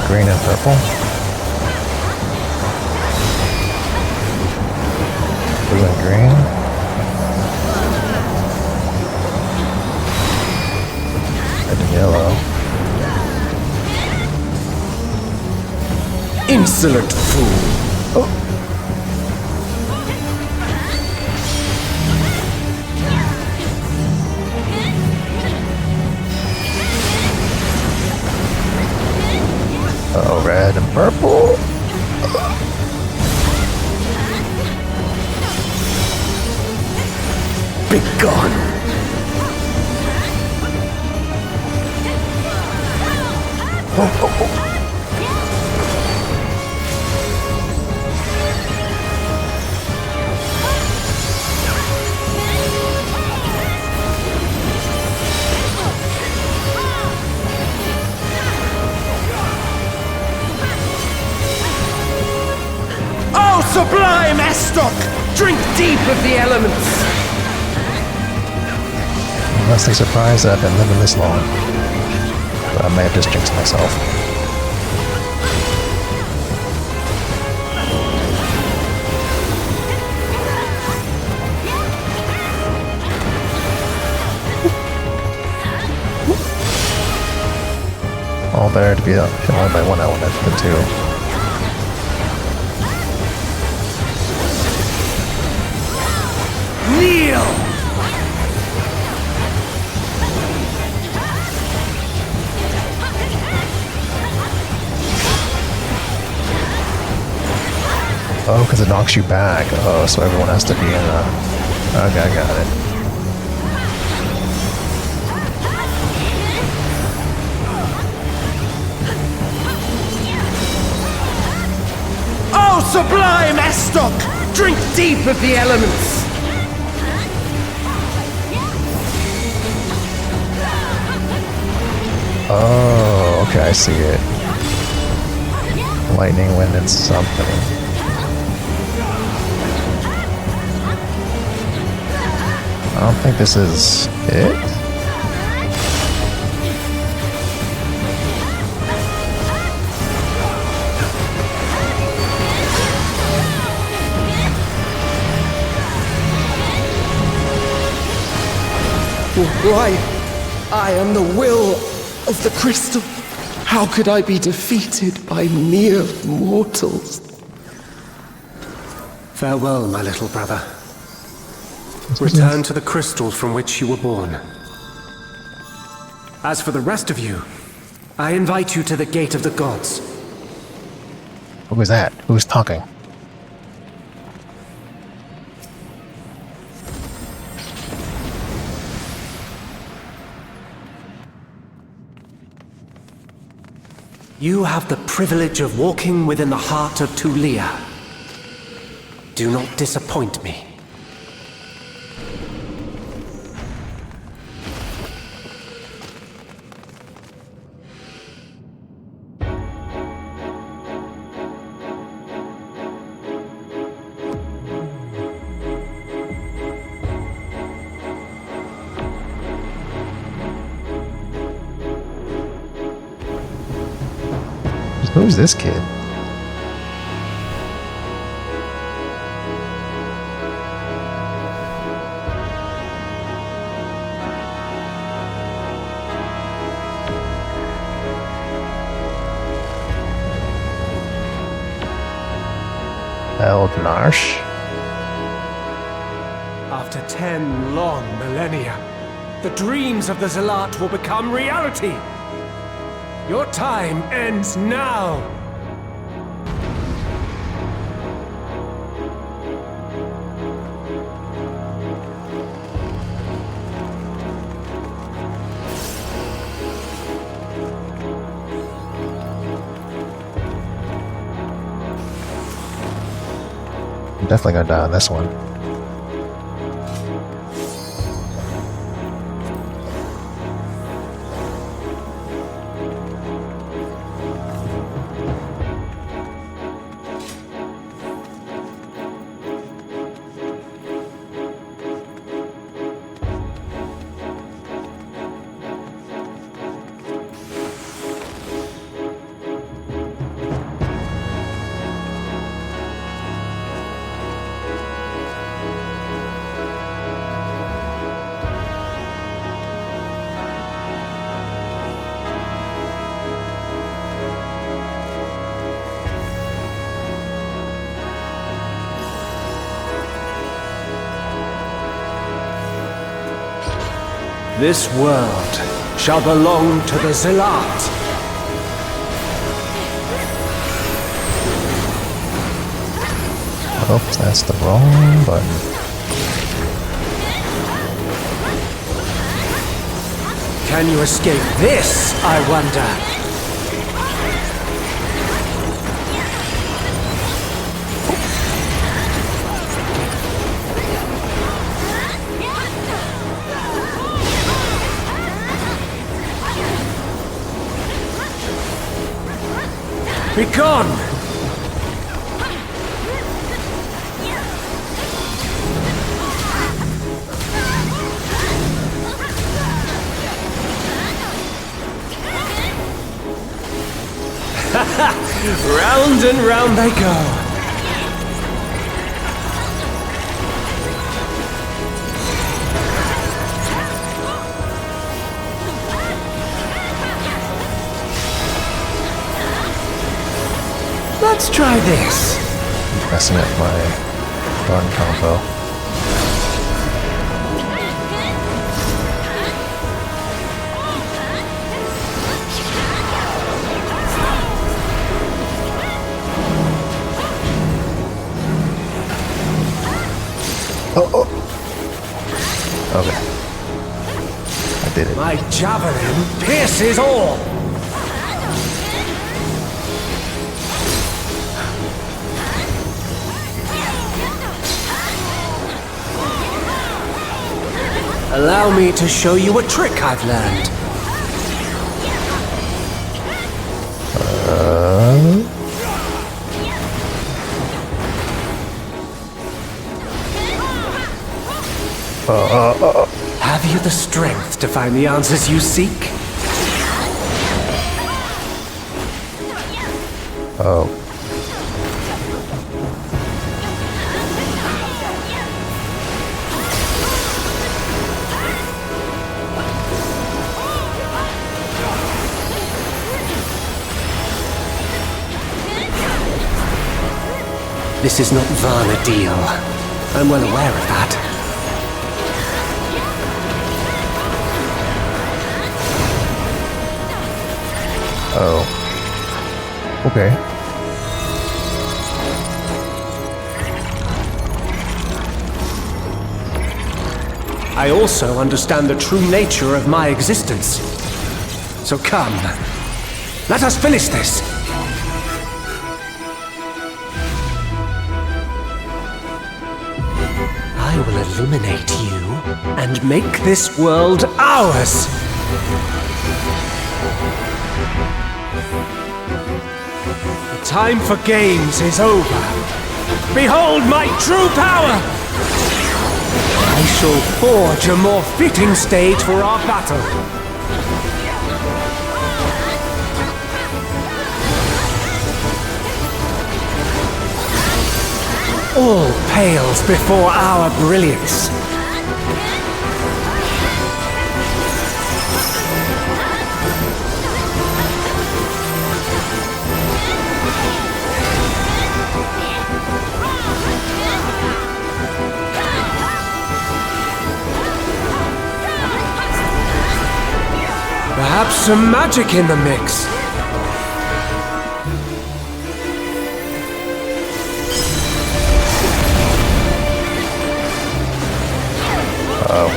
Green and purple. Blue and green. Red and yellow. Insolent fool! Oh. Oh, red and purple. Be gone! Oh, oh, oh. sublime Estok! Drink deep of the elements! Honestly surprised that I've been living this long. But I may have just jinxed myself. All better to be only by one element than two. Kneel! Oh, because it knocks you back. Oh, so everyone has to be in a... Okay, I got it. Oh, sublime Estok! Drink deep of the elements! Oh, okay, I see it. Lightning when it's something. I don't think this is it. Why, I am the will of the crystal. How could I be defeated by mere mortals? Farewell, my little brother. Return to the crystals from which you were born. As for the rest of you, I invite you to the Gate of the Gods. Who was that? Who was talking? You have the privilege of walking within the heart of Tulia. Do not disappoint me. Who's this kid? Eldnarsh? After 10 long millennia, the dreams of the Zealot will become reality. Your time ends now! I'm definitely gonna die on this one. This world shall belong to the Zealot. Oh, that's the wrong button. Can you escape this, I wonder? Be gone! Round and round they go. Let's try this. Messing up my gun combo. Oh. Okay. I did it. My javelin pierces all. Allow me to show you a trick I've learned. Have you the strength to find the answers you seek? Oh. This is not Vana'diel. I'm well aware of that. Oh. Okay. I also understand the true nature of my existence. So come, let us finish this. I will eliminate you and make this world ours. The time for games is over. Behold my true power! I shall forge a more fitting stage for our battle. All pales before our brilliance. Perhaps some magic in the mix. Oh.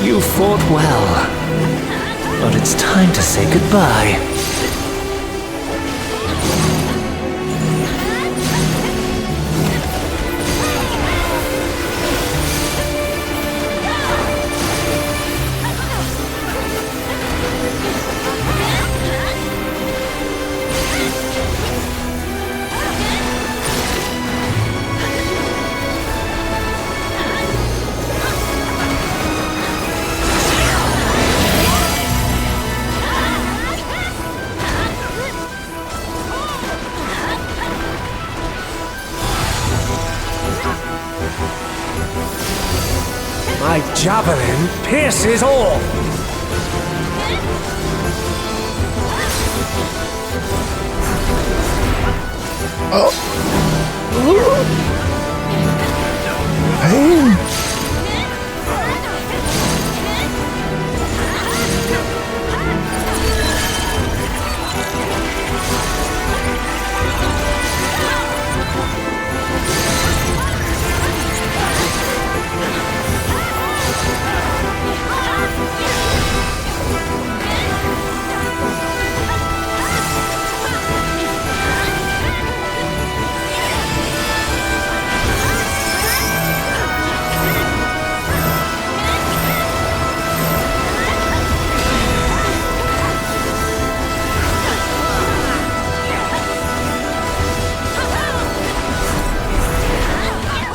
You fought well, but it's time to say goodbye. My javelin pierces all! Pain!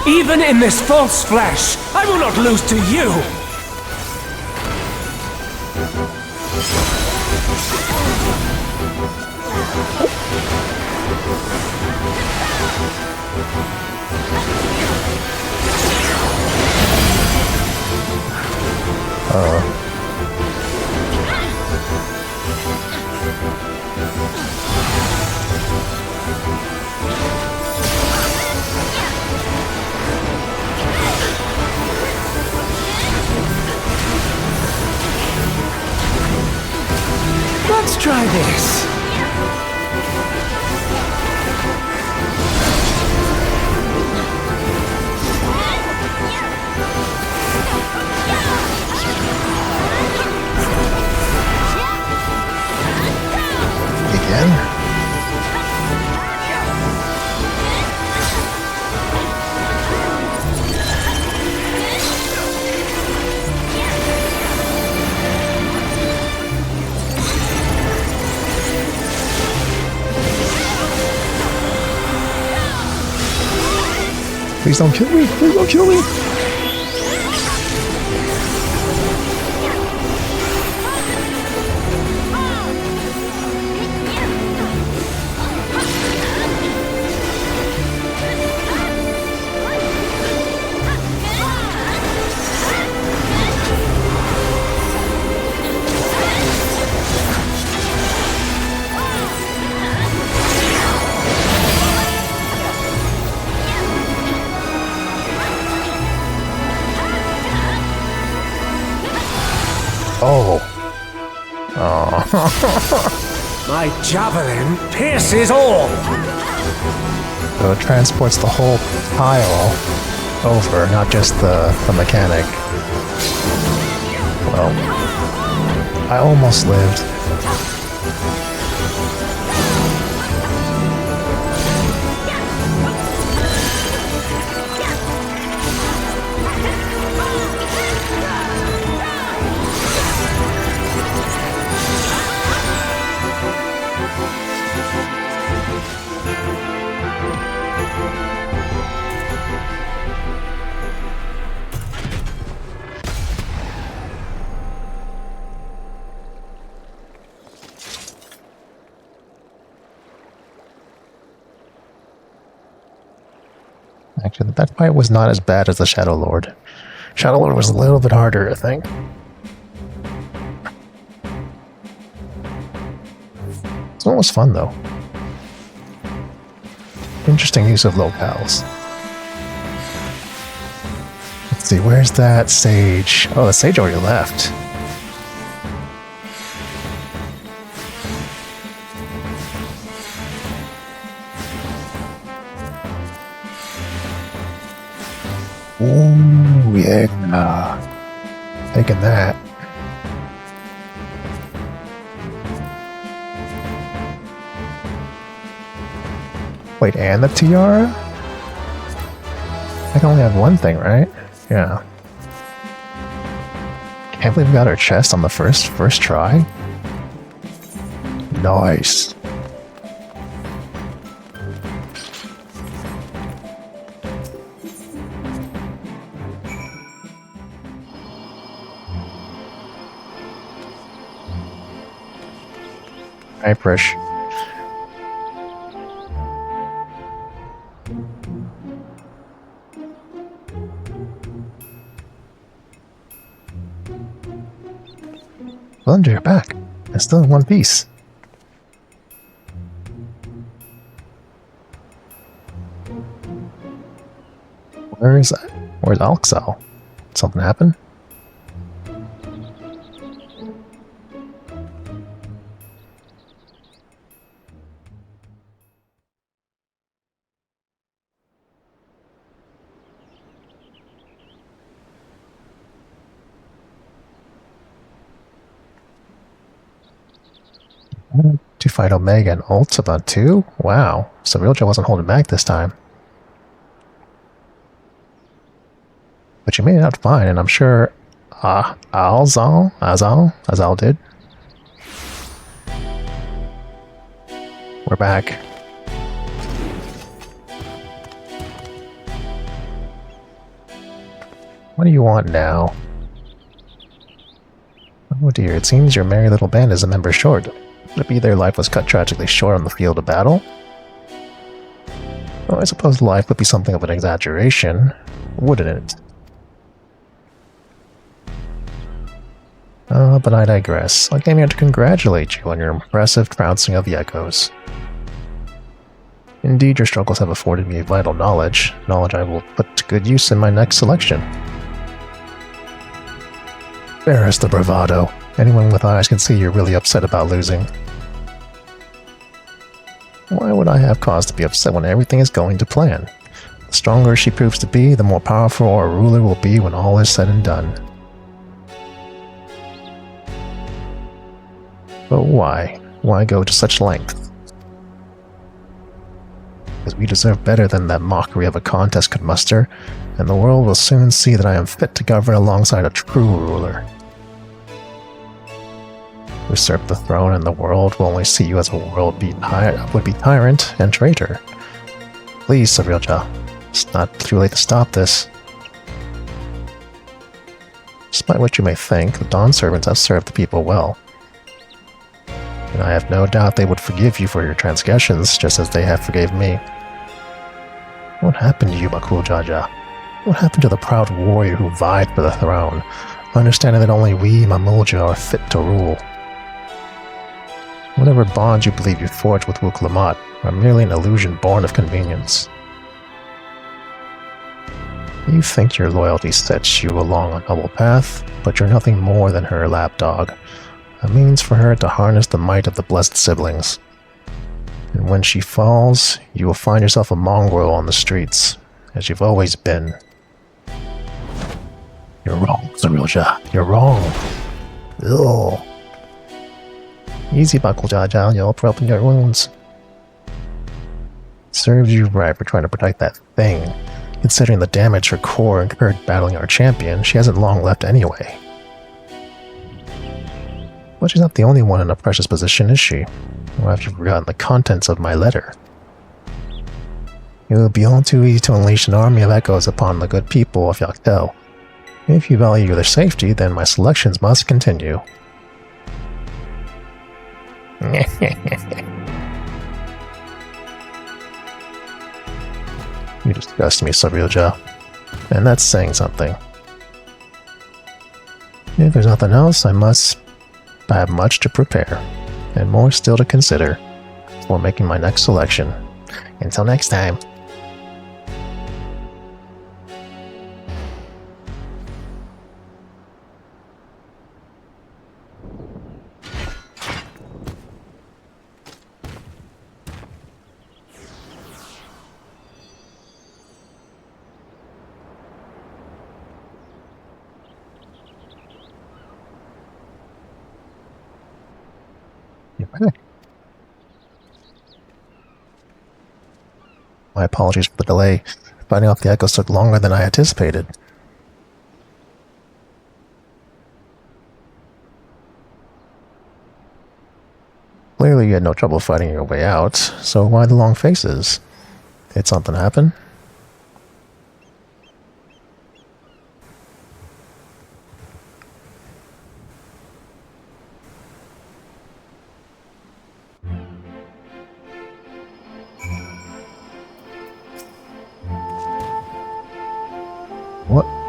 Even in this false flesh, I will not lose to you! Let's try this. Again? Please don't kill me! Please don't kill me! Oh. Oh. My javelin pierces all. So it transports the whole pile over, not just the mechanic. Well, I almost lived. Actually, that fight was not as bad as the Shadow Lord. Shadow Lord was a little bit harder, I think. This one was fun, though. Interesting use of locales. Let's see, where's that sage? Oh, the sage already left. Ooh, yeah. Taking that. Wait, and the tiara? I can only have one thing, right? Yeah. Can't believe we got our chest on the first try. Nice. Alright, Prish. Well, you're back. I'm still in one piece. Where's Alxel? Something happened? To fight Omega and Ultima too? Wow. So Realja wasn't holding back this time. But you made it out fine, and I'm sure Azal did. We're back. What do you want now? Oh dear, it seems your merry little band is a member short. Could it be their life was cut tragically short on the field of battle? Well, I suppose life would be something of an exaggeration, wouldn't it? But I digress. I came here to congratulate you on your impressive trouncing of the echoes. Indeed, your struggles have afforded me vital knowledge I will put to good use in my next selection. There is the bravado. Anyone with eyes can see you're really upset about losing. Why would I have cause to be upset when everything is going to plan? The stronger she proves to be, the more powerful our ruler will be when all is said and done. But why? Why go to such length? Because we deserve better than that mockery of a contest could muster, and the world will soon see that I am fit to govern alongside a true ruler. Usurp the throne and the world will only see you as a would-be tyrant and traitor. Please, Sarilja, it's not too late to stop this. Despite what you may think, the Dawn servants have served the people well. And I have no doubt they would forgive you for your transgressions, just as they have forgave me. What happened to you, Makul Jaja? What happened to the proud warrior who vied for the throne, understanding that only we, Mamulja, are fit to rule? Whatever bonds you believe you forged with Wuklamat are merely an illusion born of convenience. You think your loyalty sets you along a noble path, but you're nothing more than her lapdog, a means for her to harness the might of the blessed siblings. And when she falls, you will find yourself a mongrel on the streets, as you've always been. You're wrong, Sarilja. You're wrong. Ugh. Easy, Makul Jaja, you'll open your wounds. Serves you right for trying to protect that thing. Considering the damage her core incurred battling our champion, she hasn't long left anyway. But she's not the only one in a precious position, is she? Or have you forgotten the contents of my letter? It will be all too easy to unleash an army of echoes upon the good people of Yaktel. If you value their safety, then my selections must continue. You disgust me, Sarilja. And that's saying something. If there's nothing else, I have much to prepare, and more still to consider, before making my next selection. Until next time. My apologies for the delay. Finding out the echoes took longer than I anticipated. Clearly you had no trouble fighting your way out, so why the long faces? Did something happen?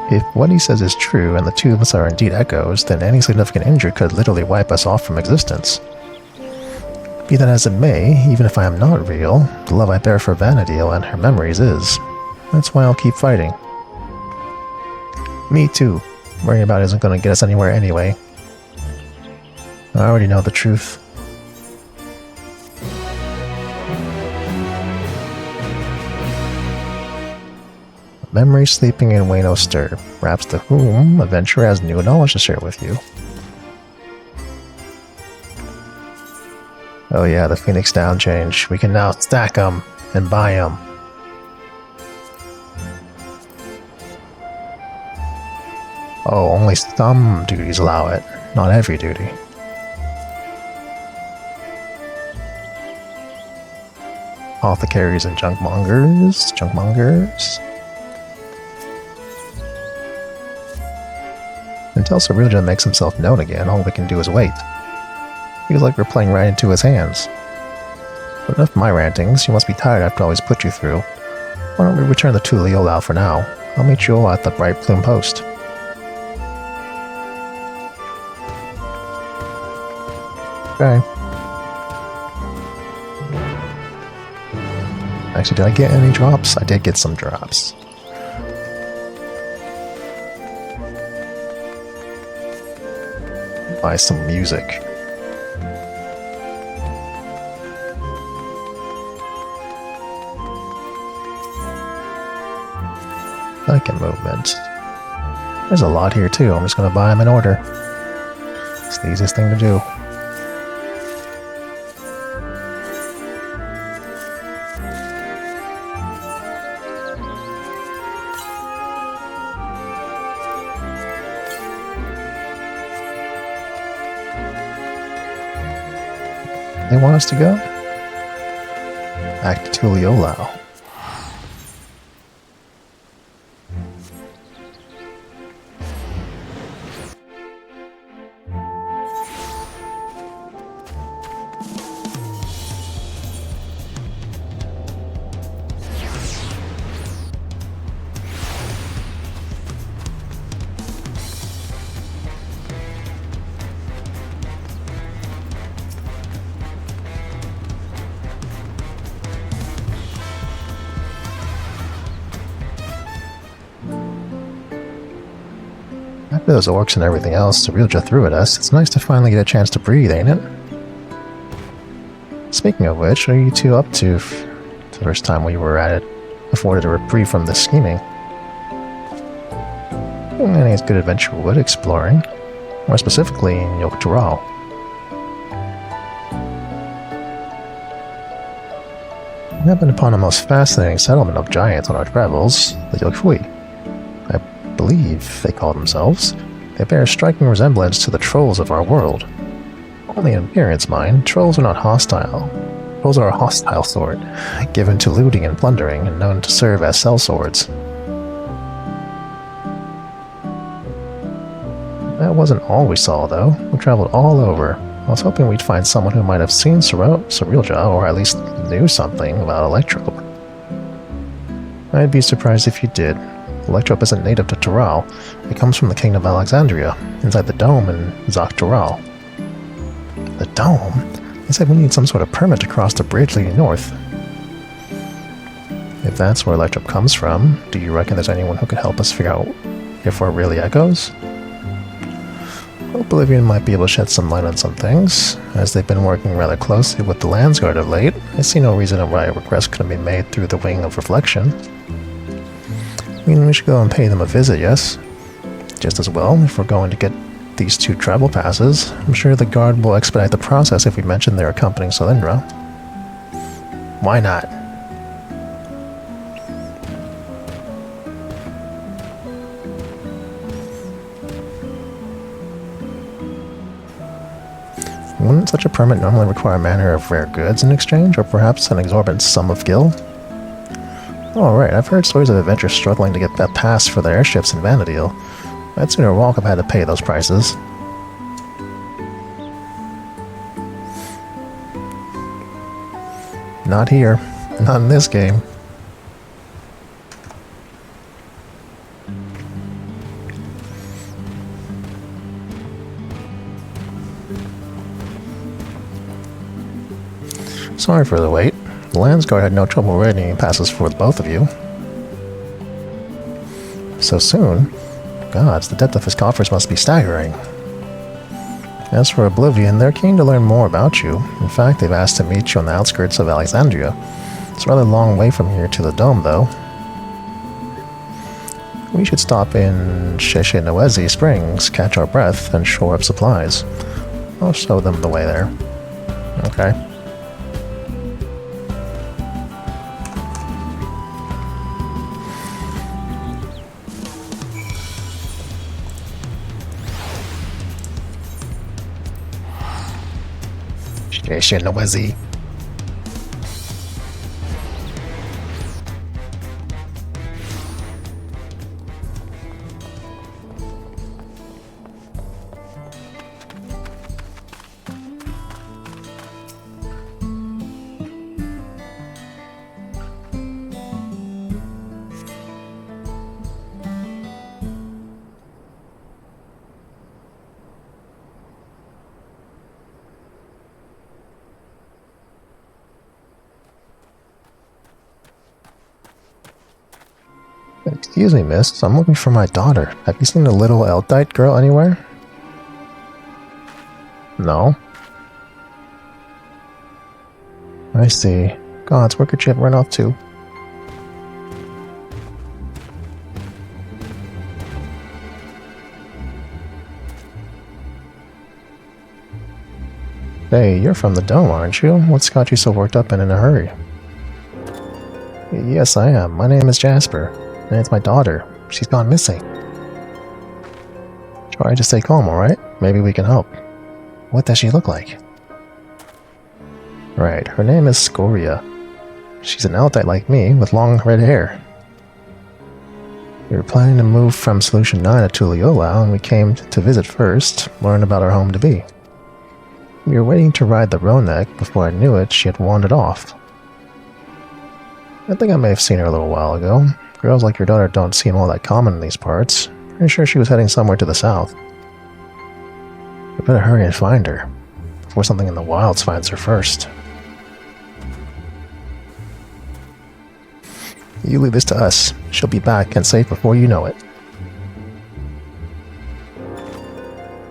If what he says is true and the two of us are indeed echoes, then any significant injury could literally wipe us off from existence. Be that as it may, even if I am not real, the love I bear for Vanadil and her memories is. That's why I'll keep fighting. Me too. Worrying about it isn't going to get us anywhere anyway. I already know the truth. Memory sleeping in Wayno stir. Perhaps to whom adventure has new knowledge to share with you. Oh yeah, the Phoenix Down change. We can now stack them and buy them. Oh, only some duties allow it, not every duty. Apothecaries and junkmongers. Until Cerulean makes himself known again, all we can do is wait. Feels like we're playing right into his hands. But enough of my rantings, you must be tired after all he's put you through. Why don't we return the Tuliolao for now? I'll meet you all at the Bright Plume Post. Okay. Actually, did I get any drops? I did get some drops. Buy some music. Second movement. There's a lot here too. I'm just gonna buy them in order. It's the easiest thing to do. They want us to go? Back to Tuliolao. After those orcs and everything else Cerulean threw at us, it's nice to finally get a chance to breathe, ain't it? Speaking of which, what are you two up to the first time we were at it? Afforded a reprieve from this scheming. I think it's good adventure wood exploring. More specifically in Yogg-Tural. We happened upon a most fascinating settlement of giants on our travels, the Yogg-Fui. I believe they call themselves. They bear a striking resemblance to the trolls of our world. Only in appearance, mind, trolls are not hostile. Trolls are a hostile sort, given to looting and plundering, and known to serve as sellswords. That wasn't all we saw, though. We traveled all over. I was hoping we'd find someone who might have seen Cerulean, or at least knew something about Electrope. I'd be surprised if you did. Electrope isn't native to Tural. It comes from the Kingdom of Alexandria, inside the dome in Yogg-Tural. The dome? They said we need some sort of permit to cross the bridge leading north. If that's where Electrope comes from, do you reckon there's anyone who could help us figure out if we're really echoes? Oblivion might be able to shed some light on some things. As they've been working rather closely with the Landsguard of late, I see no reason why a request couldn't be made through the Wing of Reflection. I mean, we should go and pay them a visit, yes? Just as well, if we're going to get these two travel passes, I'm sure the guard will expedite the process if we mention they're accompanying Solyndra. Why not? Wouldn't such a permit normally require a manner of rare goods in exchange, or perhaps an exorbitant sum of gil? Oh, right, I've heard stories of adventurers struggling to get that pass for their airships in Vanadil. I'd sooner walk have had to pay those prices. Not here. Not in this game. Sorry for the wait. The Landsguard had no trouble writing passes for the both of you. So soon? Gods, the depth of his coffers must be staggering. As for Oblivion, they're keen to learn more about you. In fact, they've asked to meet you on the outskirts of Alexandria. It's a rather long way from here to the dome, though. We should stop in Sheshe-Noezi Springs, catch our breath, and shore up supplies. I'll show them the way there. Okay. Sheshe-Noezi. Excuse me, miss. I'm looking for my daughter. Have you seen the little Eldite girl anywhere? No. I see. Gods, where could she have run off to? Hey, you're from the Dome, aren't you? What's got you so worked up and in a hurry? Yes, I am. My name is Jasper, and it's my daughter. She's gone missing. Try to stay calm, alright? Maybe we can help. What does she look like? Right, her name is Scoria. She's an Eldite like me, with long red hair. We were planning to move from Solution 9 to Tuliyola, and we came to visit first, learn about our home to be. We were waiting to ride the Ronek. Before I knew it, she had wandered off. I think I may have seen her a little while ago. Girls like your daughter don't seem all that common in these parts. Pretty sure she was heading somewhere to the south. We better hurry and find her, before something in the wilds finds her first. You leave this to us. She'll be back and safe before you know it.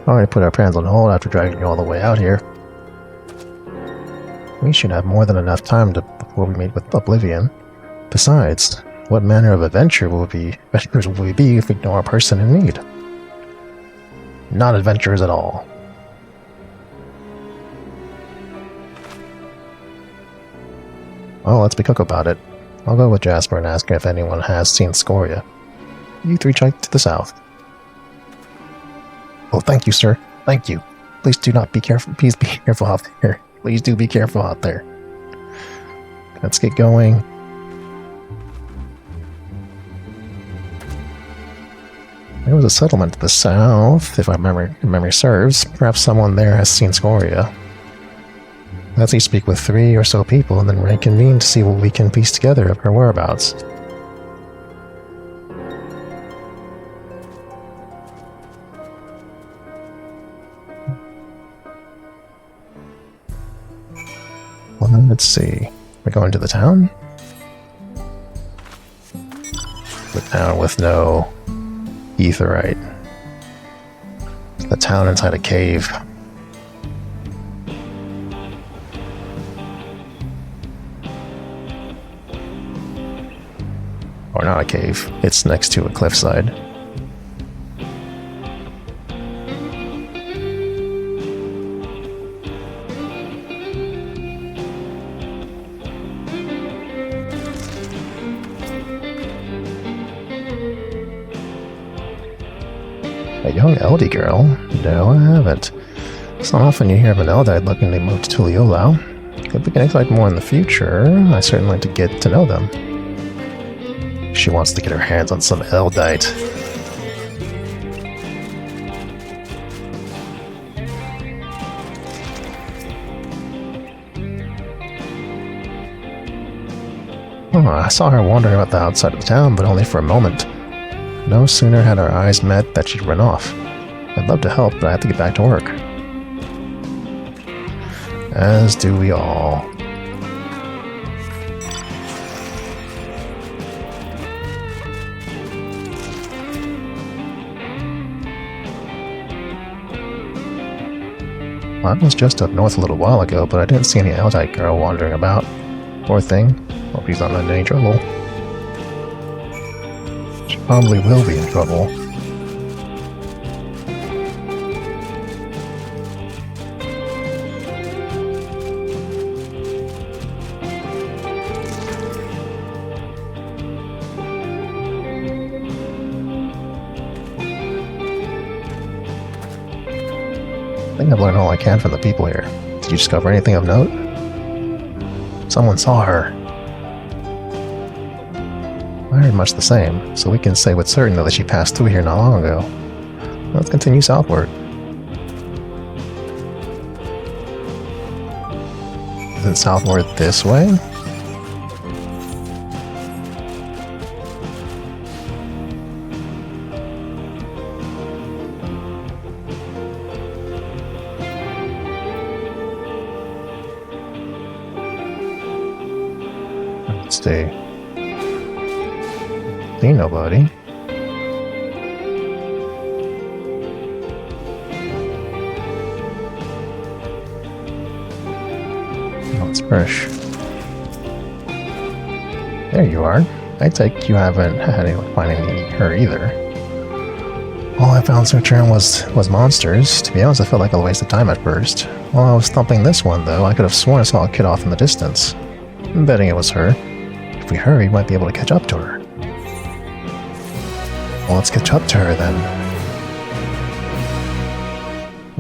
Already put our plans on hold after dragging you all the way out here. We should have more than enough time before we meet with Oblivion. Besides, what manner of adventurers will we be if we ignore a person in need? Not adventurers at all. Well, let's be quick about it. I'll go with Jasper and ask if anyone has seen Scoria. You three check to the south. Oh, thank you, sir. Thank you. Please do not be careful. Please be careful out there. Please do be careful out there. Let's get going. There was a settlement to the south, if memory serves. Perhaps someone there has seen Scoria. Let's each speak with 3 or so people and then reconvene to see what we can piece together of her whereabouts. Well, let's see. We're going to the town? The town with no etherite. The town inside a cave. Or not a cave. It's next to a cliffside. A young Eldy girl? No, I haven't. It's not often you hear of an Eldite looking to move to Tuliyola. If we can expect more in the future, I certainly like to get to know them. She wants to get her hands on some Eldite. Oh, I saw her wandering about the outside of the town, but only for a moment. No sooner had our eyes met that she'd run off. I'd love to help, but I have to get back to work. As do we all. I was just up north a little while ago, but I didn't see any Eldite girl wandering about. Poor thing. Hope he's not in any trouble. She probably will be in trouble. I think I've learned all I can from the people here. Did you discover anything of note? Someone saw her. I heard much the same, so we can say with certainty that she passed through here not long ago. Let's continue southward. Is it southward this way? Let's see. See nobody. Oh, it's fresh. There you are. I take you haven't had any luck finding her either. All I found so return was monsters. To be honest, I felt like a waste of time at first. While I was thumping this one, though, I could have sworn I saw a kid off in the distance. I'm betting it was her. If we hurry, we might be able to catch up to her. Well, let's catch up to her, then.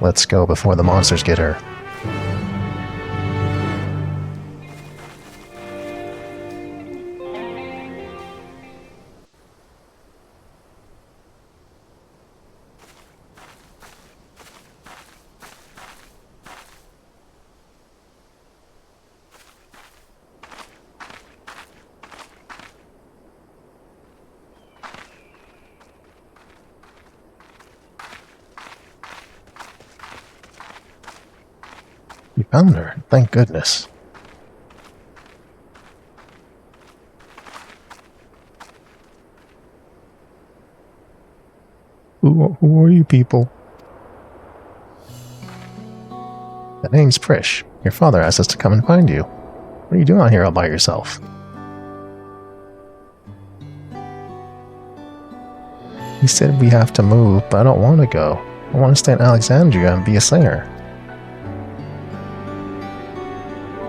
Let's go before the monsters get her. You found her, thank goodness. Who are you people? The name's Prish. Your father asked us to come and find you. What are you doing out here all by yourself? He said we have to move, but I don't want to go. I want to stay in Alexandria and be a singer.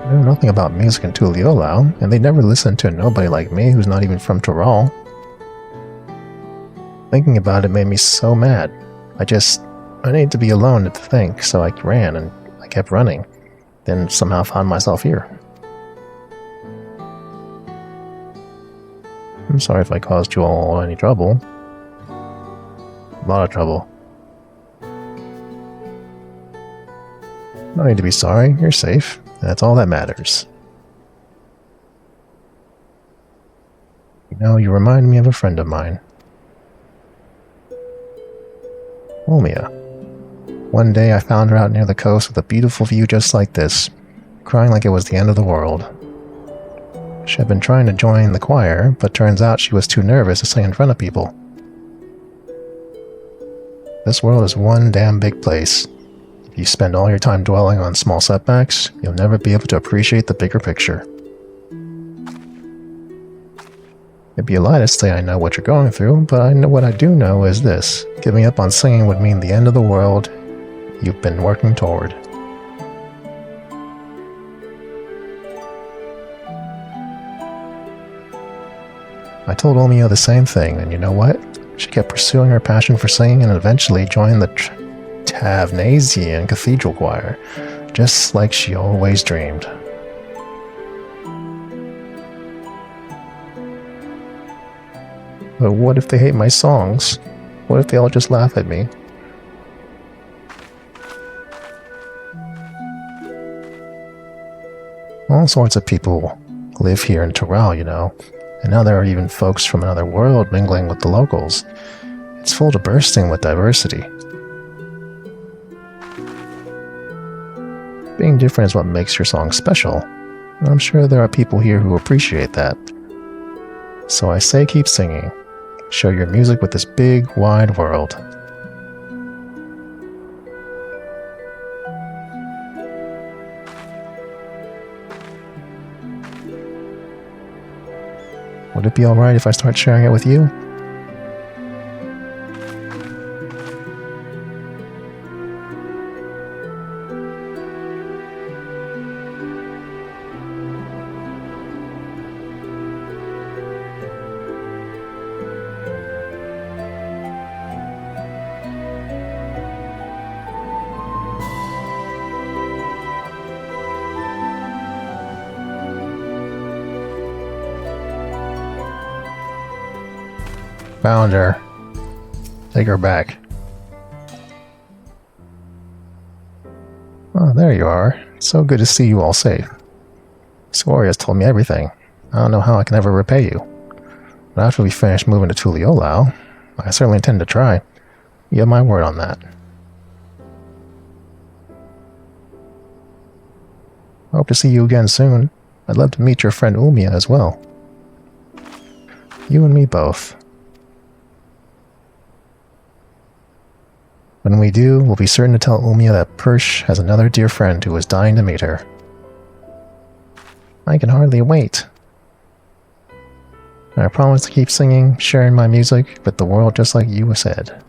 I know nothing about music in Tuliolao, and they never listen to nobody like me who's not even from Tural. Thinking about it made me so mad. I needed to be alone to think, so I ran, and I kept running. Then somehow found myself here. I'm sorry if I caused you all any trouble. A lot of trouble. No need to be sorry, you're safe. That's all that matters. You know, you remind me of a friend of mine. Omia. One day I found her out near the coast with a beautiful view just like this, crying like it was the end of the world. She had been trying to join the choir, but turns out she was too nervous to sing in front of people. This world is one damn big place. If you spend all your time dwelling on small setbacks, you'll never be able to appreciate the bigger picture. It'd be a lie to say I know what you're going through, but I know what I do know is this. Giving up on singing would mean the end of the world you've been working toward. I told Omio the same thing, and you know what? She kept pursuing her passion for singing and eventually joined the Tavnasian Cathedral Choir, just like she always dreamed. But what if they hate my songs? What if they all just laugh at me? All sorts of people live here in Tural, you know, and now there are even folks from another world mingling with the locals. It's full to bursting with diversity. Being different is what makes your song special, and I'm sure there are people here who appreciate that. So I say keep singing. Share your music with this big, wide world. Would it be alright if I start sharing it with you? Found her. Take her back. Oh, there you are. It's so good to see you all safe. Scoria has told me everything. I don't know how I can ever repay you. But after we finish moving to Tuliolao, I certainly intend to try. You have my word on that. I hope to see you again soon. I'd love to meet your friend Umia as well. You and me both. When we do, we'll be certain to tell Umia that Persh has another dear friend who is dying to meet her. I can hardly wait. I promise to keep singing, sharing my music with the world just like you said.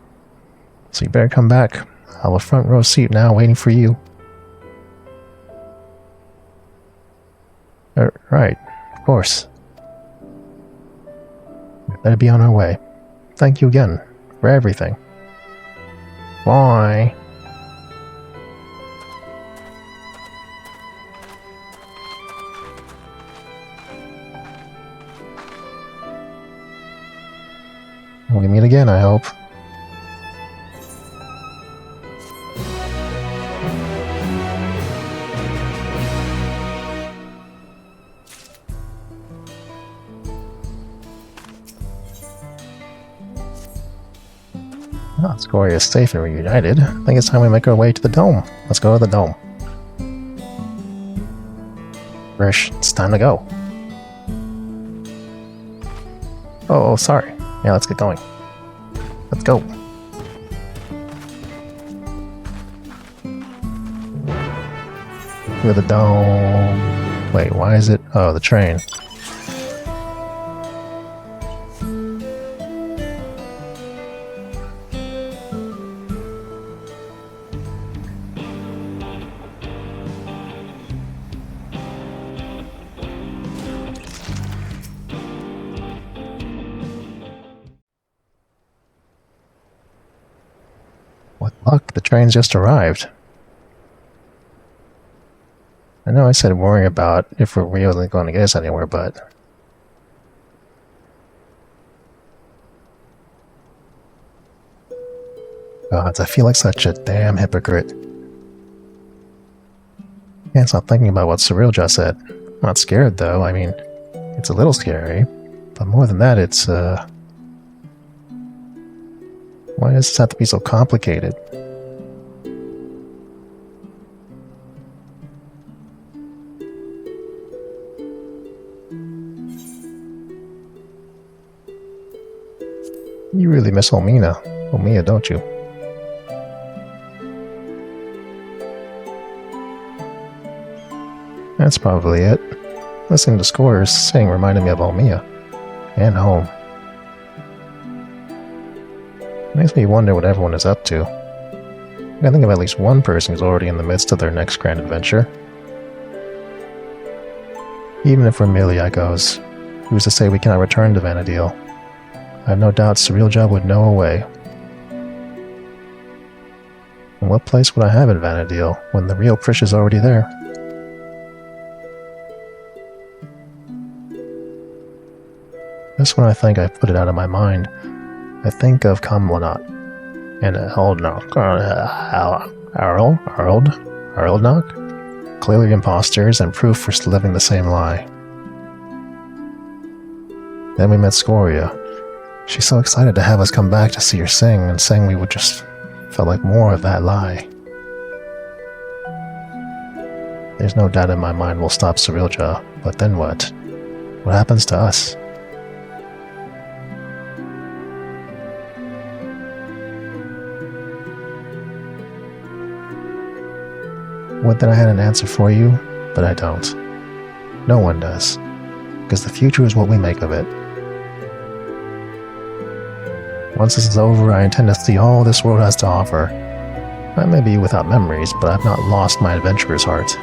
So you better come back. I'll have a front row seat now waiting for you. Right, of course. We better be on our way. Thank you again for everything. Bye. We meet again, I hope. Oh, Scoria is safe and reunited. I think it's time we make our way to the dome. Let's go to the dome. Rish, it's time to go. Oh, sorry. Yeah, let's get going. Let's go. To the dome. Wait, why is it? Oh, the train. What luck, the train's just arrived. I know I said worry about if we're really going to get us anywhere, but... God, I feel like such a damn hypocrite. Can't stop thinking about what Cyril just said. I'm not scared, though. I mean, it's a little scary. But more than that, it's, why does this have to be so complicated? You really miss Omia, don't you? That's probably it. Listening to Scorers sing reminded me of Omia. And home. Makes me wonder what everyone is up to. I can think of at least one person who's already in the midst of their next grand adventure. Even if we're merely echoes, who's to say we cannot return to Vanadil? I have no doubt Cirilja would know a way. And what place would I have at Vanadil when the real Prish is already there? Just when I think I've put it out of my mind, I think of Kamlanat and Arldnock, clearly imposters and proof for still living the same lie. Then we met Scoria. She's so excited to have us come back to see her sing, and saying we would just felt like more of that lie. There's no doubt in my mind we'll stop Cirilja, but then what? What happens to us? Would that I had an answer for you, but I don't. No one does. Because the future is what we make of it. Once this is over, I intend to see all this world has to offer. I may be without memories, but I've not lost my adventurer's heart.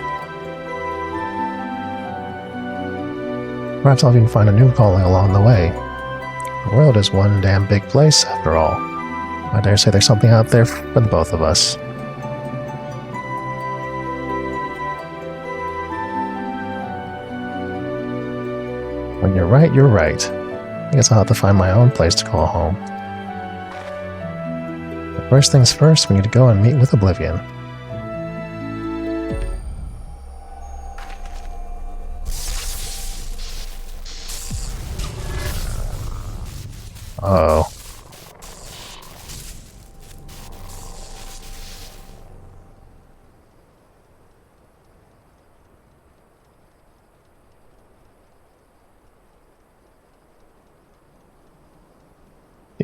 Perhaps I'll even find a new calling along the way. The world is one damn big place, after all. I dare say there's something out there for the both of us. When you're right, you're right. I guess I'll have to find my own place to call home. But first things first, we need to go and meet with Oblivion. Uh-oh.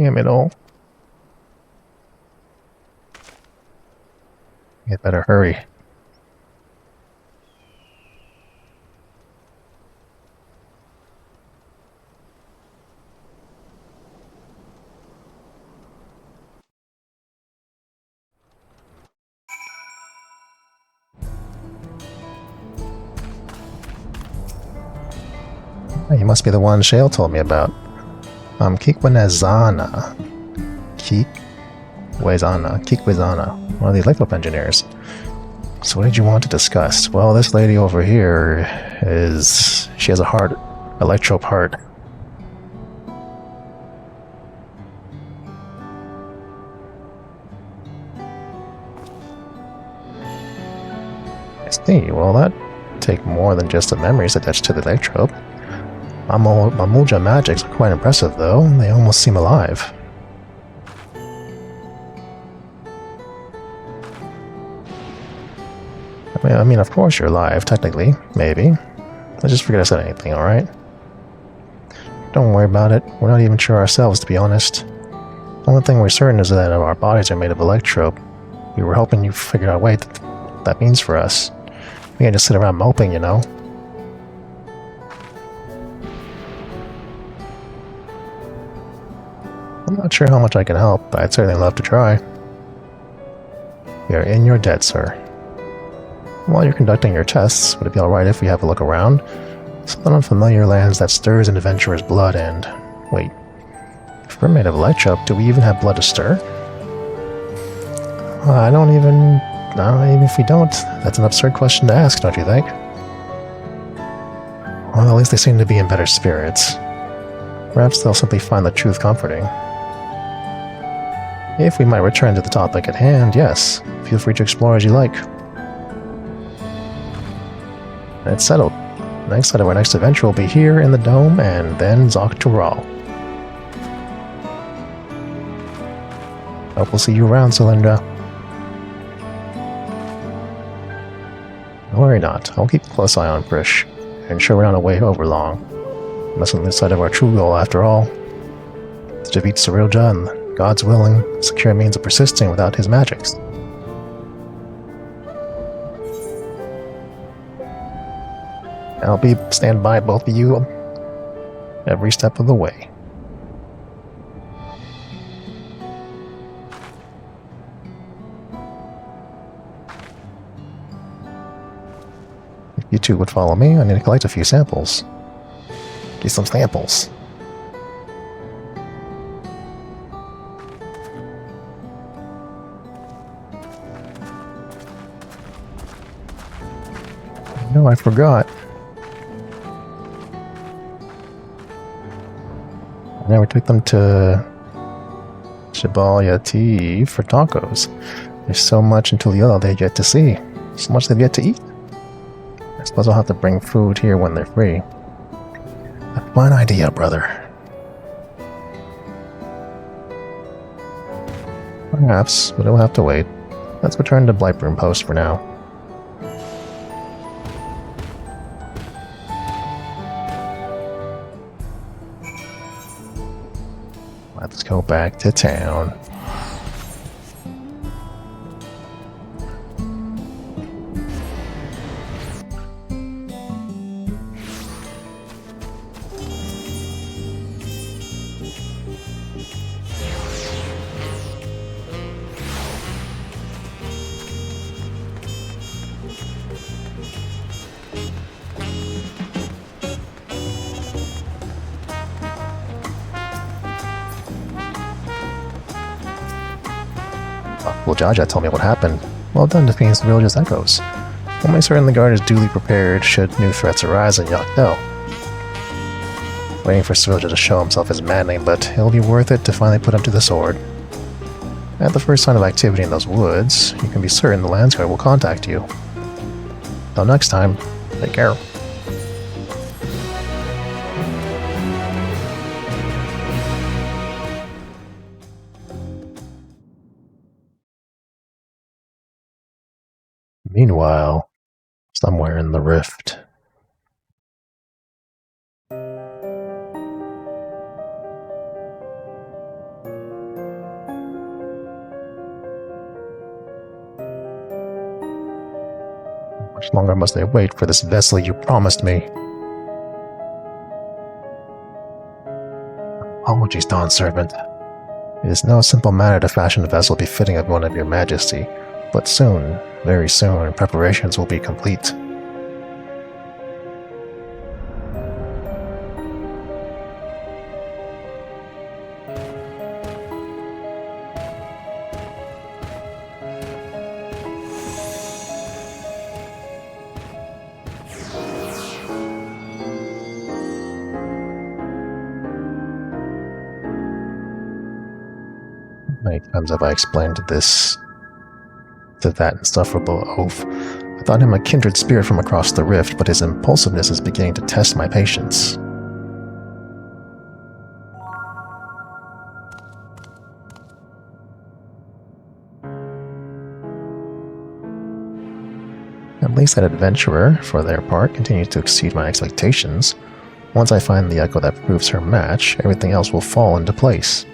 Damn it all. You better hurry. You must be the one Shale told me about. Kikwezana. Kikwezana, one of the electro engineers. So what did you want to discuss? Well, this lady over here she has a heart, electrope heart. I see, well that take more than just the memories attached to the electrope. Mamuja magics are quite impressive though, they almost seem alive. I mean, of course you're alive, technically, maybe. Let's just forget I said anything, alright? Don't worry about it, we're not even sure ourselves, to be honest. The only thing we're certain is that our bodies are made of electrope. We were hoping you figured out what that means for us. We can't just sit around moping, you know? I'm not sure how much I can help, but I'd certainly love to try. You're in your debt, sir. While you're conducting your tests, would it be alright if we have a look around? Something unfamiliar lands that stirs an adventurer's blood and... Wait. If we're made of electrope, do we even have blood to stir? I don't even... even if we don't, that's an absurd question to ask, don't you think? Well, at least they seem to be in better spirits. Perhaps they'll simply find the truth comforting. If we might return to the topic at hand, yes. Feel free to explore as you like. It's settled. Next sight of our next adventure will be here in the dome, and then Zoctoral. Hope we'll see you around, Cylindra. Don't worry not. I'll keep a close eye on Prish, and ensure we're not away over long. Mustn't lose sight of our true goal, after all. To defeat Cirilja and, God's willing, secure means of persisting without his magics. I'll stand by both of you every step of the way. If you two would follow me, I need to collect a few samples. Get some samples. No, I forgot. Now we took them to Shibalyati for tacos. There's so much until Yola they've yet to see. So much they've yet to eat. I suppose I'll have to bring food here when they're free. A fine idea, brother. Perhaps, but it'll have to wait. Let's return to Blightbroom Post for now. Let's go back to town. Well, Jaja told me what happened. Well done defeating Cirilja's echoes. We'll make certain the guard is duly prepared should new threats arise in Yakdel. Waiting for Cirilja to show himself is maddening, but it'll be worth it to finally put him to the sword. At the first sign of activity in those woods, you can be certain the Landsguard will contact you. Till next time, take care. Meanwhile, somewhere in the rift. much longer must I wait for this vessel you promised me? Apologies, Dawn Servant. It is no simple matter to fashion a vessel befitting of one of your majesty, but soon, very soon, preparations will be complete. Many times have I explained this to that insufferable oaf. I thought him a kindred spirit from across the rift, but his impulsiveness is beginning to test my patience. At least that adventurer, for their part, continues to exceed my expectations. Once I find the echo that proves her match, everything else will fall into place.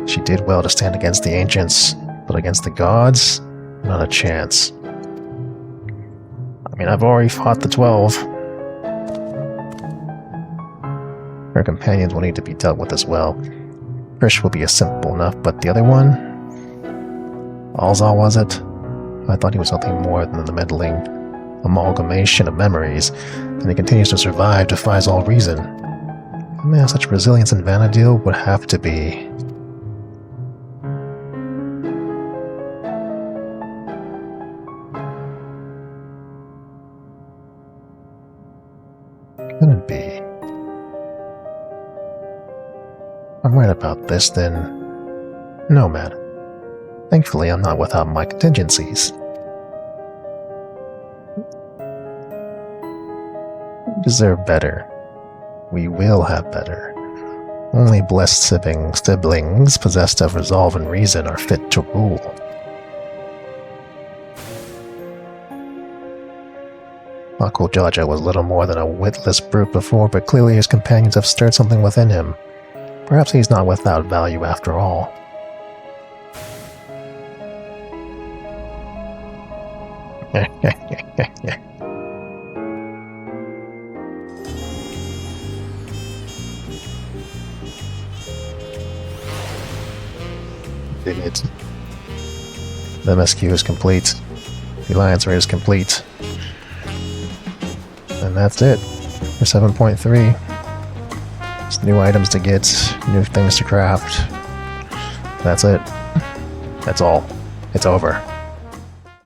She did well to stand against the ancients, but against the gods, not a chance. I mean, I've already fought the 12. Her companions will need to be dealt with as well. Krish will be simple enough, but the other one? Alzal, was it? I thought he was nothing more than the meddling amalgamation of memories, and he continues to survive, defies all reason. A man of such resilience and Vanadil would have to be. Couldn't be. I'm right about this, then. No, man. Thankfully, I'm not without my contingencies. We deserve better. We will have better. Only blessed siblings possessed of resolve and reason are fit to rule. Uncle Jaja was little more than a witless brute before, but clearly his companions have stirred something within him. Perhaps he's not without value after all. Did it. The MSQ is complete. The Alliance raid is complete. And that's it for 7.3. It's new items to get, new things to craft. That's it. That's all. It's over.